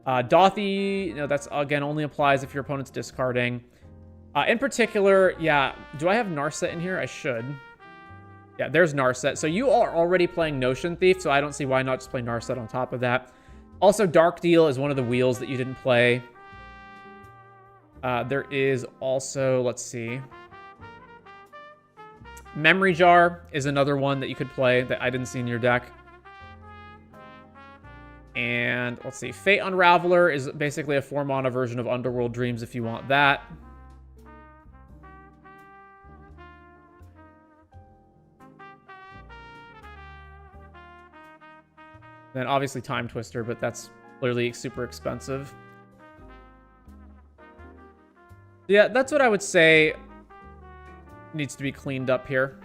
Dothy, you know, that's again only applies if your opponent's discarding. In particular, yeah, do I have Narset in here? I should. Yeah, there's Narset. So you are already playing Notion Thief, so I don't see why not just play Narset on top of that. Also, Dark Deal is one of the wheels that you didn't play. There is also, let's see. Memory Jar is another one that you could play that I didn't see in your deck. And let's see. Fate Unraveler is basically a 4-mana version of Underworld Dreams if you want that. Then obviously Time Twister, but that's clearly super expensive. Yeah, that's what I would say needs to be cleaned up here.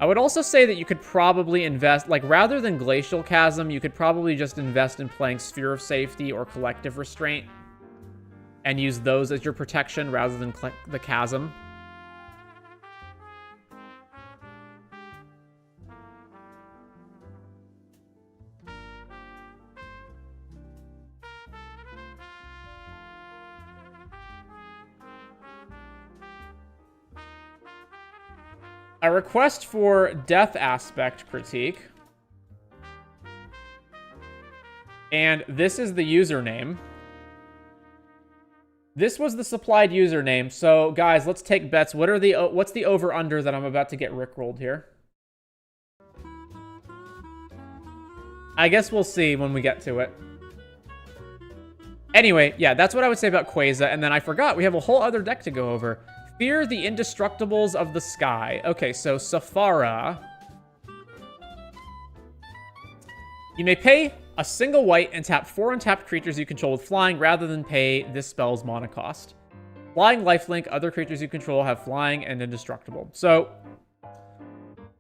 I would also say that you could probably invest, like rather than Glacial Chasm, you could probably just invest in playing Sphere of Safety or Collective Restraint and use those as your protection rather than the Chasm. A request for Death Aspect critique. And this is the username. This was the supplied username. So, guys, let's take bets. What's the over-under that I'm about to get rickrolled here? I guess we'll see when we get to it. Anyway, yeah, that's what I would say about Queza. And then I forgot, we have a whole other deck to go over. Fear the Indestructibles of the Sky. Okay, so Sephara. You may pay a single white and tap 4 untapped creatures you control with flying rather than pay this spell's mana cost. Flying lifelink, other creatures you control have flying and indestructible. So,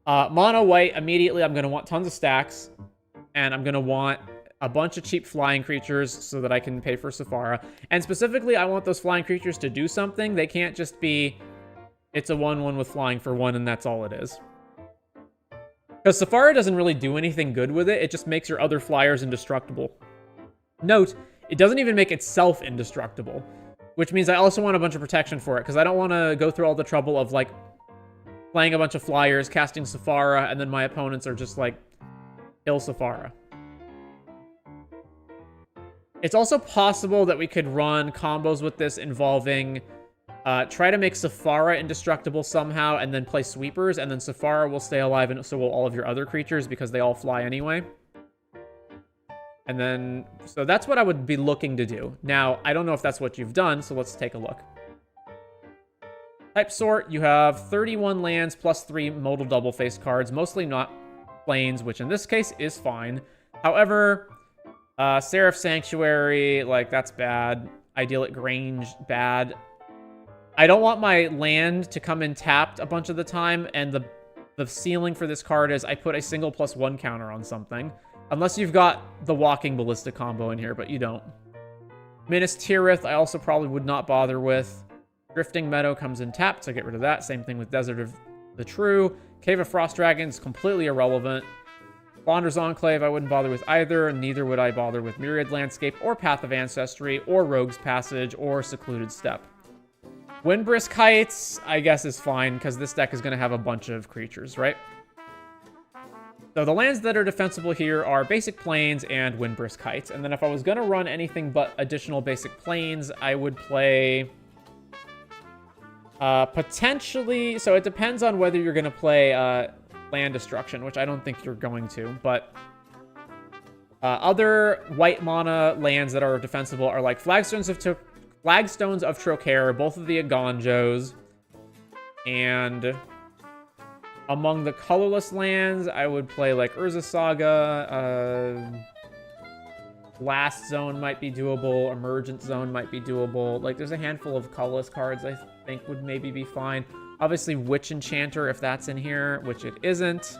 mono white, immediately I'm going to want tons of stacks. And I'm going to want a bunch of cheap flying creatures so that I can pay for Sephara. And specifically, I want those flying creatures to do something. They can't just be, it's a 1/1 with flying for 1 and that's all it is. Because Sephara doesn't really do anything good with it. It just makes your other flyers indestructible. Note, it doesn't even make itself indestructible. Which means I also want a bunch of protection for it. Because I don't want to go through all the trouble of, like, playing a bunch of flyers, casting Sephara, and then my opponents are just, like, kill Sephara. It's also possible that we could run combos with this involving try to make Sephara indestructible somehow and then play sweepers, and then Sephara will stay alive and so will all of your other creatures because they all fly anyway. And then, so that's what I would be looking to do. Now, I don't know if that's what you've done, so let's take a look. Type Sort, you have 31 lands plus 3 modal double-face cards, mostly not planes, which in this case is fine. However, Seraph Sanctuary, like, that's bad. Idyllic Grange, bad. I don't want my land to come in tapped a bunch of the time, and the ceiling for this card is I put a single +1 counter on something. Unless you've got the Walking Ballista combo in here, but you don't. Minas Tirith, I also probably would not bother with. Drifting Meadow comes in tapped, so get rid of that. Same thing with Desert of the True. Cave of Frost Dragons, completely irrelevant. Wander's Enclave, I wouldn't bother with either, and neither would I bother with Myriad Landscape, or Path of Ancestry, or Rogue's Passage, or Secluded Steppe. Windbrisk Heights, I guess, is fine, because this deck is going to have a bunch of creatures, right? So the lands that are defensible here are Basic Plains and Windbrisk Heights. And then if I was going to run anything but additional Basic Plains, I would play... potentially... So it depends on whether you're going to play Land Destruction, which I don't think you're going to. But other white mana lands that are defensible are like Flagstones of Trocaire, both of the Agonjos, and... among the colorless lands, I would play like Urza Saga. Blast Zone might be doable. Emergent Zone might be doable. Like, there's a handful of colorless cards I think would maybe be fine. Obviously, Witch Enchanter, if that's in here, which it isn't.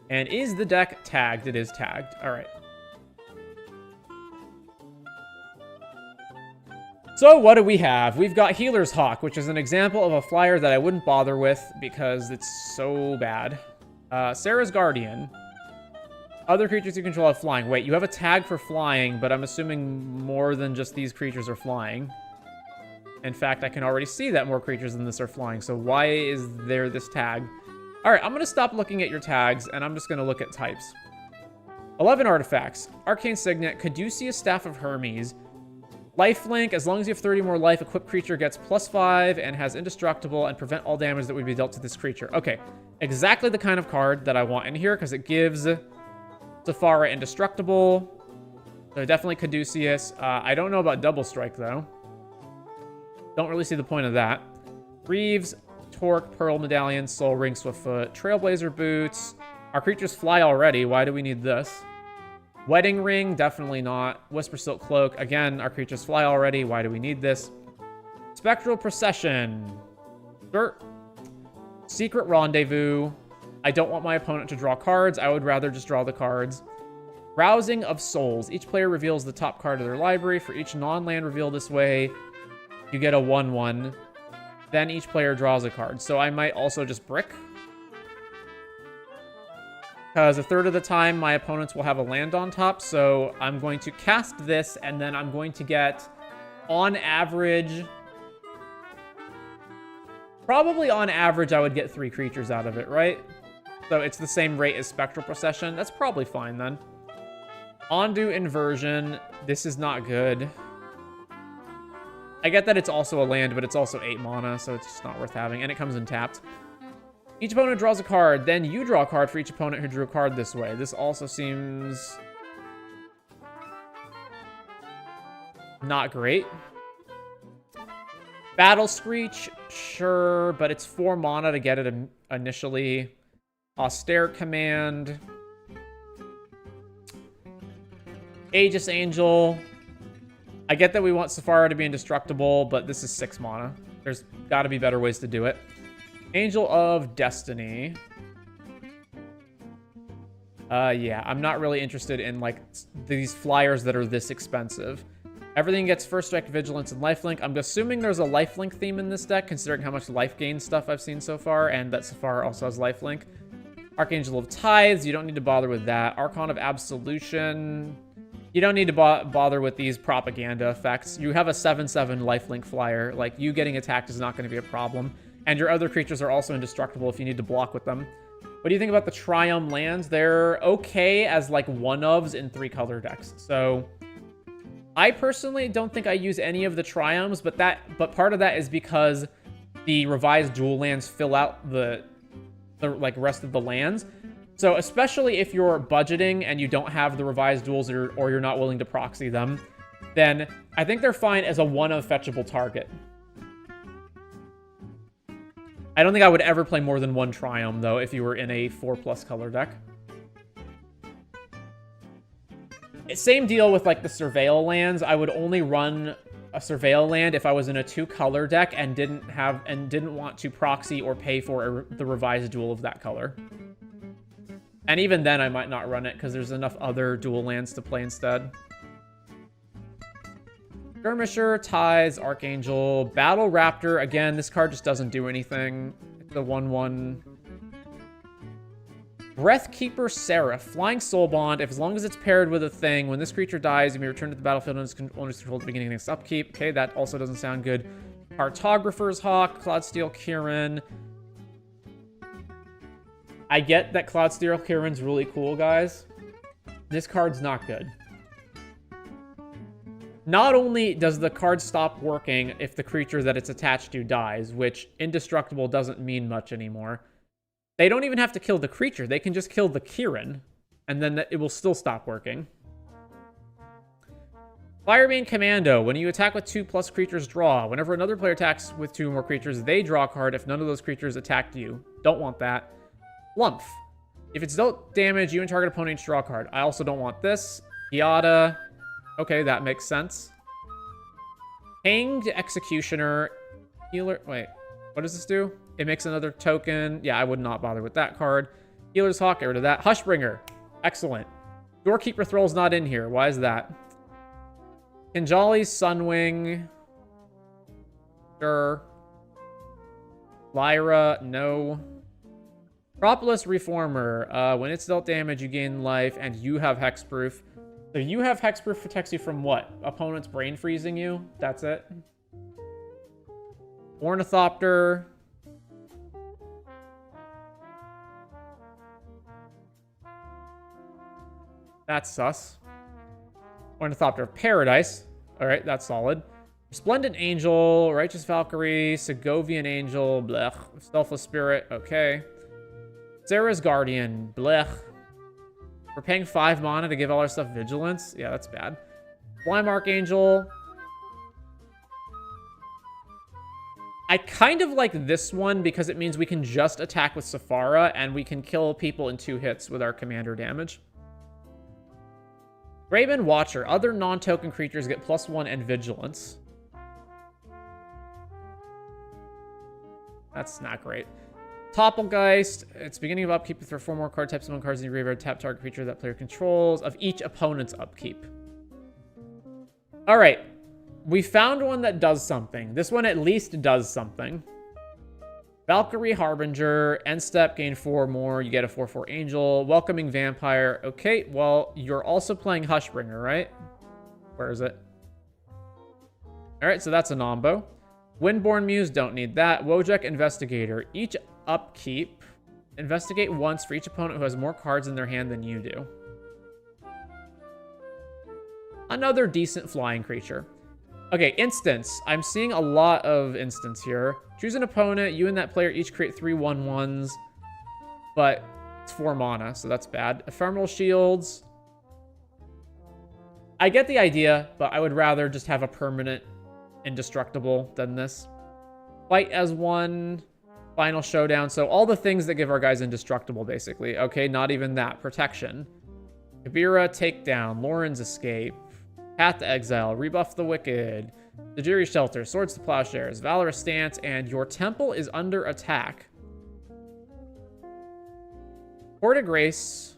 And is the deck tagged? It is tagged. All right. So what do we have? We've got Healer's Hawk, which is an example of a flyer that I wouldn't bother with because it's so bad. Sarah's Guardian. Other creatures you control have flying. Wait, you have a tag for flying, but I'm assuming more than just these creatures are flying. In fact, I can already see that more creatures than this are flying, so why is there this tag? All right, I'm going to stop looking at your tags, and I'm just going to look at types. 11 artifacts. Arcane Signet, Caduceus Staff of Hermes. Lifelink, as long as you have 30 more life, equipped creature gets +5 and has indestructible and prevent all damage that would be dealt to this creature. Okay, exactly the kind of card that I want in here because it gives Sephara indestructible. So definitely Caduceus. I don't know about Double Strike, though. Don't really see the point of that. Reeves, Torque, Pearl Medallion, Soul Ring, Swiftfoot, Trailblazer Boots. Our creatures fly already. Why do we need this? Wedding Ring, definitely not. Whisper Silk Cloak, again, our creatures fly already. Why do we need this? Spectral Procession. Sure. Secret Rendezvous. I don't want my opponent to draw cards. I would rather just draw the cards. Rousing of Souls. Each player reveals the top card of their library. For each non-land reveal this way, you get a 1/1. Then each player draws a card. So I might also just brick. Because a third of the time, my opponents will have a land on top. So I'm going to cast this, and then I'm going to get, on average... Probably on average, I would get 3 creatures out of it, right? So it's the same rate as Spectral Procession. That's probably fine, then. Ondu Inversion. This is not good. I get that it's also a land, but it's also 8 mana, so it's just not worth having. And it comes in tapped. Each opponent draws a card. Then you draw a card for each opponent who drew a card this way. This also seems... not great. Battle Screech, sure, but it's 4 mana to get it initially. Austere Command. Aegis Angel. I get that we want Sephara to be indestructible, but this is 6 mana. There's got to be better ways to do it. Angel of Destiny. Yeah, I'm not really interested in, like, these flyers that are this expensive. Everything gets First Strike, Vigilance, and Lifelink. I'm assuming there's a Lifelink theme in this deck, considering how much life gain stuff I've seen so far, and that Sephara also has Lifelink. Archangel of Tithes, you don't need to bother with that. Archon of Absolution, you don't need to bother with these propaganda effects. You have a 7/7 Lifelink flyer. Like, you getting attacked is not going to be a problem. And your other creatures are also indestructible if you need to block with them. What do you think about the Triumph lands? They're okay as, like, one-ofs in 3-color decks. So... I personally don't think I use any of the Triumphs, but part of that is because the revised dual lands fill out the like rest of the lands. So especially if you're budgeting and you don't have the revised duals or you're not willing to proxy them, then I think they're fine as a one-of fetchable target. I don't think I would ever play more than 1 Triumph, though, if you were in a 4+ color deck. Same deal with, like, the Surveil lands. I would only run a Surveil land if I was in a 2-color deck and didn't want to proxy or pay for the revised dual of that color. And even then, I might not run it because there's enough other dual lands to play instead. Skirmisher, Ties, Archangel, Battle Raptor. Again, this card just doesn't do anything. It's a 1/1. Breathkeeper Seraph, Flying Soulbond. As long as it's paired with a thing, when this creature dies, you may return to the battlefield and its owner's control at the beginning of its upkeep. Okay, that also doesn't sound good. Cartographer's Hawk, Cloudsteel Kirin. I get that Cloudsteel Kirin's really cool, guys. This card's not good. Not only does the card stop working if the creature that it's attached to dies, which indestructible doesn't mean much anymore. They don't even have to kill the creature. They can just kill the Kirin, and then it will still stop working. Firebane Commando. When you attack with 2+ creatures, draw. Whenever another player attacks with 2 or more creatures, they draw a card if none of those creatures attacked you. Don't want that. Lumph. If it's dealt damage, you and target opponent each draw a card. I also don't want this. Yada. Okay, that makes sense. Hanged Executioner. Healer. Wait, what does this do? It makes another token. Yeah, I would not bother with that card. Healer's Hawk, get rid of that. Hushbringer. Excellent. Doorkeeper Thrall's not in here. Why is that? Kinjali's Sunwing. Sure. Lyra, no. Propolis Reformer. When it's dealt damage, you gain life, and you have Hexproof. So you have Hexproof protects you from what? Opponent's brain freezing you? That's it? Ornithopter. That's sus. Ornithopter of Paradise. Alright, that's solid. Resplendent Angel, Righteous Valkyrie, Segovian Angel, blech. Selfless Spirit, okay. Sarah's Guardian, blech. We're paying 5 mana to give all our stuff Vigilance. Yeah, that's bad. Slime Archangel. I kind of like this one because it means we can just attack with Sephara and we can kill people in 2 hits with our commander damage. Raven Watcher. Other non-token creatures get +1 and Vigilance. That's not great. Topplegeist. It's beginning of upkeep. Throw 4 more card types among cards in your graveyard. Tap target creature that player controls of each opponent's upkeep. Alright. We found one that does something. This one at least does something. Valkyrie Harbinger. End step, gain 4 more. You get a 4/4 Angel. Welcoming Vampire. Okay, well, you're also playing Hushbringer, right? Where is it? Alright, so that's a Nombo. Windborn Muse, don't need that. Wojek Investigator. Each upkeep, investigate once for each opponent who has more cards in their hand than you do. Another decent flying creature. Okay, instance. I'm seeing a lot of instance here. Choose an opponent. You and that player each create 3 1/1s, but it's 4 mana, so that's bad. Ephemeral Shields. I get the idea, but I would rather just have a permanent indestructible than this. Fight as one. Final Showdown. So all the things that give our guys indestructible, basically. Okay, not even that. Protection. Kabira, Takedown. Lauren's Escape. Path to Exile. Rebuff the Wicked. Tajiri Shelter. Swords to Plowshares. Valorous Stance. And your temple is under attack. Court of Grace.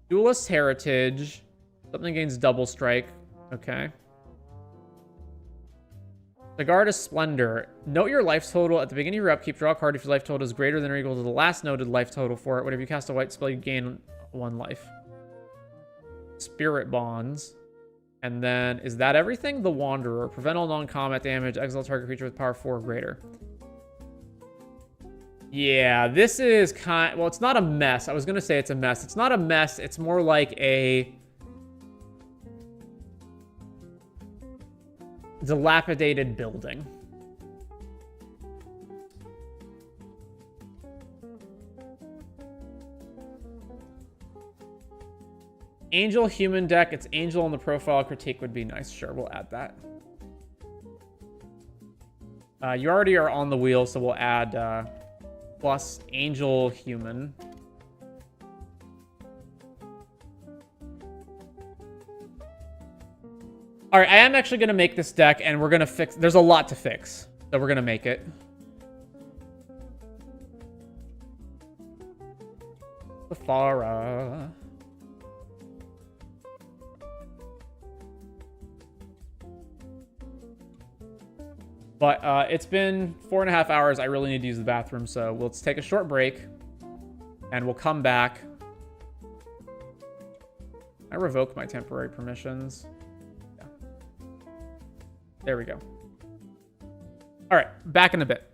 Duelist Heritage. Something gains double strike. Okay. Sigarda Splendor. Note your life total. At the beginning of your upkeep, draw a card if your life total is greater than or equal to the last noted life total for it. Whenever you cast a white spell, you gain 1 life. Spirit Bonds. And then, is that everything? The Wanderer. Prevent all non-combat damage. Exile target creature with power 4 or greater. Yeah, this is kind... Well, it's not a mess. I was going to say it's a mess. It's not a mess. It's more like a... dilapidated building. Angel human deck. It's Angel on the profile. Critique would be nice. Sure, we'll add that. You already are on the wheel, so we'll add plus Angel human. All right, I am actually going to make this deck, and we're going to fix... There's a lot to fix, so we're going to make it. Sephara. But it's been 4.5 hours. I really need to use the bathroom, so let's take a short break, and we'll come back. I revoke my temporary permissions. There we go. All right, back in a bit.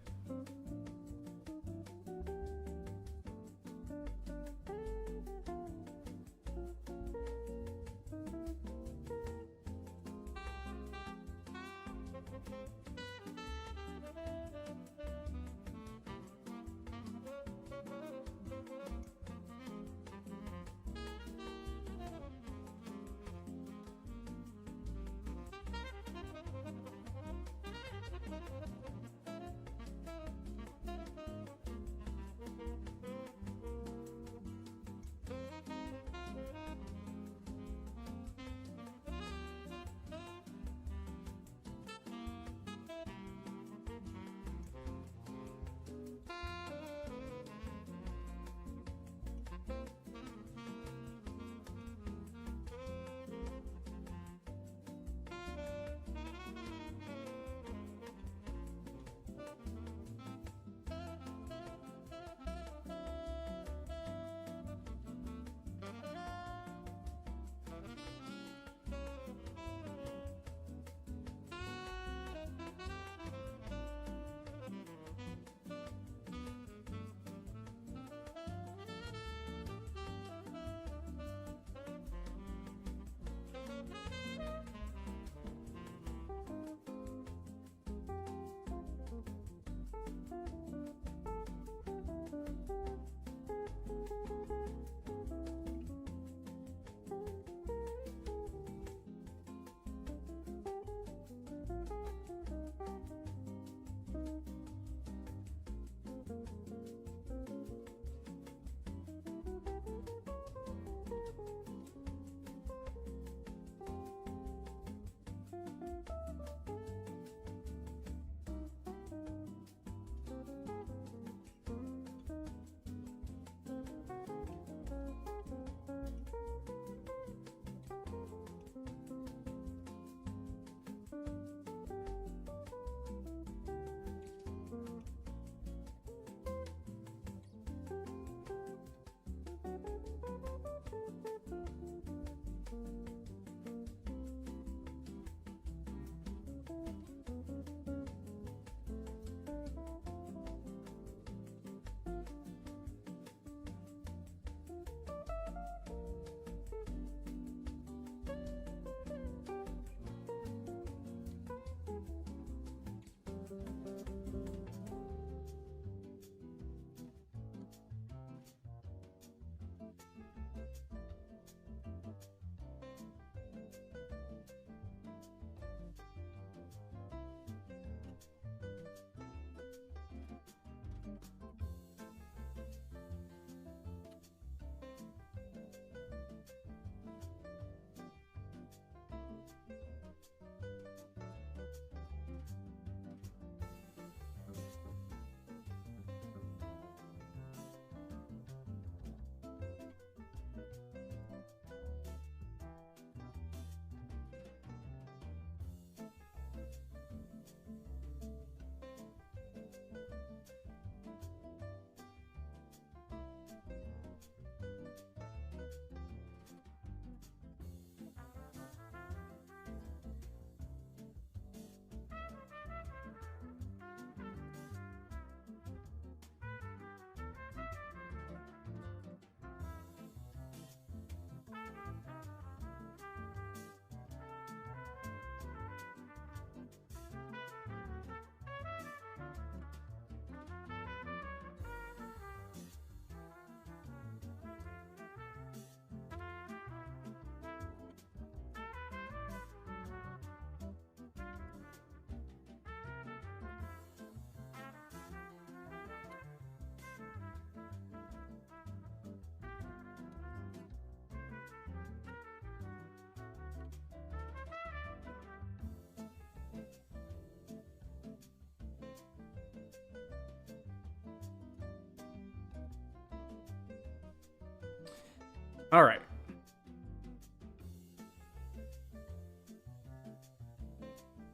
All right.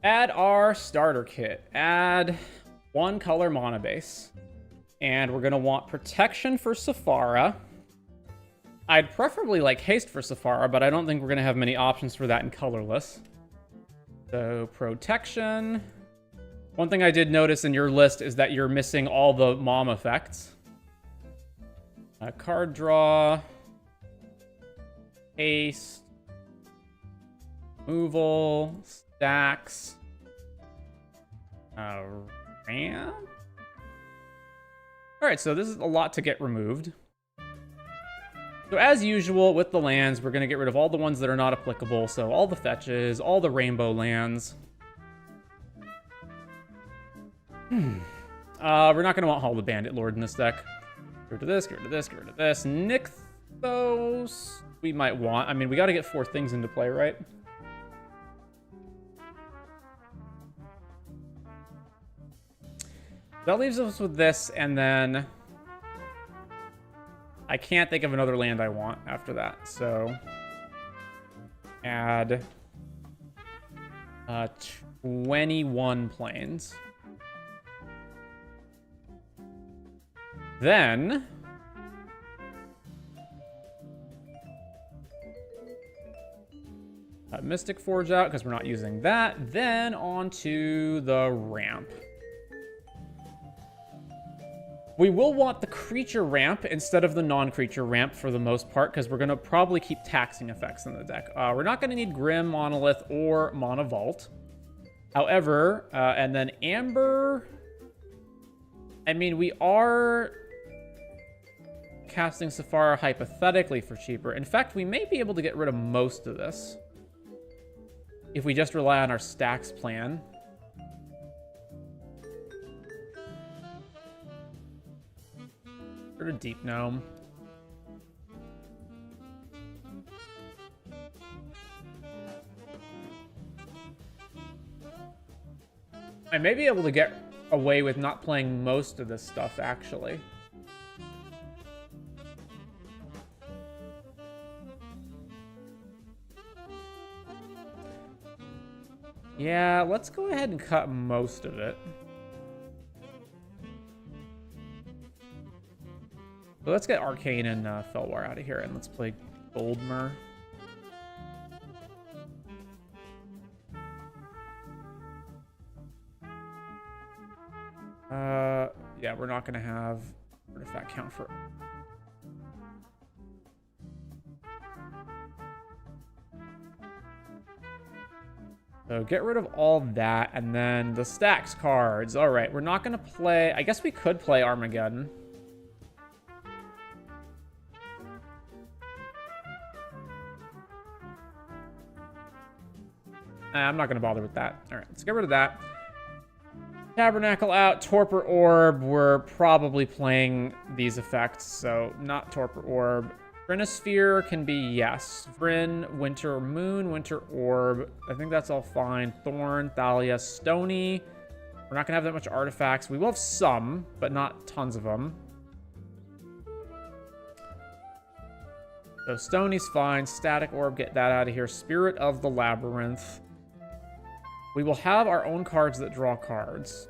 Add our starter kit. Add 1 color mana base. And we're going to want protection for Sephara. I'd preferably like haste for Sephara, but I don't think we're going to have many options for that in colorless. So protection. One thing I did notice in your list is that you're missing all the mom effects. Card draw. Haste. Removal. Stacks. Ramp? Alright, so this is a lot to get removed. So as usual with the lands, we're going to get rid of all the ones that are not applicable. So all the fetches, all the rainbow lands. We're not going to want Hall of the Bandit Lord in this deck. Get rid of this, get rid of this, get rid of this. Nykthos, we might want. I mean, we got to get 4 things into play, right? That leaves us with this, and then I can't think of another land I want after that. So add 21 planes. Then Mystic Forge out because we're not using that. Then on to the ramp. We will want the creature ramp instead of the non-creature ramp for the most part because we're going to probably keep taxing effects in the deck. We're not going to need Grim, Monolith, or Mana Vault. However, and then Amber... I mean, we are casting Sephara hypothetically for cheaper. In fact, we may be able to get rid of most of this if we just rely on our stacks plan. Rid of Deep Gnome. I may be able to get away with not playing most of this stuff, actually. Yeah, let's go ahead and cut most of it. So let's get Arcane and Felwar out of here, and let's play Goldmer. Yeah, we're not going to have artifact count for... So get rid of all that, and then the stacks cards. All right, we're not going to play... I guess we could play Armageddon. I'm not going to bother with that. All right, let's get rid of that. Tabernacle out, Torpor Orb. We're probably playing these effects, so not Torpor Orb. Vrinosphere can be yes. Vryn, Winter Moon, Winter Orb. I think that's all fine. Thorn, Thalia, Stony. We're not going to have that much artifacts. We will have some, but not tons of them. So Stony's fine. Static Orb, get that out of here. Spirit of the Labyrinth. We will have our own cards that draw cards.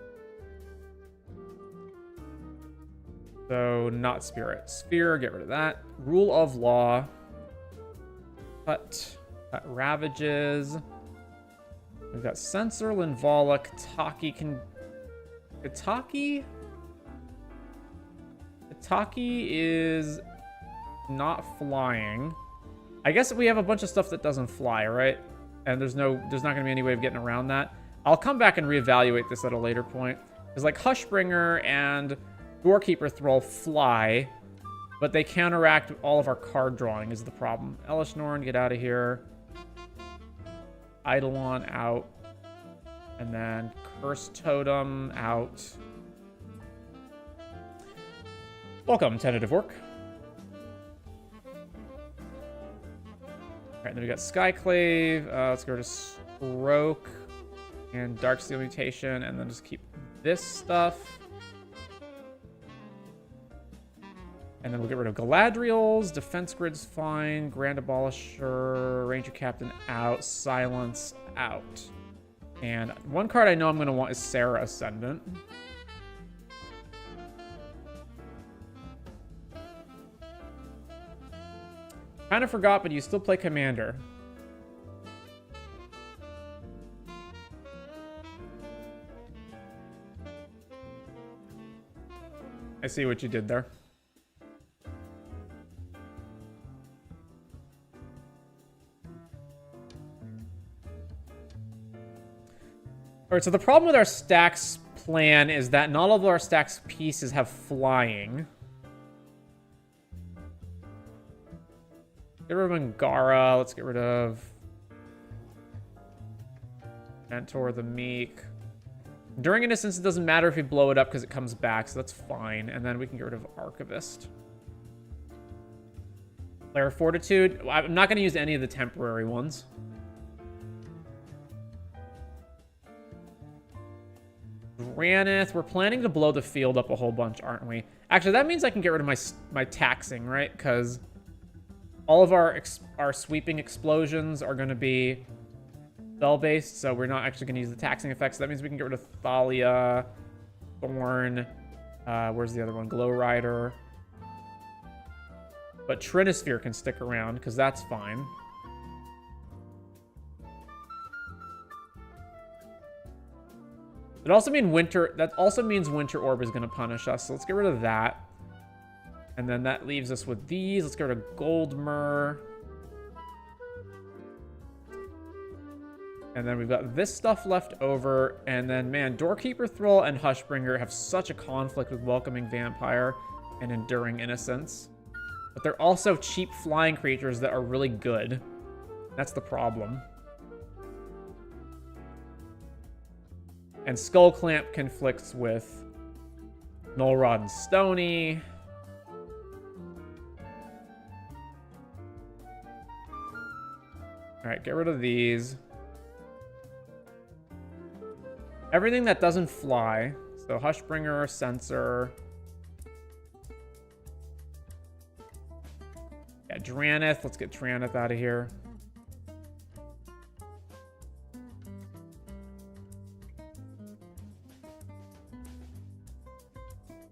So, not Spirit. Sphere, get rid of that. Rule of Law. Cut Ravages. We've got Censor, Linvala, Kataki can... Kataki? Kataki is not flying. I guess we have a bunch of stuff that doesn't fly, right? And there's not going to be any way of getting around that. I'll come back and reevaluate this at a later point. Because like Hushbringer and Doorkeeper Thrall fly, but they counteract all of our card drawing is the problem. Elish Norn, get out of here. Eidolon out. And then Curse Totem out. Welcome, Tentative Work. Alright, then we got Skyclave. Let's go to Stroke and Darksteel Mutation, and then just keep this stuff. And then we'll get rid of Galadriel's. Defense Grid's fine. Grand Abolisher. Ranger Captain out. Silence out. And one card I know I'm going to want is Sarah Ascendant. Kind of forgot, but you still play Commander. I see what you did there. Alright, so the problem with our stacks plan is that not all of our stacks pieces have flying. Get rid of Angara. Let's get rid of Mentor the Meek. During an instance, it doesn't matter if we blow it up because it comes back, so that's fine. And then we can get rid of Archivist. Player Fortitude. I'm not going to use any of the temporary ones. Ranguszx, we're planning to blow the field up a whole bunch, aren't we? Actually, that means I can get rid of my taxing, right? Because all of our sweeping explosions are going to be spell-based, so we're not actually going to use the taxing effects. So that means we can get rid of Thalia, Thorn, where's the other one? Glow Rider. But Trinisphere can stick around, because that's fine. That also means Winter Orb is going to punish us, so let's get rid of that. And then that leaves us with these. Let's get rid of Goldmur. And then we've got this stuff left over. And then, man, Doorkeeper Thrall and Hushbringer have such a conflict with Welcoming Vampire and Enduring Innocence. But they're also cheap flying creatures that are really good. That's the problem. And Skull Clamp conflicts with Null Rod and Stony. Alright, get rid of these. Everything that doesn't fly. So Hushbringer, Censor. Yeah, Drannith. Let's get Drannith out of here.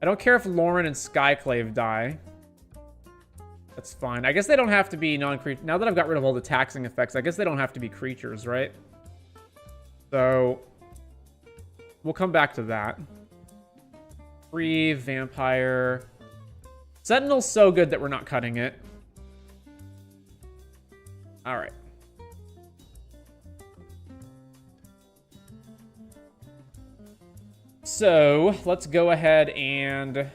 I don't care if Lauren and Skyclave die. That's fine. I guess they don't have to be non-creature. Now that I've got rid of all the taxing effects, I guess they don't have to be creatures, right? So we'll come back to that. Free, Vampire. Sentinel's so good that we're not cutting it. All right. So let's go ahead and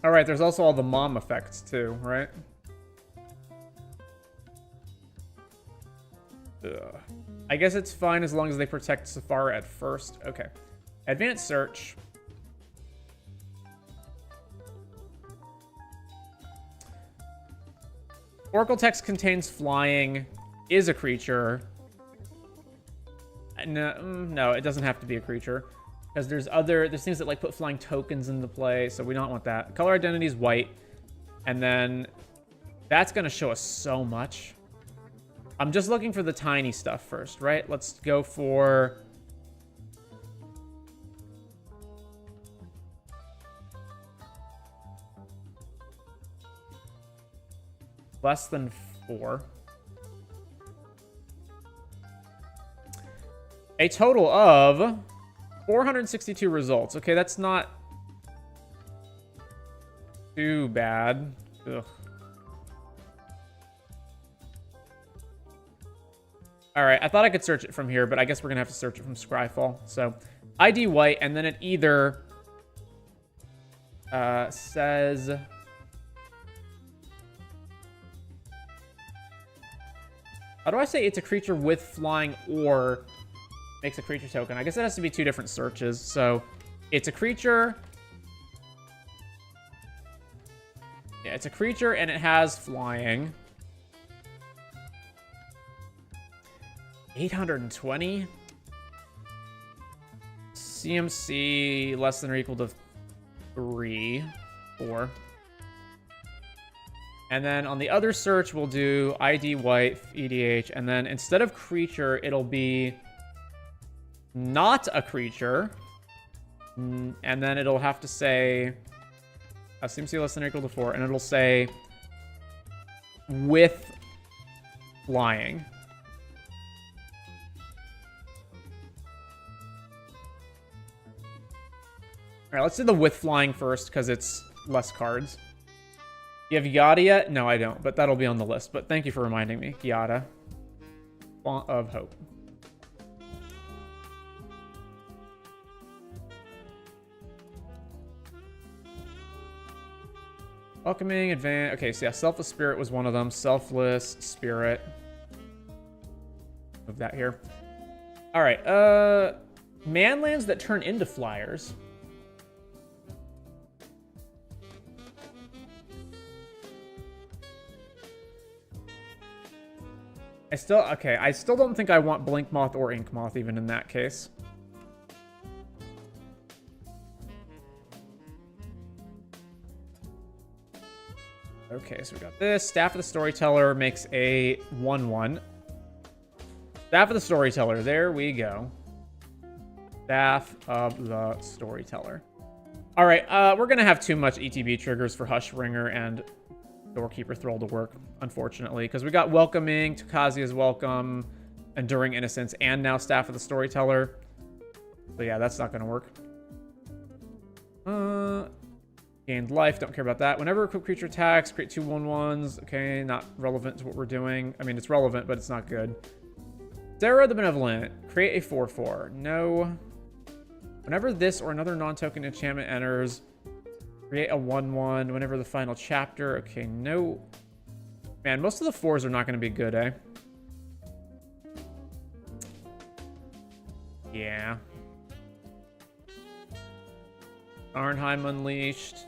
all right, there's also all the mom effects too, right? Ugh. I guess it's fine as long as they protect Sephara at first. Okay. Advanced search. Oracle text contains flying. Is a creature. No, it doesn't have to be a creature. Because there's things that like put flying tokens into play, so we don't want that. Color identity is white. And then that's gonna show us so much. I'm just looking for the tiny stuff first, right? Let's go for less than 4. A total of 462 results. Okay, that's not too bad. Ugh. All right, I thought I could search it from here, but I guess we're going to have to search it from Scryfall. So ID white, and then it either says... How do I say it's a creature with flying or... makes a creature token? I guess it has to be 2 different searches. So it's a creature. Yeah, it's a creature and it has flying. 820. CMC less than or equal to 3, 4. And then on the other search, we'll do ID white, EDH, and then instead of creature, it'll be not a creature, and then it'll have to say CMC less than or equal to 4, and it'll say with flying. All right, let's do the with flying first because it's less cards. You have Yada yet? No, I don't, but that'll be on the list. But thank you for reminding me. Yada. Font of Hope. Welcoming, advance. Okay, so yeah, Selfless Spirit was one of them. Selfless Spirit. Move that here. All right. Manlands that turn into flyers. I still don't think I want Blink Moth or Ink Moth even in that case. Okay, so we got this. Staff of the Storyteller makes a 1/1. Staff of the Storyteller, there we go. Staff of the Storyteller. All right, we're going to have too much ETB triggers for Hushbringer and Doorkeeper Thrall to work, unfortunately, because we got Welcoming, Tukazia's Welcome, Enduring Innocence, and now Staff of the Storyteller. So yeah, that's not going to work. Gained life, don't care about that. Whenever a equipped creature attacks, create 2 1/1s. Okay, not relevant to what we're doing. I mean, it's relevant, but it's not good. Sarah the Benevolent, create a 4/4. No. Whenever this or another non-token enchantment enters, create a 1/1. Whenever the final chapter. Okay, no. Man, most of the 4s are not going to be good, eh? Yeah. Arnheim Unleashed.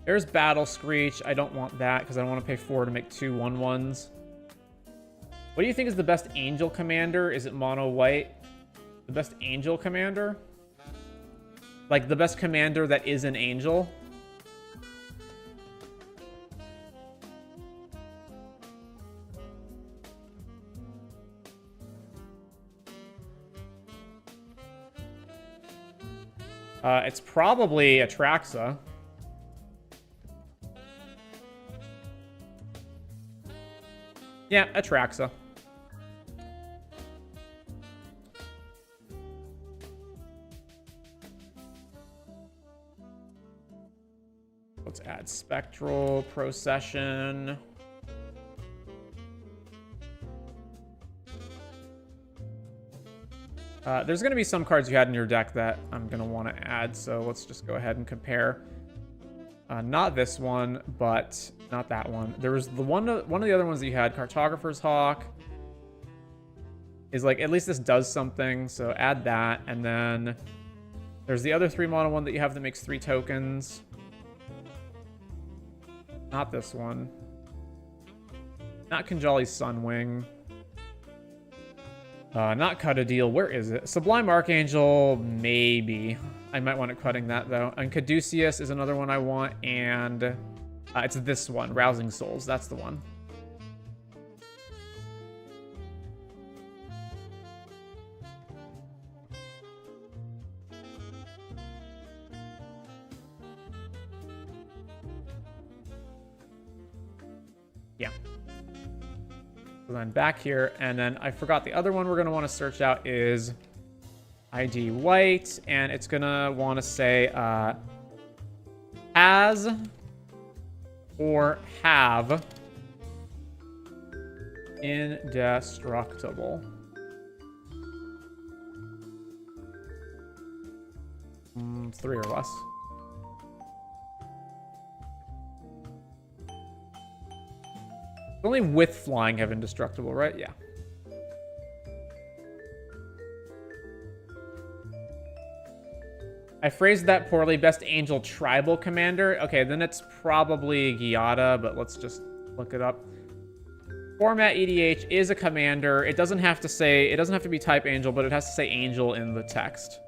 There's Battle Screech. I don't want that because I don't want to pay 4 to make 2 1/1s. What do you think is the best Angel Commander? Is it Mono White? The best Angel Commander? Like the best commander that is an Angel? It's probably Atraxa. Yeah, Atraxa. Let's add Spectral Procession. There's going to be some cards you had in your deck that I'm going to want to add, so let's just go ahead and compare. Not this one, but not that one. There was the one of the other ones that you had, Cartographer's Hawk. Is like, at least this does something, so add that. And then there's the other 3-mana one that you have that makes 3 tokens. Not this one. Not Kinjali's Sunwing. Not Cut a Deal. Where is it? Sublime Archangel, maybe. I might want it cutting that, though. And Caduceus is another one I want. And it's this one, Rousing Souls. That's the one. Yeah. So then back here, and then I forgot the other one we're going to want to search out is ID White, and it's going to want to say has or have indestructible. 3 or less. Only with flying have indestructible, right? Yeah. I phrased that poorly. Best Angel Tribal Commander. Okay, then it's probably Giada, but let's just look it up. Format EDH is a commander. It doesn't have to be type Angel, but it has to say Angel in the text.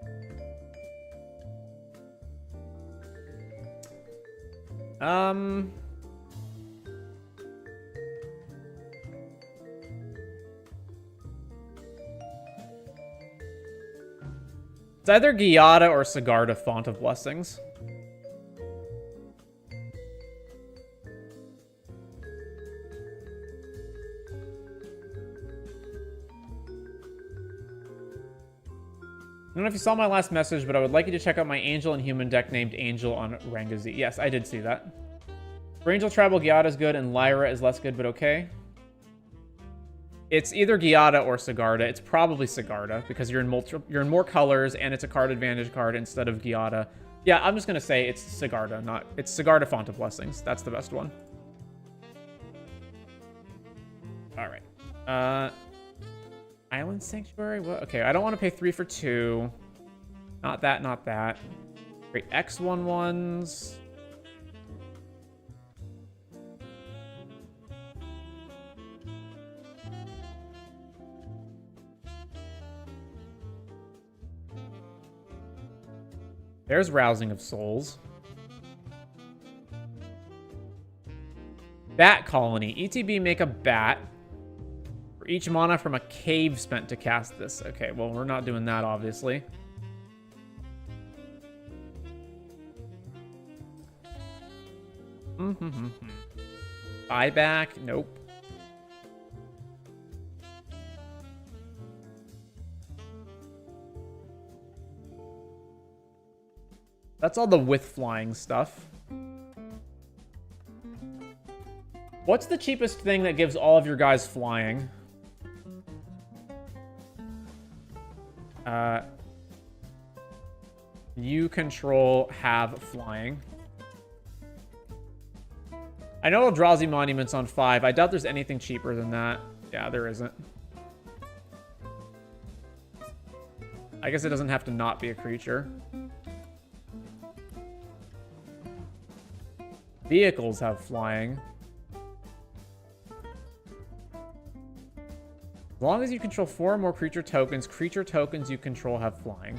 It's either Giada or Sigarda, Font of Blessings. I don't know if you saw my last message, but I would like you to check out my Angel and Human deck named Angel on Ranguszx. Yes, I did see that. For Angel Tribal, Giada is good and Lyra is less good, but okay. It's either Giada or Sigarda. It's probably Sigarda because you're in more colors and it's a card advantage card instead of Giada. Yeah, I'm just gonna say it's Sigarda, it's Sigarda Font of Blessings. That's the best one. All right. Island Sanctuary. What? Okay, I don't want to pay 3 for 2. Not that. Not that. Great X11s. There's Rousing of Souls. Bat Colony. ETB, make a bat. For each mana from a cave spent to cast this. Okay, well, we're not doing that, obviously. Buyback? Nope. That's all the with flying stuff. What's the cheapest thing that gives all of your guys flying? You control have flying. I know Eldrazi Monument's on 5. I doubt there's anything cheaper than that. Yeah, there isn't. I guess it doesn't have to not be a creature. Vehicles have flying. As long as you control 4 or more creature tokens you control have flying.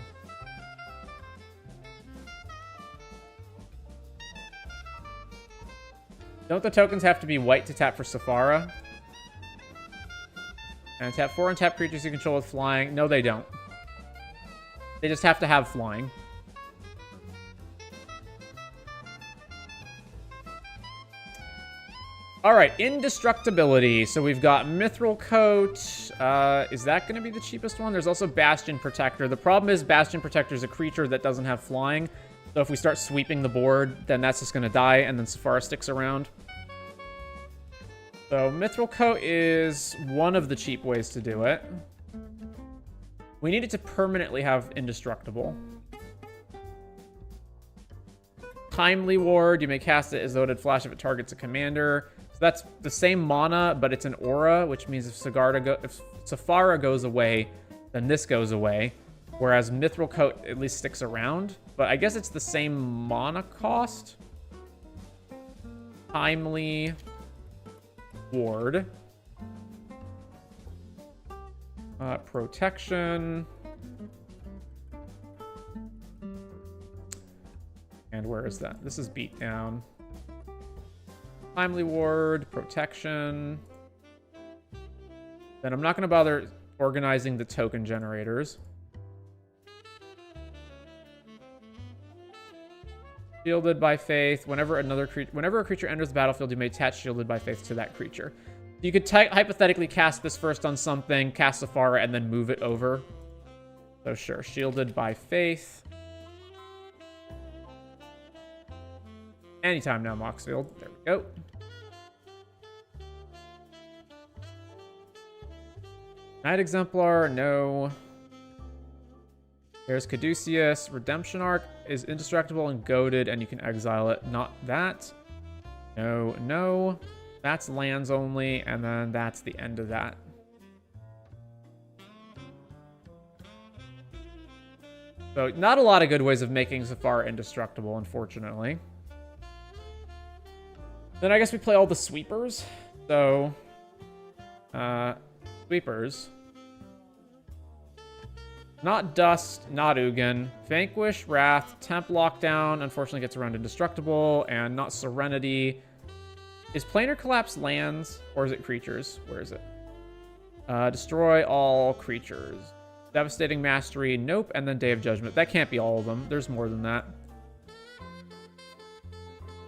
Don't the tokens have to be white to tap for Sephara? And tap 4 untapped creatures you control with flying. No, they don't. They just have to have flying. All right, indestructibility. So we've got Mithril Coat. Is that going to be the cheapest one? There's also Bastion Protector. The problem is Bastion Protector is a creature that doesn't have flying. So if we start sweeping the board, then that's just going to die, and then Sephara sticks around. So Mithril Coat is one of the cheap ways to do it. We need it to permanently have indestructible. Timely Ward. You may cast it as though it had flash if it targets a commander. So that's the same mana, but it's an aura, which means if Sephara goes away, then this goes away. Whereas Mithril Coat at least sticks around. But I guess it's the same mana cost. Timely Ward. Protection. And where is that? This is Beatdown. Timely Ward, Protection. Then I'm not going to bother organizing the token generators. Shielded by Faith. Whenever a creature enters the battlefield, you may attach Shielded by Faith to that creature. You could hypothetically cast this first on something, cast Sephara, and then move it over. So sure, Shielded by Faith. Anytime now, Moxfield. There we go. Night Exemplar, no. There's Caduceus. Redemption Arc is indestructible and goaded, and you can exile it. Not that. No, no. That's lands only, and then that's the end of that. So not a lot of good ways of making Sephara indestructible, unfortunately. Then I guess we play all the sweepers. So, sweepers. Not Dust, not Ugin. Vanquish, Wrath, Temp Lockdown, unfortunately gets around Indestructible, and not Serenity. Is Planar Collapse lands, or is it creatures? Where is it? Destroy all creatures. Devastating Mastery, nope, and then Day of Judgment. That can't be all of them. There's more than that.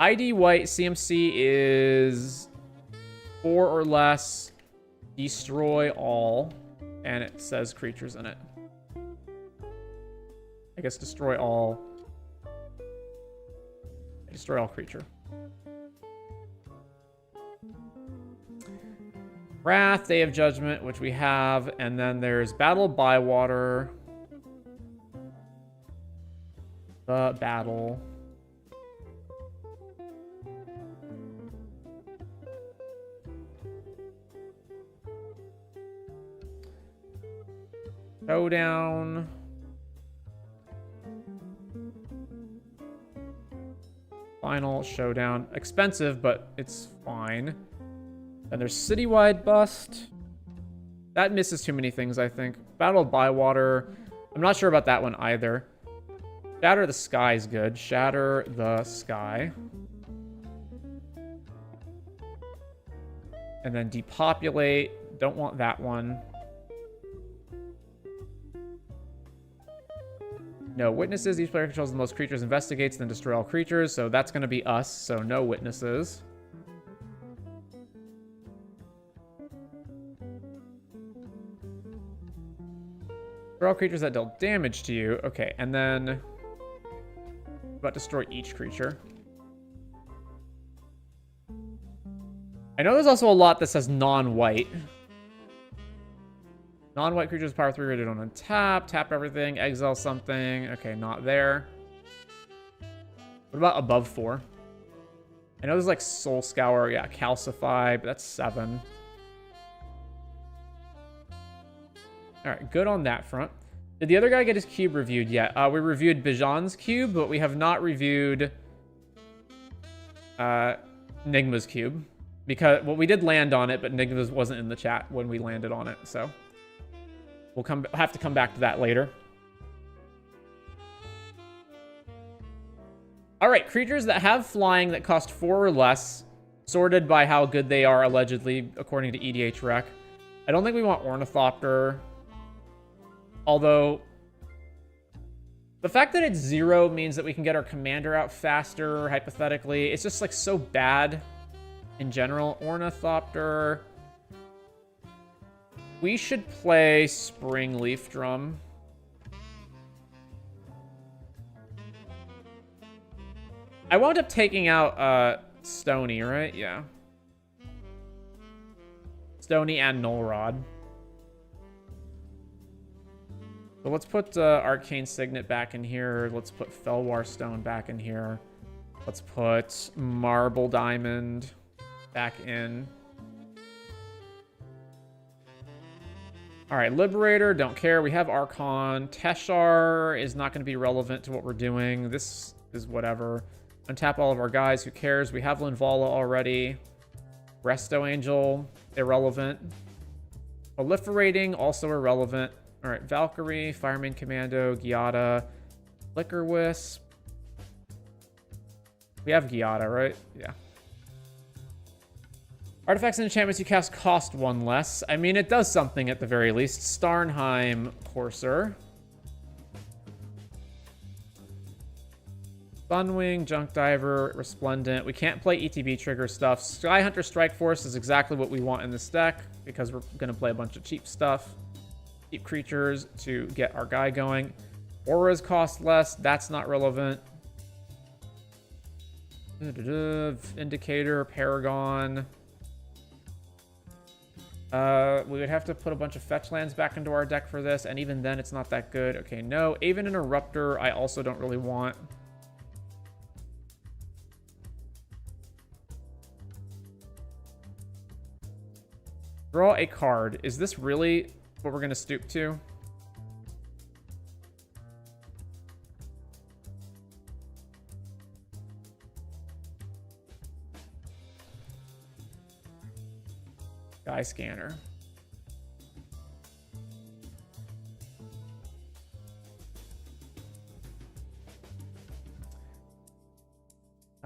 ID White CMC is 4 or less. Destroy all. And it says creatures in it. I guess destroy all. Destroy all creature. Wrath, Day of Judgment, which we have. And then there's Battle Bywater. The Battle. Showdown. Final Showdown. Expensive, but it's fine. Then there's Citywide Bust. That misses too many things, I think. Battle of Bywater. I'm not sure about that one either. Shatter the Sky is good. Shatter the Sky. And then depopulate. Don't want that one. No witnesses. Each player controls the most creatures, investigates, then destroy all creatures. So that's going to be us. So no witnesses. Destroy all creatures that dealt damage to you. Okay, and then about destroy each creature. I know there's also a lot that says non-white. Non-white creatures, power 3 rated on untap. Tap everything, exile something. Okay, not there. What about above 4? I know there's like Soul Scour, yeah, Calcify, but that's 7. Alright, good on that front. Did the other guy get his cube reviewed yet? We reviewed Bijan's cube, but we have not reviewed Nigma's cube. Because, well, we did land on it, but Nigma wasn't in the chat when we landed on it, so we'll have to come back to that later. All right, creatures that have flying that cost 4 or less, sorted by how good they are, allegedly, according to EDH Rec. I don't think we want Ornithopter. Although, the fact that it's 0 means that we can get our commander out faster, hypothetically. It's just, like, so bad in general. Ornithopter. We should play Spring Leaf Drum. I wound up taking out Stony, right? Yeah. Stony and Null Rod. So let's put Arcane Signet back in here. Let's put Felwar Stone back in here. Let's put Marble Diamond back in. All right, Liberator, don't care. We have Archon. Teshar is not going to be relevant to what we're doing. This is whatever. Untap all of our guys. Who cares? We have Linvala already. Resto Angel, irrelevant. Proliferating, also irrelevant. All right, Valkyrie, Fireman Commando, Giada, Flicker Wisp. We have Giada, right? Yeah. Artifacts and enchantments you cast cost 1 less. I mean, it does something at the very least. Starnheim Courser. Sunwing, Junk Diver, Resplendent. We can't play ETB trigger stuff. Skyhunter Strike Force is exactly what we want in this deck because we're going to play a bunch of cheap stuff. Cheap creatures to get our guy going. Auras cost less. That's not relevant. Indicator, Paragon. We would have to put a bunch of fetch lands back into our deck for this, and even then it's not that good. Okay, no. Aven Interrupter, I also don't really want. Draw a card. Is this really what we're going to stoop to? Sky Scanner.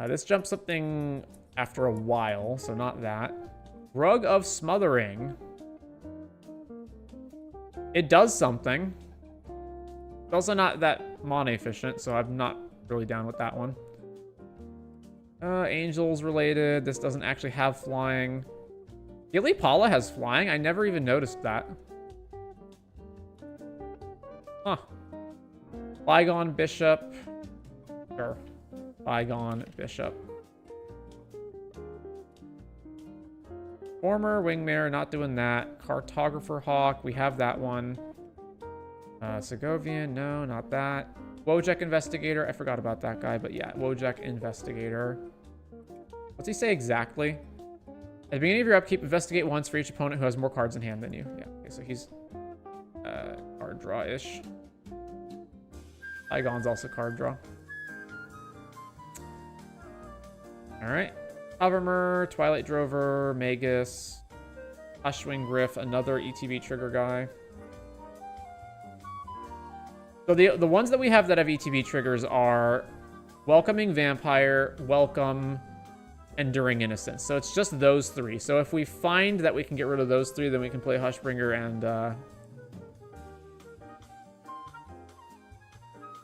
This jumps something after a while, so not that. Rug of Smothering. It does something. It's also not that mana efficient, so I'm not really down with that one. Angels related. This doesn't actually have flying. Gilly Paula has flying. I never even noticed that. Huh. Bygone Bishop. Sure. Bygone Bishop. Former Wingmare, not doing that. Cartographer Hawk, we have that one. Segovian, no, not that. Wojek Investigator, I forgot about that guy, but yeah, Wojek Investigator. What's he say exactly? At the beginning of your upkeep, investigate once for each opponent who has more cards in hand than you. Yeah, okay, so he's card draw-ish. Igon's also card draw. All right. Hovermer, Twilight Drover, Magus, Hushwing Griff, another ETB trigger guy. So the ones that we have that have ETB triggers are Welcoming Vampire, Welcome, Enduring Innocence. So it's just those three. So if we find that we can get rid of those three, then we can play Hushbringer and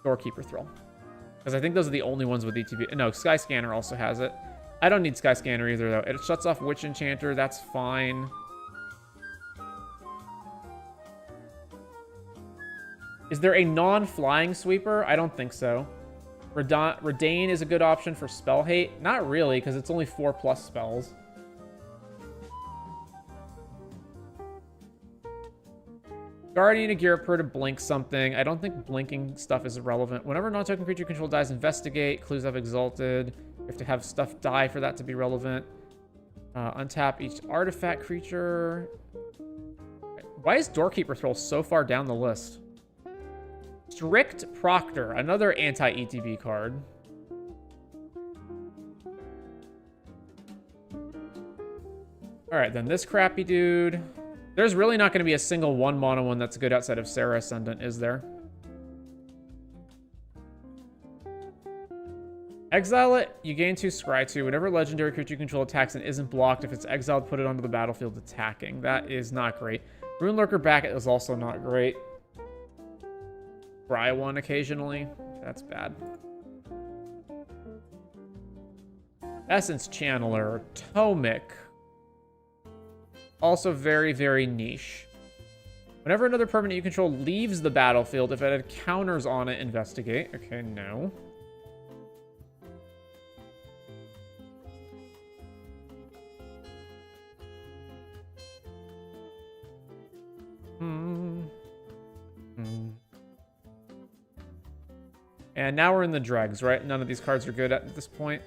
Doorkeeper Thrill. Because I think those are the only ones with ETB. No, Sky Scanner also has it. I don't need Sky Scanner either, though. It shuts off Witch Enchanter. That's fine. Is there a non-flying sweeper? I don't think so. Redain is a good option for spell hate. Not really, because it's only 4+ spells. Guardian of Girapur to blink something. I don't think blinking stuff is relevant. Whenever non-token creature control dies, investigate. Clues have exalted. You have to have stuff die for that to be relevant. Untap each artifact creature. Why is Doorkeeper Thrill so far down the list? Strict Proctor, another anti-ETB card. Alright, then this crappy dude. There's really not going to be a single 1-mana one that's good outside of Serra Ascendant, is there? Exile it, you gain 2 scry 2. Whenever legendary creature you control attacks and isn't blocked, if it's exiled, put it onto the battlefield attacking. That is not great. Rune Lurker back is also not great. Scry 1 occasionally. That's bad. Essence Channeler. Tomic. Also very, very niche. Whenever another permanent you control leaves the battlefield, if it had counters on it, investigate. Okay, no. And now we're in the dregs, right? None of these cards are good at this point.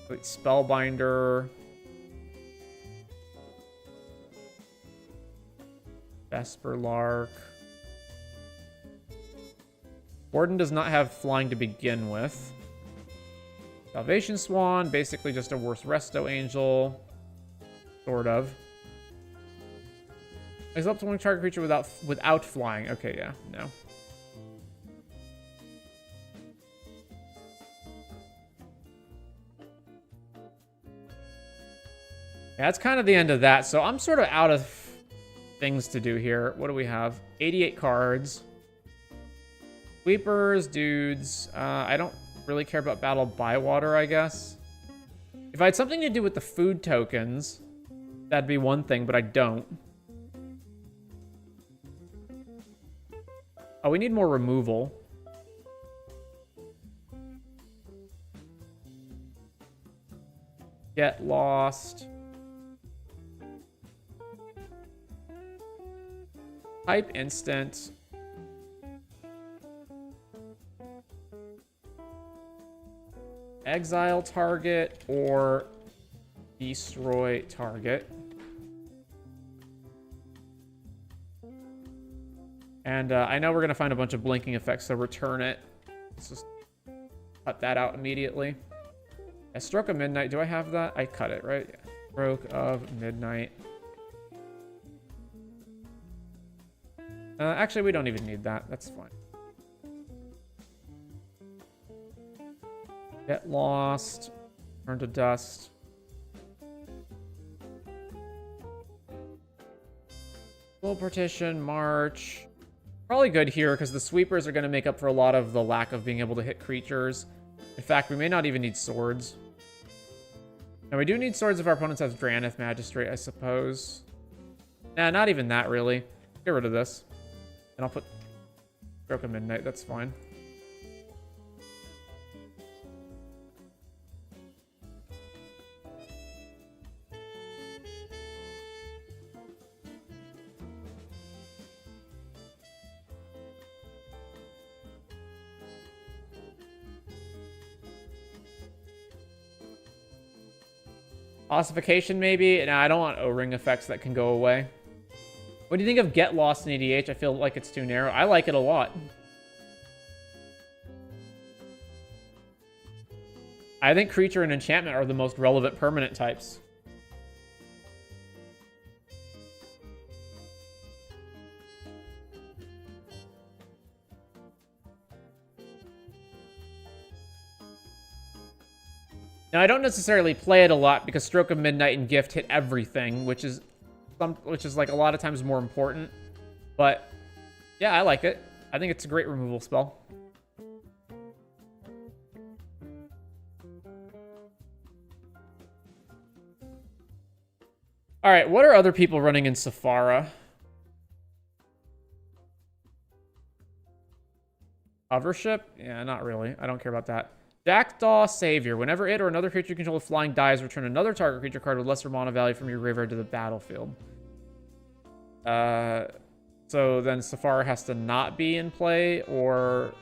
Wait, Spellbinder. Vesper Lark. Warden does not have flying to begin with. Salvation Swan, basically just a worse Resto Angel. Sort of. Exile up to one target creature without flying. Okay, yeah, no. Yeah, that's kind of the end of that. So I'm sort of out of things to do here. What do we have? 88 cards. Sweepers, dudes. I don't really care about Battle Bywater, I guess. If I had something to do with the food tokens, that'd be one thing, but I don't. Oh, we need more removal. Get Lost. Type instant. Exile target or destroy target. And I know we're going to find a bunch of blinking effects, so return it. Let's just cut that out immediately. A Stroke of Midnight. Do I have that? I cut it, right? Yeah. Stroke of Midnight. Actually, we don't even need that. That's fine. Get Lost. Turn to Dust. Full Partition, March. Probably good here, because the Sweepers are going to make up for a lot of the lack of being able to hit creatures. In fact, we may not even need swords. Now, we do need swords if our opponents have Drannith Magistrate, I suppose. Nah, not even that, really. Get rid of this. And I'll put Stroke of Midnight. That's fine. Ossification, maybe? No, I don't want O-Ring effects that can go away. What do you think of Get Lost in EDH? I feel like it's too narrow. I like it a lot. I think Creature and Enchantment are the most relevant permanent types. Now, I don't necessarily play it a lot because Stroke of Midnight and Gift hit everything, which is like a lot of times more important. But yeah, I like it. I think it's a great removal spell. All right, what are other people running in Sephara? Hovership? Yeah, not really. I don't care about that. Jackdaw Savior. Whenever it or another creature you control with flying dies, return another target creature card with lesser mana value from your graveyard to the battlefield. So then Sephara has to not be in play, or...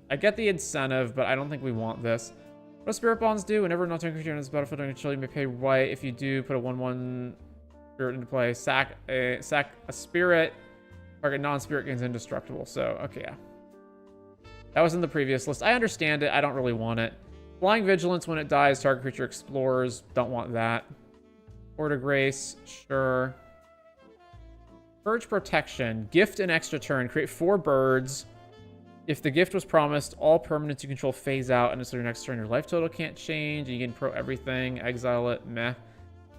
I get the incentive, but I don't think we want this. What do Spirit Bonds do? Whenever a non-target creature on this battlefield on control, you may pay white. If you do, put a 1/1 spirit into play. Sack a spirit. Target non-spirit gains indestructible. So, okay, yeah. That was in the previous list. I understand it. I don't really want it. Flying Vigilance, when it dies, target creature explores. Don't want that. Port of Grace, sure. Purge Protection. Gift an extra turn. Create 4 birds. If the gift was promised, all permanents you control phase out, and until your next turn, your life total can't change. You can pro everything. Exile it. Meh.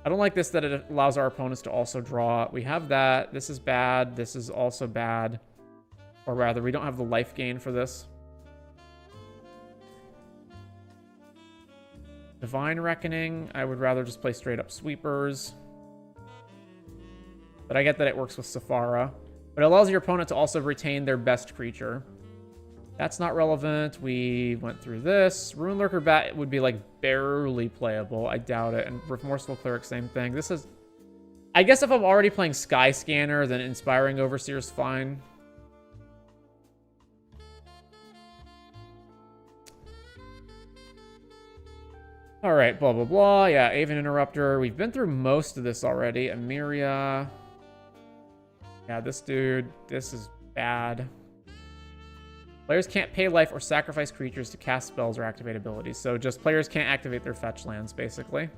I don't like this that it allows our opponents to also draw. We have that. This is bad. This is also bad. Or rather, we don't have the life gain for this. Divine Reckoning. I would rather just play straight up sweepers. But I get that it works with Sephara. But it allows your opponent to also retain their best creature. That's not relevant. We went through this. Ruin Lurker Bat would be like barely playable. I doubt it. And Remorseful Cleric, same thing. This is... I guess if I'm already playing Sky Scanner, then Inspiring Overseer's fine. Alright, blah, blah, blah. Yeah, Aven Interrupter. We've been through most of this already. Emiria. Yeah, this dude. This is bad. Players can't pay life or sacrifice creatures to cast spells or activate abilities. So just players can't activate their fetch lands, basically.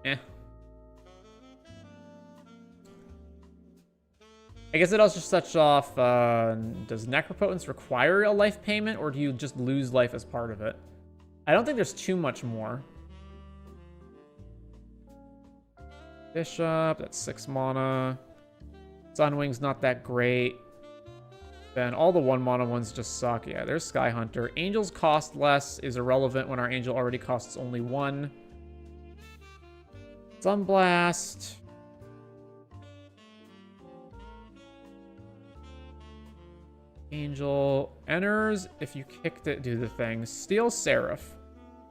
Eh. I guess it also just touched off, does Necropotence require a life payment, or do you just lose life as part of it? I don't think there's too much more. Bishop, that's 6 mana. Sunwing's not that great. Then all the 1 mana ones just suck. Yeah, there's Sky Hunter. Angels cost less is irrelevant when our angel already costs only 1. Sunblast. Angel enters. If you kicked it, do the thing. Steel Seraph.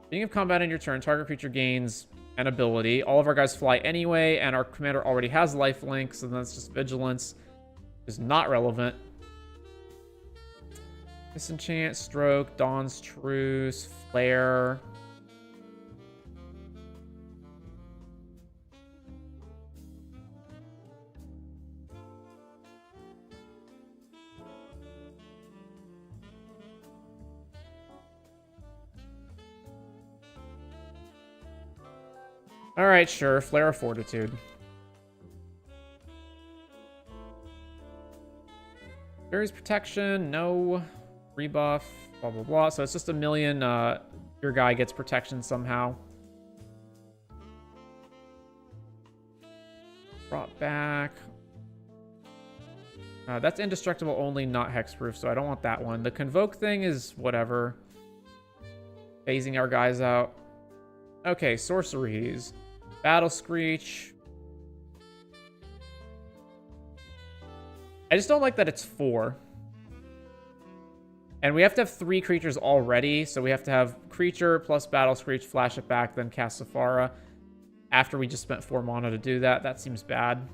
Beginning of combat in your turn, target creature gains an ability. All of our guys fly anyway, and our commander already has lifelink, so that's just vigilance. Is not relevant. Disenchant, Stroke, Dawn's Truce, Flare. Alright, sure. Flare of Fortitude. Fairy's Protection, no. Rebuff, blah, blah, blah. So it's just 1,000,000. Your guy gets protection somehow. Brought back. That's indestructible only, not hexproof, so I don't want that one. The Convoke thing is whatever. Phasing our guys out. Okay, sorceries. Battle Screech. I just don't like that it's 4. And we have to have 3 creatures already, so we have to have creature plus Battle Screech, flash it back, then cast Sephara. After we just spent 4 mana to do that. That seems bad.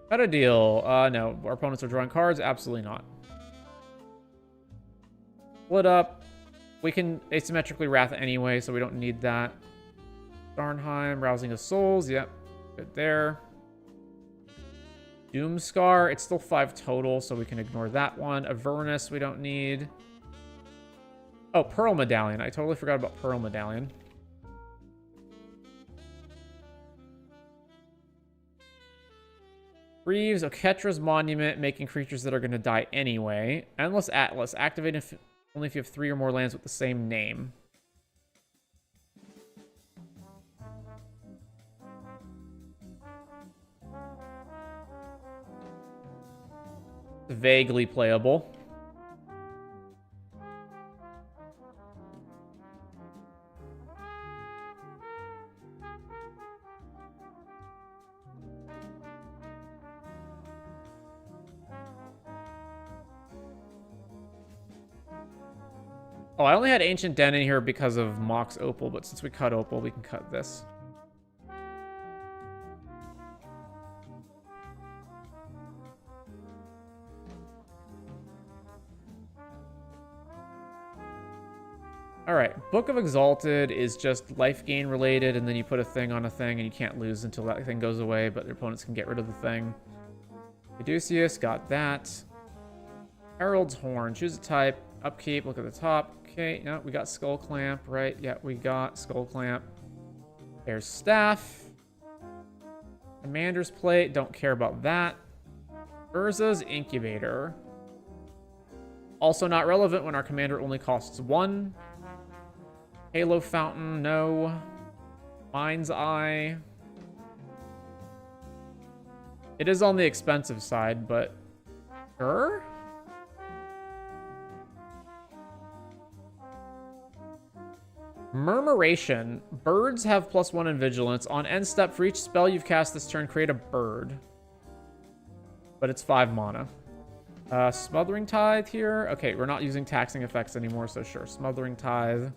Got a deal. No, our opponents are drawing cards. Absolutely not. Split up. We can asymmetrically Wrath anyway, so we don't need that. Starnheim, Rousing of Souls. Yep, good there. Doomscar, it's still 5 total, so we can ignore that one. Avernus, we don't need. Oh, Pearl Medallion. I totally forgot about Pearl Medallion. Reeves, Oketra's Monument, making creatures that are going to die anyway. Endless Atlas, activate only if you have 3 or more lands with the same name. Vaguely playable. Oh, I only had Ancient Den in here because of Mox Opal, but since we cut Opal, we can cut this. Alright, Book of Exalted is just life gain related, and then you put a thing on a thing, and you can't lose until that thing goes away, but your opponents can get rid of the thing. Caduceus, got that. Herald's Horn, choose a type. Upkeep, look at the top. Okay, no, we got Skull Clamp, right? Yeah, we got Skull Clamp. There's Staff. Commander's Plate, don't care about that. Urza's Incubator. Also not relevant when our commander only costs 1. Halo Fountain, no. Mind's Eye. It is on the expensive side, but sure. Murmuration. Birds have +1 in vigilance. On end step, for each spell you've cast this turn, create a bird. But it's 5 mana. Smothering Tithe here. Okay, we're not using taxing effects anymore, so sure. Smothering Tithe.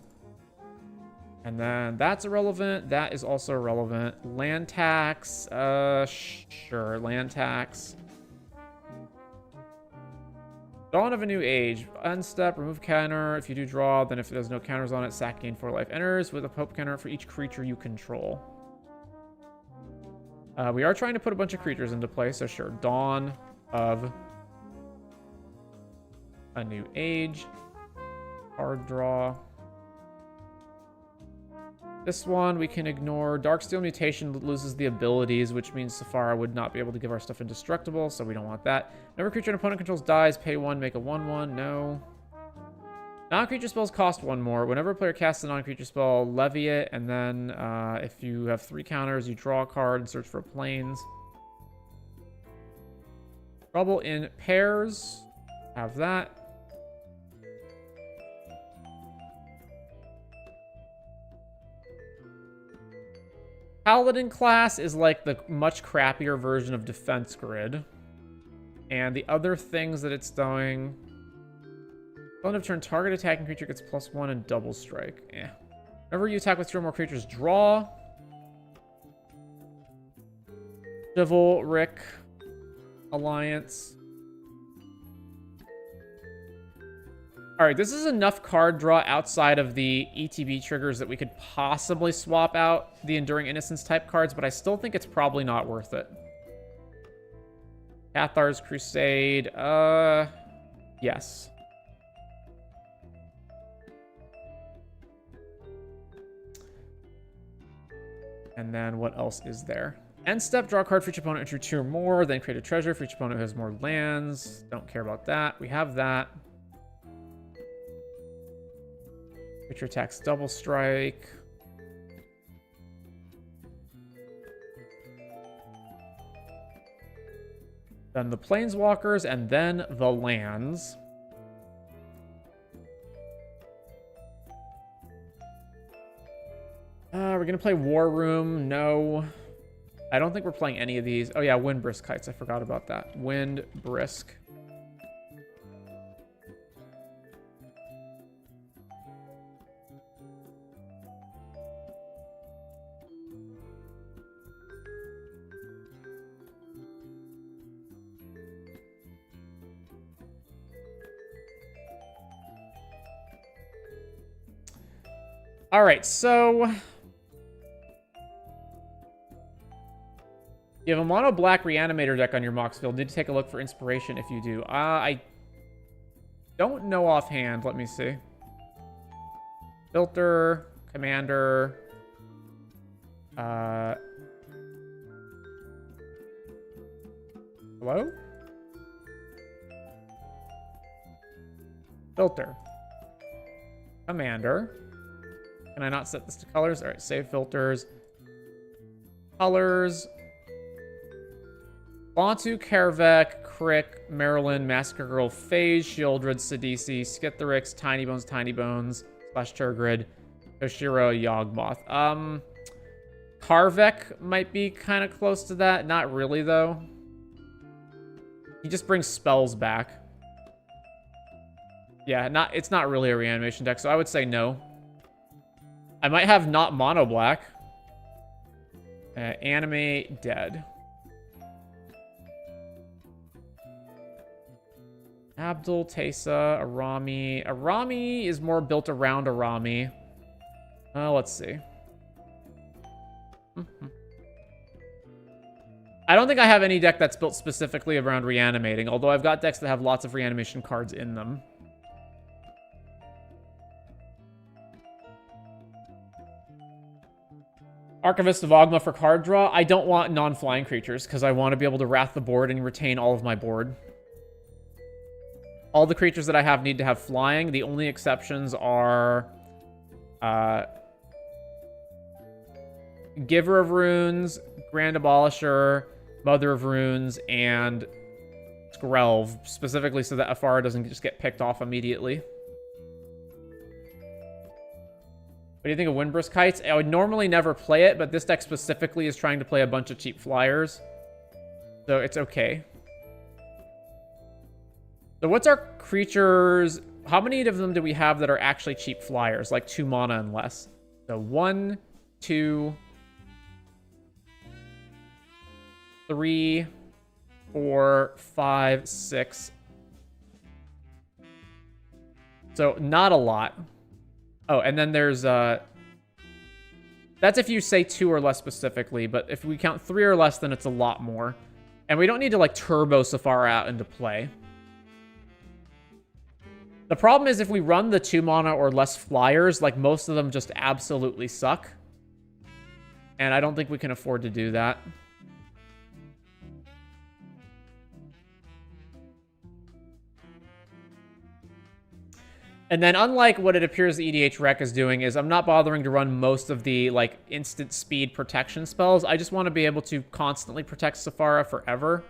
And then that's irrelevant. That is also irrelevant. Land tax. Sure. Land tax. Dawn of a New Age. End step, remove counter. If you do draw, then if there's no counters on it, sack, gain 4 life. Enters with a Pope counter for each creature you control. We are trying to put a bunch of creatures into play, so sure. Dawn of a New Age. Card draw. This one we can ignore. Darksteel Mutation loses the abilities, which means Sephara would not be able to give our stuff indestructible, so we don't want that. Whenever creature an opponent controls dies, pay 1, make a 1/1. No. Non-creature spells cost 1 more. Whenever a player casts a non-creature spell, levy it, and then if you have 3 counters, you draw a card and search for planes. Trouble in Pairs. Have that. Paladin class is like the much crappier version of Defense Grid. And the other things that it's doing... End of turn, target attacking creature gets +1 and double strike. Eh. Whenever you attack with 2 or more creatures, draw. Chivalric Alliance. Alright, this is enough card draw outside of the ETB triggers that we could possibly swap out the Enduring Innocence type cards, but I still think it's probably not worth it. Cathar's Crusade, yes. And then what else is there? End step, draw a card for each opponent, enter 2 or more, then create a treasure for each opponent who has more lands. Don't care about that. We have that. Creature attacks double strike. Then the planeswalkers, and then the lands. We're gonna play War Room. No. I don't think we're playing any of these. Oh yeah, Wind Brisk Kites. I forgot about that. Wind Brisk. All right, so you have a mono black Reanimator deck on your Mox field. Need to take a look for inspiration if you do. I don't know offhand. Let me see. Filter, Commander. Hello? Filter. Commander. Can I not set this to colors? All right, save filters. Colors. Bantu, Karavek, Crick, Marilyn, Massacre Girl, Phage, Shieldred, Sidisi, Skitherix, Tiny Bones, slash Turgrid, Toshiro, Yawgmoth. Karvek might be kind of close to that. Not really, though. He just brings spells back. Yeah, it's not really a reanimation deck, so I would say no. I might have not mono black. Iname Dead. Abdul, Tesa, Arami. Arami is more built around Arami. Let's see. I don't think I have any deck that's built specifically around reanimating, although I've got decks that have lots of reanimation cards in them. Archivist of Ogma for card draw. I don't want non-flying creatures, because I want to be able to wrath the board and retain all of my board. All the creatures that I have need to have flying. The only exceptions are Giver of Runes, Grand Abolisher, Mother of Runes, and Skrelv, specifically so that Sephara doesn't just get picked off immediately. What do you think of Windbrisk Kites? I would normally never play it, but this deck specifically is trying to play a bunch of cheap flyers. So it's okay. So what's our creatures? How many of them do we have that are actually cheap flyers? Like 2 mana and less. So 1, 2, 3, 4, 5, 6. So not a lot. Oh, and then there's that's if you say 2 or less specifically, but if we count 3 or less, then it's a lot more. And we don't need to like turbo Sephara out into play. The problem is if we run the 2 mana or less flyers, like most of them just absolutely suck. And I don't think we can afford to do that. And then unlike what it appears the EDH Rec is doing is I'm not bothering to run most of the like instant speed protection spells. I just want to be able to constantly protect Sephara forever,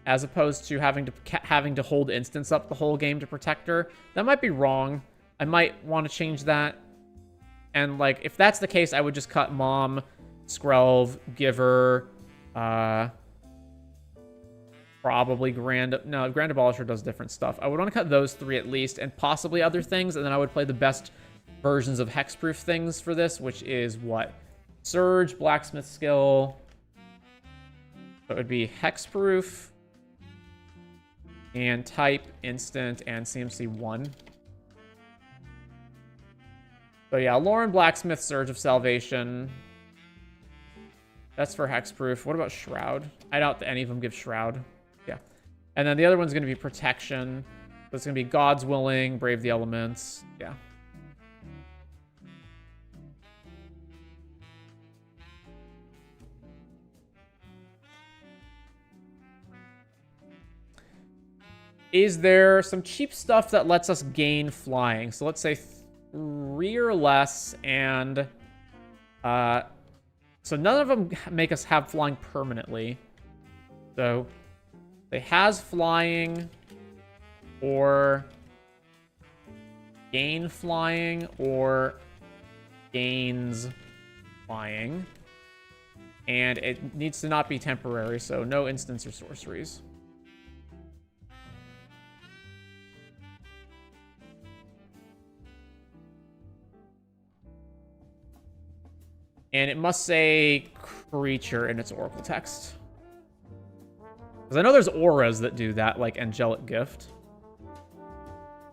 as opposed to having to hold instance up the whole game to protect her. That might be wrong. I might want to change that. And like if that's the case, I would just cut Mom, Skrelv, Giver, probably Grand Abolisher does different stuff. I would want to cut those 3 at least, and possibly other things, and then I would play the best versions of hexproof things for this, which is what? Surge, Blacksmith Skill. So it would be hexproof, and type, instant, and CMC 1. So yeah, Lauren, Blacksmith, Surge of Salvation. That's for hexproof. What about Shroud? I doubt that any of them give Shroud. Yeah. And then the other one's going to be Protection. So it's going to be God's Willing, Brave the Elements. Yeah. Is there some cheap stuff that lets us gain flying? So let's say 3 or less, and so none of them make us have flying permanently. So they has flying, or gain flying, or gains flying, and it needs to not be temporary, so no instants or sorceries. And it must say creature in its Oracle text. Because I know there's auras that do that, like Angelic Gift.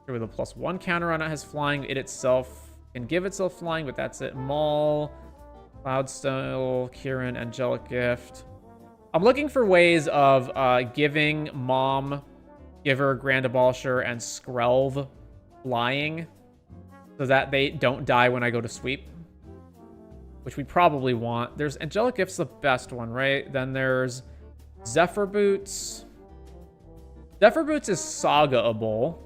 With a +1 counter on it has flying. It itself can give itself flying, but that's it. Maul, Cloudstone, Kieran, Angelic Gift. I'm looking for ways of giving Mom, Giver, Grand Abolisher, and Skrelv flying so that they don't die when I go to sweep, which we probably want. There's Angelic Gift's the best one, right? Then there's Zephyr Boots. Zephyr Boots is Saga-able.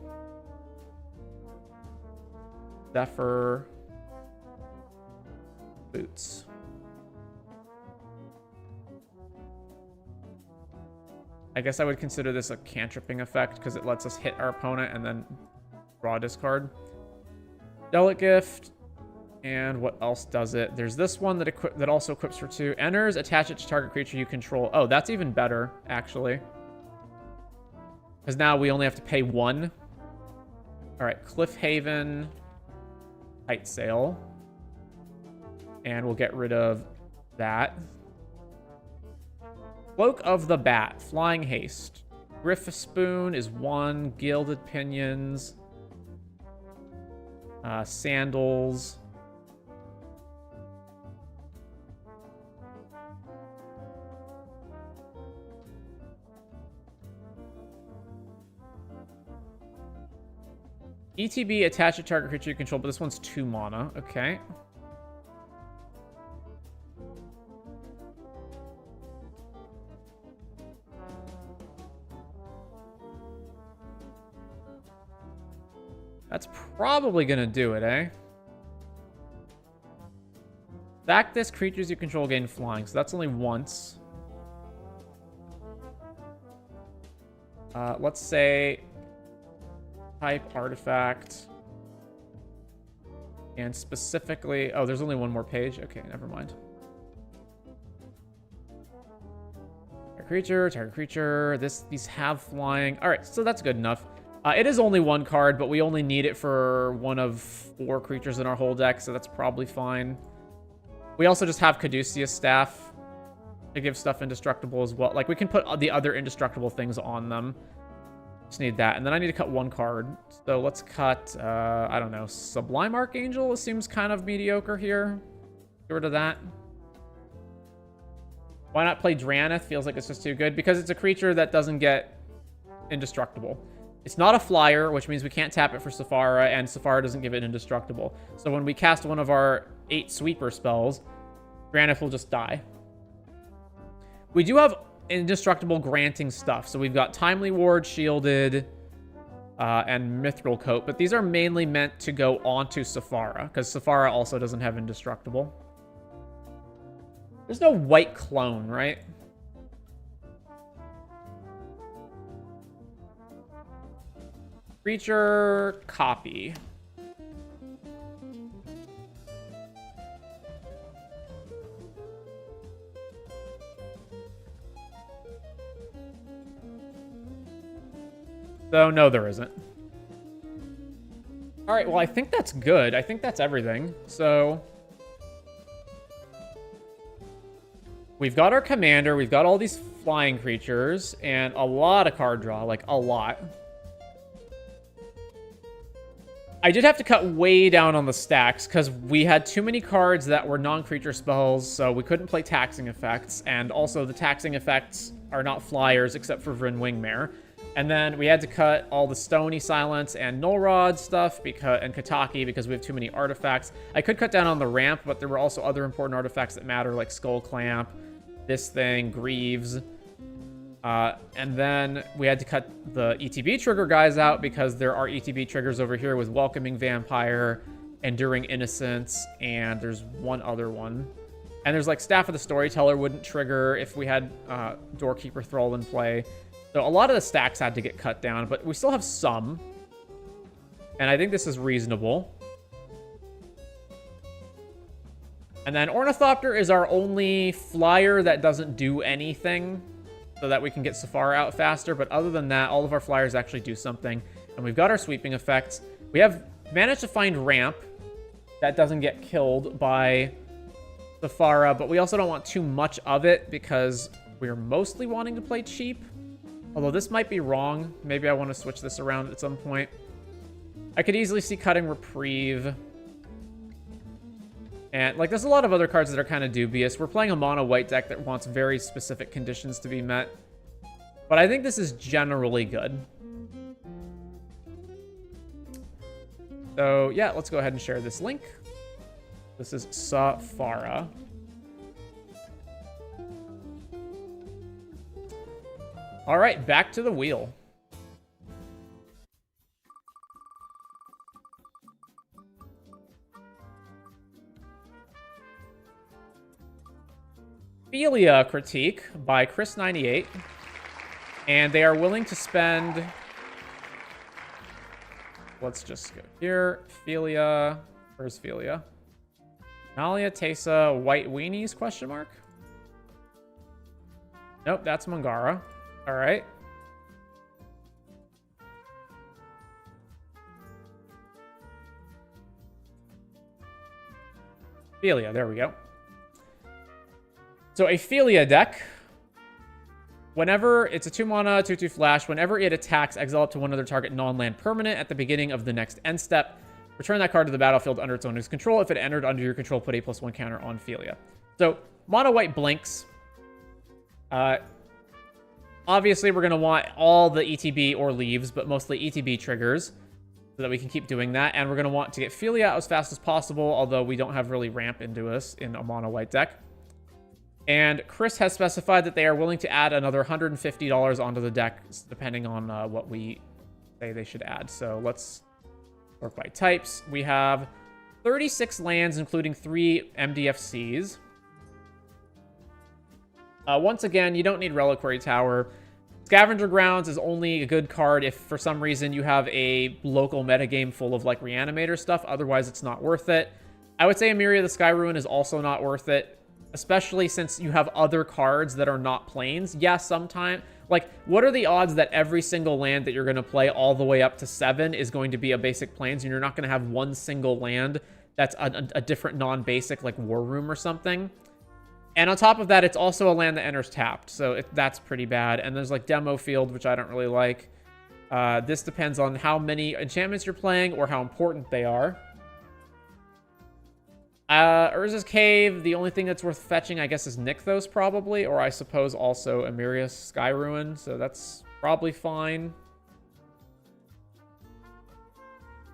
Zephyr Boots. I guess I would consider this a cantripping effect because it lets us hit our opponent and then draw a discard. Delicate Gift. And what else does it? There's this one that also equips for 2. Enters, attach it to target creature you control. Oh, that's even better, actually. Because now we only have to pay 1. All right, Cliffhaven, Tight Sail. And we'll get rid of that. Cloak of the Bat, Flying Haste. Griff Spoon is 1. Gilded Pinions. Sandals. ETB, attach to target creature you control, but this one's 2 mana. Okay. That's probably going to do it, eh? Sack this, creatures you control gain flying, so that's only once. Let's say type artifact. And specifically... Oh, there's only one more page. Okay, never mind. Target creature. These have flying. All right, so that's good enough. It is only 1 card, but we only need it for 1 of 4 creatures in our whole deck, so that's probably fine. We also just have Caduceus Staff to give stuff indestructible as well. Like, we can put the other indestructible things on them. Just need that. And then I need to cut 1 card. So let's cut, I don't know, Sublime Archangel. It seems kind of mediocre here. Get rid of that. Why not play Drannith? Feels like it's just too good. Because it's a creature that doesn't get indestructible. It's not a flyer, which means we can't tap it for Sephara, and Sephara doesn't give it indestructible. So when we cast one of our 8 sweeper spells, Drannith will just die. We do have indestructible granting stuff. So we've got Timely Ward, Shielded, and Mithril Coat. But these are mainly meant to go onto Sephara, because Sephara also doesn't have indestructible. There's no white clone, right? Creature copy. So, no, there isn't. All right, well, I think that's good. I think that's everything. So, we've got our commander. We've got all these flying creatures and a lot of card draw, like a lot. I did have to cut way down on the stacks because we had too many cards that were non-creature spells, so we couldn't play taxing effects. And also, the taxing effects are not flyers except for Vryn Wingmare. And then we had to cut all the Stony Silence and Null Rod stuff and Kataki because we have too many artifacts. I could cut down on the ramp, but there were also other important artifacts that matter, like Skull Clamp, this thing, Greaves. And then we had to cut the ETB trigger guys out because there are ETB triggers over here with Welcoming Vampire, Enduring Innocence, and there's one other one. And there's like Staff of the Storyteller wouldn't trigger if we had Doorkeeper Thrall in play. So a lot of the stacks had to get cut down, but we still have some. And I think this is reasonable. And then Ornithopter is our only flyer that doesn't do anything, so that we can get Sephara out faster. But other than that, all of our flyers actually do something. And we've got our sweeping effects. We have managed to find ramp that doesn't get killed by Sephara, but we also don't want too much of it because we're mostly wanting to play cheap. Although this might be wrong. Maybe I want to switch this around at some point. I could easily see cutting Reprieve. And, like, there's a lot of other cards that are kind of dubious. We're playing a mono white deck that wants very specific conditions to be met. But I think this is generally good. So, yeah, let's go ahead and share this link. This is Sephara. All right, back to the wheel. Phelia critique by Chris98. And they are willing to spend... Let's just go here. Phelia. Where's Phelia? Malia, Tesa, White Weenies, question mark? Nope, that's Mangara. All right. Phelia, there we go. So a Phelia deck, whenever it's a 2-mana, 2/2 flash, whenever it attacks, exile up to one other target non-land permanent at the beginning of the next end step. Return that card to the battlefield under its owner's control. If it entered under your control, put a +1 counter on Phelia. So mono white blinks. Obviously, we're going to want all the ETB or leaves, but mostly ETB triggers, so that we can keep doing that. And we're going to want to get Phelia out as fast as possible, although we don't have really ramp into us in a mono white deck. And Chris has specified that they are willing to add another $150 onto the deck, depending on what we say they should add. So let's work by types. We have 36 lands, including 3 MDFCs. Once again, you don't need Reliquary Tower. Scavenger Grounds is only a good card if, for some reason, you have a local metagame full of, like, Reanimator stuff. Otherwise, it's not worth it. I would say Emiria the Sky Ruin is also not worth it, especially since you have other cards that are not planes. Yeah, sometimes... Like, what are the odds that every single land that you're going to play all the way up to 7 is going to be a basic planes, and you're not going to have one single land that's a different non-basic, like War Room or something? And on top of that, it's also a land that enters tapped, so that's pretty bad. And there's, like, Demo Field, which I don't really like. This depends on how many enchantments you're playing or how important they are. Urza's Cave, the only thing that's worth fetching, I guess, is Nykthos, probably. Or I suppose also Emiria's Sky Ruin, so that's probably fine.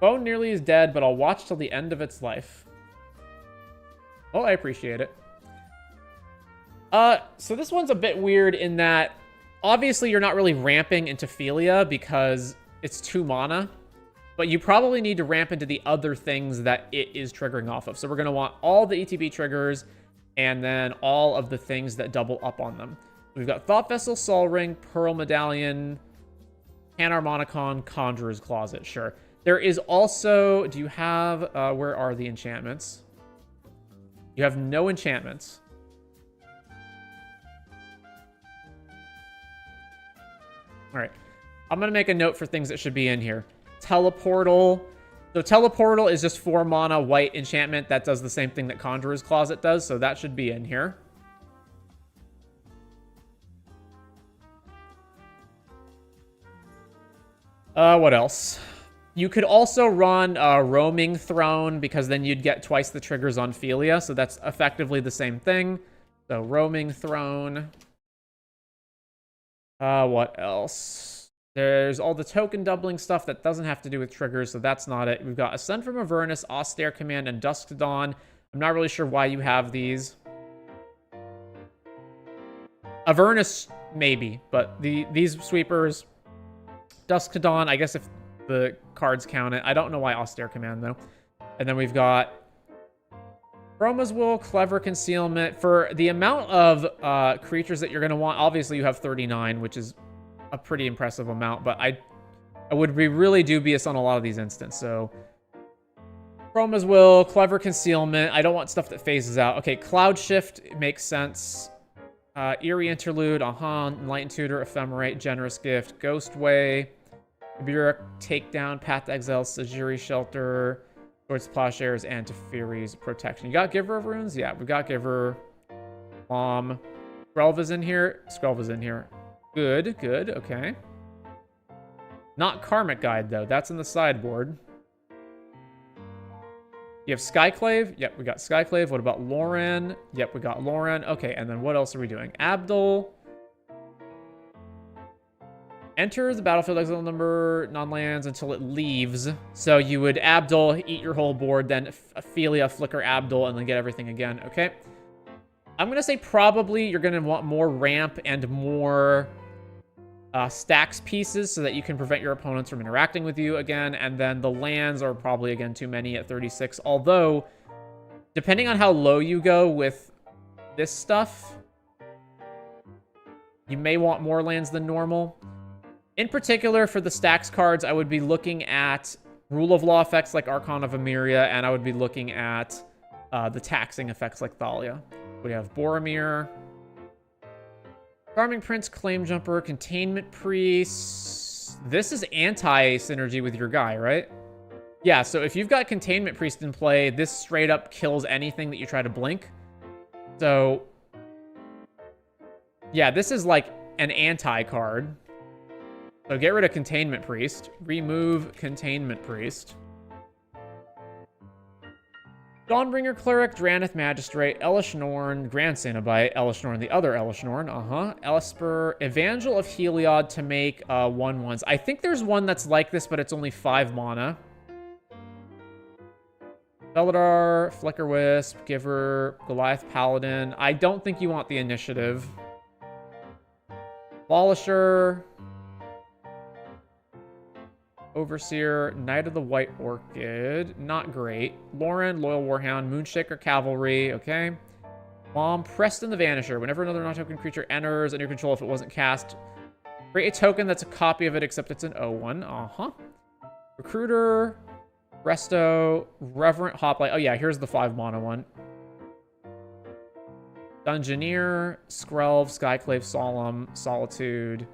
Bone nearly is dead, but I'll watch till the end of its life. Oh, I appreciate it. So this one's a bit weird in that, obviously you're not really ramping into Phelia because it's 2 mana. But you probably need to ramp into the other things that it is triggering off of. So we're going to want all the ETB triggers and then all of the things that double up on them. We've got Thought Vessel, Sol Ring, Pearl Medallion, Panharmonicon, Conjurer's Closet. Sure. There is also... Do you have... where are the enchantments? You have no enchantments. All right. I'm going to make a note for things that should be in here. Teleportal. So Teleportal is just 4 mana white enchantment that does the same thing that Conjurer's Closet does, so that should be in here. What else? You could also run Roaming Throne, because then you'd get twice the triggers on Phelia, so that's effectively the same thing. So Roaming Throne. What else? There's all the token doubling stuff that doesn't have to do with triggers, so that's not it. We've got Ascend from Avernus, Austere Command, and Dusk to Dawn. I'm not really sure why you have these. Avernus, maybe, but these sweepers, Dusk to Dawn, I guess if the cards count it. I don't know why Austere Command, though. And then we've got Chroma's Will, Clever Concealment. For the amount of creatures that you're going to want, obviously you have 39, which is a pretty impressive amount, but I would be really dubious on a lot of these instances. So Chroma's Will, Clever Concealment. I don't want stuff that phases out. Okay, Cloud Shift makes sense. Eerie Interlude, Enlightened Tutor, Ephemerate, Generous Gift, Ghostway, Ibira Takedown, Path to Exile, Sajiri Shelter, Swords to Plowshares, and Teferi's Protection. You got Giver of Runes? Yeah, we got Giver. Skrelva's in here. Skrelva's in here. Good, good, okay. Not Karmic Guide, though. That's in the sideboard. You have Skyclave? Yep, we got Skyclave. What about Lauren? Yep, we got Lauren. Okay, and then what else are we doing? Abdul. Enter the battlefield exile number non-lands until it leaves. So you would Abdul, eat your whole board, then Phelia, flicker Abdul, and then get everything again. Okay. I'm going to say probably you're going to want more ramp and more stacks pieces so that you can prevent your opponents from interacting with you again. And then the lands are probably, again, too many at 36. Although, depending on how low you go with this stuff, you may want more lands than normal. In particular, for the stacks cards, I would be looking at rule of law effects like Archon of Emeria, and I would be looking at the taxing effects like Thalia. We have Boromir, Charming Prince, Claim Jumper, Containment Priest. This is anti-synergy with your guy, right? Yeah, so if you've got Containment Priest in play, this straight up kills anything that you try to blink. So, yeah, this is like an anti-card. So get rid of Containment Priest. Remove Containment Priest. Dawnbringer Cleric, Drannith Magistrate, Elish Norn, Grand Cenobite, Elish Norn, the other Elish Norn, Elesper, Evangel of Heliod to make 1/1s. I think there's one that's like this, but it's only 5 mana. Beladar, Flicker Wisp, Giver, Goliath Paladin. I don't think you want the initiative. Abolisher, Overseer, Knight of the White Orchid. Not great. Lauren, Loyal Warhound, Moonshaker Cavalry. Okay. Mom, Preston the Vanisher. Whenever another non-token creature enters under your control, if it wasn't cast, create a token that's a copy of it, except it's an 0/1. Recruiter, Resto, Reverent Hoplite. Oh, yeah, here's the 5 mana one. Dungeoneer, Skrelv, Skyclave Solemn, Solitude,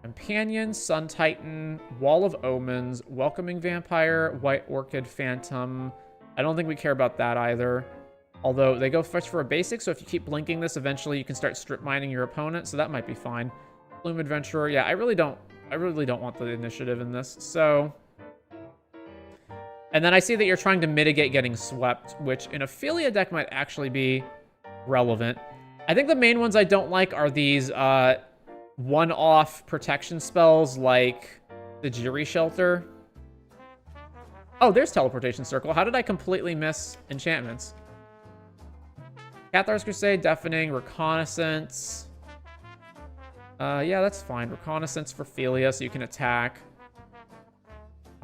Companion, Sun Titan, Wall of Omens, Welcoming Vampire, White Orchid Phantom. I don't think we care about that either. Although they go fetch for a basic, so if you keep blinking this, eventually you can start strip mining your opponent, so that might be fine. Plume Adventurer, yeah, I really don't want the initiative in this. So, and then I see that you're trying to mitigate getting swept, which in a Phelia deck might actually be relevant. I think the main ones I don't like are these one-off protection spells like the Jiri Shelter. Oh, there's Teleportation Circle. How did I completely miss enchantments? Cathar's Crusade, Deafening, Reconnaissance. Yeah, that's fine. Reconnaissance for Phelia, so you can attack.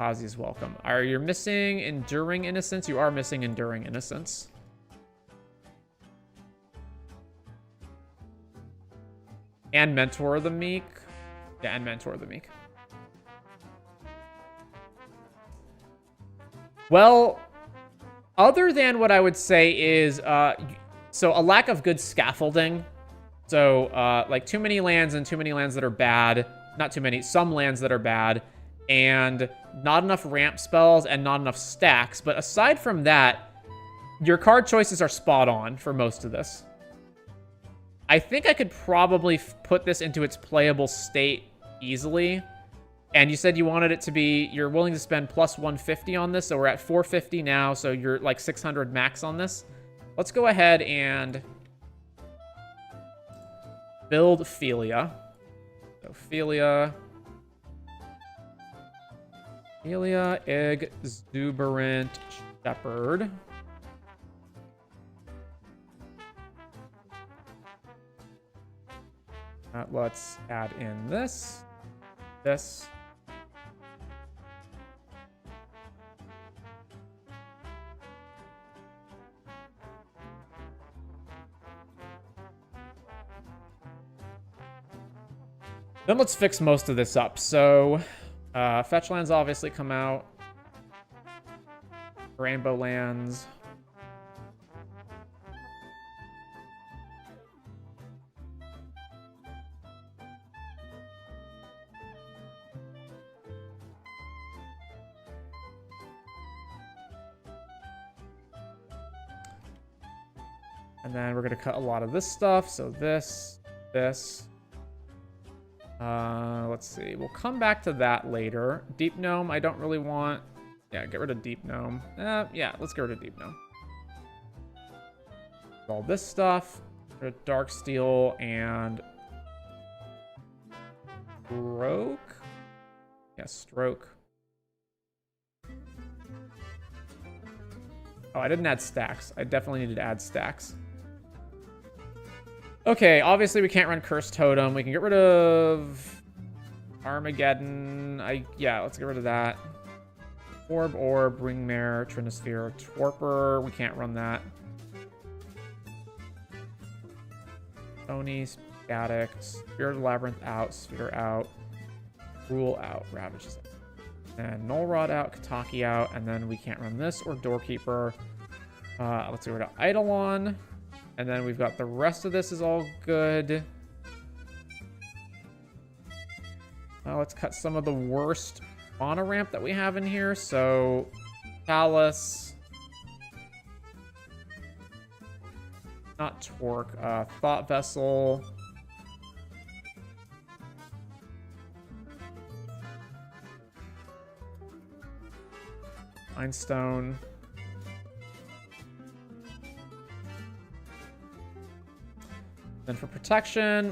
Ozzy's welcome. Are you missing Enduring Innocence? You are missing Enduring Innocence. And Mentor the Meek. Yeah, and Mentor the Meek. Well, other than what I would say is, so a lack of good scaffolding. So, like too many lands and too many lands that are bad. Not too many, some lands that are bad. And not enough ramp spells and not enough stacks. But aside from that, your card choices are spot on for most of this. I think I could probably put this into its playable state easily. And you said you wanted it to be, you're willing to spend plus 150 on this. So we're at 450 now. So you're like 600 max on this. Let's go ahead and build Phelia. So Phelia, Exuberant Shepherd. Let's add in this. Then let's fix most of this up. So, fetch lands obviously come out. Rainbow lands. And then we're going to cut a lot of this stuff. So this. Let's see. We'll come back to that later. Deep Gnome, I don't really want. Yeah, get rid of Deep Gnome. Yeah, let's get rid of Deep Gnome. All this stuff. Dark Steel and Stroke. Yeah, Stroke. Oh, I didn't add stacks. I definitely needed to add stacks. Okay, obviously we can't run Cursed Totem. We can get rid of Armageddon. Yeah, let's get rid of that. Orb, Ringmare, Trinosphere, Torpor. We can't run that. Oni, Static, Spirit of the Labyrinth out, Sphere out, Rule out, Ravages out. And Null Rod out, Kataki out, and then we can't run this or Doorkeeper. Let's get rid of Eidolon. And then we've got the rest of this is all good. Let's cut some of the worst mana ramp that we have in here. So, Chalice. Not Torque. Thought Vessel. Mindstone. Then for protection,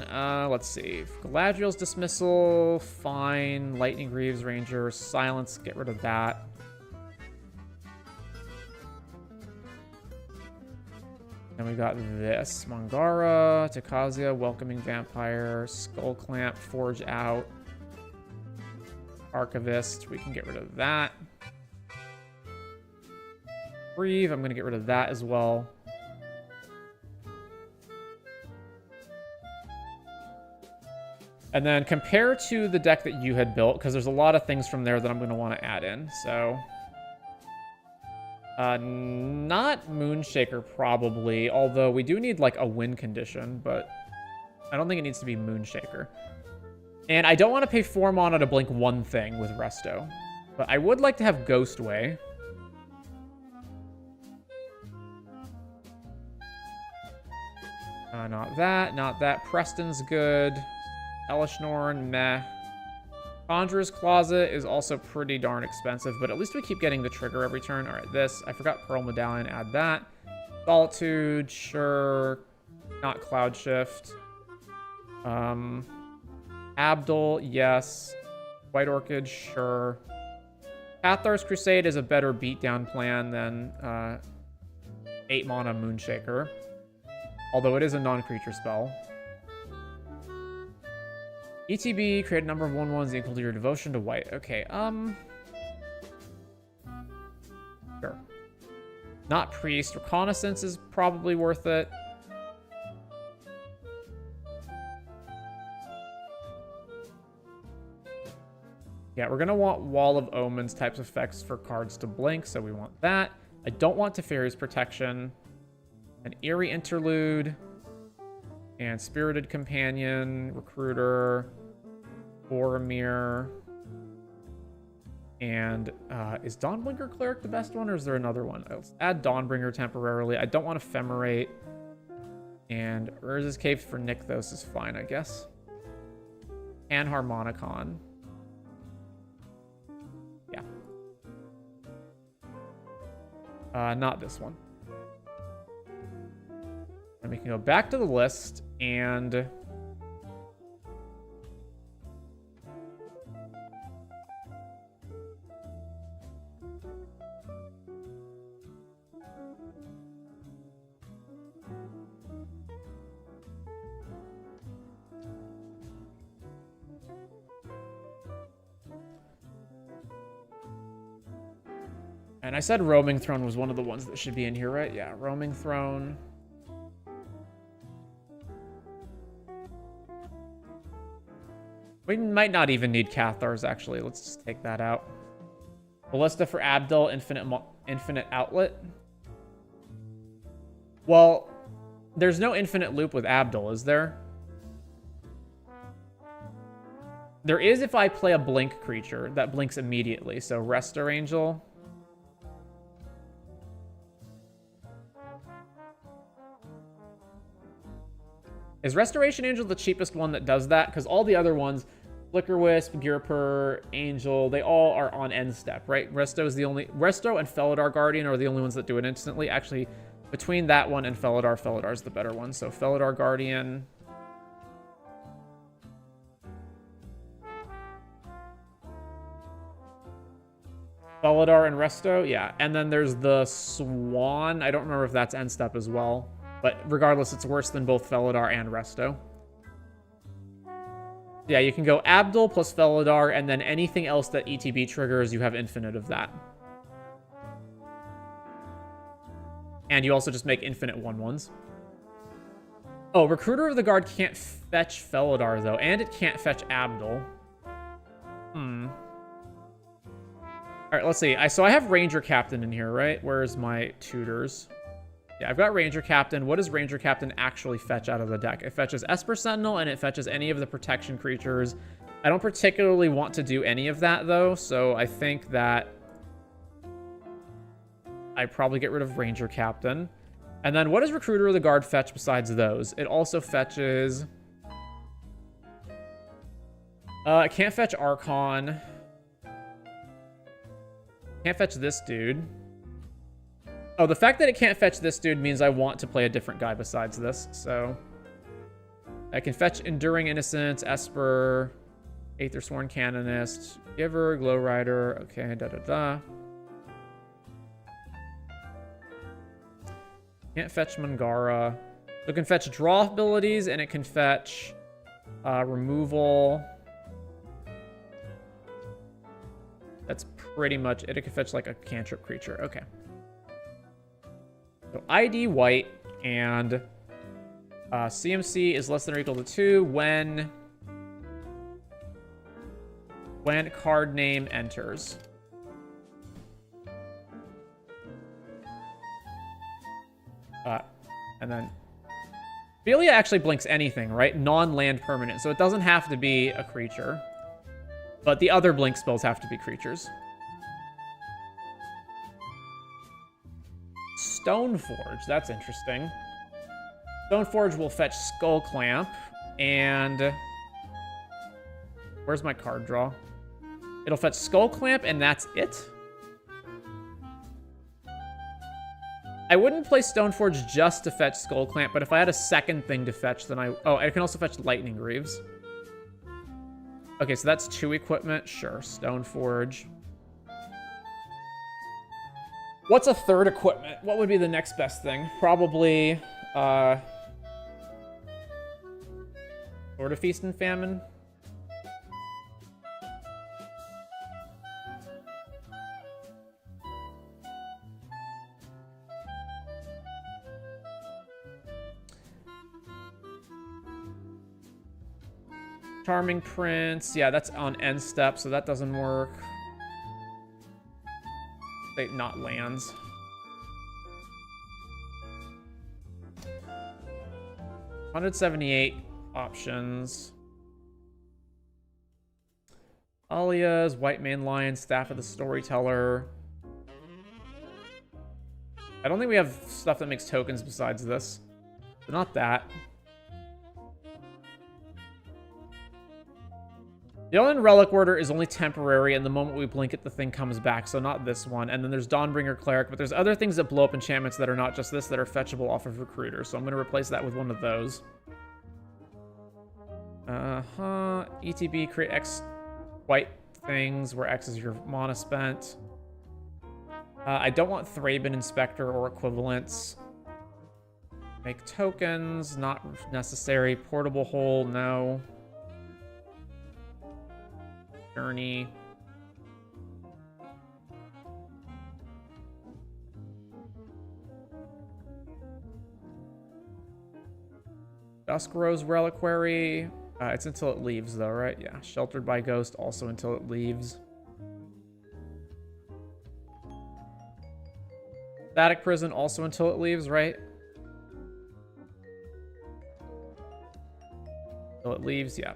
let's see. Galadriel's Dismissal, fine. Lightning Greaves, Ranger, Silence, get rid of that. Then we got this. Mangara, Takazia, Welcoming Vampire, Skull Clamp, Forge out. Archivist, we can get rid of that. Grieve, I'm going to get rid of that as well. And then compare to the deck that you had built, because there's a lot of things from there that I'm going to want to add in. So, not Moonshaker probably, although we do need like a win condition, but I don't think it needs to be Moonshaker. And I don't want to pay 4 mana to blink one thing with Resto, but I would like to have Ghostway. Not that, not that. Preston's good. Elishnorn, meh. Conjurer's Closet is also pretty darn expensive, but at least we keep getting the trigger every turn. All right, this. I forgot Pearl Medallion, add that. Solitude, sure. Not Cloud Shift. Abdul, yes. White Orchid, sure. Cathar's Crusade is a better beatdown plan than 8 mana Moonshaker. Although it is a non-creature spell. ETB, create a number of 1/1s equal to your devotion to white. Okay, sure. Not Priest. Reconnaissance is probably worth it. Yeah, we're going to want Wall of Omens types of effects for cards to blink, so we want that. I don't want Teferi's Protection. An Eerie Interlude. And Spirited Companion, Recruiter, Boromir. And is Dawnbringer Cleric the best one, or is there another one? Let's add Dawnbringer temporarily. I don't want Ephemerate. And Urza's Cave for Nykthos is fine, I guess. And Harmonicon. Yeah. Not this one. And we can go back to the list and I said Roaming Throne was one of the ones that should be in here, right? Yeah, Roaming Throne. We might not even need Cathar's, actually. Let's just take that out. Ballista for Abdul, infinite outlet. Well, there's no infinite loop with Abdul, is there? There is if I play a blink creature that blinks immediately. So Resto Angel. Is Restoration Angel the cheapest one that does that? Because all the other ones, Flicker Wisp, Girpur, Angel, they all are on end step, right? Resto and Felidar Guardian are the only ones that do it instantly. Actually, between that one and Felidar's the better one. So Felidar Guardian. Felidar and Resto, yeah. And then there's the Swan. I don't remember if that's end step as well. But regardless, it's worse than both Felidar and Resto. Yeah, you can go Abdul plus Felidar, and then anything else that ETB triggers, you have infinite of that. And you also just make infinite 1/1s. Oh, Recruiter of the Guard can't fetch Felidar, though, and it can't fetch Abdul. Alright, let's see. So I have Ranger Captain in here, right? Where's my tutors? Yeah, I've got Ranger Captain. What does Ranger Captain actually fetch out of the deck? It fetches Esper Sentinel, and it fetches any of the protection creatures. I don't particularly want to do any of that, though, so I think that I'd probably get rid of Ranger Captain. And then what does Recruiter of the Guard fetch besides those? It also fetches... it can't fetch Archon. Can't fetch this dude. Oh, the fact that it can't fetch this dude means I want to play a different guy besides this, so... I can fetch Enduring Innocence, Esper, Aethersworn Canonist, Giver, Glow Rider, okay, da-da-da. Can't fetch Mangara. It can fetch draw abilities, and it can fetch removal. That's pretty much it. It can fetch like a cantrip creature. Okay. So ID white, and CMC is less than or equal to 2 when card name enters. And then Phelia actually blinks anything, right? Non-land permanent, so it doesn't have to be a creature. But the other blink spells have to be creatures. Stoneforge, that's interesting. Stoneforge will fetch Skull Clamp, and... Where's my card draw? It'll fetch Skull Clamp, and that's it? I wouldn't play Stoneforge just to fetch Skull Clamp, but if I had a second thing to fetch, then I... Oh, I can also fetch Lightning Greaves. Okay, so that's 2 equipment. Sure, Stoneforge. What's a third equipment? What would be the next best thing? Probably, Sword of Feast and Famine. Charming Prince. Yeah, that's on end step, so that doesn't work. They not lands. $178 options. Alias, White Man Lion, Staff of the Storyteller. I don't think we have stuff that makes tokens besides this. But not that. The Elden Relic Order is only temporary, and the moment we blink it, the thing comes back, so not this one. And then there's Dawnbringer Cleric, but there's other things that blow up enchantments that are not just this, that are fetchable off of Recruiter, so I'm going to replace that with one of those. ETB, create X white things, where X is your mana spent. I don't want Thraben Inspector or equivalents. Make tokens, not necessary. Portable Hole, no. Journey. Dusk Rose Reliquary. It's until it leaves, though, right? Yeah. Sheltered by Ghost, also until it leaves. Static Prison, also until it leaves, right? Until it leaves, yeah.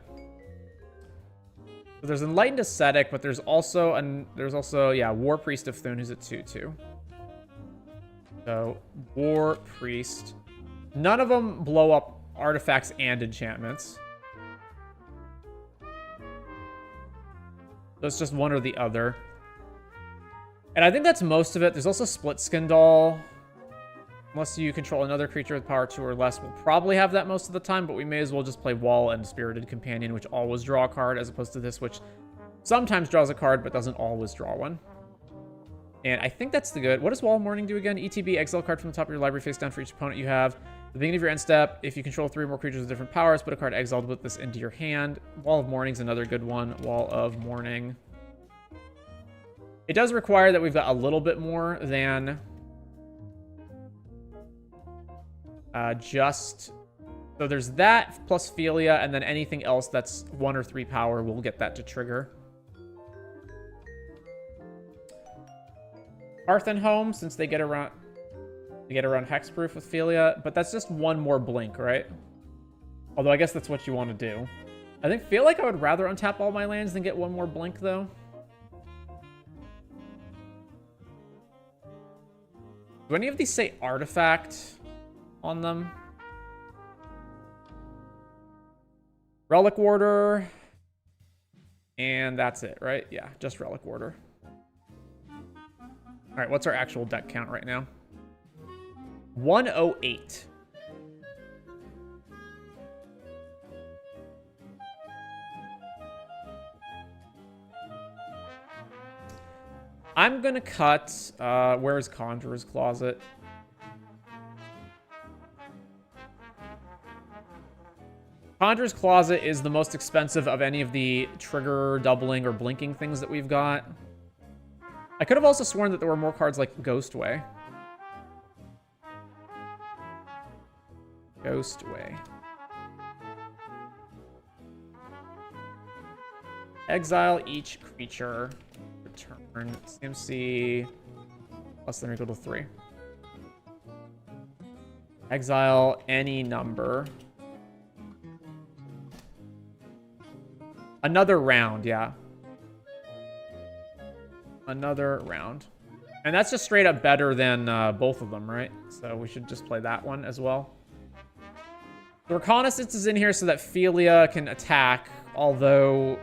So there's Enlightened Ascetic, but there's also yeah, War Priest of Thune, who's at 2/2. So War Priest. None of them blow up artifacts and enchantments. So it's just one or the other. And I think that's most of it. There's also Split Skin Doll. Unless you control another creature with power 2 or less, we'll probably have that most of the time, but we may as well just play Wall and Spirited Companion, which always draw a card, as opposed to this, which sometimes draws a card, but doesn't always draw one. And I think that's the good. What does Wall of Mourning do again? ETB, exile card from the top of your library face down for each opponent you have. At the beginning of your end step, if you control 3 or more creatures with different powers, put a card exiled with this into your hand. Wall of Mourning's another good one. Wall of Mourning. It does require that we've got a little bit more than just... So there's that plus Phelia, and then anything else that's 1 or 3 power, we'll get that to trigger. Hearth and Home, since they get around hexproof with Phelia, but that's just 1 more blink, right? Although I guess that's what you want to do. I feel like I would rather untap all my lands than get 1 more blink, though. Do any of these say artifact on them? Relic Warder. And that's it, right? Yeah, just Relic Warder. All right, what's our actual deck count right now? 108. I'm going to cut... where's Conjurer's Closet? Conjurer's Closet is the most expensive of any of the trigger, doubling, or blinking things that we've got. I could have also sworn that there were more cards like Ghostway. Ghostway. Exile each creature. Return CMC less than or equal to 3. Exile any number. Another round, yeah. Another round. And that's just straight up better than both of them, right? So we should just play that one as well. The Reconnaissance is in here so that Phelia can attack, although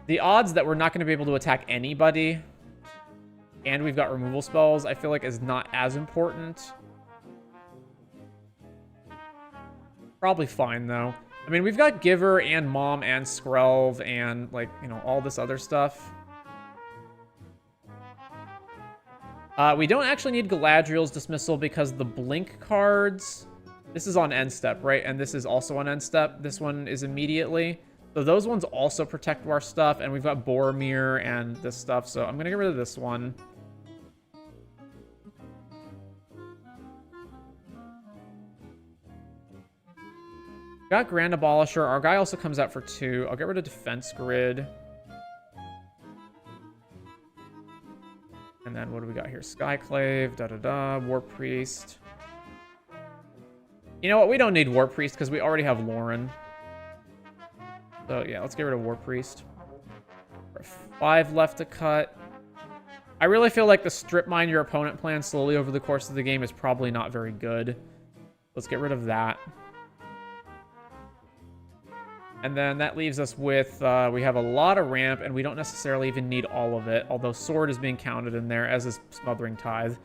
the odds that we're not going to be able to attack anybody and we've got removal spells, I feel like is not as important. Probably fine, though. I mean, we've got Giver and Mom and Skrelv and, like, you know, all this other stuff. We don't actually need Galadriel's Dismissal because the Blink cards... This is on end step, right? And this is also on end step. This one is immediately. So those ones also protect our stuff. And we've got Boromir and this stuff. So I'm going to get rid of this one. Got Grand Abolisher. Our guy also comes out for 2. I'll get rid of Defense Grid. And then what do we got here? Skyclave, da-da-da, War Priest. You know what? We don't need War Priest because we already have Lauren. So yeah, let's get rid of War Priest. 5 left to cut. I really feel like the strip mine your opponent plan slowly over the course of the game is probably not very good. Let's get rid of that. And then that leaves us with, we have a lot of ramp, and we don't necessarily even need all of it, although Sword is being counted in there, as is Smothering Tithe.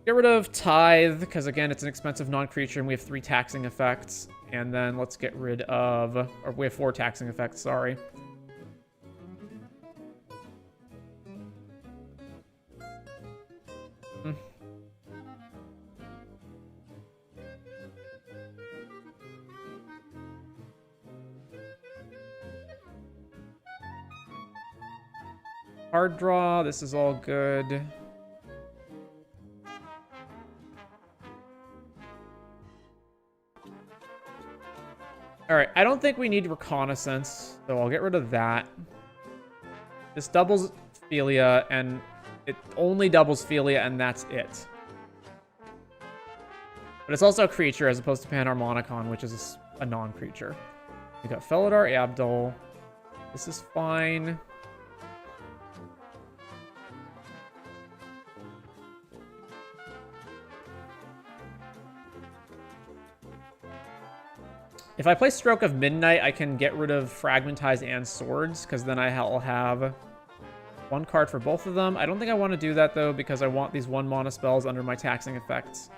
Get rid of Tithe, because again, it's an expensive non-creature, and we have 3 taxing effects. And then let's get rid of, or we have 4 taxing effects, sorry. Card draw, this is all good. Alright, I don't think we need Reconnaissance, so I'll get rid of that. This doubles Phelia, and it only doubles Phelia, and that's it. But it's also a creature as opposed to Panharmonicon, which is a non-creature. We got Felidar Abdul. This is fine. If I play Stroke of Midnight, I can get rid of Fragmentize and Swords, because then I'll have 1 card for both of them. I don't think I want to do that, though, because I want these 1 mana spells under my taxing effects.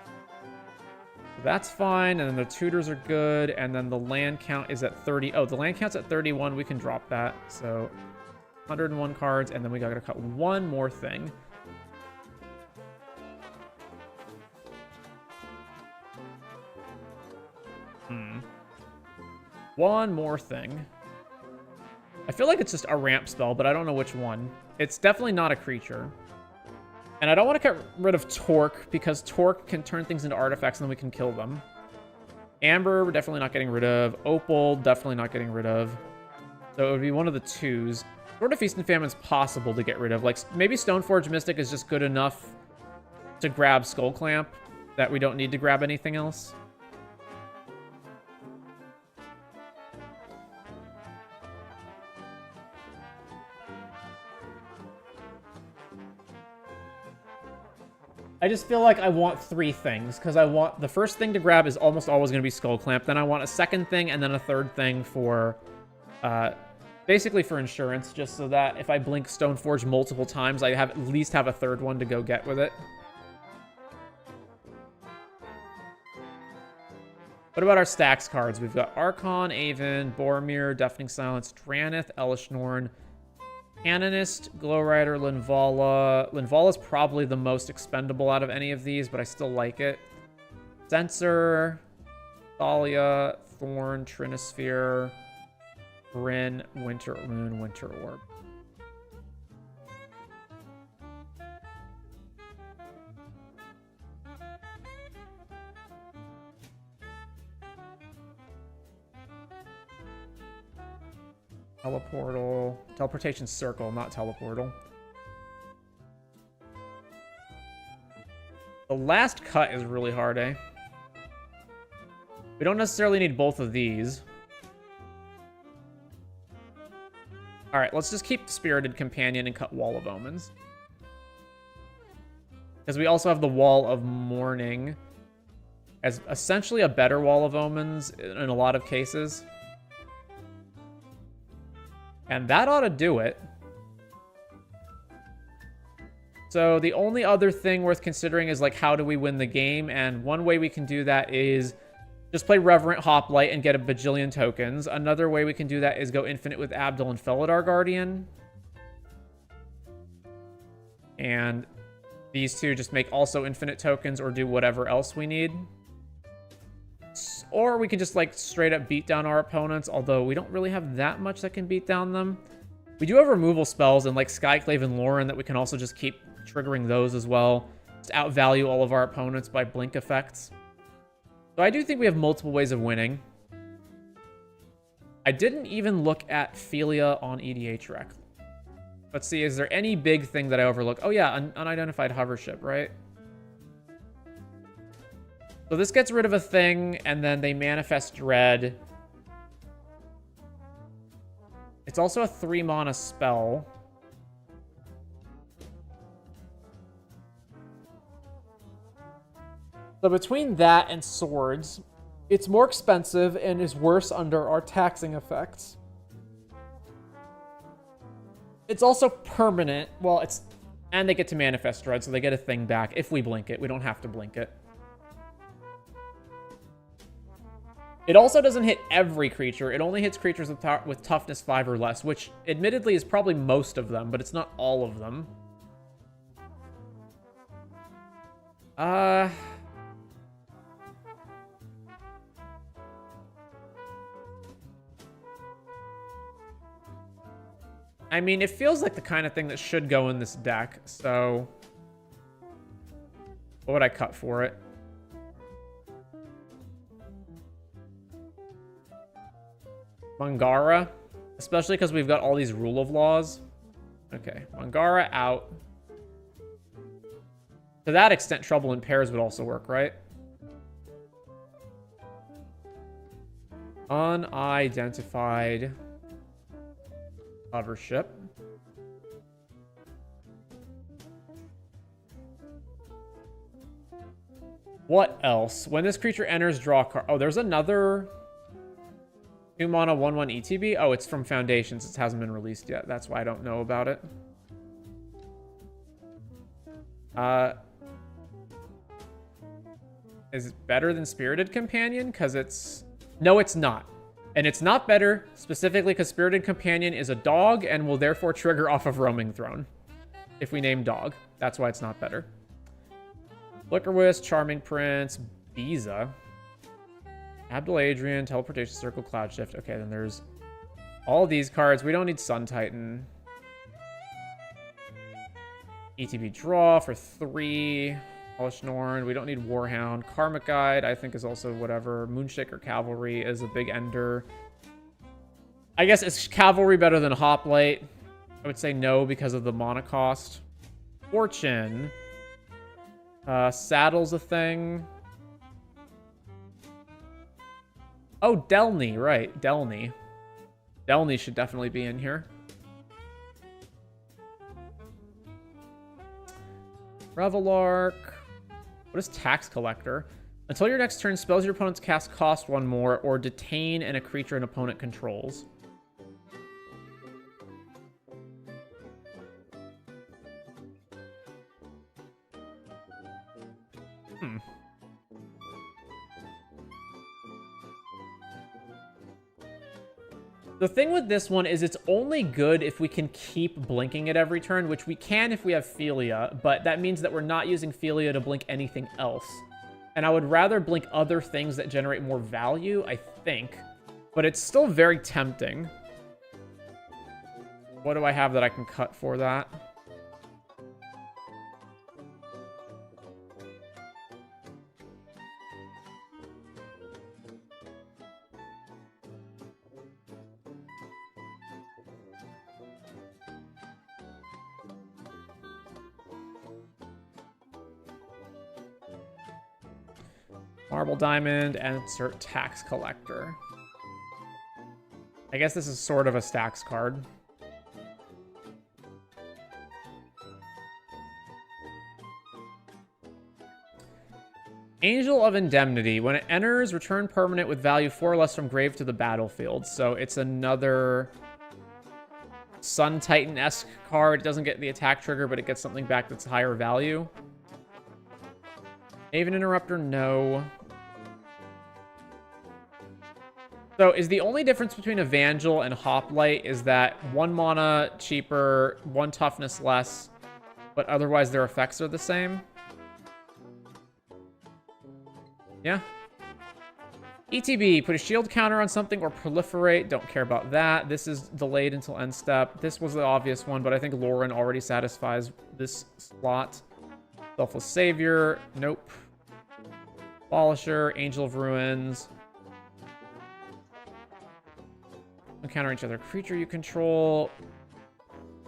So that's fine, and then the tutors are good, and then the land count is at 30. Oh, the land count's at 31. We can drop that, so 101 cards, and then we gotta cut one more thing. One more thing. I feel like it's just a ramp spell, but I don't know which one. It's definitely not a creature. And I don't want to get rid of Torque, because Torque can turn things into artifacts and then we can kill them. Amber, we're definitely not getting rid of. Opal, definitely not getting rid of. So it would be one of the twos. Sword of Feast and Famine is possible to get rid of. Like, maybe Stoneforge Mystic is just good enough to grab Skull Clamp that we don't need to grab anything else. I just feel like I want three things, because I want... The first thing to grab is almost always going to be Skull Clamp. Then I want a second thing, and then a third thing for... basically for insurance, just so that if I blink Stoneforge multiple times, I have at least have a third one to go get with it. What about our stacks cards? We've got Archon, Aven, Boromir, Deafening Silence, Drannith, Elishnorn, Canonist, Glowrider, Linvala. Linvala's probably the most expendable out of any of these, but I still like it. Censor, Thalia, Thorn, Trinisphere, Bryn, Winter Moon, Winter Orb. Teleportal. Teleportation Circle, not Teleportal. The last cut is really hard, eh? We don't necessarily need both of these. Alright, let's just keep Spirited Companion and cut Wall of Omens. Because we also have the Wall of Mourning as essentially a better Wall of Omens in a lot of cases. And that ought to do it. So the only other thing worth considering is, like, how do we win the game? And one way we can do that is just play Reverent Hoplite and get a bajillion tokens. Another way we can do that is go infinite with Abdul and Felidar Guardian. And these two just make also infinite tokens or do whatever else we need. Or we can just, like, straight up beat down our opponents, although we don't really have that much that can beat down them. We do have removal spells and, like, Skyclave and Lauren that we can also just keep triggering those as well. Just outvalue all of our opponents by blink effects. So I do think we have multiple ways of winning. I didn't even look at Phelia on EDH Rec. Let's see, is there any big thing that I overlook? Oh yeah, unidentified hover ship, right? So this gets rid of a thing, and then they manifest Dread. It's also a 3-mana spell. So between that and swords, it's more expensive and is worse under our taxing effects. It's also permanent. Well, it's... And they get to manifest Dread, so they get a thing back if we blink it. We don't have to blink it. It also doesn't hit every creature. It only hits creatures with toughness 5 or less, which admittedly is probably most of them, but it's not all of them. I mean, it feels like the kind of thing that should go in this deck, so... What would I cut for it? Mangara, especially because we've got all these rule of laws. Okay, Mangara out. To that extent, Trouble in Pairs would also work, right? Unidentified hover ship. What else? When this creature enters, draw a card. Oh, there's another 2-mana 1/1 ETB. Oh, it's from Foundations. It hasn't been released yet. That's why I don't know about it. Is it better than Spirited Companion? Because it's... No, it's not. And it's not better, specifically because Spirited Companion is a dog and will therefore trigger off of Roaming Throne. If we name dog. That's why it's not better. Flickerwisp, Charming Prince, Biza. Abdul Adrian, Teleportation Circle, Cloud Shift. Okay, then there's all these cards. We don't need Sun Titan. ETB Draw for 3. Polish Norn. We don't need Warhound. Karmic Guide, I think, is also whatever. Moonshaker Cavalry is a big ender. I guess is Cavalry better than Hoplite? I would say no because of the mana cost. Fortune. Saddle's a thing. Oh, Delny, right. Delny. Delny should definitely be in here. Revelark. What is Tax Collector? Until your next turn, spells your opponents cast cost 1 more or detain and a creature an opponent controls. The thing with this one is it's only good if we can keep blinking it every turn, which we can if we have Phelia, but that means that we're not using Phelia to blink anything else. And I would rather blink other things that generate more value, I think. But it's still very tempting. What do I have that I can cut for that? Marble Diamond, and insert Tax Collector. I guess this is sort of a stacks card. Angel of Indemnity. When it enters, return permanent with value 4 or less from grave to the battlefield. So it's another Sun Titan-esque card. It doesn't get the attack trigger, but it gets something back that's higher value. Maven Interrupter, no. So is the only difference between Evangel and Hoplite is that 1 mana cheaper, 1 toughness less, but otherwise their effects are the same? Yeah. ETB, put a shield counter on something or proliferate. Don't care about that. This is delayed until end step. This was the obvious one, but I think Lauren already satisfies this slot. Selfless Savior, nope. Abolisher, Angel of Ruins. Counter each other creature you control.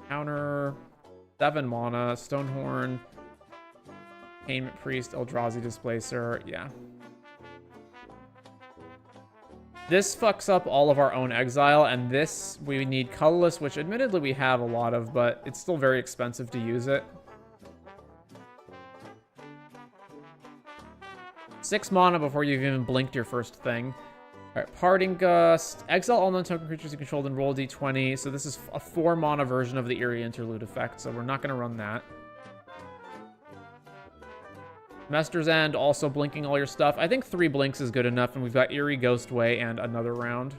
Counter 7 mana, Stonehorn, Containment Priest, Eldrazi Displacer, yeah. This fucks up all of our own exile, and this, we need Colorless, which admittedly we have a lot of, but it's still very expensive to use it. 6 mana before you've even blinked your first thing. Alright, Parting Gust. Exile all non-token creatures you controlled and roll d20. So this is a 4 mana version of the Eerie Interlude effect, so we're not going to run that. Semester's End, also blinking all your stuff. I think 3 blinks is good enough, and we've got Eerie Ghostway and another round.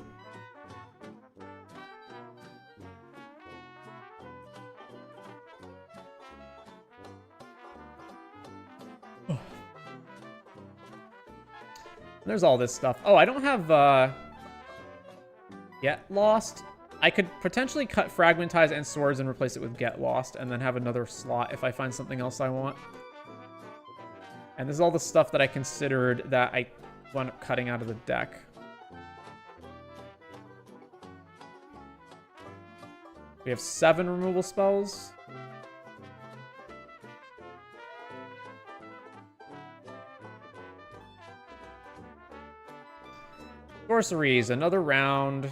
There's all this stuff. Oh, I don't have, Get Lost. I could potentially cut Fragmentize and Swords and replace it with Get Lost, and then have another slot if I find something else I want. And this is all the stuff that I considered that I wound up cutting out of the deck. We have 7 removal spells. Sorceries, another round.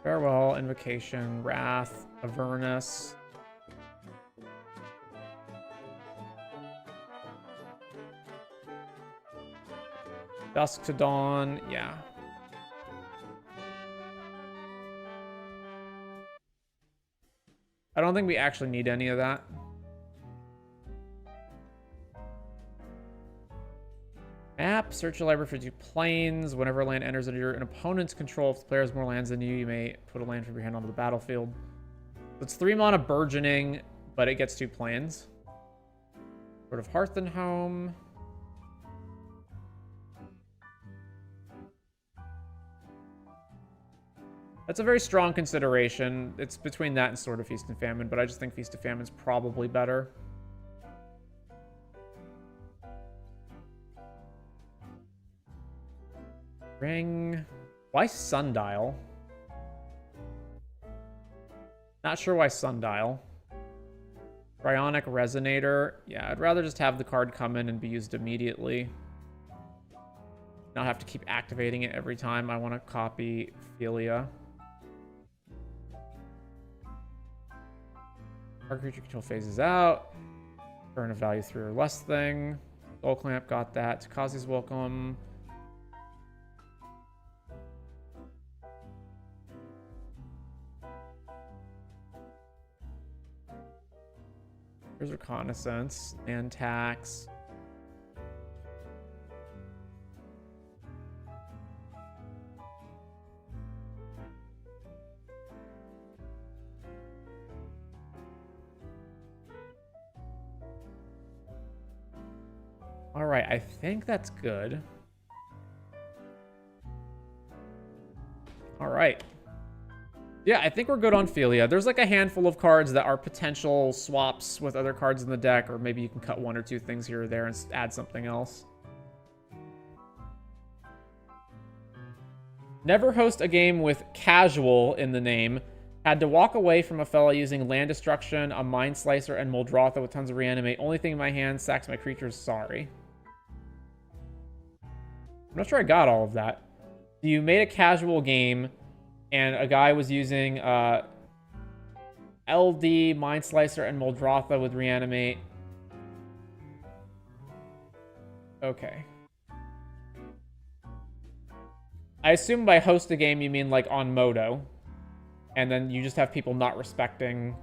Farewell, Invocation, Wrath, Avernus. Dusk to Dawn, yeah. I don't think we actually need any of that. Map. Search your library for 2 planes. Whenever a land enters under an opponent's control, if the player has more lands than you, you may put a land from your hand onto the battlefield. So it's 3 mana burgeoning, but it gets 2 planes. Sort of Hearth and Home. That's a very strong consideration. It's between that and Sword of Feast and Famine, but I just think Feast of Famine's probably better. Ring. Why Sundial? Not sure why Sundial. Cryonic Resonator. Yeah, I'd rather just have the card come in and be used immediately. Not have to keep activating it every time I want to copy Phelia. Our creature control phases out. Burn a value 3 or less thing. Soul Clamp, got that. Takazi's welcome. Here's Reconnaissance and Tax. All right, I think that's good. All right. Yeah, I think we're good on Phelia. There's like a handful of cards that are potential swaps with other cards in the deck, or maybe you can cut 1 or 2 things here or there and add something else. Never host a game with casual in the name. Had to walk away from a fella using Land Destruction, a Mind Slicer, and Muldrotha with tons of reanimate. Only thing in my hand, sacks my creatures, sorry. I'm not sure I got all of that. You made a casual game, and a guy was using LD, Mind Slicer, and Muldrotha with reanimate. Okay. I assume by host a game you mean like on Moto. And then you just have people not respecting...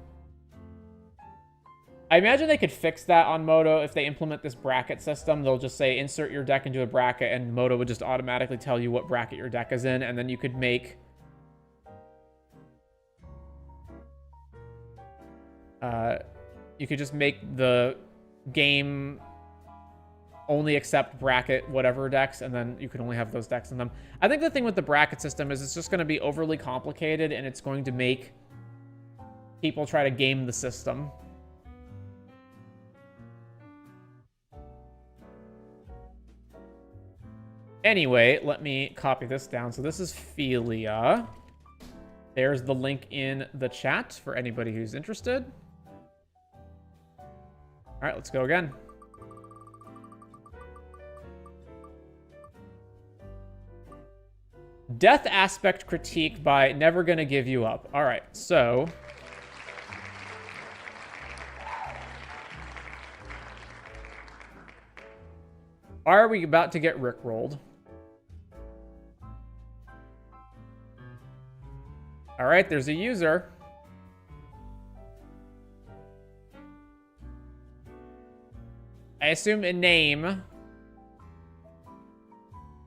I imagine they could fix that on Moto if they implement this bracket system. They'll just say insert your deck into a bracket, and Moto would just automatically tell you what bracket your deck is in, and then you could make... you could just make the game only accept bracket whatever decks, and then you can only have those decks in them. I think the thing with the bracket system is it's just going to be overly complicated, and it's going to make people try to game the system. Anyway, let me copy this down. So this is Phelia. There's the link in the chat for anybody who's interested. All right, let's go again. Death Aspect critique by Never Gonna Give You Up. All right, so... are we about to get rickrolled? All right, there's a user. I assume a name.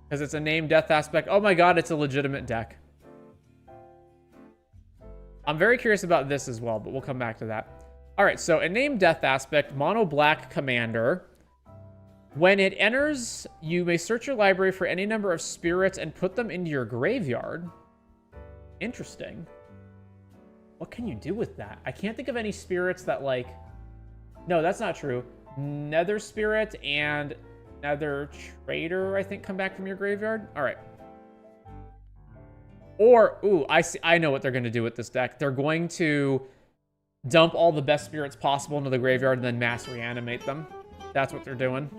Because it's a name Death Aspect. Oh my god, it's a legitimate deck. I'm very curious about this as well, but we'll come back to that. All right, so a name Death Aspect, mono black commander. When it enters, you may search your library for any number of spirits and put them into your graveyard. Interesting. What can you do with that? I can't think of any spirits that, like... No, that's not true. Nether Spirit and Nether Trader, I think, come back from your graveyard. All right. Or, ooh, I know what they're going to do with this deck. They're going to dump all the best spirits possible into the graveyard and then mass reanimate them. That's what they're doing.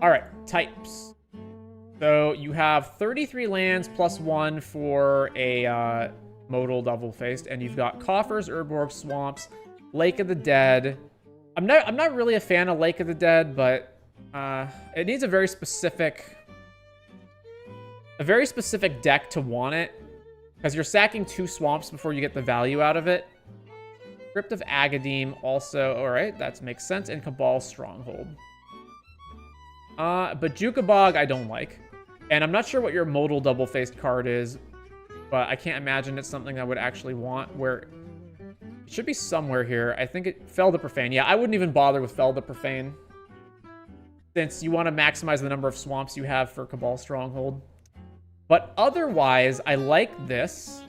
All right, types. So you have 33 lands plus 1 for a modal double-faced, and you've got coffers, Urborg, swamps, Lake of the Dead. I'm not really a fan of Lake of the Dead, but it needs a very specific deck to want it, because you're sacking 2 swamps before you get the value out of it. Crypt of Agadeem also, all right, that makes sense, and Cabal Stronghold. Bajuka Bog, I don't like. And I'm not sure what your modal double-faced card is, but I can't imagine it's something I would actually want. Where it should be somewhere here. I think it Fell the Profane. Yeah, I wouldn't even bother with Fell the Profane, since you want to maximize the number of swamps you have for Cabal Stronghold. But otherwise, I like this.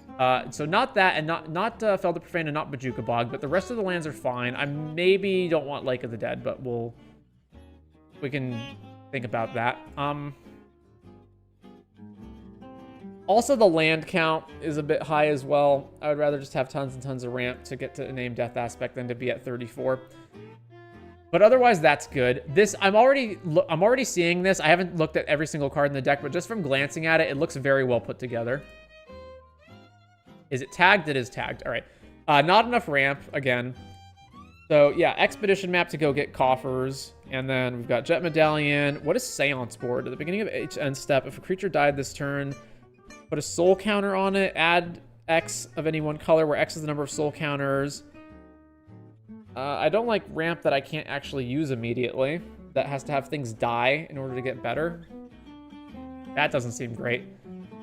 So not that, and not Fell the Profane and not Bajuka Bog, but the rest of the lands are fine. I maybe don't want Lake of the Dead, but we can think about that. Also, the land count is a bit high as well. I would rather just have tons and tons of ramp to get to Iname Death Aspect than to be at 34. But otherwise, that's good. This, I'm already seeing this. I haven't looked at every single card in the deck, but just from glancing at it, it looks very well put together. Is it tagged? It is tagged. All right. Not enough ramp, again. So, yeah, Expedition map to go get coffers. And then we've got Jet Medallion. What is Seance board? At the beginning of each end step, if a creature died this turn, put a soul counter on it. Add X of any one color, where X is the number of soul counters. I don't like ramp that I can't actually use immediately. That has to have things die in order to get better. That doesn't seem great.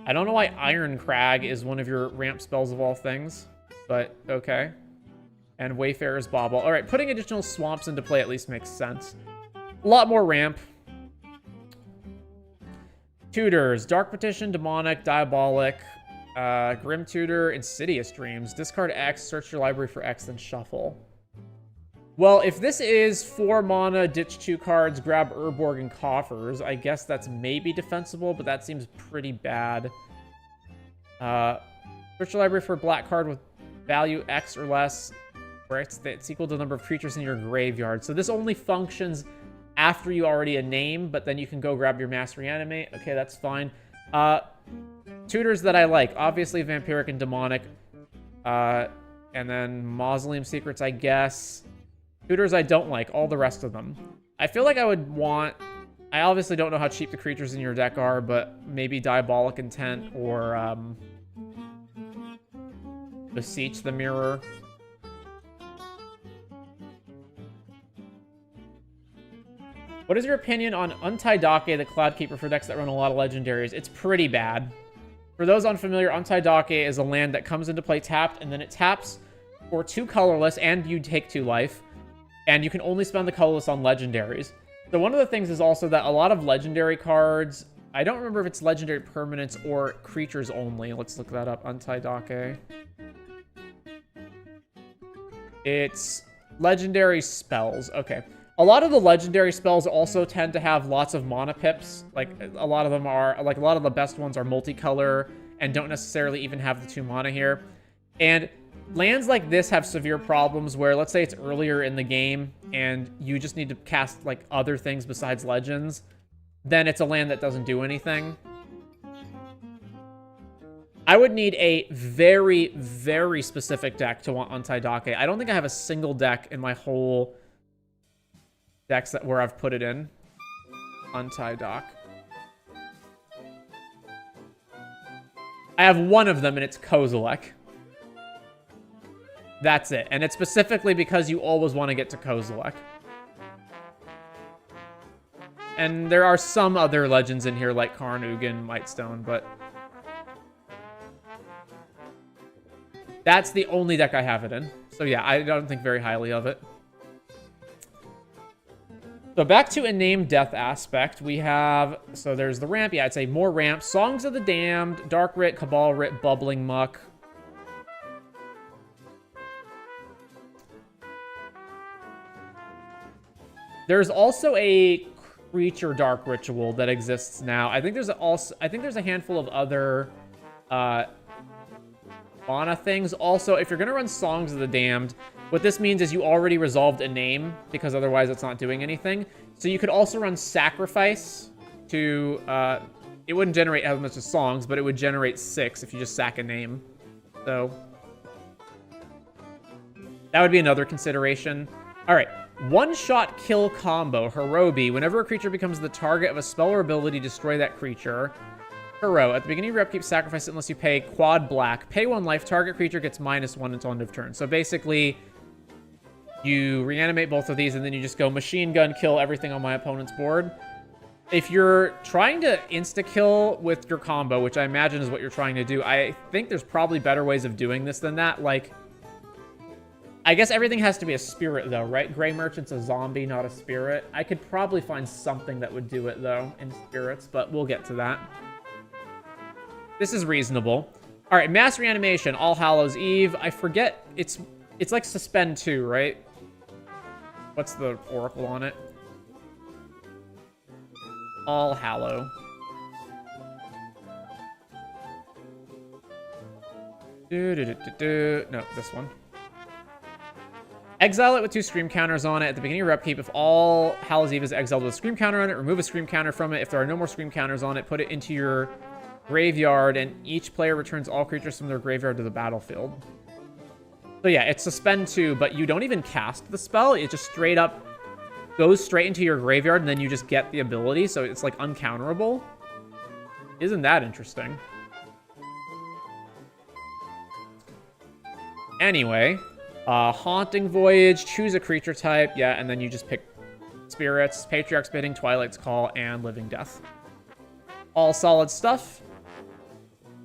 I don't know why Iron Crag is one of your ramp spells of all things, but okay. And Wayfarer's Bauble. All right, putting additional swamps into play at least makes sense. A lot more ramp. Tutors. Dark Petition, Demonic, Diabolic, Grim Tutor, Insidious Dreams. Discard X, search your library for X, then shuffle. Well, if this is 4 mana, ditch 2 cards, grab Urborg and Coffers, I guess that's maybe defensible, but that seems pretty bad. Search your library for a black card with value X or less, where it's equal to the number of creatures in your graveyard. So this only functions after you already name, but then you can go grab your Mass Reanimate. Okay, that's fine. Tutors that I like, obviously Vampiric and Demonic. And then Mausoleum Secrets, I guess. Tutors I don't like, all the rest of them. I feel like I would want... I obviously don't know how cheap the creatures in your deck are, but maybe Diabolic Intent or Beseech the Mirror. What is your opinion on Untitled the Cloudkeeper for decks that run a lot of legendaries? It's pretty bad. For those unfamiliar, Untitled is a land that comes into play tapped, and then it taps for 2 colorless, and you take 2 life. And you can only spend the colorless on legendaries. So one of the things is also that a lot of legendary cards... I don't remember if it's legendary permanents or creatures only. Let's look that up. Untitled. It's legendary spells. Okay. A lot of the legendary spells also tend to have lots of mana pips. Like, a lot of them are... Like, a lot of the best ones are multicolor and don't necessarily even have the 2 mana here. And... lands like this have severe problems where, let's say it's earlier in the game and you just need to cast, like, other things besides legends. Then it's a land that doesn't do anything. I would need a very, very specific deck to want Untitled. I don't think I have a single deck in my whole decks where I've put it in. Untitled. I have one of them, and it's Kozilek. That's it. And it's specifically because you always want to get to Kozilek. And there are some other legends in here, like Karn, Ugin, Mightstone, but... that's the only deck I have it in. So yeah, I don't think very highly of it. So back to Iname Death Aspect, we have... so there's the ramp. Yeah, I'd say more ramp. Songs of the Damned, Dark Writ, Cabal Writ, Bubbling Muck. There's also a creature dark ritual that exists now. I think there's a handful of other mana things. Also, if you're gonna run Songs of the Damned, what this means is you already resolved a name, because otherwise it's not doing anything. So you could also run Sacrifice to it wouldn't generate as much as songs, but it would generate 6 if you just sack a name. So that would be another consideration. All right. One-shot kill combo, Hirobi. Whenever a creature becomes the target of a spell or ability, destroy that creature. Hero. At the beginning of your upkeep, sacrifice it unless you pay quad black. Pay 1 life, target creature gets -1 until end of turn. So basically, you reanimate both of these, and then you just go machine gun, kill everything on my opponent's board. If you're trying to insta-kill with your combo, which I imagine is what you're trying to do, I think there's probably better ways of doing this than that. Like, I guess everything has to be a spirit, though, right? Gray Merchant's a zombie, not a spirit. I could probably find something that would do it, though, in spirits, but we'll get to that. This is reasonable. All right, Mass Reanimation, All Hallows Eve. I forget, it's like Suspend 2, right? What's the oracle on it? All Hallow. No, this one. Exile it with 2 scream counters on it. At the beginning of your upkeep, if All Hallows Eve is exiled with a scream counter on it, remove a scream counter from it. If there are no more scream counters on it, put it into your graveyard, and each player returns all creatures from their graveyard to the battlefield. So yeah, it's Suspend 2, but you don't even cast the spell. It just straight up goes straight into your graveyard, and then you just get the ability, so it's like uncounterable. Isn't that interesting? Anyway, Haunting Voyage, choose a creature type, yeah, and then you just pick Spirits, Patriarch's Bidding, Twilight's Call, and Living Death. All solid stuff.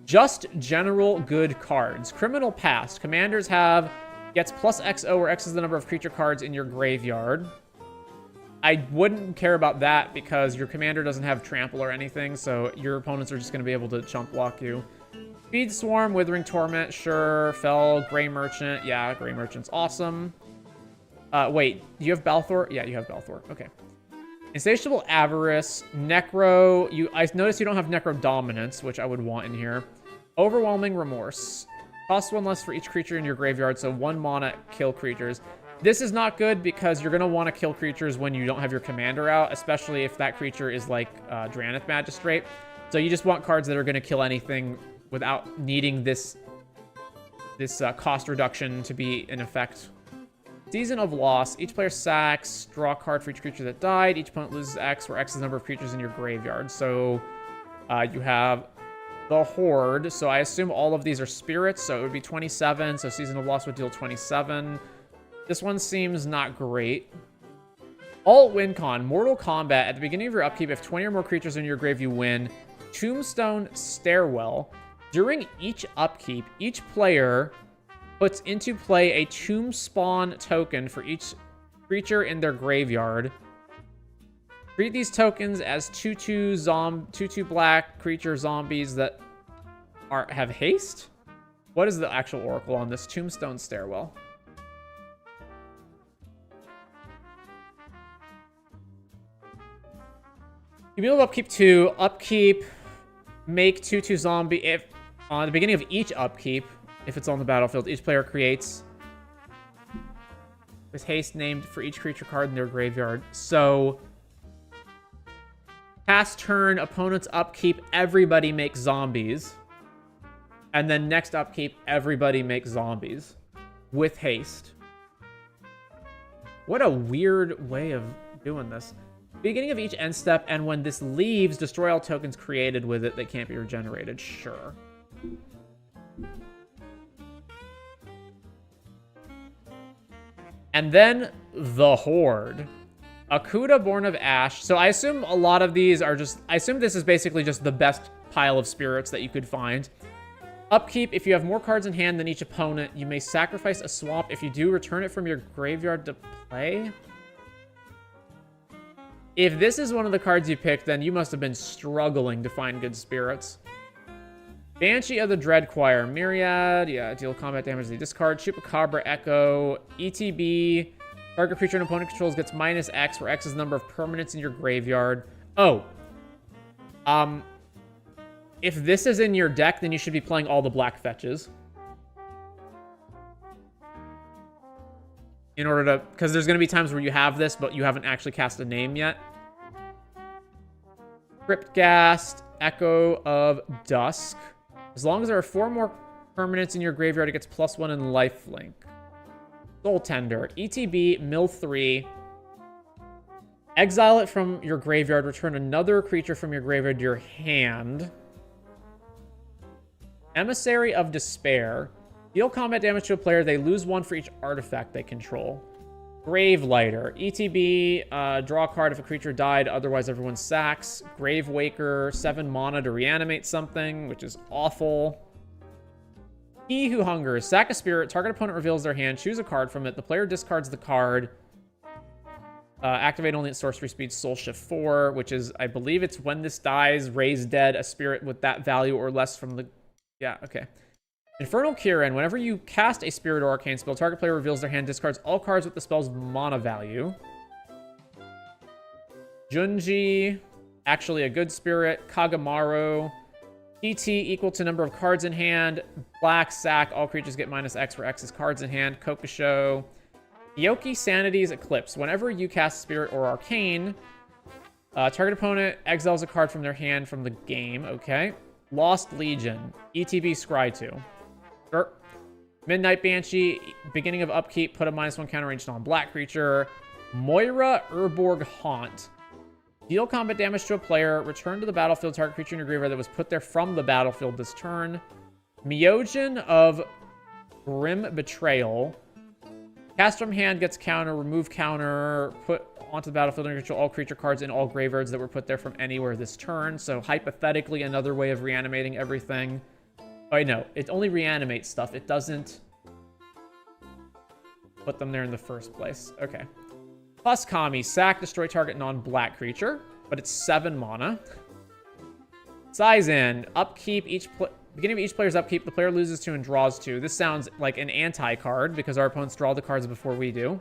Just general good cards. Criminal Past. Commanders gets plus XO, where X is the number of creature cards in your graveyard. I wouldn't care about that because your commander doesn't have trample or anything, so your opponents are just going to be able to chump block you. Speed Swarm, Withering Torment, sure. Fell, Gray Merchant. Yeah, Gray Merchant's awesome. Wait, do you have Balthor? Yeah, you have Balthor. Okay. Insatiable Avarice, Necro. I noticed you don't have Necro Dominance, which I would want in here. Overwhelming Remorse. Cost 1 less for each creature in your graveyard, so 1 mana, kill creatures. This is not good because you're going to want to kill creatures when you don't have your commander out, especially if that creature is like Dranith Magistrate. So you just want cards that are going to kill anything without needing this cost reduction to be in effect. Season of Loss. Each player sacks, draw a card for each creature that died. Each opponent loses X, where X is the number of creatures in your graveyard. So you have the Horde. So I assume all of these are spirits, so it would be 27. So Season of Loss would deal 27. This one seems not great. Alt Win Con. Mortal Kombat. At the beginning of your upkeep, if 20 or more creatures in your grave, you win. Tombstone Stairwell. During each upkeep, each player puts into play a Tomb Spawn token for each creature in their graveyard. Treat these tokens as 2/2 black creature zombies that have haste? What is the actual oracle on this? Tombstone Stairwell. Cumulative upkeep 2. Upkeep. Make 2/2 zombie. If on the beginning of each upkeep, if it's on the battlefield, each player creates with haste named for each creature card in their graveyard. So, past turn, opponent's upkeep, everybody makes zombies. And then next upkeep, everybody makes zombies with haste. What a weird way of doing this. Beginning of each end step, and when this leaves, destroy all tokens created with it that can't be regenerated. Sure. And then the Horde. Akuda, Born of Ash. So I assume a lot of these are just... I assume this is basically just the best pile of spirits that you could find. Upkeep. If you have more cards in hand than each opponent, you may sacrifice a swamp. If you do, return it from your graveyard to play. If this is one of the cards you picked, then you must have been struggling to find good spirits. Banshee of the Dread Choir. Myriad. Yeah, deal combat damage to the discard. Chupacabra Echo. ETB. Target creature an opponent controls gets minus X, where X is the number of permanents in your graveyard. Oh. If this is in your deck, then you should be playing all the black fetches. In order to... Because there's going to be times where you have this, but you haven't actually cast a name yet. Cryptghast, Echo of Dusk. As long as there are 4 more permanents in your graveyard, it gets +1 in lifelink. Soul Tender, ETB, mill 3. Exile it from your graveyard. Return another creature from your graveyard to your hand. Emissary of Despair. Deal combat damage to a player. They lose 1 for each artifact they control. Grave Lighter. ETB, draw a card if a creature died, otherwise everyone sacks. Grave Waker, 7 mana to reanimate something, which is awful. He Who Hungers. Sack a spirit, target opponent reveals their hand, choose a card from it, the player discards the card. Activate only at sorcery speed, Soul Shift 4, which is, I believe it's when this dies, raise dead a spirit with that value or less from the... Yeah, okay. Infernal Kirin. Whenever you cast a spirit or arcane spell, target player reveals their hand, discards all cards with the spell's mana value. Junji. Actually a good spirit. Kagamaru. PT equal to number of cards in hand. Black sack. All creatures get -X for X's cards in hand. Kokusho. Yoki Sanity's Eclipse. Whenever you cast Spirit or Arcane, target opponent exiles a card from their hand from the game. Okay. Lost Legion. ETB Scry 2. Sure. Midnight Banshee. Beginning of upkeep. Put a -1 counter range on black creature. Moira Urborg Haunt. Deal combat damage to a player. Return to the battlefield target creature in your graveyard that was put there from the battlefield this turn. Myojin of Grim Betrayal. Cast from hand gets counter, remove counter, put onto the battlefield and control all creature cards in all graveyards that were put there from anywhere this turn. So hypothetically, another way of reanimating everything. Oh, no, it only reanimates stuff. It doesn't put them there in the first place. Okay. Plus Kami, sack, destroy target non-black creature, but it's 7 mana. Size-in, upkeep, beginning of each player's upkeep, the player loses 2 and draws 2. This sounds like an anti-card because our opponents draw the cards before we do.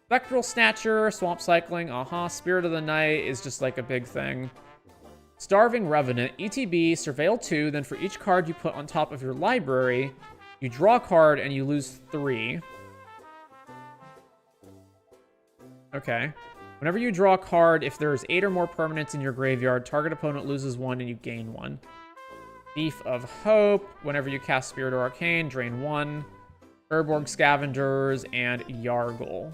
Spectral Snatcher, Swamp Cycling, Spirit of the Night is just like a big thing. Starving Revenant, ETB, Surveil 2, then for each card you put on top of your library, you draw a card and you lose 3. Okay. Whenever you draw a card, if there's 8 or more permanents in your graveyard, target opponent loses 1 and you gain 1. Thief of Hope. Whenever you cast Spirit or Arcane, drain 1. Urborg Scavengers, and Yargle.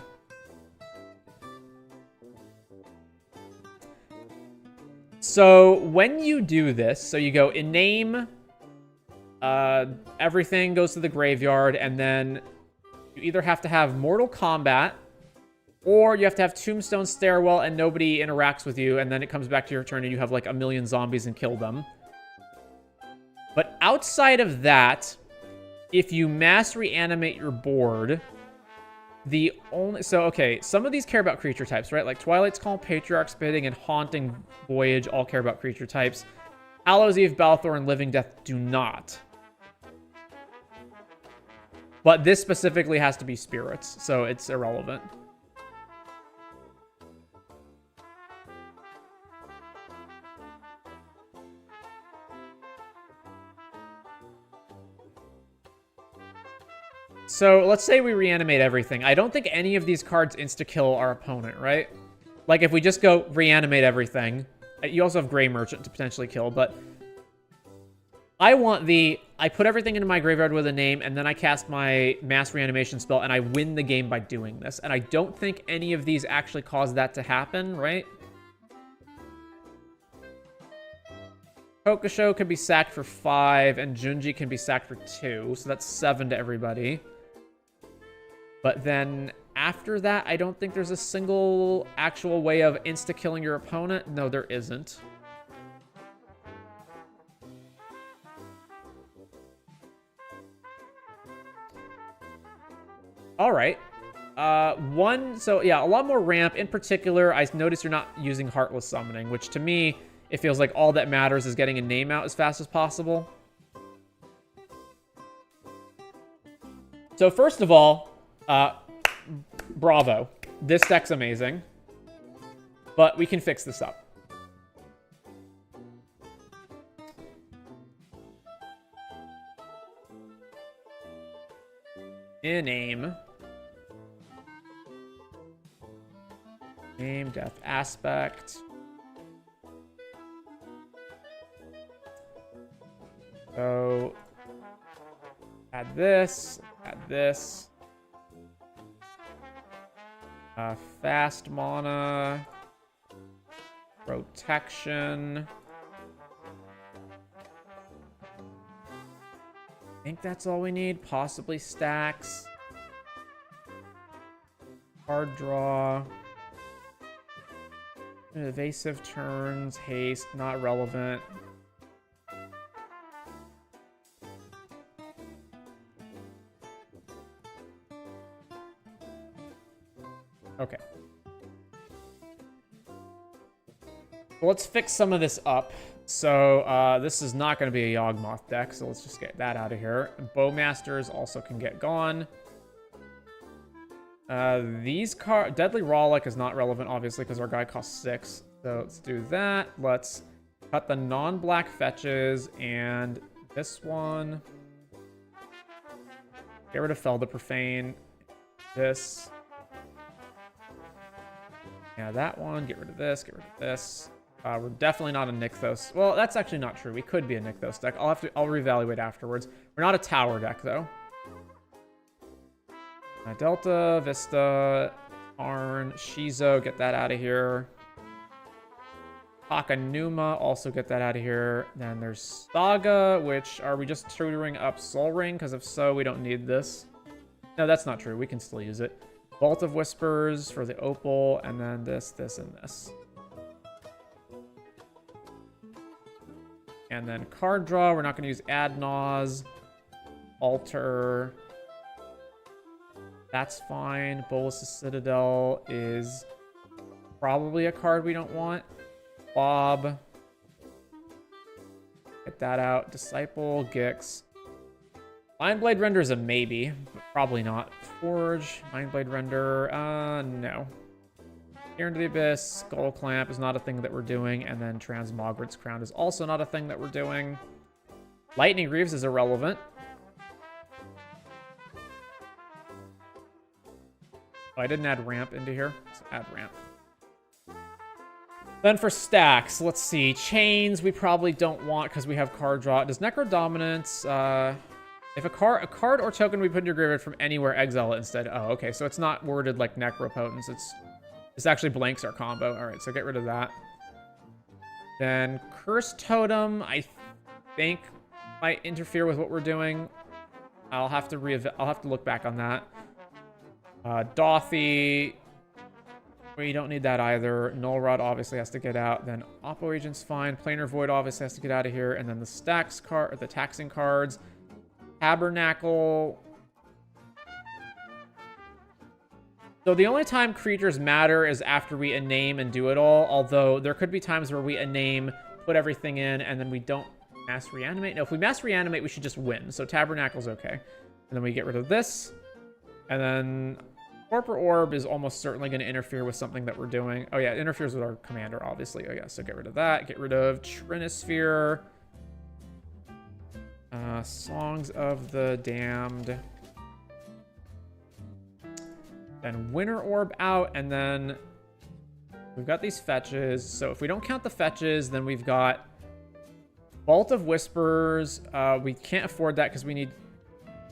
So when you do this, so you go Iname, everything goes to the graveyard, and then you either have to have Mortal Kombat, or you have to have Tombstone Stairwell and nobody interacts with you, and then it comes back to your turn and you have like a million zombies and kill them. But outside of that, if you mass reanimate your board, the only... So, okay, some of these care about creature types, right? Like Twilight's Call, Patriarch's Bidding, and Haunting Voyage all care about creature types. Hallows Eve, Balthor, and Living Death do not. But this specifically has to be spirits, so it's irrelevant. So let's say we reanimate everything. I don't think any of these cards insta-kill our opponent, right? Like if we just go reanimate everything. You also have Grey Merchant to potentially kill, but I want the... I put everything into my graveyard with a name, and then I cast my mass reanimation spell, and I win the game by doing this. And I don't think any of these actually cause that to happen, right? Kokusho can be sacked for 5, and Junji can be sacked for 2, so that's 7 to everybody. But then after that, I don't think there's a single actual way of insta-killing your opponent. No, there isn't. All right. So yeah, a lot more ramp. In particular, I noticed you're not using Heartless Summoning, which to me, it feels like all that matters is getting a name out as fast as possible. So first of all, bravo. This deck's amazing. But we can fix this up. Iname Death Aspect. So add this. Fast mana. Protection. I think that's all we need. Possibly stacks. Card draw. Evasive turns, haste, not relevant. Okay. Well, let's fix some of this up. So this is not going to be a Yawgmoth deck, so let's just get that out of here. Bowmasters also can get gone. These cards... Deadly Rawlik is not relevant, obviously, because our guy costs 6. So let's do that. Let's cut the non-black fetches, and this one... Get rid of Fell the Profane. This... Yeah, that one. Get rid of this. Get rid of this. We're definitely not a Nykthos. Well, that's actually not true. We could be a Nykthos deck. I'll reevaluate afterwards. We're not a tower deck, though. Delta, Vista, Arn, Shizo, get that out of here. Takanuma, also get that out of here. Then there's Saga, which, are we just tutoring up Soul Ring? Because if so, we don't need this. No, that's not true. We can still use it. Vault of Whispers for the Opal, and then this, and this. And then card draw, we're not going to use Adnaz. Alter. That's fine. Bolus's Citadel is probably a card we don't want. Bob. Get that out. Disciple, Gix. Mindblade Render is a maybe, but probably not. Forge, Mindblade Render, no. Here into the Abyss, Skull Clamp is not a thing that we're doing, and then Transmogridd's Crown is also not a thing that we're doing. Lightning Reeves is irrelevant. Oh, I didn't add Ramp into here, so add Ramp. Then for stacks, let's see. Chains we probably don't want because we have card draw. Does Necrodominance... If a card or token we put in your graveyard from anywhere, exile it instead. Oh, okay. So it's not worded like Necropotence. This actually blanks our combo. All right, so get rid of that. Then Curse Totem, I think might interfere with what we're doing. I'll have to look back on that. Dothy, we don't need that either. Null Rod obviously has to get out. Then Oppo Agent's fine. Planar Void obviously has to get out of here. And then the stacks card, or the taxing cards. Tabernacle. So the only time creatures matter is after we iname and do it all, although there could be times where we iname, put everything in, and then we don't mass reanimate. No, if we mass reanimate, we should just win. So Tabernacle's okay. And then we get rid of this. And then Torpor Orb is almost certainly going to interfere with something that we're doing. Oh yeah, it interferes with our commander, obviously. Oh yeah, so get rid of that. Get rid of Trinisphere. Songs of the Damned. Then Winter Orb out, and then we've got these fetches. So if we don't count the fetches, then we've got Vault of Whispers. We can't afford that because we need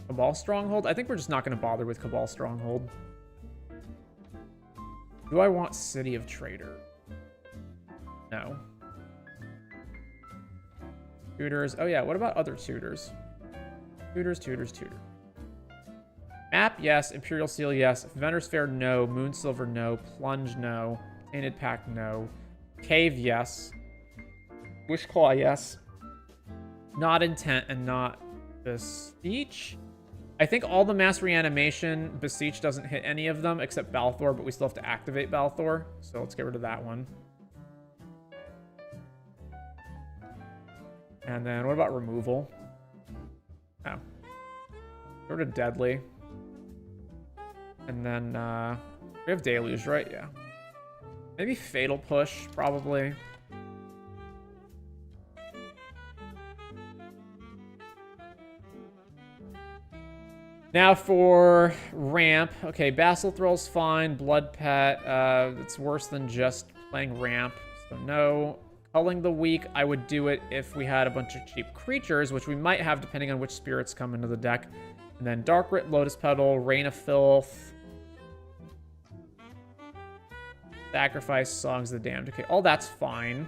Cabal Stronghold. I think we're just not going to bother with Cabal Stronghold. Do I want City of Trader? No. Tutors. Oh yeah, what about other tutors? Tutors. Map, yes. Imperial Seal, yes. Vendor's Fair, no. Moonsilver, no. Plunge, no. Tainted Pact, no. Cave, yes. Wishclaw, yes. Not Intent and not Beseech. I think all the mass reanimation, Beseech doesn't hit any of them except Balthor, but we still have to activate Balthor. So let's get rid of that one. And then what about removal? Oh. Go to Deadly. And then we have Deluge, right? Yeah. Maybe Fatal Push, probably. Now for Ramp. Okay, Basilisk fine. Blood Pet. It's worse than just playing Ramp. So no. Culling the Weak, I would do it if we had a bunch of cheap creatures, which we might have depending on which spirits come into the deck. And then Dark Writ, Lotus Petal, Rain of Filth. Sacrifice, Songs of the Damned. Okay, all that's fine.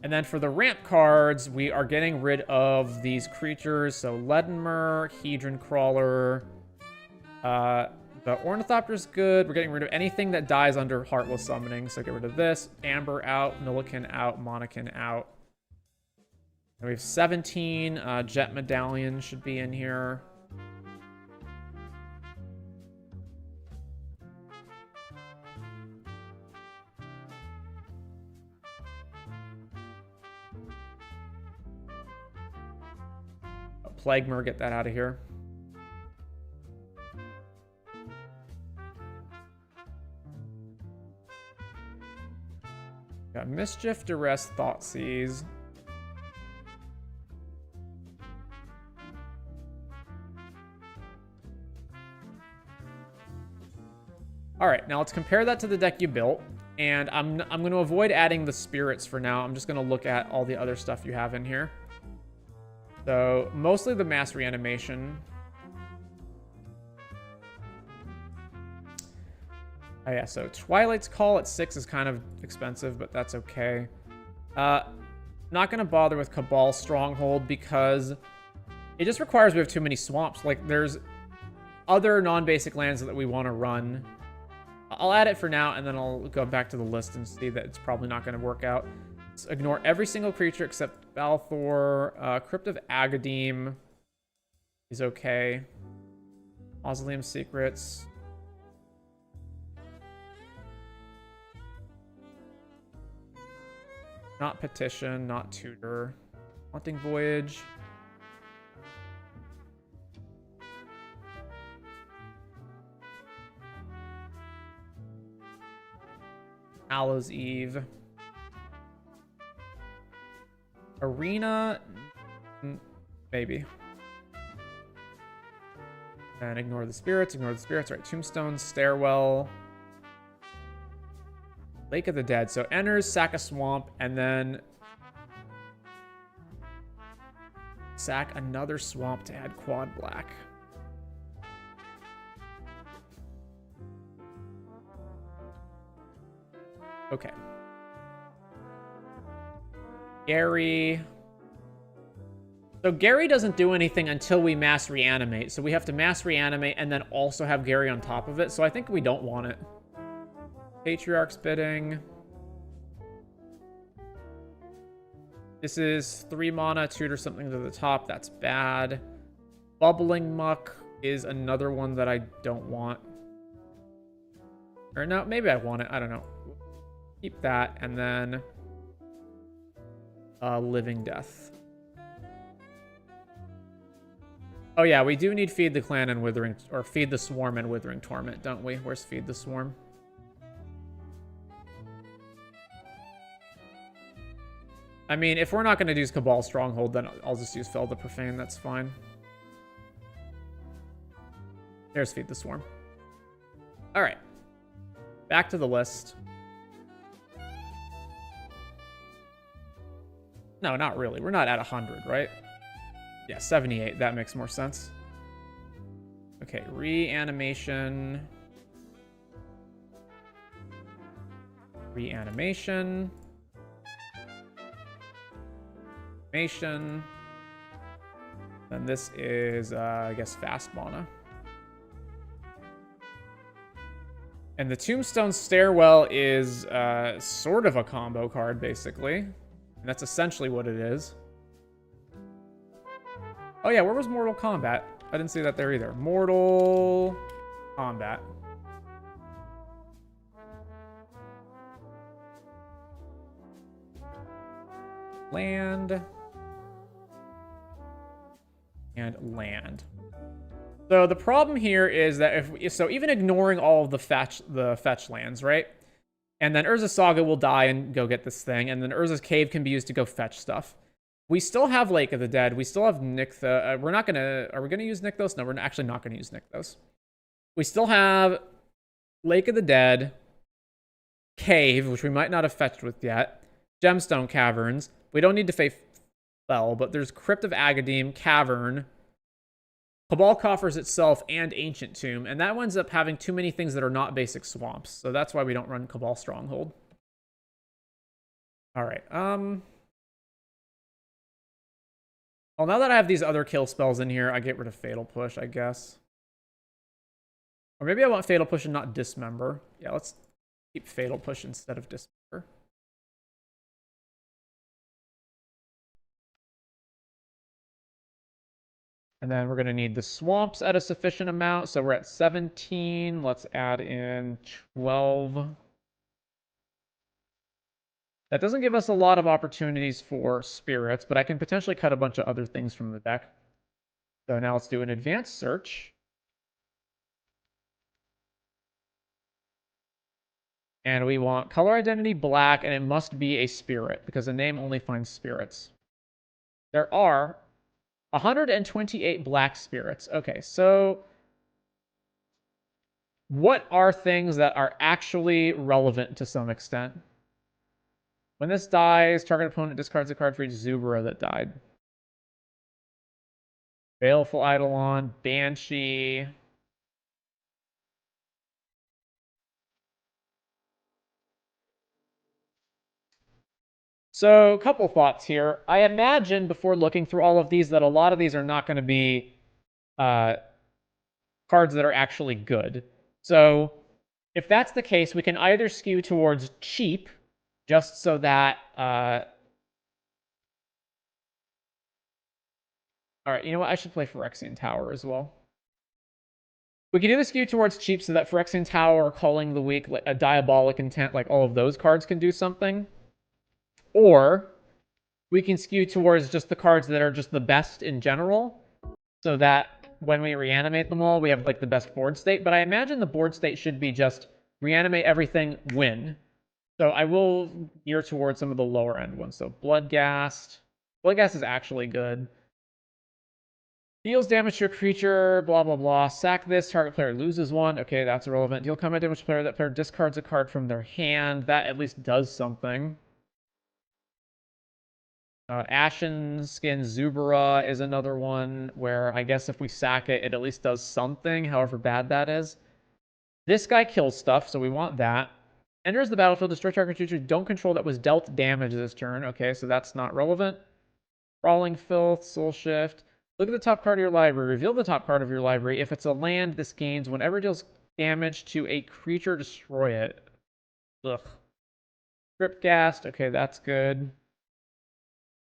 And then for the ramp cards, we are getting rid of these creatures. So Leadenmer, Hedron Crawler, The Ornithopter's good. We're getting rid of anything that dies under Heartless Summoning, so get rid of this. Amber out, Milliken out, Monacan out. And we have 17. Jet Medallion should be in here. Plaguemore, get that out of here. Got Mischief, Duress, Thoughtseize. All right, now let's compare that to the deck you built. And I'm going to avoid adding the spirits for now. I'm just going to look at all the other stuff you have in here. So, mostly the mass reanimation. Oh yeah, so Twilight's Call at 6 is kind of expensive, but that's okay. Not going to bother with Cabal Stronghold because it just requires we have too many swamps. Like, there's other non-basic lands that we want to run. I'll add it for now, and then I'll go back to the list and see that it's probably not going to work out. Let's ignore every single creature except Balthor. Crypt of Agadim is okay. Mausoleum Secrets. Not Petition, not Tutor. Haunting Voyage. Hallows Eve. Arena, maybe. And ignore the spirits, ignore the spirits. All right, Tombstone, Stairwell. Lake of the Dead. So enters, sack a swamp, and then sack another swamp to add quad black. Okay. Gary. So Gary doesn't do anything until we mass reanimate. So we have to mass reanimate and then also have Gary on top of it. So I think we don't want it. Patriarch's Bidding. This is 3 mana, tutor something to the top. That's bad. Bubbling Muck is another one that I don't want. Or no, maybe I want it. I don't know. Keep that, and then Living Death. Oh yeah, we do need Feed the Clan and Withering, or Feed the Swarm and Withering Torment, don't we? Where's Feed the Swarm? I mean, if we're not going to use Cabal Stronghold, then I'll just use Fell the Profane. That's fine. There's Feed the Swarm. All right. Back to the list. No, not really. We're not at 100, right? Yeah, 78. That makes more sense. Okay, reanimation. Reanimation. Animation. Then this is, I guess, fast mana. And the Tombstone Stairwell is sort of a combo card, basically. And that's essentially what it is. Oh yeah, where was Mortal Kombat? I didn't see that there either. Mortal Kombat. Land. And land. So the problem here is that so even ignoring all of the fetch lands, right? And then Urza's Saga will die and go get this thing, and then Urza's Cave can be used to go fetch stuff. We still have Lake of the Dead. We still have Nykthos. We're not gonna. Are we gonna use Nykthos? No, we're actually not gonna use Nykthos. We still have Lake of the Dead, Cave, which we might not have fetched with yet. Gemstone Caverns. We don't need to face Fell, but there's Crypt of Agadim, Cavern, Cabal Coffers itself, and Ancient Tomb, and that ends up having too many things that are not basic swamps, so that's why we don't run Cabal Stronghold. All right, well, now that I have these other kill spells in here, I get rid of Fatal Push, I guess. Or maybe I want Fatal Push and not Dismember. Yeah, let's keep Fatal Push instead of Dismember. And then we're going to need the swamps at a sufficient amount. So we're at 17. Let's add in 12. That doesn't give us a lot of opportunities for spirits, but I can potentially cut a bunch of other things from the deck. So now let's do an advanced search. And we want color identity black, and it must be a spirit, because the name only finds spirits. There are 128 black spirits. Okay, so what are things that are actually relevant to some extent? When this dies, target opponent discards a card for each Zubra that died. Baleful Eidolon, Banshee. So, a couple thoughts here. I imagine before looking through all of these that a lot of these are not going to be cards that are actually good. So, if that's the case, we can either skew towards cheap, just so that... Alright, you know what? I should play Phyrexian Tower as well. We can either skew towards cheap so that Phyrexian Tower, Calling the Weak, a Diabolic Intent, like all of those cards can do something. Or we can skew towards just the cards that are just the best in general, so that when we reanimate them all, we have like the best board state. But I imagine the board state should be just reanimate everything, win. So I will gear towards some of the lower end ones. So Bloodghast. Bloodghast is actually good. Deals damage to a creature, blah, blah, blah. Sack this, target player loses one. Okay, that's irrelevant. Deal combat damage to player. That player discards a card from their hand. That at least does something. Ashen Skin Zubara is another one where I guess if we sack it, it at least does something, however bad that is. This guy kills stuff, so we want that. Enters the battlefield, destroy target creature you don't control that was dealt damage this turn. Okay, so that's not relevant. Crawling Filth, Soul Shift. Look at the top card of your library. Reveal the top card of your library. If it's a land, this gains whenever it deals damage to a creature, destroy it. Ugh. Cryptghast. Okay, that's good.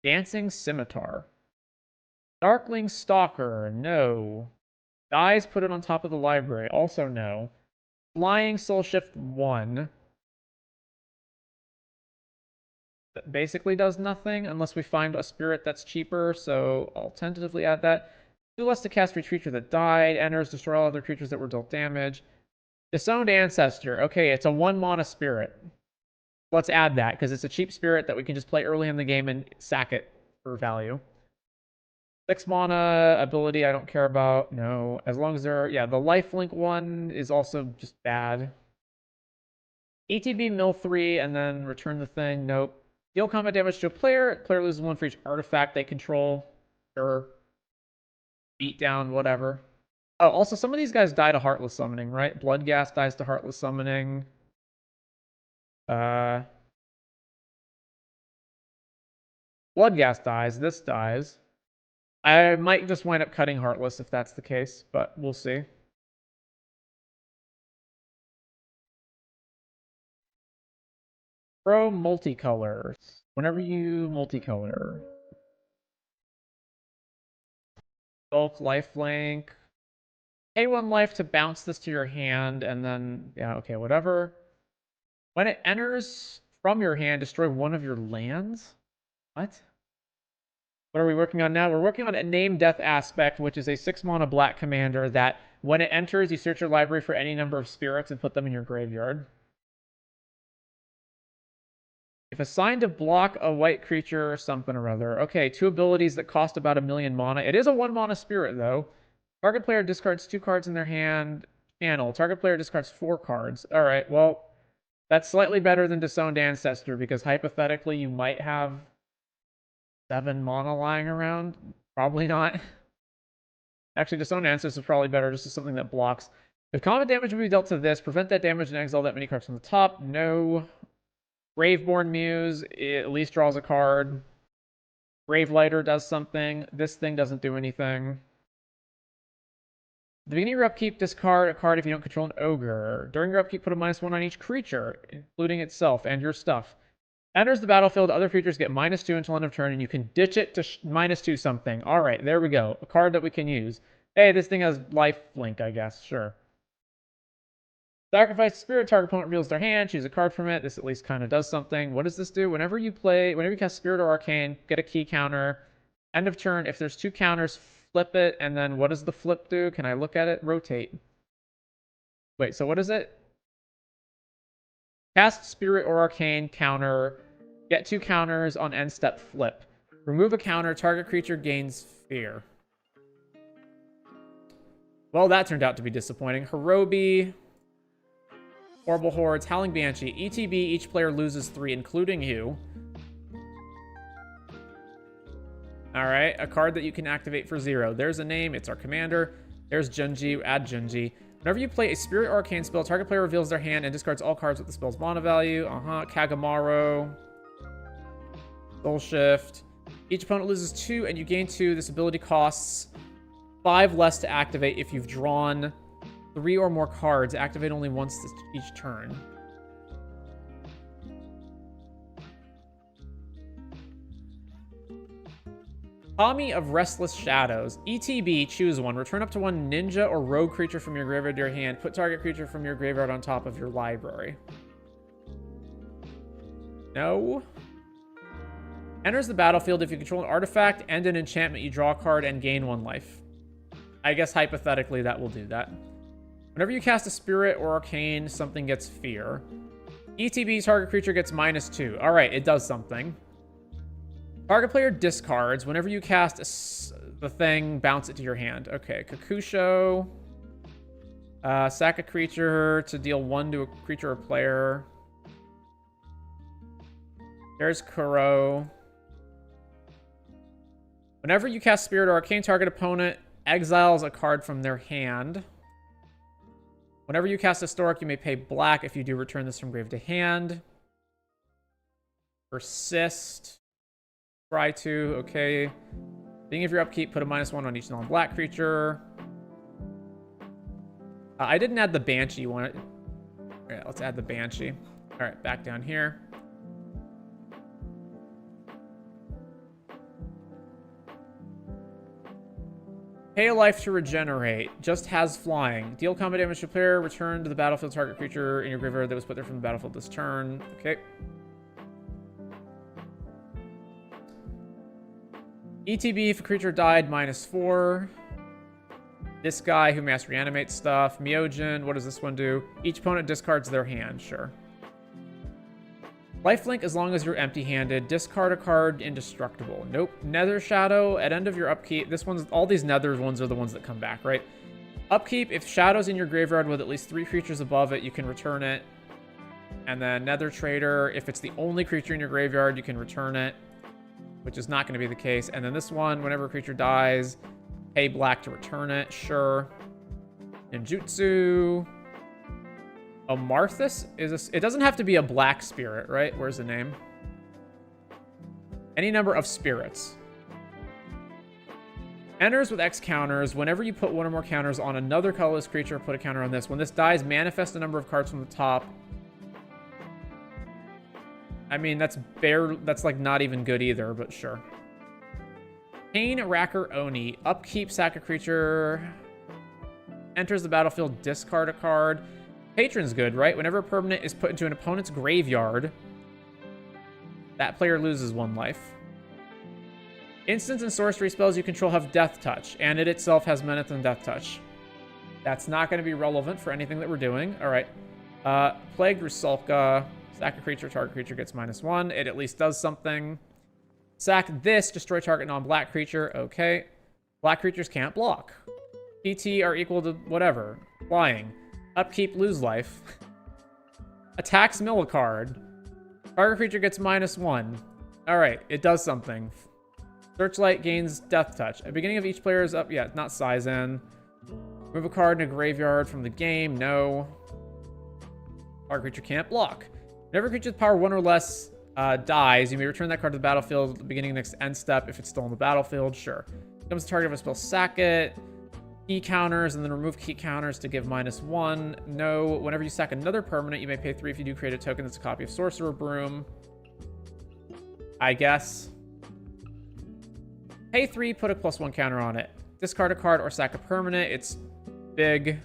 Dancing Scimitar. Darkling Stalker. No. Dies, put it on top of the library. Also no. Flying Soul Shift 1. That basically does nothing unless we find a spirit that's cheaper, so I'll tentatively add that. 2 less to cast for each creature that died. Enters, destroy all other creatures that were dealt damage. Disowned Ancestor. Okay, it's a 1 mana spirit. Let's add that, because it's a cheap spirit that we can just play early in the game and sack it for value. 6 mana ability I don't care about. No. As long as they're... Yeah, the lifelink one is also just bad. ATB mill 3 and then return the thing. Nope. Deal combat damage to a player. Player loses 1 for each artifact they control. Sure. Beat down, whatever. Oh, also some of these guys die to Heartless Summoning, right? Bloodghast dies to Heartless Summoning. Bloodghast dies. This dies. I might just wind up cutting Heartless if that's the case, but we'll see. Pro multicolor. Whenever you multicolor. Bulk lifelink. Pay 1 life to bounce this to your hand, and then, yeah, okay, whatever. When it enters from your hand, destroy 1 of your lands? What? What are we working on now? We're working on Iname Death Aspect, which is a 6 mana black commander that when it enters, you search your library for any number of spirits and put them in your graveyard. If assigned to block a white creature or something or other. Okay, 2 abilities that cost about 1,000,000 mana. It is a 1 mana spirit, though. Target player discards 2 cards in their hand. Channel. Target player discards 4 cards. Alright, well, that's slightly better than Disowned Ancestor, because hypothetically you might have 7 mana lying around. Probably not. Actually, Disowned Ancestor is probably better, just as something that blocks. If combat damage would be dealt to this, prevent that damage and exile that many cards from the top. No. Graveborn Muse, it at least draws a card. Gravelighter does something. This thing doesn't do anything. At the beginning of your upkeep, discard a card if you don't control an ogre. During your upkeep, put a -1 on each creature, including itself and your stuff. Enters the battlefield, other creatures get -2 until end of turn, and you can ditch it to -2 something. Alright, there we go. A card that we can use. Hey, this thing has life link, I guess. Sure. Sacrifice a spirit, target opponent reveals their hand, choose a card from it. This at least kind of does something. What does this do? Whenever you cast Spirit or Arcane, get a key counter. End of turn, if there's 2 counters, flip it, and then what does the flip do? Can I look at it? Rotate. Wait, so what is it? Cast Spirit or Arcane, counter, get 2 counters on end step, flip. Remove a counter, target creature gains fear. Well, that turned out to be disappointing. Hirobi, Horrible Hordes, Howling Banshee. ETB, each player loses 3, including you. Alright, a card that you can activate for 0. There's a name, it's our commander. There's Junji, add Junji. Whenever you play a Spirit or Arcane spell, target player reveals their hand and discards all cards with the spell's mana value. Kagamaru. Soul Shift. Each opponent loses 2 and you gain 2. This ability costs 5 less to activate if you've drawn 3 or more cards. Activate only once each turn. Kami of Restless Shadows. ETB, choose one. Return up to 1 ninja or rogue creature from your graveyard to your hand. Put target creature from your graveyard on top of your library. No. Enters the battlefield if you control an artifact and an enchantment. You draw a card and gain 1 life. I guess hypothetically that will do that. Whenever you cast a Spirit or Arcane, something gets fear. ETB, target creature gets -2. Alright, it does something. Target player discards. Whenever you cast the thing, bounce it to your hand. Okay, Kakusho. Sack a creature to deal 1 to a creature or player. There's Kuro. Whenever you cast Spirit or Arcane, target opponent exiles a card from their hand. Whenever you cast Historic, you may pay black. If you do, return this from grave to hand. Persist. Try to. Okay. Beginning of your upkeep, put a -1 on each non-black creature. I didn't add the Banshee one. Alright, let's add the Banshee. Alright, back down here. Pay a life to regenerate. Just has flying. Deal combat damage to player. Return to the battlefield target creature in your graveyard that was put there from the battlefield this turn. Okay. ETB, if a creature died, -4. This guy who mass reanimates stuff. Myojin, what does this one do? Each opponent discards their hand. Sure. Lifelink as long as you're empty-handed. Discard a card, indestructible. Nope. Nether Shadow, at end of your upkeep. This one's, all these Nether ones are the ones that come back, right? Upkeep, if Shadow's in your graveyard with at least 3 creatures above it, you can return it. And then Nether Trader, if it's the only creature in your graveyard, you can return it, which is not going to be the case. And then this one, whenever a creature dies, pay black to return it. Sure. Ninjutsu. Amarthus is it doesn't have to be a black spirit, right? Where's the name? Any number of spirits. Enters with X counters. Whenever you put 1 or more counters on another colorless creature, put a counter on this. When this dies, manifest a number of cards from the top. I mean, that's like not even good either, but sure. Pain Racker Oni. Upkeep, sack a creature. Enters the battlefield, discard a card. Patron's good, right? Whenever a permanent is put into an opponent's graveyard, that player loses 1 life. Instants and sorcery spells you control have Death Touch, and it itself has Menace and Death Touch. That's not going to be relevant for anything that we're doing. All right. Plague Rusalka. Sack a creature, target creature gets -1. It at least does something. Sack this, destroy target non-black creature. Okay. Black creatures can't block. PT are equal to whatever. Flying. Upkeep, lose life. Attacks mill a card. Target creature gets -1. Alright, it does something. Searchlight gains Death Touch. At the beginning of each player's up... Yeah, not Saizen. Move a card in a graveyard from the game. No. Target creature can't block. Whenever a creature with power 1 or less dies, you may return that card to the battlefield at the beginning of the next end step if it's still on the battlefield. Sure. Becomes the target of a spell, sack it. key counters, and then remove key counters to give -1. No. Whenever you sack another permanent, you may pay 3 if you do create a token that's a copy of Sorcerer Broom. I guess. Pay 3, put a +1 counter on it. Discard a card or sack a permanent. It's big.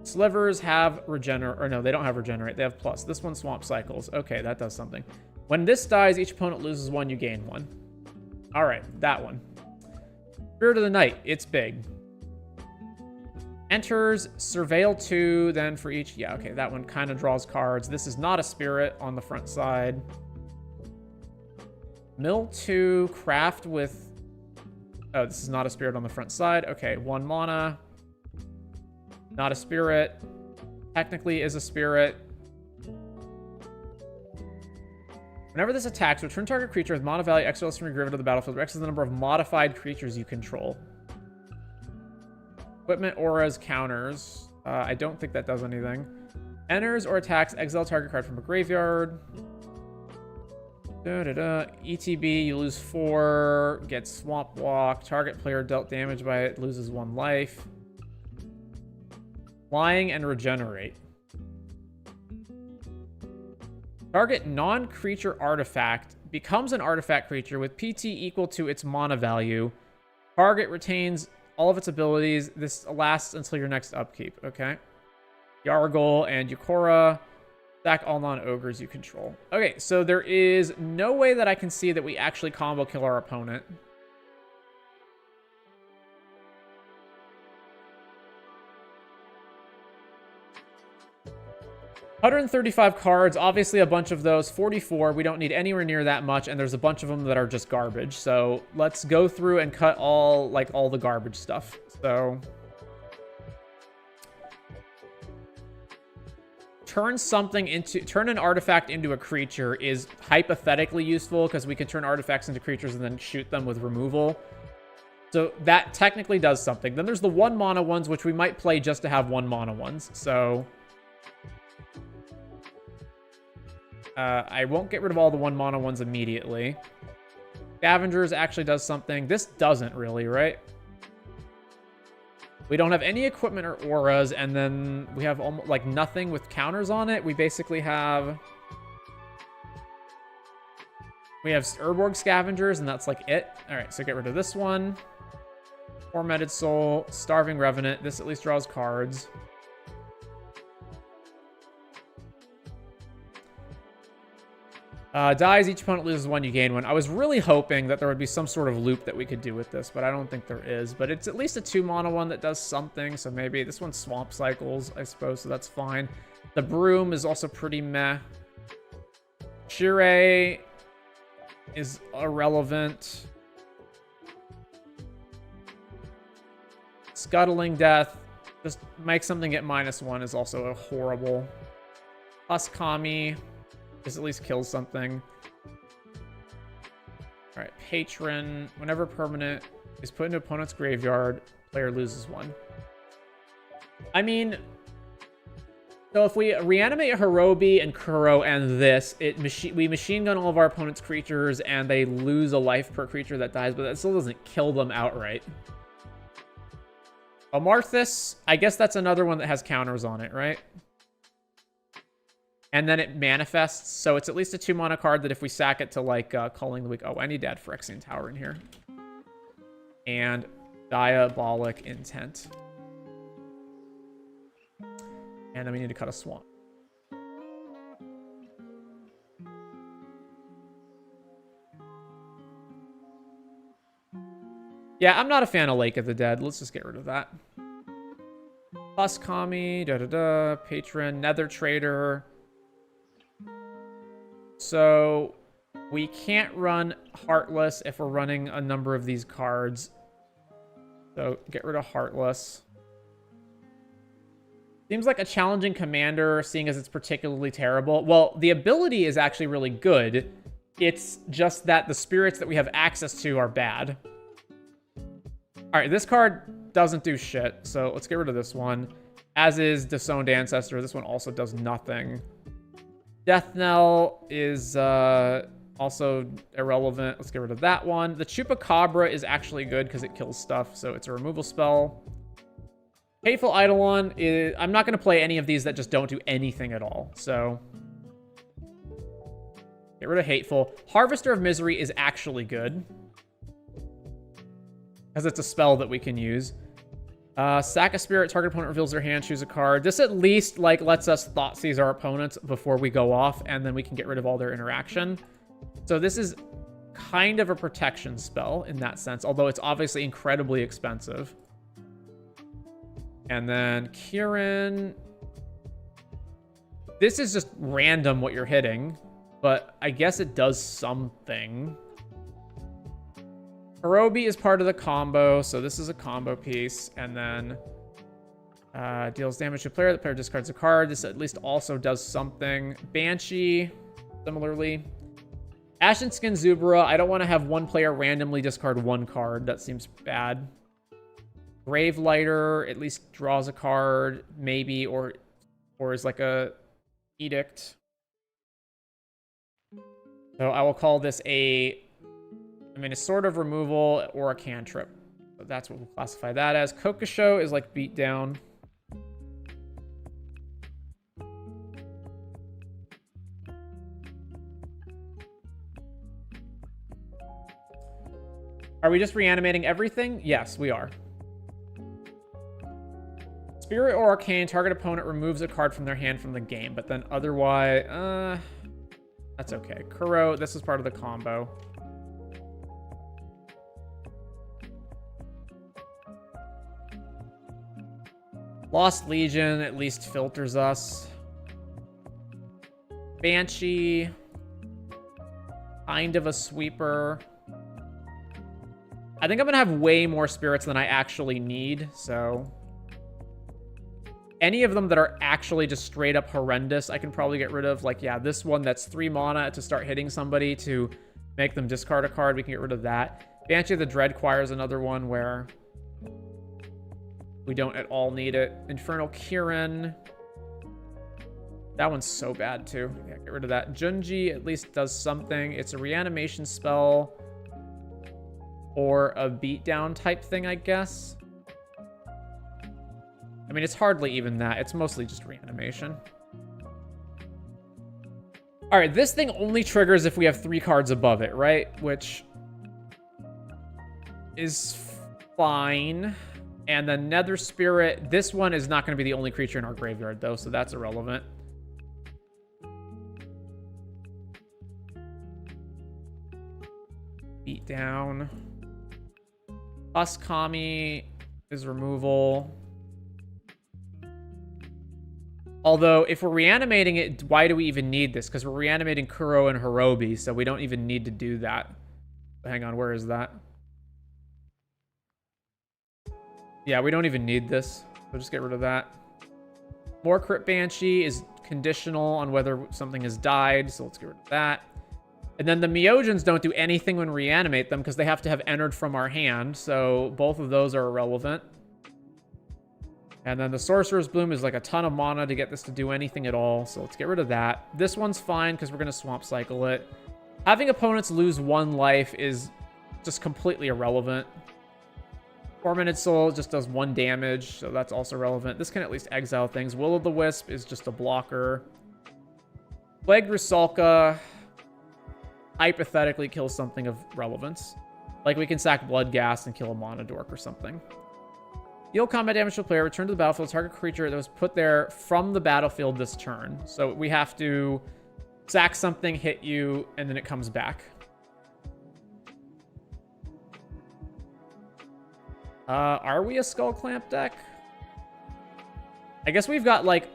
Slivers have regenerate, or no, they don't have regenerate. They have plus. This one swamp cycles. Okay, that does something. When this dies, each opponent loses 1, you gain 1. All right, that one. Spirit of the Night, it's big. Enters, surveil 2, then for each... Yeah, okay, that one kind of draws cards. This is not a spirit on the front side. Mill 2, craft with... Oh, this is not a spirit on the front side. Okay, 1 mana. Not a spirit. Technically is a spirit. Whenever this attacks, return target creature with mana value X less from your graveyard to the battlefield, or X is the number of modified creatures you control. Equipment, auras, counters. I don't think that does anything. Enters or attacks, exile target card from a graveyard. ETB, you lose 4. Get Swamp Walk. Target player dealt damage by it loses 1 life. Flying and regenerate. Target non-creature artifact becomes an artifact creature with PT equal to its mana value. Target retains all of its abilities. This lasts until your next upkeep. Okay. Yargle and Yukora. Stack all non-ogres you control. Okay, so there is no way that I can see that we actually combo kill our opponent. $135 cards, obviously a bunch of those. 44, we don't need anywhere near that much, and there's a bunch of them that are just garbage. So let's go through and cut all the garbage stuff. So turn an artifact into a creature is hypothetically useful because we can turn artifacts into creatures and then shoot them with removal. So that technically does something. Then there's the 1 mana ones, which we might play just to have 1 mana ones. So I won't get rid of all the 1 mana ones immediately. Scavengers actually does something. This doesn't really, right? We don't have any equipment or auras, and then we have almost like nothing with counters on it. We basically have... We have Urborg Scavengers, and that's like it. All right, so get rid of this one. Tormented Soul, Starving Revenant. This at least draws cards. Dies, each opponent loses 1, you gain 1. I was really hoping that there would be some sort of loop that we could do with this, but I don't think there is. But it's at least a 2 mana one that does something, so maybe this one swamp cycles, I suppose, so that's fine. The Broom is also pretty meh. Shirei is irrelevant. Scuttling Death, just make something get -1 is also a horrible. Plus Kami. This at least kills something. All right, Patron. Whenever permanent is put into opponent's graveyard, player loses 1. I mean, so if we reanimate Hirobi and Kuro and this, we machine gun all of our opponent's creatures and they lose a life per creature that dies, but that still doesn't kill them outright. Amarthus, I guess that's another one that has counters on it, right? And then it manifests, so it's at least a 2 mana card that if we sack it to, like, Culling the Weak... Oh, I need to add Phyrexian Tower in here. And Diabolic Intent. And then we need to cut a Swamp. Yeah, I'm not a fan of Lake of the Dead. Let's just get rid of that. Plus Kami, Patron, Nether Trader... So we can't run Heartless if we're running a number of these cards. So get rid of Heartless. Seems like a challenging commander, seeing as it's particularly terrible. Well, the ability is actually really good. It's just that the spirits that we have access to are bad. All right, this card doesn't do shit. So let's get rid of this one. As is Disowned Ancestor. This one also does nothing. Death Knell is Also irrelevant. Let's get rid of that one. The Chupacabra is actually good because it kills stuff, so it's a removal spell. Hateful Eidolon is... I'm not going to play any of these that just don't do anything at all, so... Get rid of Hateful. Harvester of Misery is actually good. Because it's a spell that we can use. Sack a Spirit, target opponent reveals their hand, choose a card. This at least, like, lets us Thoughtseize our opponents before we go off, and then we can get rid of all their interaction. So this is kind of a protection spell in that sense, although it's obviously incredibly expensive. And then Kieran... This is just random what you're hitting, but I guess it does something. Hirobi is part of the combo, so this is a combo piece. And then deals damage to a player. The player discards a card. This at least also does something. Banshee, similarly. Ashen Skin Zubra. I don't want to have one player randomly discard one card. That seems bad. Gravelighter at least draws a card, maybe, or is like a edict. So I will call this a sort of removal or a cantrip. So that's what we'll classify that as. Kokosho is like beat down. Are we just reanimating everything? Yes, we are. Spirit or Arcane, target opponent removes a card from their hand from the game, but then otherwise, that's okay. Kuro, this is part of the combo. Lost Legion at least filters us. Banshee, kind of a sweeper. I think I'm going to have way more spirits than I actually need, so... Any of them that are actually just straight up horrendous, I can probably get rid of. Like, yeah, this one that's 3 mana to start hitting somebody to make them discard a card. We can get rid of that. Banshee of the Dreadquire is another one where we don't at all need it. Infernal Kirin. That one's so bad, too. Yeah, get rid of that. Junji at least does something. It's a reanimation spell. Or a beatdown type thing, I guess. I mean, it's hardly even that. It's mostly just reanimation. All right, this thing only triggers if we have 3 cards above it, right? Which is fine. And then Nether Spirit. This one is not going to be the only creature in our graveyard, though, so that's irrelevant. Beat down. Uskami is removal. Although, if we're reanimating it, why do we even need this? Because we're reanimating Kuro and Hirobi, so we don't even need to do that. Hang on, where is that? Yeah, we don't even need this. We'll just get rid of that. More Crypt Banshee is conditional on whether something has died, so let's get rid of that. And then the Myojins don't do anything when we reanimate them because they have to have entered from our hand, so both of those are irrelevant. And then the Sorcerer's Bloom is like a ton of mana to get this to do anything at all, so let's get rid of that. This one's fine because we're going to Swamp Cycle it. Having opponents lose 1 life is just completely irrelevant. Tormented Soul just does 1 damage, so that's also relevant. This can at least exile things. Will-o'-the-Wisp is just a blocker. Plague Rusalka hypothetically kills something of relevance. Like we can sack Bloodghast and kill a Mana Dork or something. Deal combat damage to a player. Return to the battlefield. Target creature that was put there from the battlefield this turn. So we have to sack something, hit you, and then it comes back. Are we a Skull Clamp deck? I guess we've got like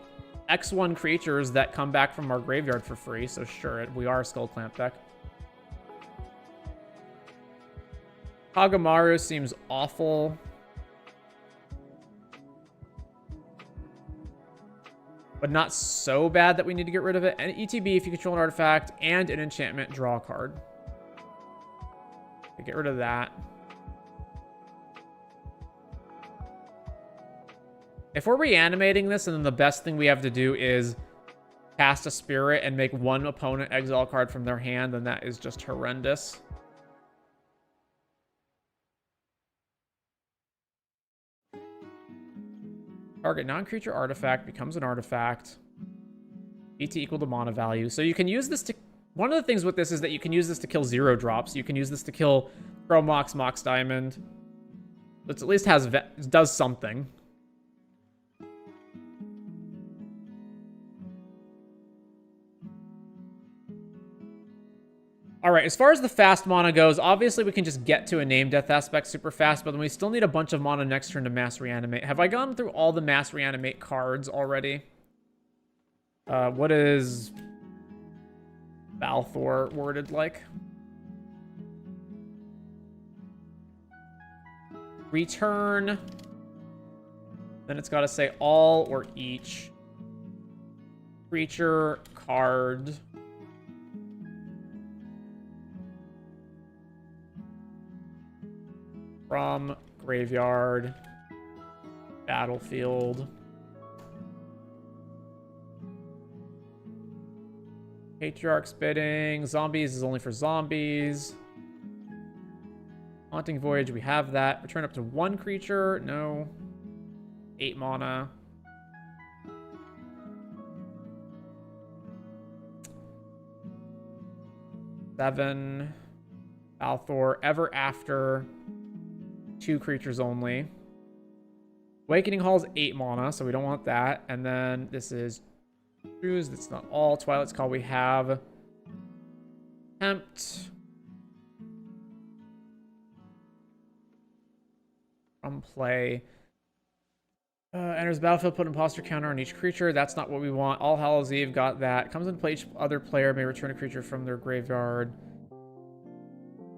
X1 creatures that come back from our graveyard for free. So sure, we are a Skull Clamp deck. Kagamaru seems awful. But not so bad that we need to get rid of it. And ETB, if you control an artifact and an enchantment, draw a card. Okay, get rid of that. If we're reanimating this, and then the best thing we have to do is cast a spirit and make one opponent exile a card from their hand, then that is just horrendous. Target non-creature artifact becomes an artifact. ET equal to mana value. So you can use this to... One of the things with this is that you can use this to kill 0 drops. You can use this to kill Chrome Mox, Mox Diamond. It at least does something. All right, as far as the fast mana goes, obviously we can just get to Iname Death Aspect super fast, but then we still need a bunch of mana next turn to Mass Reanimate. Have I gone through all the Mass Reanimate cards already? What is Balthor worded like? Return. Then it's got to say all or each creature card from graveyard, battlefield. Patriarch's Bidding. Zombies is only for zombies. Haunting Voyage, we have that. Return up to 1 creature. No. 8 mana. Seven. Balthor. Ever After. 2 creatures only. Awakening Hall is 8 mana, so we don't want that. And then this is Choose. That's not all. Twilight's Call we have. Tempt. From play. Enters battlefield, put imposter counter on each creature. That's not what we want. All Hallows Eve, got that. Comes into play, each other player may return a creature from their graveyard.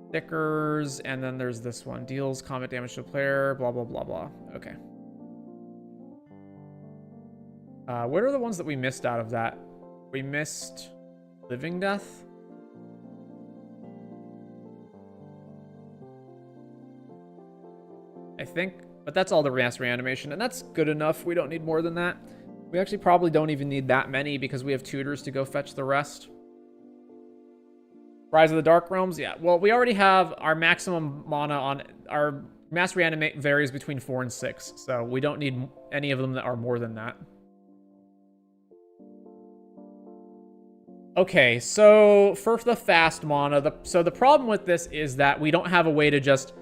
Stickers, and then there's this one. Deals combat damage to a player, blah, blah, blah, blah. Okay. What are the ones that we missed out of that? We missed Living Death? I think, but that's all the Mass Reanimation, and that's good enough. We don't need more than that. We actually probably don't even need that many because we have tutors to go fetch the rest. Rise of the Dark Realms, yeah. Well, we already have our maximum mana on... Our Mass Reanimate varies between 4 and 6, so we don't need any of them that are more than that. Okay, so for the fast mana, so the problem with this is that we don't have a way to just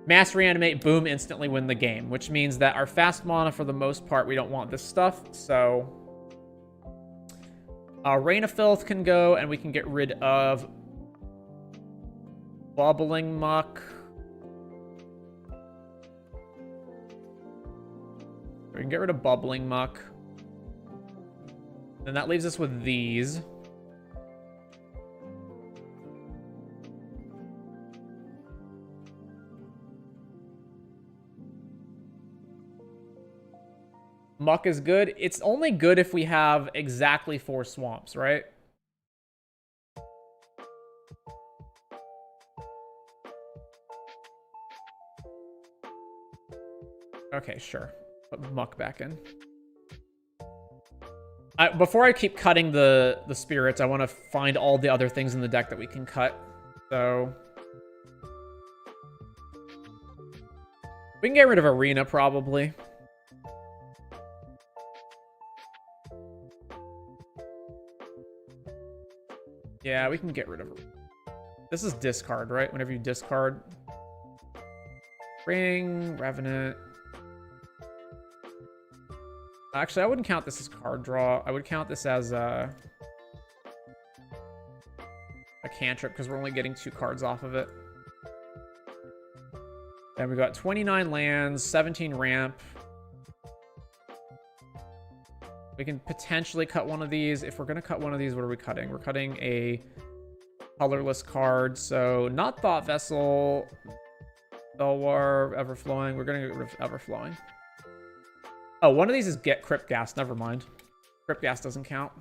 Mass Reanimate, boom, instantly win the game, which means that our fast mana, for the most part, we don't want this stuff, so... Rain of Filth can go, and we can get rid of Bubbling Muck. We can get rid of Bubbling Muck. And that leaves us with these. Muck is good. It's only good if we have exactly 4 swamps, right? Okay, sure. Put Muck back in. Before I keep cutting the spirits, I want to find all the other things in the deck that we can cut. So... we can get rid of Arena, probably. Yeah, we can get rid of her. This is discard, right? Whenever you discard. Ring, Revenant. Actually, I wouldn't count this as card draw. I would count this as a cantrip because we're only getting 2 cards off of it. Then we got 29 lands, 17 ramp. We can potentially cut one of these. If we're going to cut one of these, what are we cutting? We're cutting a colorless card. So not Thought Vessel, Belwar, Everflowing. We're going to get rid of Everflowing. Oh, one of these is Get Crypt Gas. Never mind. Crypt Gas doesn't count.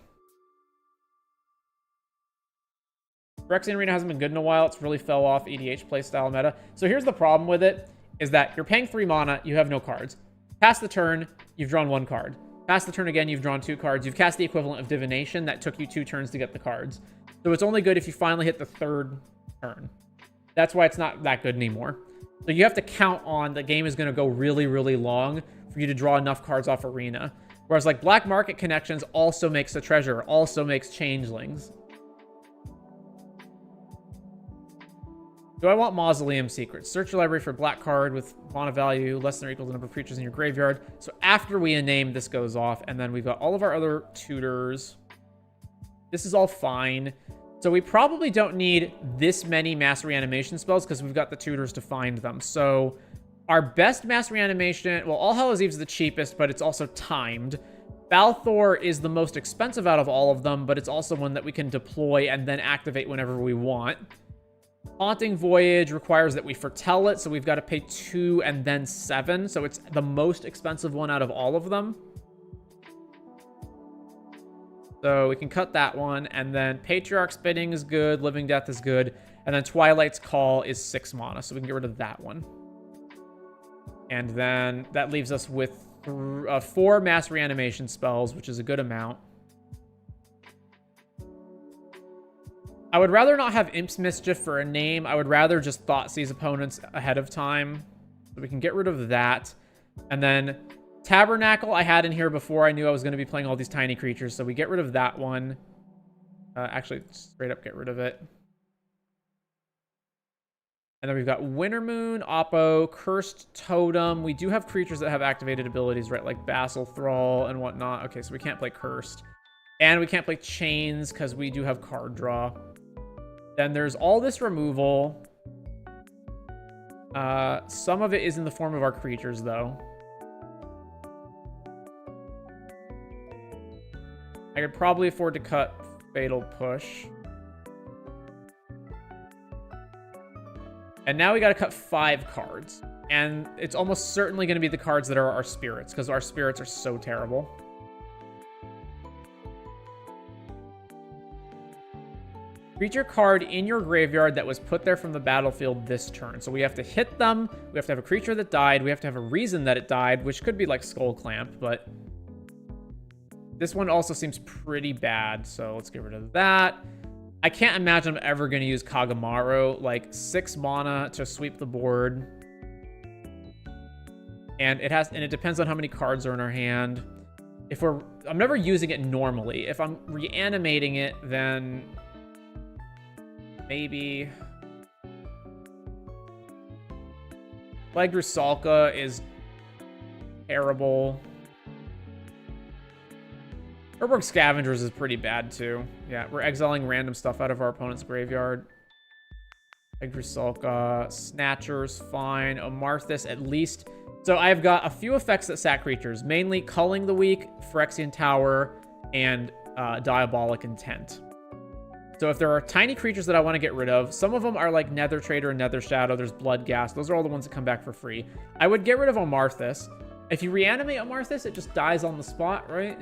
Phyrexian Arena hasn't been good in a while. It's really fell off EDH playstyle meta. So here's the problem with it, is that you're paying 3 mana, you have no cards. Pass the turn, you've drawn 1 card. Pass the turn again, you've drawn 2 cards. You've cast the equivalent of Divination. That took you 2 turns to get the cards. So it's only good if you finally hit the 3rd turn. That's why it's not that good anymore. So you have to count on the game is going to go really, really long for you to draw enough cards off Arena. Whereas like Black Market Connections also makes the Treasure, also makes Changelings. Do I want Mausoleum Secrets? Search your library for black card with mana value less than or equal to the number of creatures in your graveyard. So after we name, this goes off. And then we've got all of our other tutors. This is all fine. So we probably don't need this many mass reanimation spells because we've got the tutors to find them. So our best mass reanimation, well, All Hallows Eve is the cheapest, but it's also timed. Balthor is the most expensive out of all of them, but it's also one that we can deploy and then activate whenever we want. Haunting Voyage requires that we foretell it, so we've got to pay 2 and then 7. So it's the most expensive one out of all of them. So we can cut that one, and then Patriarch Spitting is good, Living Death is good, and then Twilight's Call is 6 mana, so we can get rid of that one. And then that leaves us with 4 mass reanimation spells, which is a good amount. I would rather not have Imp's Mischief for a name. I would rather just Thoughtseize opponents ahead of time. So we can get rid of that. And then Tabernacle I had in here before I knew I was going to be playing all these tiny creatures. So we get rid of that one. Actually, straight up get rid of it. And then we've got Wintermoon, Oppo, Cursed Totem. We do have creatures that have activated abilities, right? Like Vassal Thrall and whatnot. Okay, so we can't play Cursed. And we can't play Chains because we do have card draw. Then there's all this removal. Some of it is in the form of our creatures, though. I could probably afford to cut Fatal Push. And now we got to cut 5 cards. And it's almost certainly going to be the cards that are our spirits, because our spirits are so terrible. Creature card in your graveyard that was put there from the battlefield this turn. So we have to hit them. We have to have a creature that died. We have to have a reason that it died, which could be like Skull Clamp, but this one also seems pretty bad. So let's get rid of that. I can't imagine I'm ever going to use Kagamaru. Like 6 mana to sweep the board. And it depends on how many cards are in our hand. I'm never using it normally. If I'm reanimating it, then maybe Plague Rusalka is terrible. Urborg Scavengers is pretty bad too. Yeah, we're exiling random stuff out of our opponent's graveyard. Plague Rusalka, Snatcher's fine. Amarthus at least. So I've got a few effects that sack creatures, mainly Culling the Weak, Phyrexian Tower, and Diabolic Intent. So if there are tiny creatures that I want to get rid of, some of them are like Nether Trader and Nether Shadow. There's Bloodghast. Those are all the ones that come back for free. I would get rid of Amarthus. If you reanimate Amarthus, it just dies on the spot, right?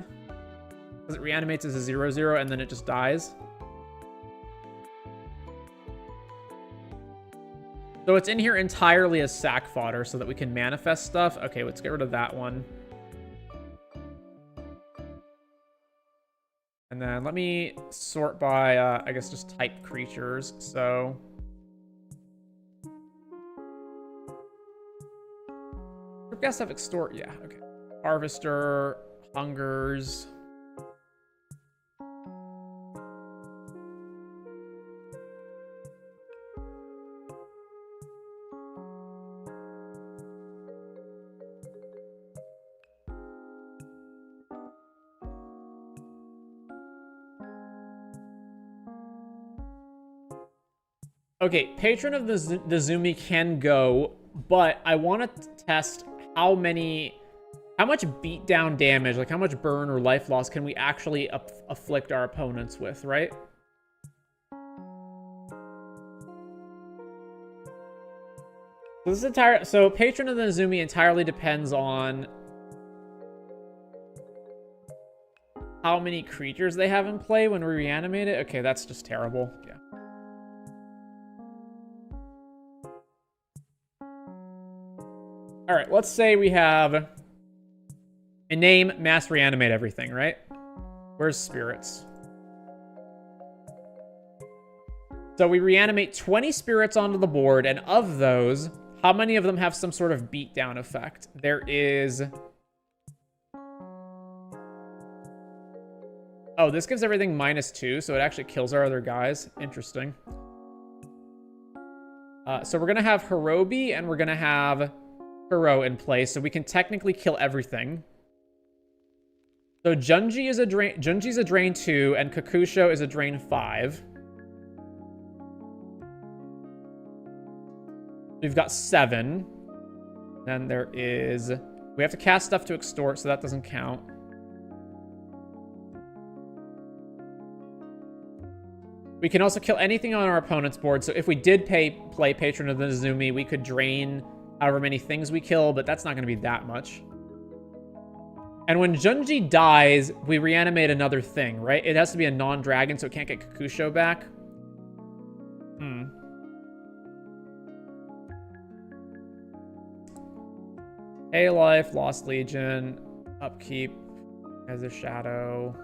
Because it reanimates as a 0/0 and then it just dies. So it's in here entirely as sack fodder so that we can manifest stuff. Okay, let's get rid of that one. And then let me sort by, I guess, just type creatures. So guess have extort. Yeah, okay. Harvester, hungers. Okay, Patron of the Zumi can go, but I want to test how much beatdown damage, like how much burn or life loss can we actually afflict our opponents with, right? So Patron of the Zumi entirely depends on how many creatures they have in play when we reanimate it. Okay, that's just terrible. Yeah. All right, let's say we have And name, mass reanimate everything, right? Where's spirits? So we reanimate 20 spirits onto the board, and of those, how many of them have some sort of beatdown effect? There is... Oh, this gives everything -2, so it actually kills our other guys. Interesting. So we're going to have Hirobi, and we're going to have Kuro in play, so we can technically kill everything. So Junji's a drain 2, and Kakusho is a drain 5. We've got 7. Then there is... We have to cast stuff to extort, so that doesn't count. We can also kill anything on our opponent's board, so if we did play Patron of the Nezumi, we could drain however many things we kill, but that's not going to be that much. And when Junji dies, we reanimate another thing, right? It has to be a non-dragon, so it can't get Kakusho back. Hey Life, Lost Legion, Upkeep as a Shadow.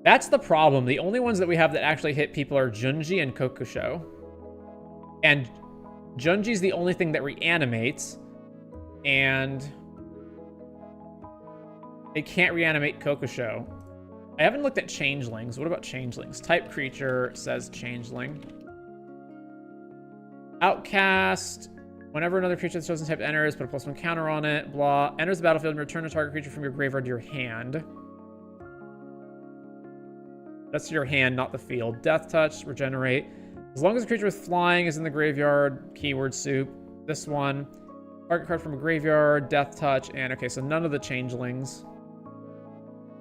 That's the problem. The only ones that we have that actually hit people are Junji and Kakusho. And Junji's the only thing that reanimates. And it can't reanimate Kakusho. I haven't looked at changelings. What about changelings? Type creature says changeling. Outcast. Whenever another creature that's chosen type enters, put a +1 counter on it. Blah. Enters the battlefield and return a target creature from your graveyard to your hand. That's your hand, not the field. Death touch, regenerate. As long as the creature with flying is in the graveyard, keyword soup. This one. Target card from a graveyard, death touch, and okay, so none of the changelings.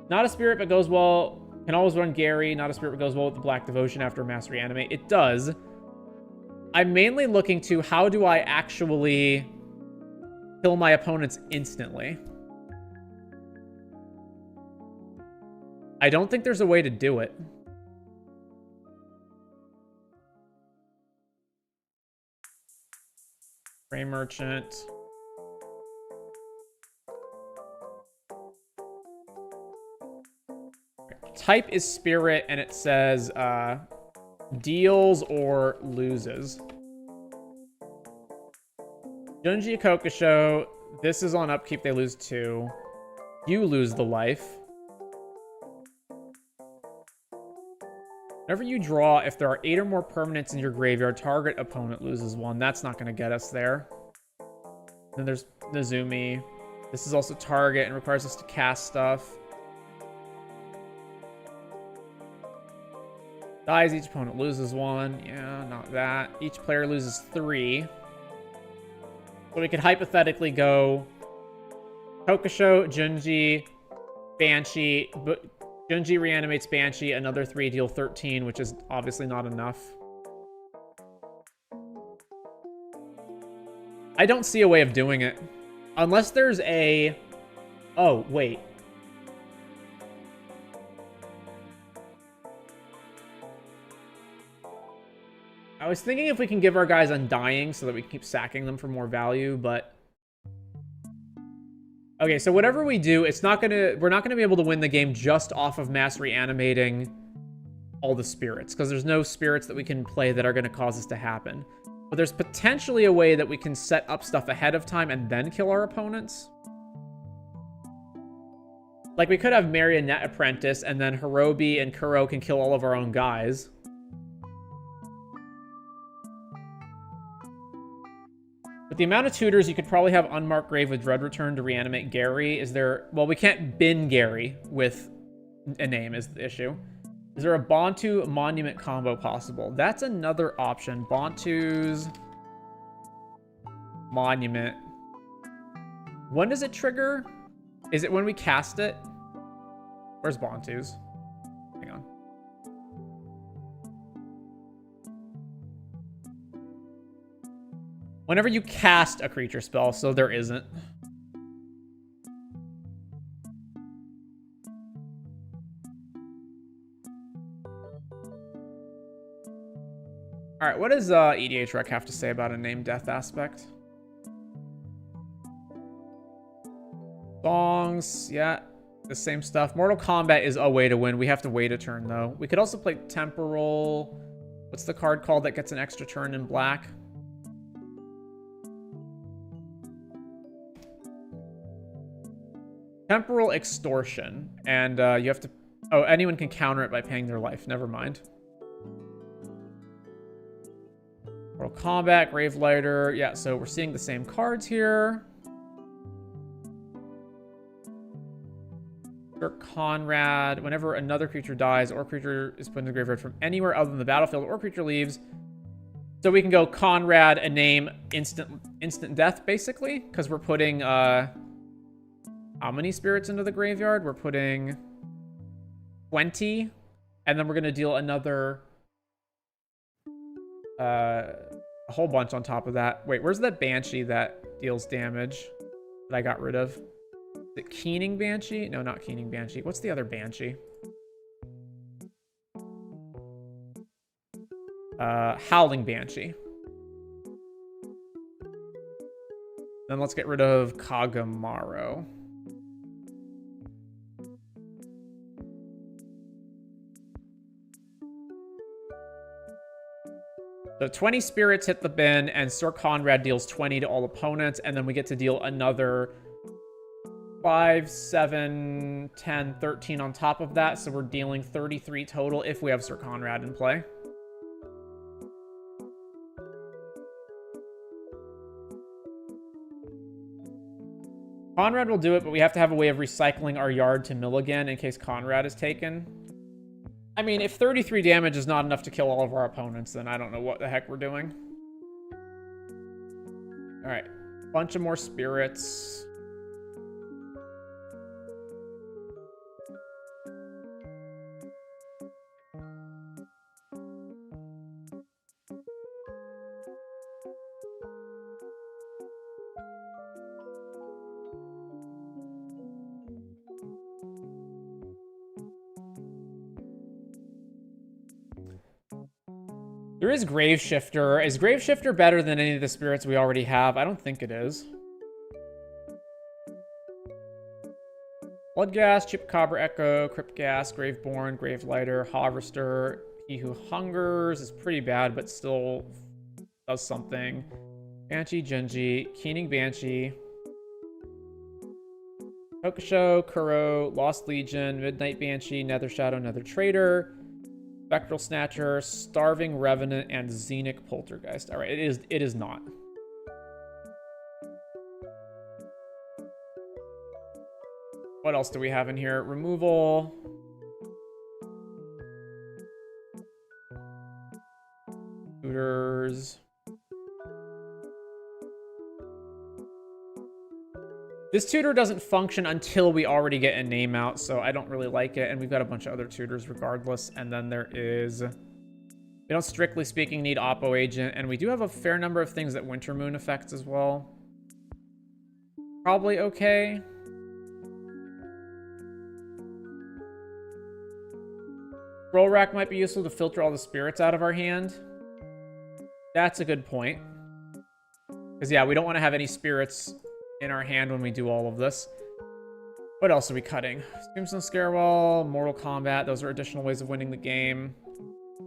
Not a spirit, but goes well. Can always run Gary. Not a spirit, but goes well with the Black Devotion after Mass Reanimate. It does. I'm mainly looking to how do I actually kill my opponents instantly. I don't think there's a way to do it. Gray Merchant. Type is spirit, and it says deals or loses. Junji Kokusho, this is on upkeep, they lose 2. You lose the life. Whenever you draw, if there are 8 or more permanents in your graveyard, target opponent loses 1. That's not going to get us there. Then there's Nezumi. This is also target and requires us to cast stuff. Dies, each opponent loses 1. Yeah, not that. Each player loses 3. So we could hypothetically go Kokusho, Junji, Banshee, but Junji reanimates Banshee, another 3, deal 13, which is obviously not enough. I don't see a way of doing it. Unless there's a... Oh, wait. I was thinking if we can give our guys Undying so that we can keep sacking them for more value, but... Okay, so whatever we do, we're not gonna be able to win the game just off of mass reanimating all the spirits, because there's no spirits that we can play that are gonna cause this to happen. But there's potentially a way that we can set up stuff ahead of time and then kill our opponents. Like, we could have Marionette Apprentice, and then Hirobi and Kuro can kill all of our own guys. With the amount of tutors, you could probably have Unmarked Grave with Dread Return to reanimate Gary. Is there... Well, we can't bin Gary with a name is the issue. Is there a Bantu Monument combo possible? That's another option. Bantu's Monument. When does it trigger? Is it when we cast it? Where's Bantu's? Hang on. Whenever you cast a creature spell, so there isn't. All right, what does EDH Rec have to say about Iname Death Aspect? Songs, yeah, the same stuff. Mortal Kombat is a way to win. We have to wait a turn, though. We could also play Temporal. What's the card called that gets an extra turn in black? Temporal Extortion. And you have to... Oh, anyone can counter it by paying their life. Never mind. Mortal Kombat, Gravelighter. Yeah, so we're seeing the same cards here. Sir Conrad. Whenever another creature dies or creature is put in the graveyard from anywhere other than the battlefield or creature leaves. So we can go Conrad, a name, instant death, basically. Because we're putting... how many spirits into the graveyard? We're putting 20. And then we're going to deal another... a whole bunch on top of that. Wait, where's that Banshee that deals damage that I got rid of? Is it Keening Banshee? No, not Keening Banshee. What's the other Banshee? Howling Banshee. Then let's get rid of Kagamaru. So 20 spirits hit the bin, and Sir Conrad deals 20 to all opponents, and then we get to deal another 5, 7, 10, 13 on top of that, so we're dealing 33 total if we have Sir Conrad in play. Conrad will do it, but we have to have a way of recycling our yard to mill again in case Conrad is taken. I mean, if 33 damage is not enough to kill all of our opponents, then I don't know what the heck we're doing. Alright. Bunch of more spirits. There is Graveshifter. Is Graveshifter better than any of the spirits we already have? I don't think it is. Bloodghast, Chupacabra Echo, Cryptghast, Graveborn, Gravelighter, Harvester. He Who Hungers is pretty bad, but still does something. Banshee, Genji, Keening Banshee. Hokusho, Kuro, Lost Legion, Midnight Banshee, Nether Shadow, Nether Traitor. Spectral Snatcher, Starving Revenant, and Xenic Poltergeist. All right, it is not. What else do we have in here? Removal. Tutors. This tutor doesn't function until we already get a name out, so I don't really like it. And we've got a bunch of other tutors regardless. And then there is... We don't, strictly speaking, need Oppo Agent. And we do have a fair number of things that Winter Moon affects as well. Probably okay. Scroll Rack might be useful to filter all the spirits out of our hand. That's a good point. Because, yeah, we don't want to have any spirits in our hand when we do all of this. What else are we cutting? Tombstone Scarewall, Mortal Kombat. Those are additional ways of winning the game.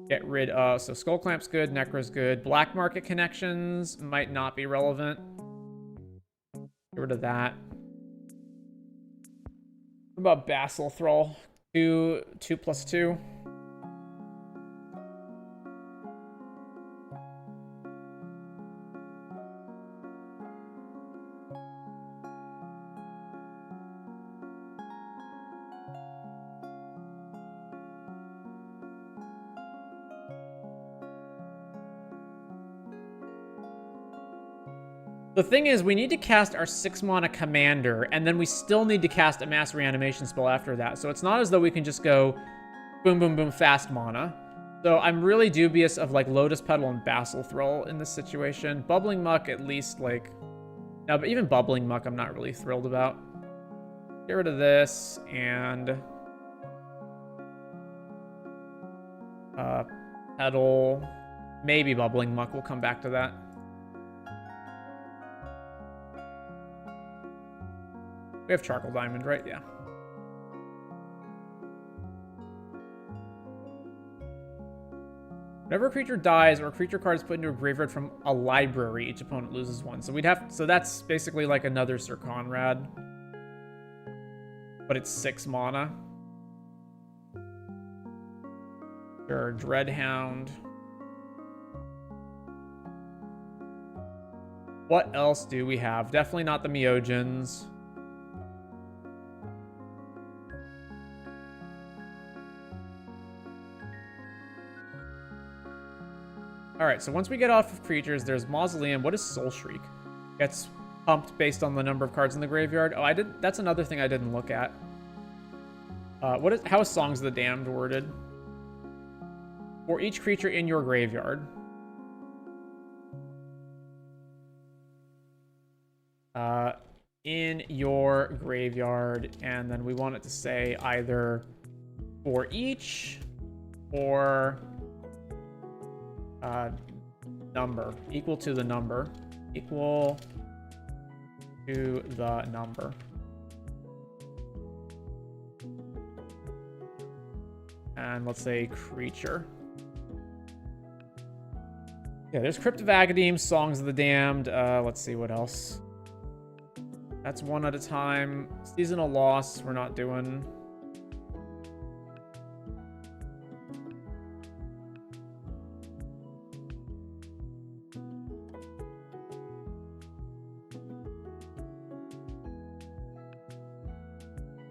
Get rid of... So Skull Clamp's good, Necro's good. Black Market Connections might not be relevant. Get rid of that. What about Basil Thrall? 2+2. The thing is, we need to cast our 6-mana Commander, and then we still need to cast a Mass Reanimation spell after that. So it's not as though we can just go boom, boom, boom, fast mana. So I'm really dubious of, like, Lotus Petal and Basil Thrall in this situation. Bubbling Muck, at least, like... No, but even Bubbling Muck I'm not really thrilled about. Get rid of this, and... Petal... Maybe Bubbling Muck. We'll come back to that. We have Charcoal Diamond, right? Yeah. Whenever a creature dies or a creature card is put into a graveyard from a library, each opponent loses one. So so that's basically like another Sir Conrad. But it's 6 mana. Sure, Dreadhound. What else do we have? Definitely not the Meogens. Alright, so once we get off of creatures, there's Mausoleum. What is Soul Shriek? Gets pumped based on the number of cards in the graveyard. Oh, that's another thing I didn't look at. How is Songs of the Damned worded? For each creature in your graveyard. In your graveyard, and then we want it to say either for each or number, equal to the number, equal to the number. And let's say creature. Yeah, there's Crypt of Agadim, Songs of the Damned. Let's see what else. That's one at a time. Seasonal Loss, we're not doing.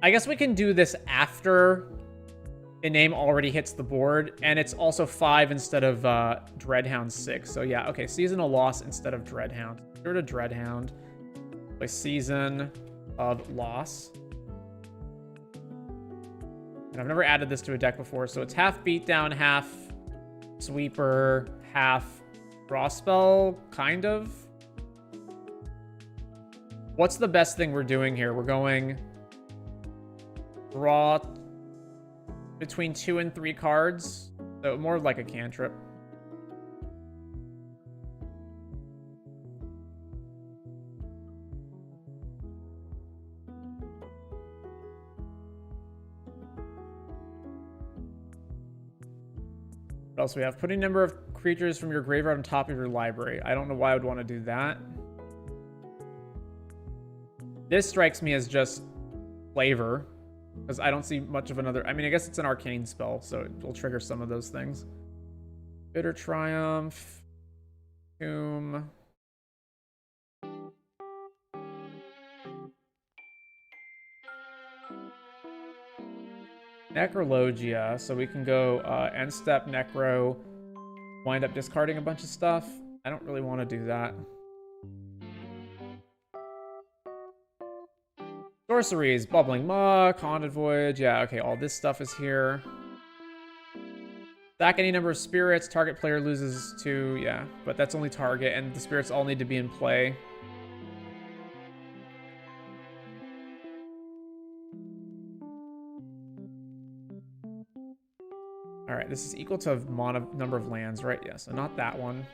I guess we can do this after a name already hits the board, and it's also 5 instead of Dreadhound 6. So yeah, okay, Seasonal Loss instead of Dreadhound. Sure to Dreadhound. By Season of Loss. And I've never added this to a deck before, so it's half Beatdown, half Sweeper, half Draw Spell, kind of. What's the best thing we're doing here? We're going draw between 2 and 3 cards, so more like a cantrip. What else we have? Putting number of creatures from your graveyard on top of your library. I don't know why I would want to do that. This strikes me as just flavor, because I don't see much of another... I mean, I guess it's an arcane spell, so it will trigger some of those things. Bitter Triumph. Tomb. Necrologia, so we can go end step Necro, wind up discarding a bunch of stuff. I don't really want to do that. Sorceries, Bubbling Muck, Haunted Voyage. Yeah, okay, all this stuff is here. Stack any number of spirits, target player loses 2. Yeah, but that's only target, and the spirits all need to be in play. Alright, this is equal to number of lands, right? Yeah, so not that one.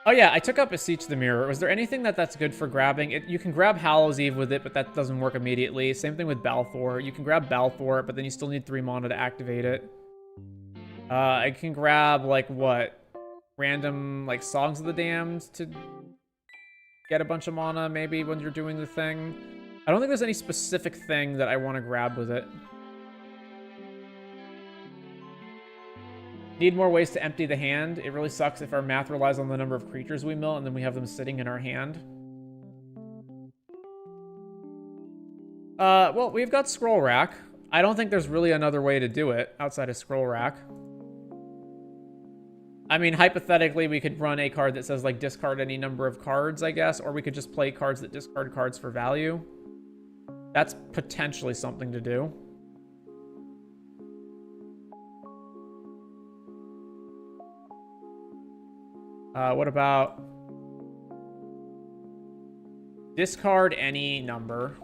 Oh yeah, I took up Beseech the Mirror. Was there anything that's good for grabbing? You can grab Hallow's Eve with it, but that doesn't work immediately. Same thing with Balthor. You can grab Balthor, but then you still need 3 mana to activate it. I can grab, like, what? Random, like, Songs of the Damned to get a bunch of mana, maybe, when you're doing the thing. I don't think there's any specific thing that I want to grab with it. Need more ways to empty the hand. It really sucks if our math relies on the number of creatures we mill and then we have them sitting in our hand. Well, we've got Scroll Rack. I don't think there's really another way to do it outside of Scroll Rack. I mean, hypothetically, we could run a card that says, like, discard any number of cards, I guess, or we could just play cards that discard cards for value. That's potentially something to do. What about discard any number?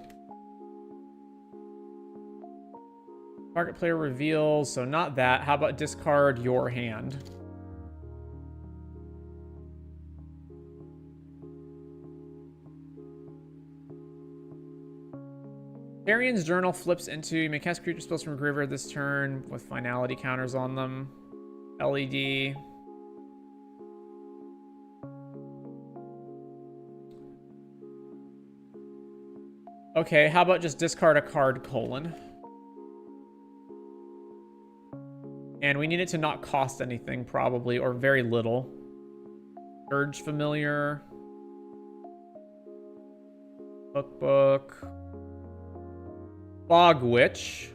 Target player reveals, so not that. How about discard your hand? Therian's Journal flips into, you may cast creature spells from your graveyard this turn with finality counters on them. LED. Okay, how about just discard a card, colon. And we need it to not cost anything, probably, or very little. Urge Familiar. Cookbook. Bog Witch.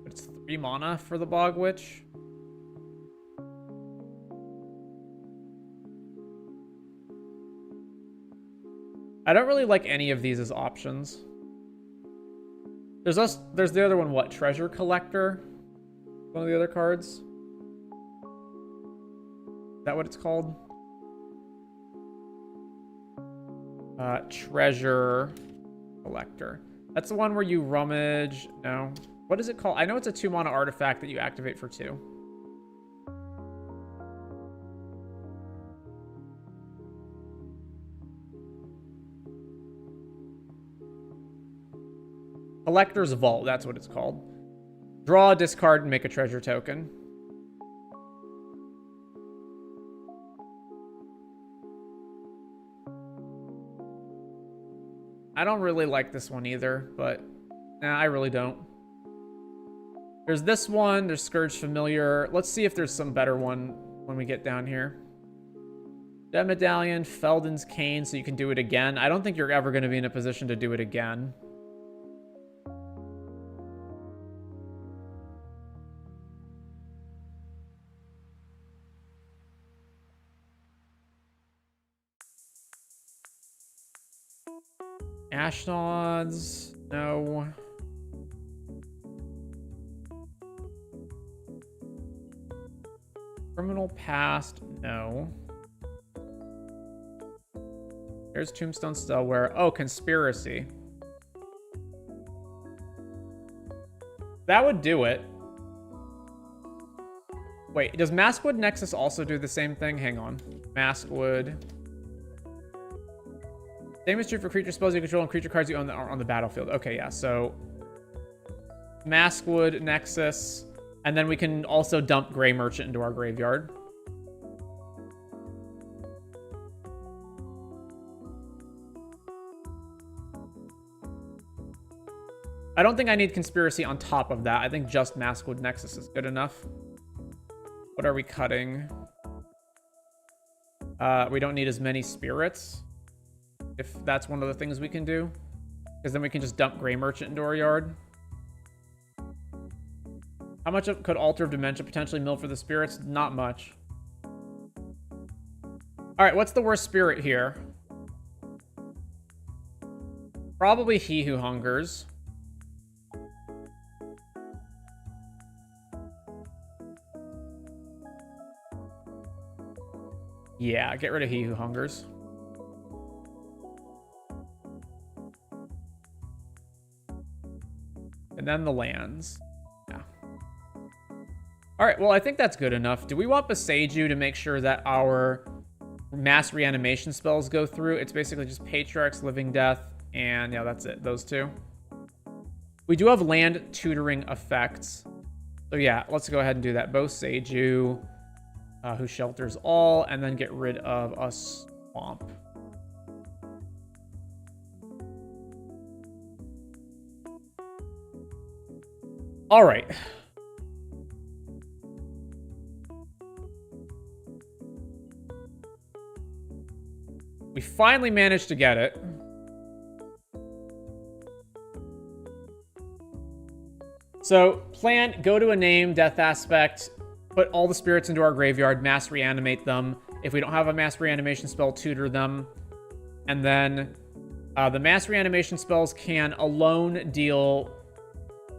It's 3 mana for the Bog Witch. I don't really like any of these as options. There's the other one, what? Treasure Collector? One of the other cards? Is that what it's called? Treasure Collector. That's the one where you rummage... No. What is it called? I know it's a 2-mana artifact that you activate for 2. Collector's Vault, that's what it's called. Draw, discard, and make a treasure token. I don't really like this one either, but nah, I really don't. There's this one, there's Scourge Familiar. Let's see if there's some better one when we get down here. Dead Medallion, Felden's Cane, so you can do it again. I don't think you're ever going to be in a position to do it again. Ashnods, no. Criminal Past, no. There's Tombstone Stelware. Oh, Conspiracy. That would do it. Wait, does Maskwood Nexus also do the same thing? Hang on. Maskwood. Same is true for creature spells you control and creature cards you own that are on the battlefield. Okay, yeah, so Maskwood Nexus, and then we can also dump Grey Merchant into our graveyard. I don't think I need Conspiracy on top of that. I think just Maskwood Nexus is good enough. What are we cutting? We don't need as many spirits, if that's one of the things we can do. Because then we can just dump Grey Merchant into our yard. How much could Altar of Dementia potentially mill for the spirits? Not much. Alright, what's the worst spirit here? Probably He Who Hungers. Yeah, get rid of He Who Hungers. And then the lands. Yeah. Alright, well, I think that's good enough. Do we want Beseiju to make sure that our mass reanimation spells go through? It's basically just Patriarch's Living Death, and yeah, that's it. Those two. We do have land tutoring effects. So yeah, let's go ahead and do that. Beseiju, who shelters all, and then get rid of a swamp. All right. We finally managed to get it. So, plan, go to Iname Death Aspect, put all the spirits into our graveyard, mass reanimate them. If we don't have a mass reanimation spell, tutor them. And then the mass reanimation spells can alone deal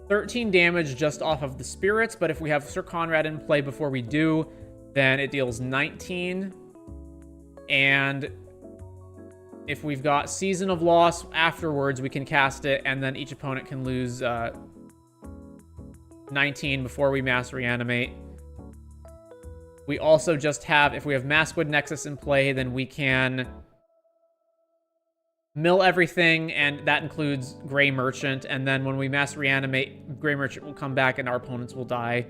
13 damage just off of the spirits, but if we have Sir Conrad in play before we do, then it deals 19. And if we've got Season of Loss afterwards, we can cast it, and then each opponent can lose 19 before we mass reanimate. We also just have, if we have Maskwood Nexus in play, then we can mill everything, and that includes Grey Merchant. And then when we mass reanimate, Grey Merchant will come back and our opponents will die.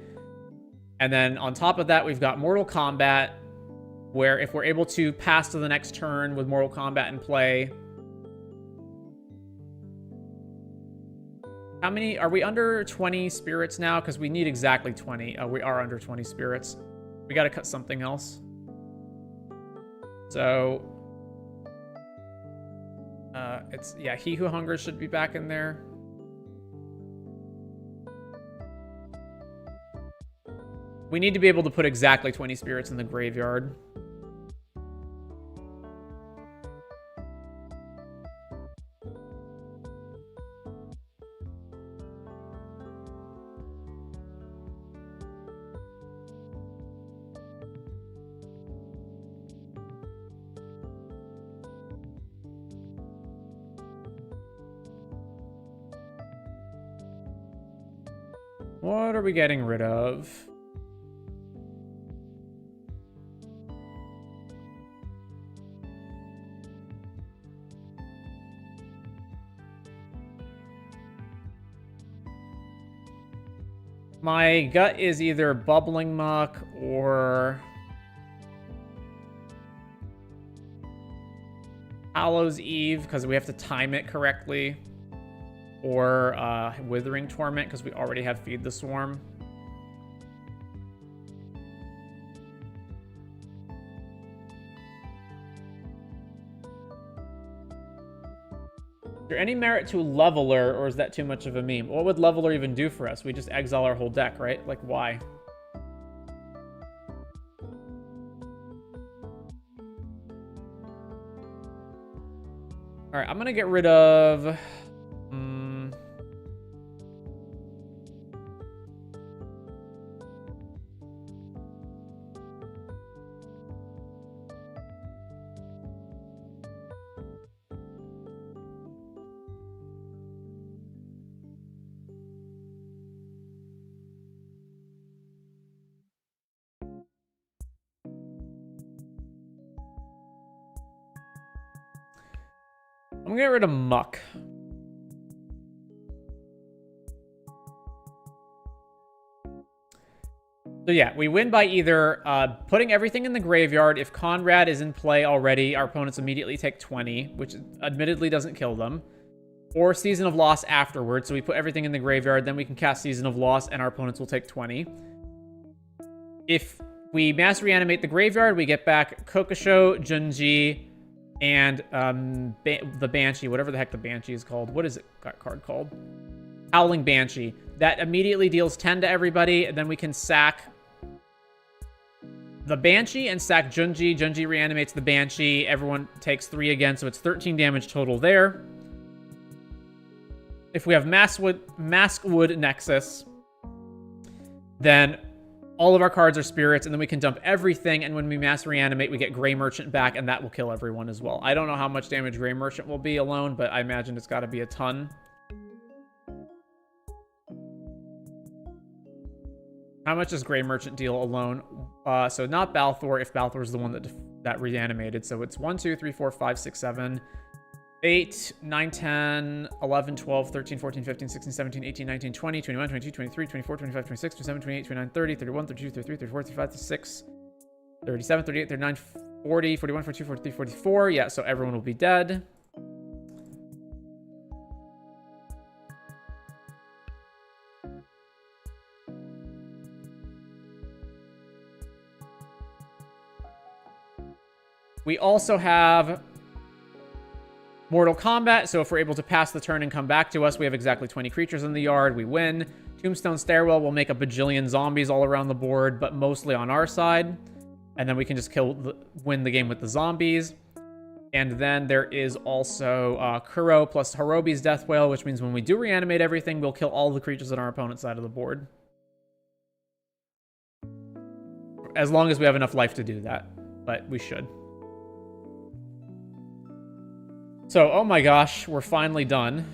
And then on top of that, we've got Mortal Kombat, where if we're able to pass to the next turn with Mortal Kombat in play... How many? Are we under 20 spirits now? Because we need exactly 20. We are under 20 spirits. We got to cut something else. So... yeah, He Who Hungers should be back in there. We need to be able to put exactly 20 spirits in the graveyard. What are we getting rid of? My gut is either Bubbling Muck or Hallows Eve, because we have to time it correctly. Or Withering Torment, because we already have Feed the Swarm. Is there any merit to Leveler, or is that too much of a meme? What would Leveler even do for us? We just exile our whole deck, right? Like, why? Alright, I'm gonna get rid of... I'm gonna get rid of Muck. So yeah, we win by either putting everything in the graveyard. If Conrad is in play already, our opponents immediately take 20, which admittedly doesn't kill them. Or Season of Loss afterwards. So we put everything in the graveyard, then we can cast Season of Loss, and our opponents will take 20. If we mass reanimate the graveyard, we get back Kokosho, Junji, and the Banshee, whatever the heck the Banshee is called. What is it card called? Howling Banshee. That immediately deals 10 to everybody, and then we can sack the Banshee and sack Junji. Junji reanimates the Banshee. Everyone takes 3 again, so it's 13 damage total there. If we have Maskwood Nexus, then all of our cards are spirits, and then we can dump everything, and when we mass reanimate, we get Grey Merchant back, and that will kill everyone as well. I don't know how much damage Grey Merchant will be alone, but I imagine it's got to be a ton. How much does Grey Merchant deal alone? So not Balthor, if Balthor is the one that reanimated. So it's 1, 2, 3, 4, 5, 6, 7, 8, 9, 10, 11, 12, 13, 14, 15, 16, 17, 18, 19, 20, 21, 22, 23, 24, 25, 26, 27, 28, 29, 30, 31, 32, 33, 34, 35, 36, 37, 38, 39, 40, 41, 42, 43, 44. Yeah, so everyone will be dead. We also have Mortal Kombat, so if we're able to pass the turn and come back to us, we have exactly 20 creatures in the yard, we win. Tombstone Stairwell will make a bajillion zombies all around the board, but mostly on our side. And then we can just win the game with the zombies. And then there is also Kuro plus Harobi's Death Whale, which means when we do reanimate everything, we'll kill all the creatures on our opponent's side of the board. As long as we have enough life to do that, but we should. So, oh my gosh, we're finally done.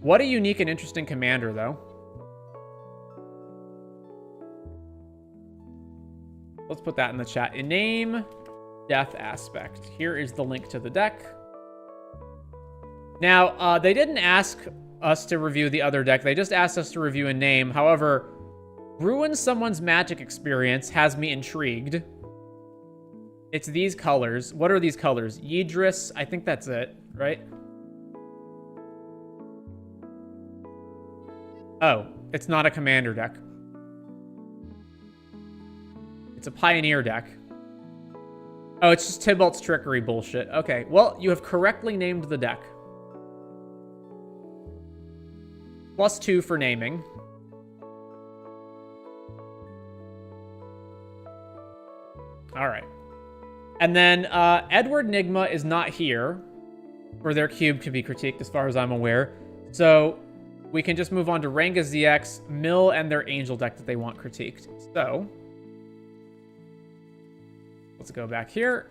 What a unique and interesting commander, though. Let's put that in the chat. Iname Death Aspect. Here is the link to the deck. Now, they didn't ask us to review the other deck. They just asked us to review a name. However, ruin someone's magic experience has me intrigued. It's these colors. What are these colors? Yidris. I think that's it, right? Oh, it's not a commander deck. It's a pioneer deck. Oh, it's just Tybalt's trickery bullshit. Okay, well, you have correctly named the deck. +2 for naming. All right. And then Edward Nigma is not here for their cube to be critiqued, as far as I'm aware. So we can just move on to Ranguszx ZX, Mill, and their Angel deck that they want critiqued. So let's go back here.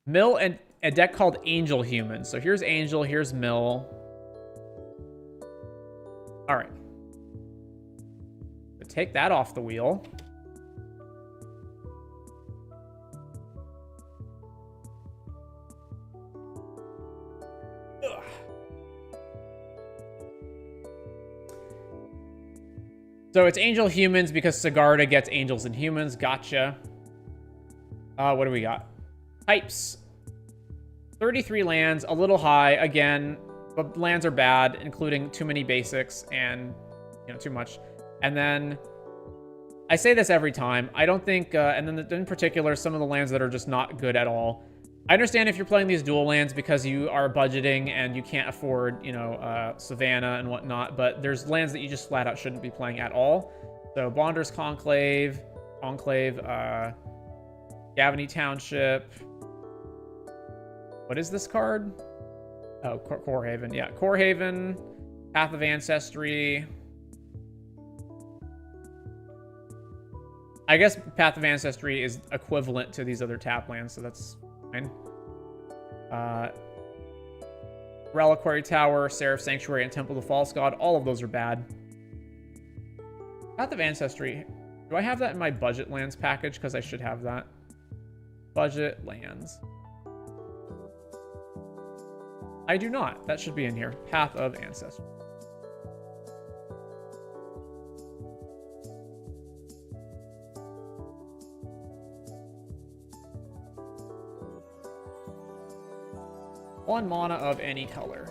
Mill and a deck called Angel Human. So here's Angel, here's Mill. All right. So take that off the wheel. Ugh. So it's Angel Humans because Sigarda gets Angels and Humans. Gotcha. What do we got? Types. 33 lands, a little high. Again, but lands are bad, including too many basics and, too much. And then, I say this every time. I don't think, and then in particular, some of the lands that are just not good at all. I understand if you're playing these dual lands because you are budgeting and you can't afford, Savannah and whatnot, but there's lands that you just flat out shouldn't be playing at all. So, Bonder's Conclave, Gavany Township. What is this card? Oh, Corehaven. Yeah, Corehaven, Path of Ancestry. I guess Path of Ancestry is equivalent to these other tap lands, so that's fine. Reliquary Tower, Seraph Sanctuary, and Temple of the False God. All of those are bad. Path of Ancestry. Do I have that in my budget lands package? Because I should have that. Budget lands. I do not. That should be in here. Path of Ancestry. One mana of any color.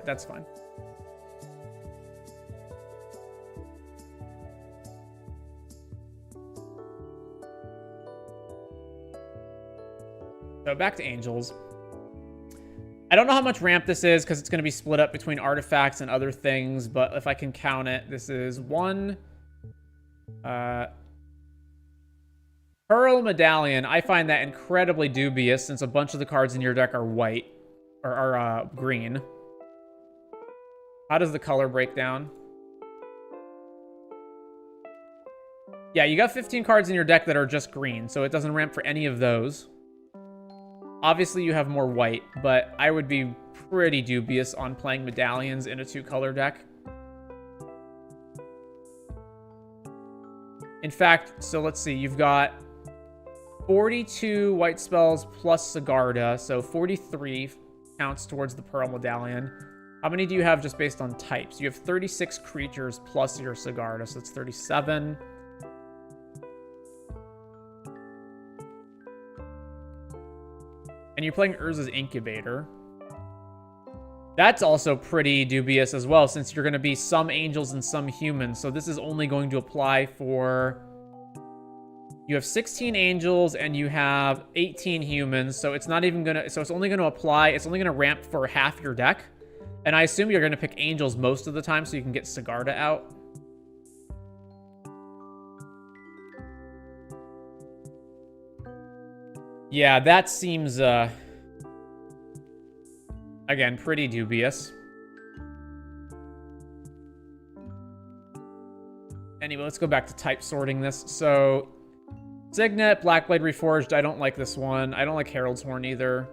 That's fine. So back to Angels. I don't know how much ramp this is because it's going to be split up between artifacts and other things, but if I can count it, this is one Pearl Medallion. I find that incredibly dubious since a bunch of the cards in your deck are white or are green. How does the color break down? Yeah, you got 15 cards in your deck that are just green, so it doesn't ramp for any of those. Obviously, you have more white, but I would be pretty dubious on playing Medallions in a 2-color deck. In fact, so let's see, you've got 42 white spells plus Sigarda, so 43 counts towards the Pearl Medallion. How many do you have just based on types? You have 36 creatures plus your Sigarda, so that's 37. And you're playing Urza's Incubator. That's also pretty dubious as well, since you're going to be some angels and some humans. So this is only going to apply for... You have 16 angels and you have 18 humans, so it's not even going to... So it's only going to apply... It's only going to ramp for half your deck. And I assume you're going to pick angels most of the time so you can get Sigarda out. Yeah, that seems, again, pretty dubious. Anyway, let's go back to type sorting this. So, Signet, Blackblade Reforged, I don't like this one. I don't like Herald's Horn either.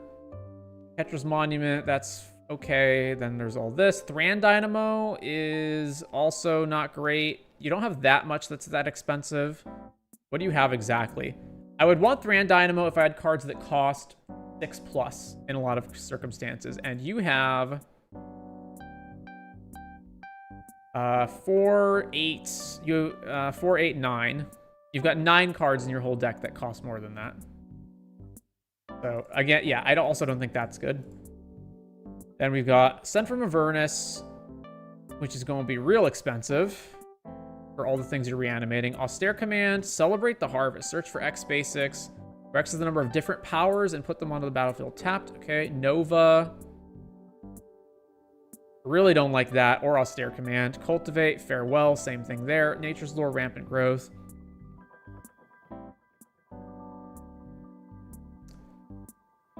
Ketra's Monument, that's okay. Then there's all this. Thran Dynamo is also not great. You don't have that much that's that expensive. What do you have exactly? I would want Thran Dynamo if I had cards that cost 6+ in a lot of circumstances. And you have 4, 8, 4, 8, 9. You've got 9 cards in your whole deck that cost more than that. So again, yeah, I also don't think that's good. Then we've got Sent from Avernus, which is going to be real expensive for all the things you're reanimating. Austere Command, Celebrate the Harvest. Search for X basics. Where X is the number of different powers and put them onto the battlefield tapped. Okay, Nova. Really don't like that. Or Austere Command. Cultivate, Farewell, same thing there. Nature's Lore, Rampant Growth.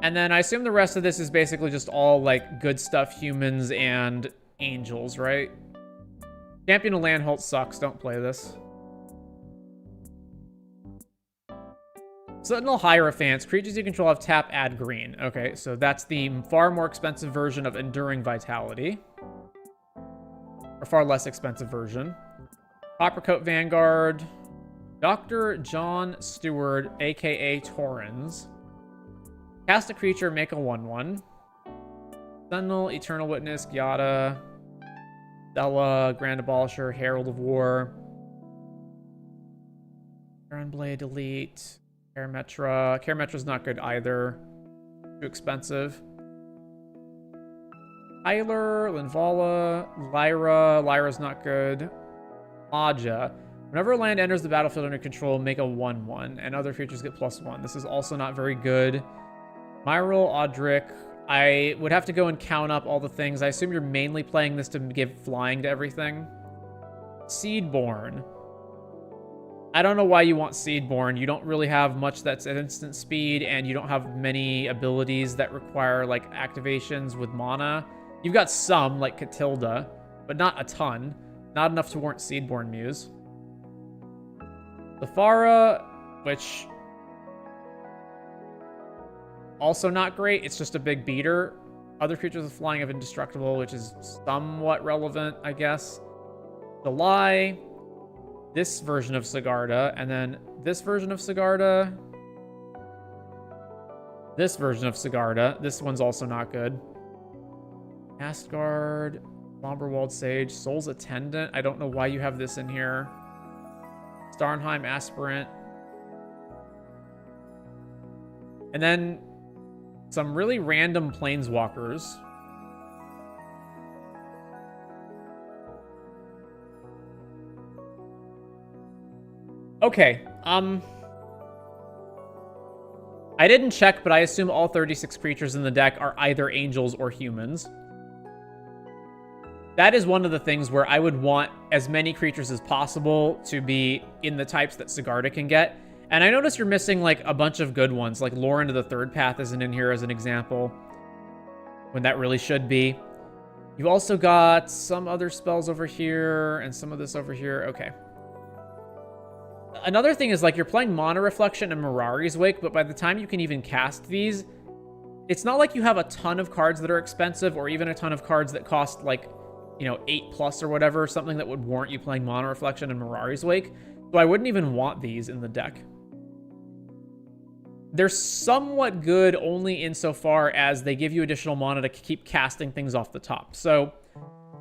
And then I assume the rest of this is basically just all, like, good stuff, humans and angels, right? Champion of Landholt sucks. Don't play this. Sentinel Hierophants. Creatures you control have tap, add green. Okay, so that's the far more expensive version of Enduring Vitality. Or far less expensive version. Coppercoat Vanguard. Dr. John Stewart, a.k.a. Torrens. Cast a creature, make a 1/1. Sentinel, Eternal Witness, Gyada, Stella, Grand Abolisher, Herald of War. Iron Blade, Elite. Karametra. Karametra's not good either. Too expensive. Tyler, Linvala, Lyra. Lyra's not good. Aja. Whenever a land enters the battlefield under control, make a 1/1, and other creatures get +1. This is also not very good. Myril, Audric. I would have to go and count up all the things. I assume you're mainly playing this to give flying to everything. Seedborn. I don't know why you want Seedborn. You don't really have much that's at instant speed, and you don't have many abilities that require, like, activations with mana. You've got some, like Catilda, but not a ton. Not enough to warrant Seedborn Muse. Sephara, which... also not great. It's just a big beater. Other creatures with flying have indestructible, which is somewhat relevant, I guess. July. This version of Sigarda. And then this version of Sigarda. This version of Sigarda. This one's also not good. Astgard. Slumberwalled Sage. Soul's Attendant. I don't know why you have this in here. Starnheim Aspirant. And then some really random planeswalkers. Okay, I didn't check, but I assume all 36 creatures in the deck are either angels or humans. That is one of the things where I would want as many creatures as possible to be in the types that Sigarda can get. And I notice you're missing, like, a bunch of good ones. Like, Lore into the Third Path isn't in here as an example, when that really should be. You've also got some other spells over here, and some of this over here. Okay. Another thing is, like, you're playing Mana Reflection and Mirari's Wake, but by the time you can even cast these, it's not like you have a ton of cards that are expensive, or even a ton of cards that cost, like, you know, 8+ or whatever, something that would warrant you playing Mana Reflection and Mirari's Wake. So I wouldn't even want these in the deck. They're somewhat good only insofar as they give you additional mana to keep casting things off the top. So,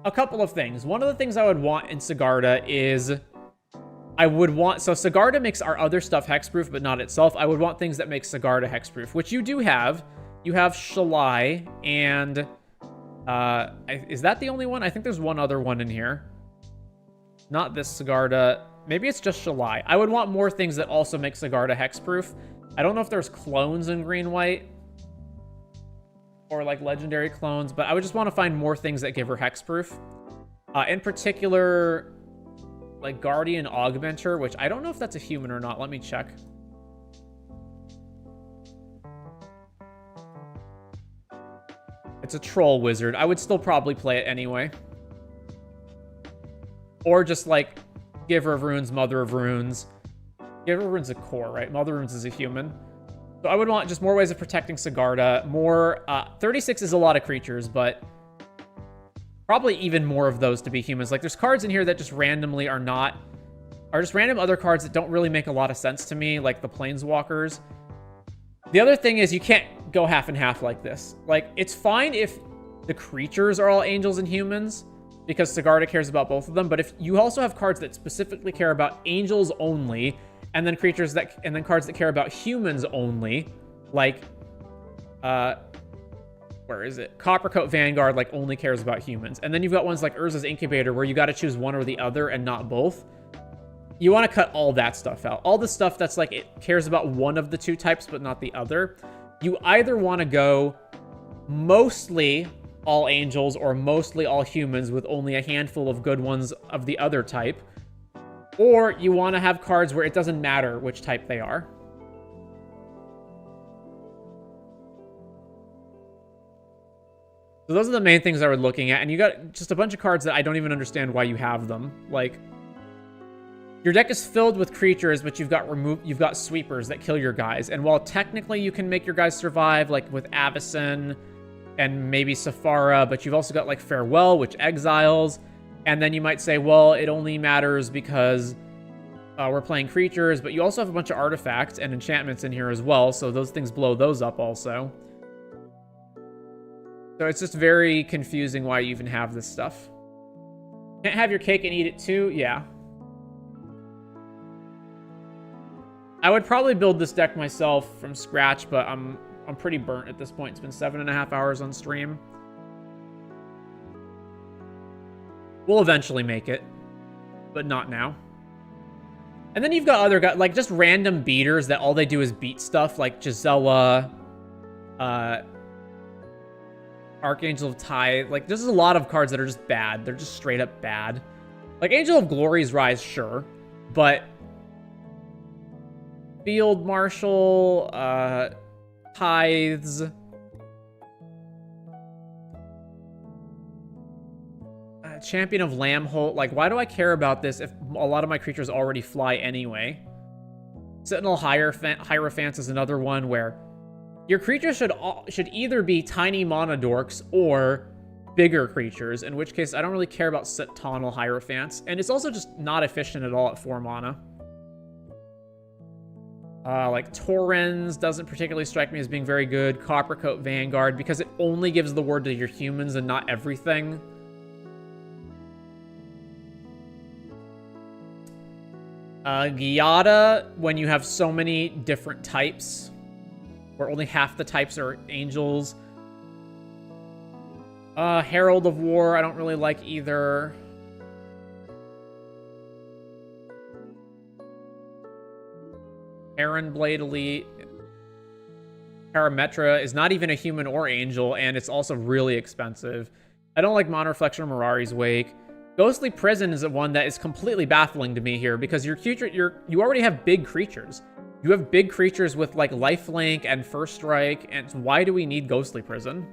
a couple of things. One of the things I would want in Sigarda is... so Sigarda makes our other stuff hexproof, but not itself. I would want things that make Sigarda hexproof, which you do have. You have Shalai, and... is that the only one? I think there's one other one in here. Not this Sigarda. Maybe it's just Shalai. I would want more things that also make Sigarda hexproof. I don't know if there's clones in green-white or, like, legendary clones, but I would just want to find more things that give her hexproof. In particular, like, Guardian Augmenter, which I don't know if that's a human or not. Let me check. It's a troll wizard. I would still probably play it anyway. Or just, like, Giver of Runes, Mother of Runes. Giver of Runes is a core, right? Mother of Runes is a human. So I would want just more ways of protecting Sigarda. More, 36 is a lot of creatures, but probably even more of those to be humans. Like, there's cards in here that just randomly are just random other cards that don't really make a lot of sense to me, like the Planeswalkers. The other thing is you can't go half and half like this. Like, it's fine if the creatures are all angels and humans, because Sigarda cares about both of them, but if you also have cards that specifically care about angels only, and then cards that care about humans only, like, where is it? Coppercoat Vanguard, like, only cares about humans. And then you've got ones like Urza's Incubator, where you got to choose one or the other and not both. You want to cut all that stuff out. All the stuff that's like, it cares about one of the two types, but not the other. You either want to go mostly all angels or mostly all humans with only a handful of good ones of the other type. Or you want to have cards where it doesn't matter which type they are. So those are the main things I was looking at. And you got just a bunch of cards that I don't even understand why you have them. Like, your deck is filled with creatures, but you've got sweepers that kill your guys. And while technically you can make your guys survive, like with Avacyn and maybe Sephara, but you've also got like Farewell, which exiles. And then you might say, well, it only matters because we're playing creatures, but you also have a bunch of artifacts and enchantments in here as well, so those things blow those up also. So it's just very confusing why you even have this stuff. Can't have your cake and eat it too? Yeah. I would probably build this deck myself from scratch, but I'm pretty burnt at this point. It's been 7.5 hours on stream. We'll eventually make it, but not now. And then you've got other guys, like just random beaters that all they do is beat stuff, like Gisela, Archangel of Tithe. Like, there's a lot of cards that are just bad. They're just straight up bad. Like, Angel of Glory's Rise, sure, but Field Marshal, Tithes, Champion of Lambholt. Like, why do I care about this if a lot of my creatures already fly anyway? Sentinel Hierophant is another one where your creatures should either be tiny mana dorks or bigger creatures, in which case I don't really care about Sentinel Hierophants. And it's also just not efficient at all at 4 mana. Like Torrens doesn't particularly strike me as being very good. Coppercoat Vanguard, because it only gives the word to your humans and not everything. Giada, when you have so many different types, where only half the types are angels. Herald of War, I don't really like either. Heron Blade Elite. Parametra is not even a human or angel, and it's also really expensive. I don't like Mono Reflection or Mirari's Wake. Ghostly Prison is one that is completely baffling to me here, because you already have big creatures. You have big creatures with like lifelink and first strike, and why do we need Ghostly Prison?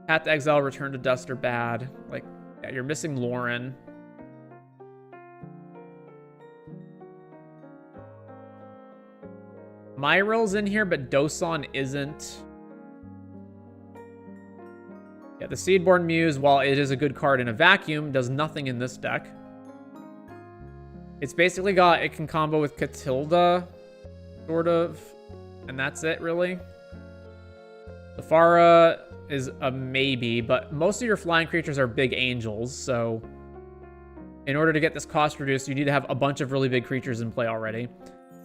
Path to Exile, Return to Dust are bad. Like, yeah, you're missing Lauren. Myril's in here, but Dosan isn't. Yeah, the Seedborn Muse, while it is a good card in a vacuum, does nothing in this deck. It's basically it can combo with Catilda, sort of, and that's it, really. Sephara is a maybe, but most of your flying creatures are big angels, so in order to get this cost reduced, you need to have a bunch of really big creatures in play already.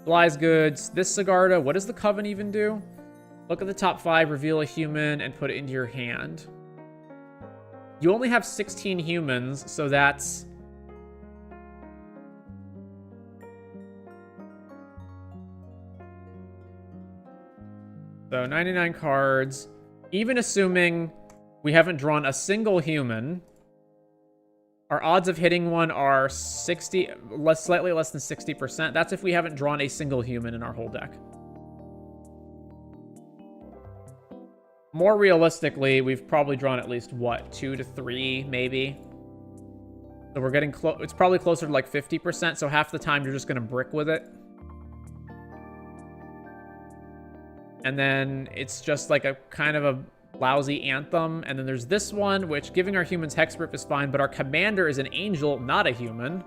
Fly's good. This Sigarda, what does the Coven even do? Look at the top 5, reveal a human, and put it into your hand. You only have 16 humans, so that's... So 99 cards. Even assuming we haven't drawn a single human, our odds of hitting one are slightly less than 60%. That's if we haven't drawn a single human in our whole deck. More realistically, we've probably drawn at least, what, 2 to 3, maybe? So we're getting close. It's probably closer to like 50%, so half the time you're just going to brick with it. And then it's just like a kind of a lousy anthem. And then there's this one, which giving our humans hexproof is fine, but our commander is an angel, not a human.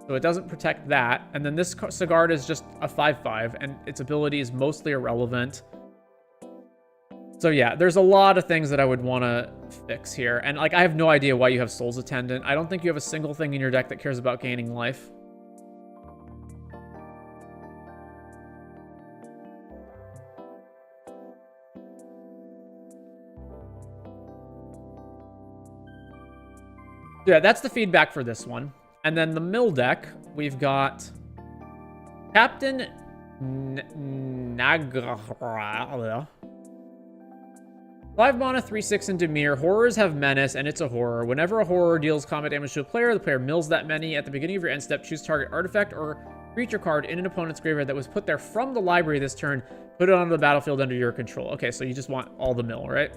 So it doesn't protect that. And then this Sigarda is just a 5/5, and its ability is mostly irrelevant. So yeah, there's a lot of things that I would want to fix here. And like, I have no idea why you have Soul's Attendant. I don't think you have a single thing in your deck that cares about gaining life. Yeah, that's the feedback for this one. And then the mill deck, we've got Captain Nagra. 5 mana, 3/6 in Dimir. Horrors have Menace, and it's a horror. Whenever a horror deals combat damage to a player, the player mills that many. At the beginning of your end step, choose target artifact or creature card in an opponent's graveyard that was put there from the library this turn. Put it onto the battlefield under your control. Okay, so you just want all the mill, right?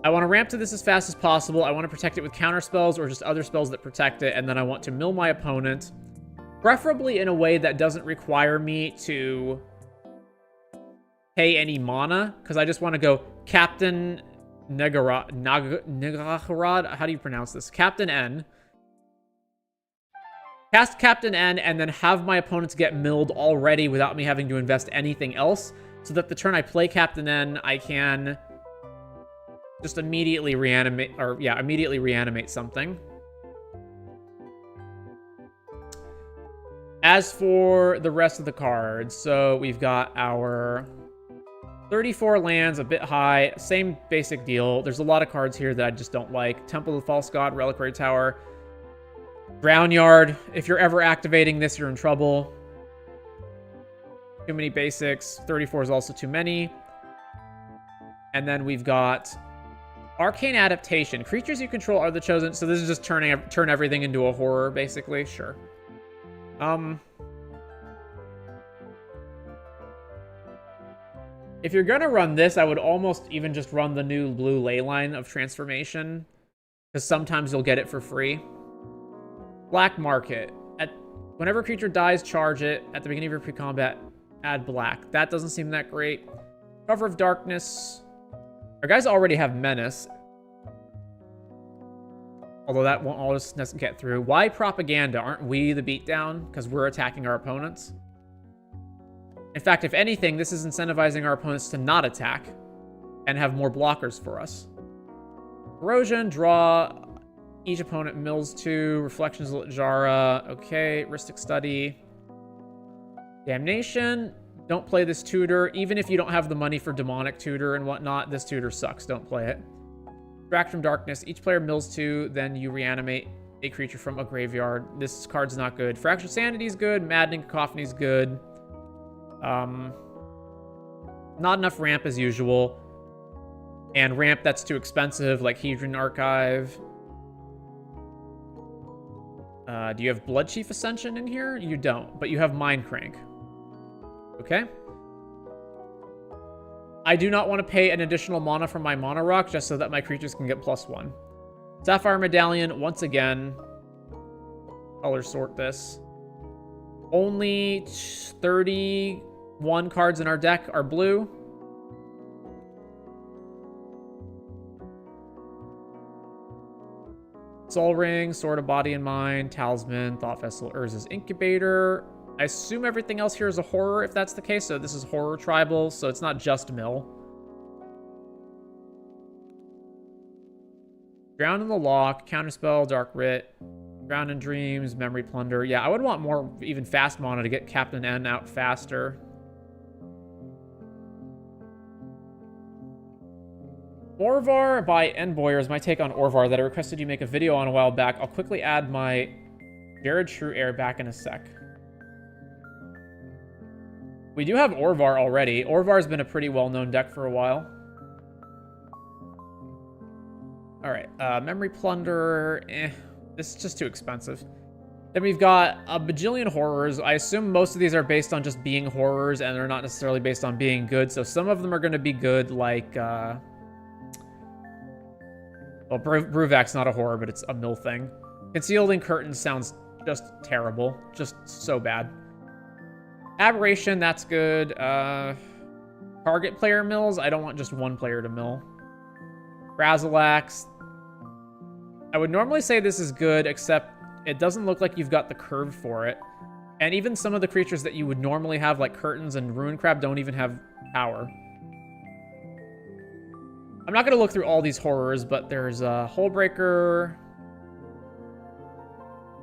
I want to ramp to this as fast as possible. I want to protect it with counter spells or just other spells that protect it. And then I want to mill my opponent, preferably in a way that doesn't require me to pay any mana, because I just want to go Captain Negarad. How do you pronounce this? Captain N. Cast Captain N and then have my opponents get milled already without me having to invest anything else, so that the turn I play Captain N, I can just immediately reanimate, or yeah, immediately reanimate something. As for the rest of the cards, so we've got our 34 lands, a bit high, same basic deal. There's a lot of cards here that I just don't like. Temple of the False God, Reliquary Tower, Drownyard. If you're ever activating this, you're in trouble. Too many basics. 34 is also too many. And then we've got Arcane Adaptation. Creatures you control are the chosen. So this is just turn everything into a horror, basically. Sure. If you're gonna run this, I would almost even just run the new blue Leyline of Transformation, because sometimes you'll get it for free. Black Market. Whenever a creature dies, charge it. At the beginning of your pre-combat, add black. That doesn't seem that great. Cover of Darkness. Our guys already have Menace, although that won't always get through. Why Propaganda? Aren't we the beatdown because we're attacking our opponents? In fact, if anything, this is incentivizing our opponents to not attack and have more blockers for us. Erosion, draw. Each opponent mills 2. Reflections of Jara. Okay. Rhystic Study. Damnation. Don't play this tutor. Even if you don't have the money for Demonic Tutor and whatnot, this tutor sucks. Don't play it. Extract from Darkness. Each player mills 2, then you reanimate a creature from a graveyard. This card's not good. Fractured Sanity is good. Maddening Cacophony is good. Not enough ramp as usual. And ramp that's too expensive, like Hedron Archive. Do you have Bloodchief Ascension in here? You don't, but you have Mind Crank. Okay. I do not want to pay an additional mana from my Mana Rock just so that my creatures can get +1. Sapphire Medallion, once again. Color sort this. Only 31 cards in our deck are blue. Soul Ring, Sword of Body and Mind, Talisman, Thought Vessel, Urza's Incubator. I assume everything else here is a horror if that's the case. So this is horror tribal, so it's not just mill. Drown in the Lock, Counterspell, Dark Writ, Drown in Dreams, Memory Plunder. Yeah, I would want more even fast mana to get Captain N out faster. Orvar by N. Boyer is my take on Orvar that I requested you make a video on a while back. I'll quickly add my Jared True Air back in a sec. We do have Orvar already. Orvar's been a pretty well-known deck for a while. Alright, Memory Plunder, this is just too expensive. Then we've got a bajillion horrors. I assume most of these are based on just being horrors, and they're not necessarily based on being good. So some of them are going to be good, like, Well, Bruvac's not a horror, but it's a mill thing. Concealing Curtains sounds just terrible. Just so bad. Aberration, that's good. Target player mills. I don't want just one player to mill. Brazilax. I would normally say this is good, except it doesn't look like you've got the curve for it. And even some of the creatures that you would normally have, like Curtains and Ruin Crab, don't even have power. I'm not going to look through all these horrors, but there's a Hullbreaker.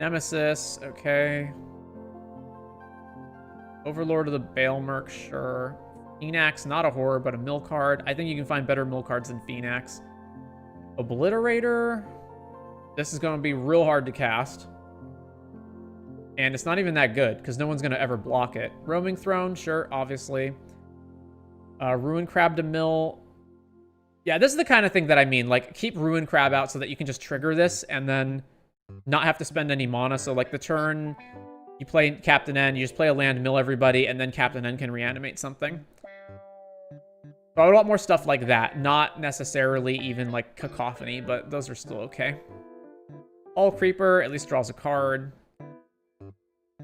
Nemesis, okay. Overlord of the Baelmerk, sure. Phoenax, not a horror, but a mill card. I think you can find better mill cards than Phoenax. Obliterator. This is going to be real hard to cast. And it's not even that good, because no one's going to ever block it. Roaming Throne, sure, obviously. Ruin Crab to mill. Yeah, this is the kind of thing that I mean. Like, keep Ruin Crab out so that you can just trigger this and then not have to spend any mana. So, like, the turn you play Captain N, you just play a land, mill everybody, and then Captain N can reanimate something. So I would want more stuff like that. Not necessarily even, like, Cacophony, but those are still okay. All Creeper at least draws a card.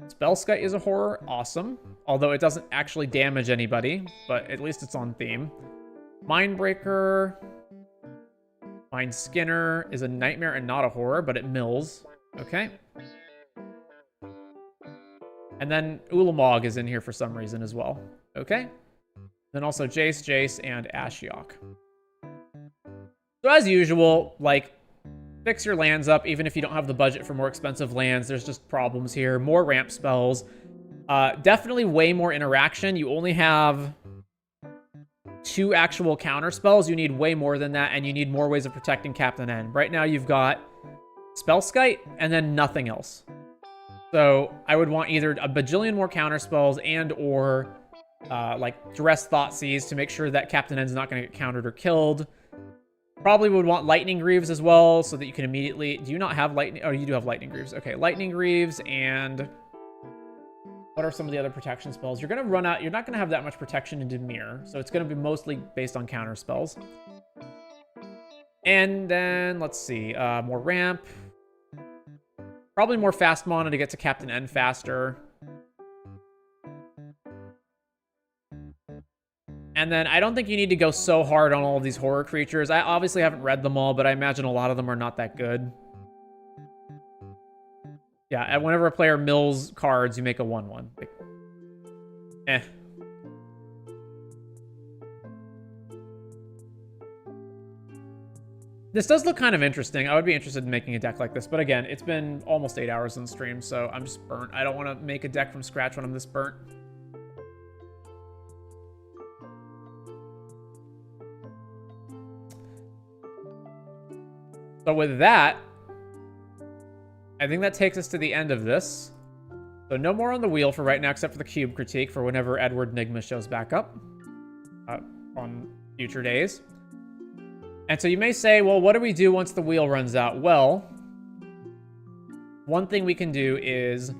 Spellskite is a horror. Awesome. Although it doesn't actually damage anybody, but at least it's on theme. Mindbreaker. Mind Skinner is a nightmare and not a horror, but it mills. Okay. And then Ulamog is in here for some reason as well. Okay. Then also Jace, and Ashiok. So as usual, like, fix your lands up, even if you don't have the budget for more expensive lands. There's just problems here. More ramp spells. Definitely way more interaction. You only have 2 actual counter spells. You need way more than that, and you need more ways of protecting Captain N. Right now, you've got Spellskite and then nothing else. So I would want either a bajillion more counter spells and or like Duress Thoughtseize to make sure that Captain N's not going to get countered or killed. Probably would want Lightning Greaves as well, so that you can immediately... Do you not have Lightning... Oh, you do have Lightning Greaves. Okay, Lightning Greaves, and... What are some of the other protection spells? You're going to run out... You're not going to have that much protection in Dimir, so it's going to be mostly based on counter spells. And then, let's see, more ramp. Probably more fast mana to get to Captain N faster. And then I don't think you need to go so hard on all of these horror creatures. I obviously haven't read them all, but I imagine a lot of them are not that good. Yeah, and whenever a player mills cards, you make a 1/1. Like, eh. This does look kind of interesting. I would be interested in making a deck like this. But again, it's been almost 8 hours on stream, so I'm just burnt. I don't want to make a deck from scratch when I'm this burnt. So with that, I think that takes us to the end of this. So no more on the wheel for right now, except for the cube critique for whenever Edward Nigma shows back up on future days. And so you may say, well, what do we do once the wheel runs out? Well, one thing we can do is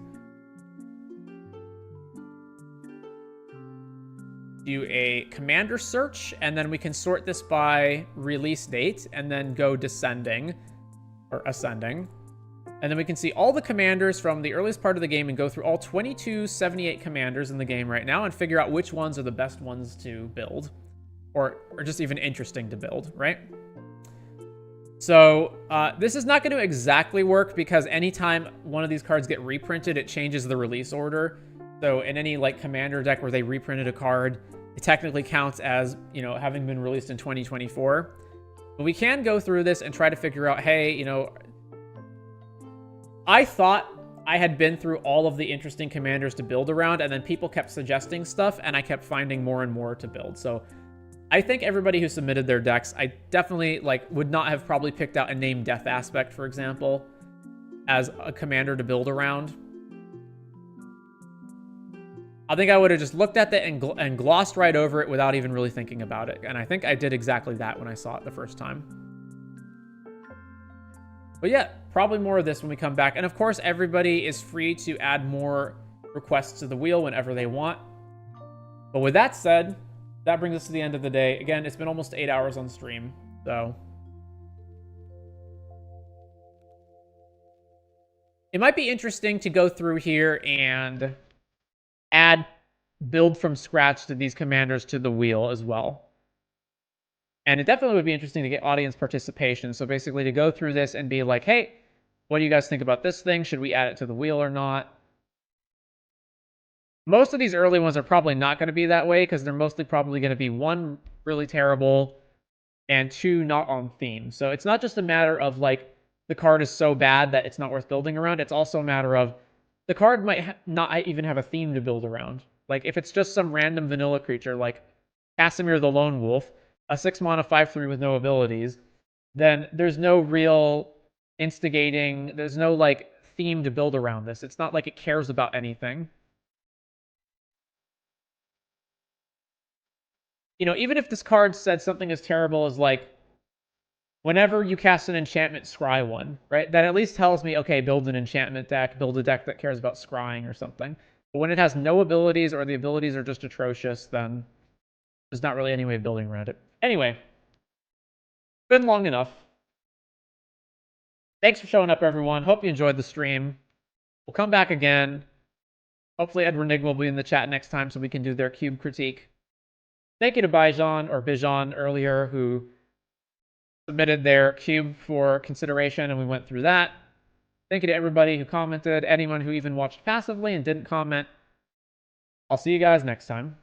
do a commander search, and then we can sort this by release date, and then go descending, or ascending. And then we can see all the commanders from the earliest part of the game and go through all 2278 commanders in the game right now and figure out which ones are the best ones to build. Or just even interesting to build, right? So this is not going to exactly work because anytime one of these cards get reprinted, it changes the release order. So in any like commander deck where they reprinted a card, it technically counts as, you know, having been released in 2024. But we can go through this and try to figure out, hey, you know, I thought I had been through all of the interesting commanders to build around, and then people kept suggesting stuff, and I kept finding more and more to build. So I think everybody who submitted their decks, I definitely like would not have probably picked out Iname Death Aspect, for example, as a commander to build around. I think I would have just looked at that and glossed right over it without even really thinking about it. And I think I did exactly that when I saw it the first time. But yeah, probably more of this when we come back. And of course, everybody is free to add more requests to the wheel whenever they want. But with that said, that brings us to the end of the day. Again, it's been almost 8 hours on stream, so It might be interesting to go through here and build from scratch to these commanders to the wheel as well. And it definitely would be interesting to get audience participation. So basically to go through this and be like, hey, what do you guys think about this thing? Should we add it to the wheel or not? Most of these early ones are probably not going to be that way because they're mostly probably going to be 1, really terrible, and 2, not on theme. So it's not just a matter of like the card is so bad that it's not worth building around. It's also a matter of the card might not even have a theme to build around. Like if it's just some random vanilla creature like Casimir the Lone Wolf, a 6-mana 5/3 with no abilities, then there's no real instigating, there's no like theme to build around this. It's not like it cares about anything. You know, even if this card said something as terrible as like, whenever you cast an enchantment, scry 1, right? That at least tells me, okay, build an enchantment deck, build a deck that cares about scrying or something. But when it has no abilities or the abilities are just atrocious, then there's not really any way of building around it. Anyway, been long enough. Thanks for showing up, everyone. Hope you enjoyed the stream. We'll come back again. Hopefully Edward Nigma will be in the chat next time so we can do their cube critique. Thank you to Bijan earlier, who submitted their cube for consideration, and we went through that. Thank you to everybody who commented, anyone who even watched passively and didn't comment. I'll see you guys next time.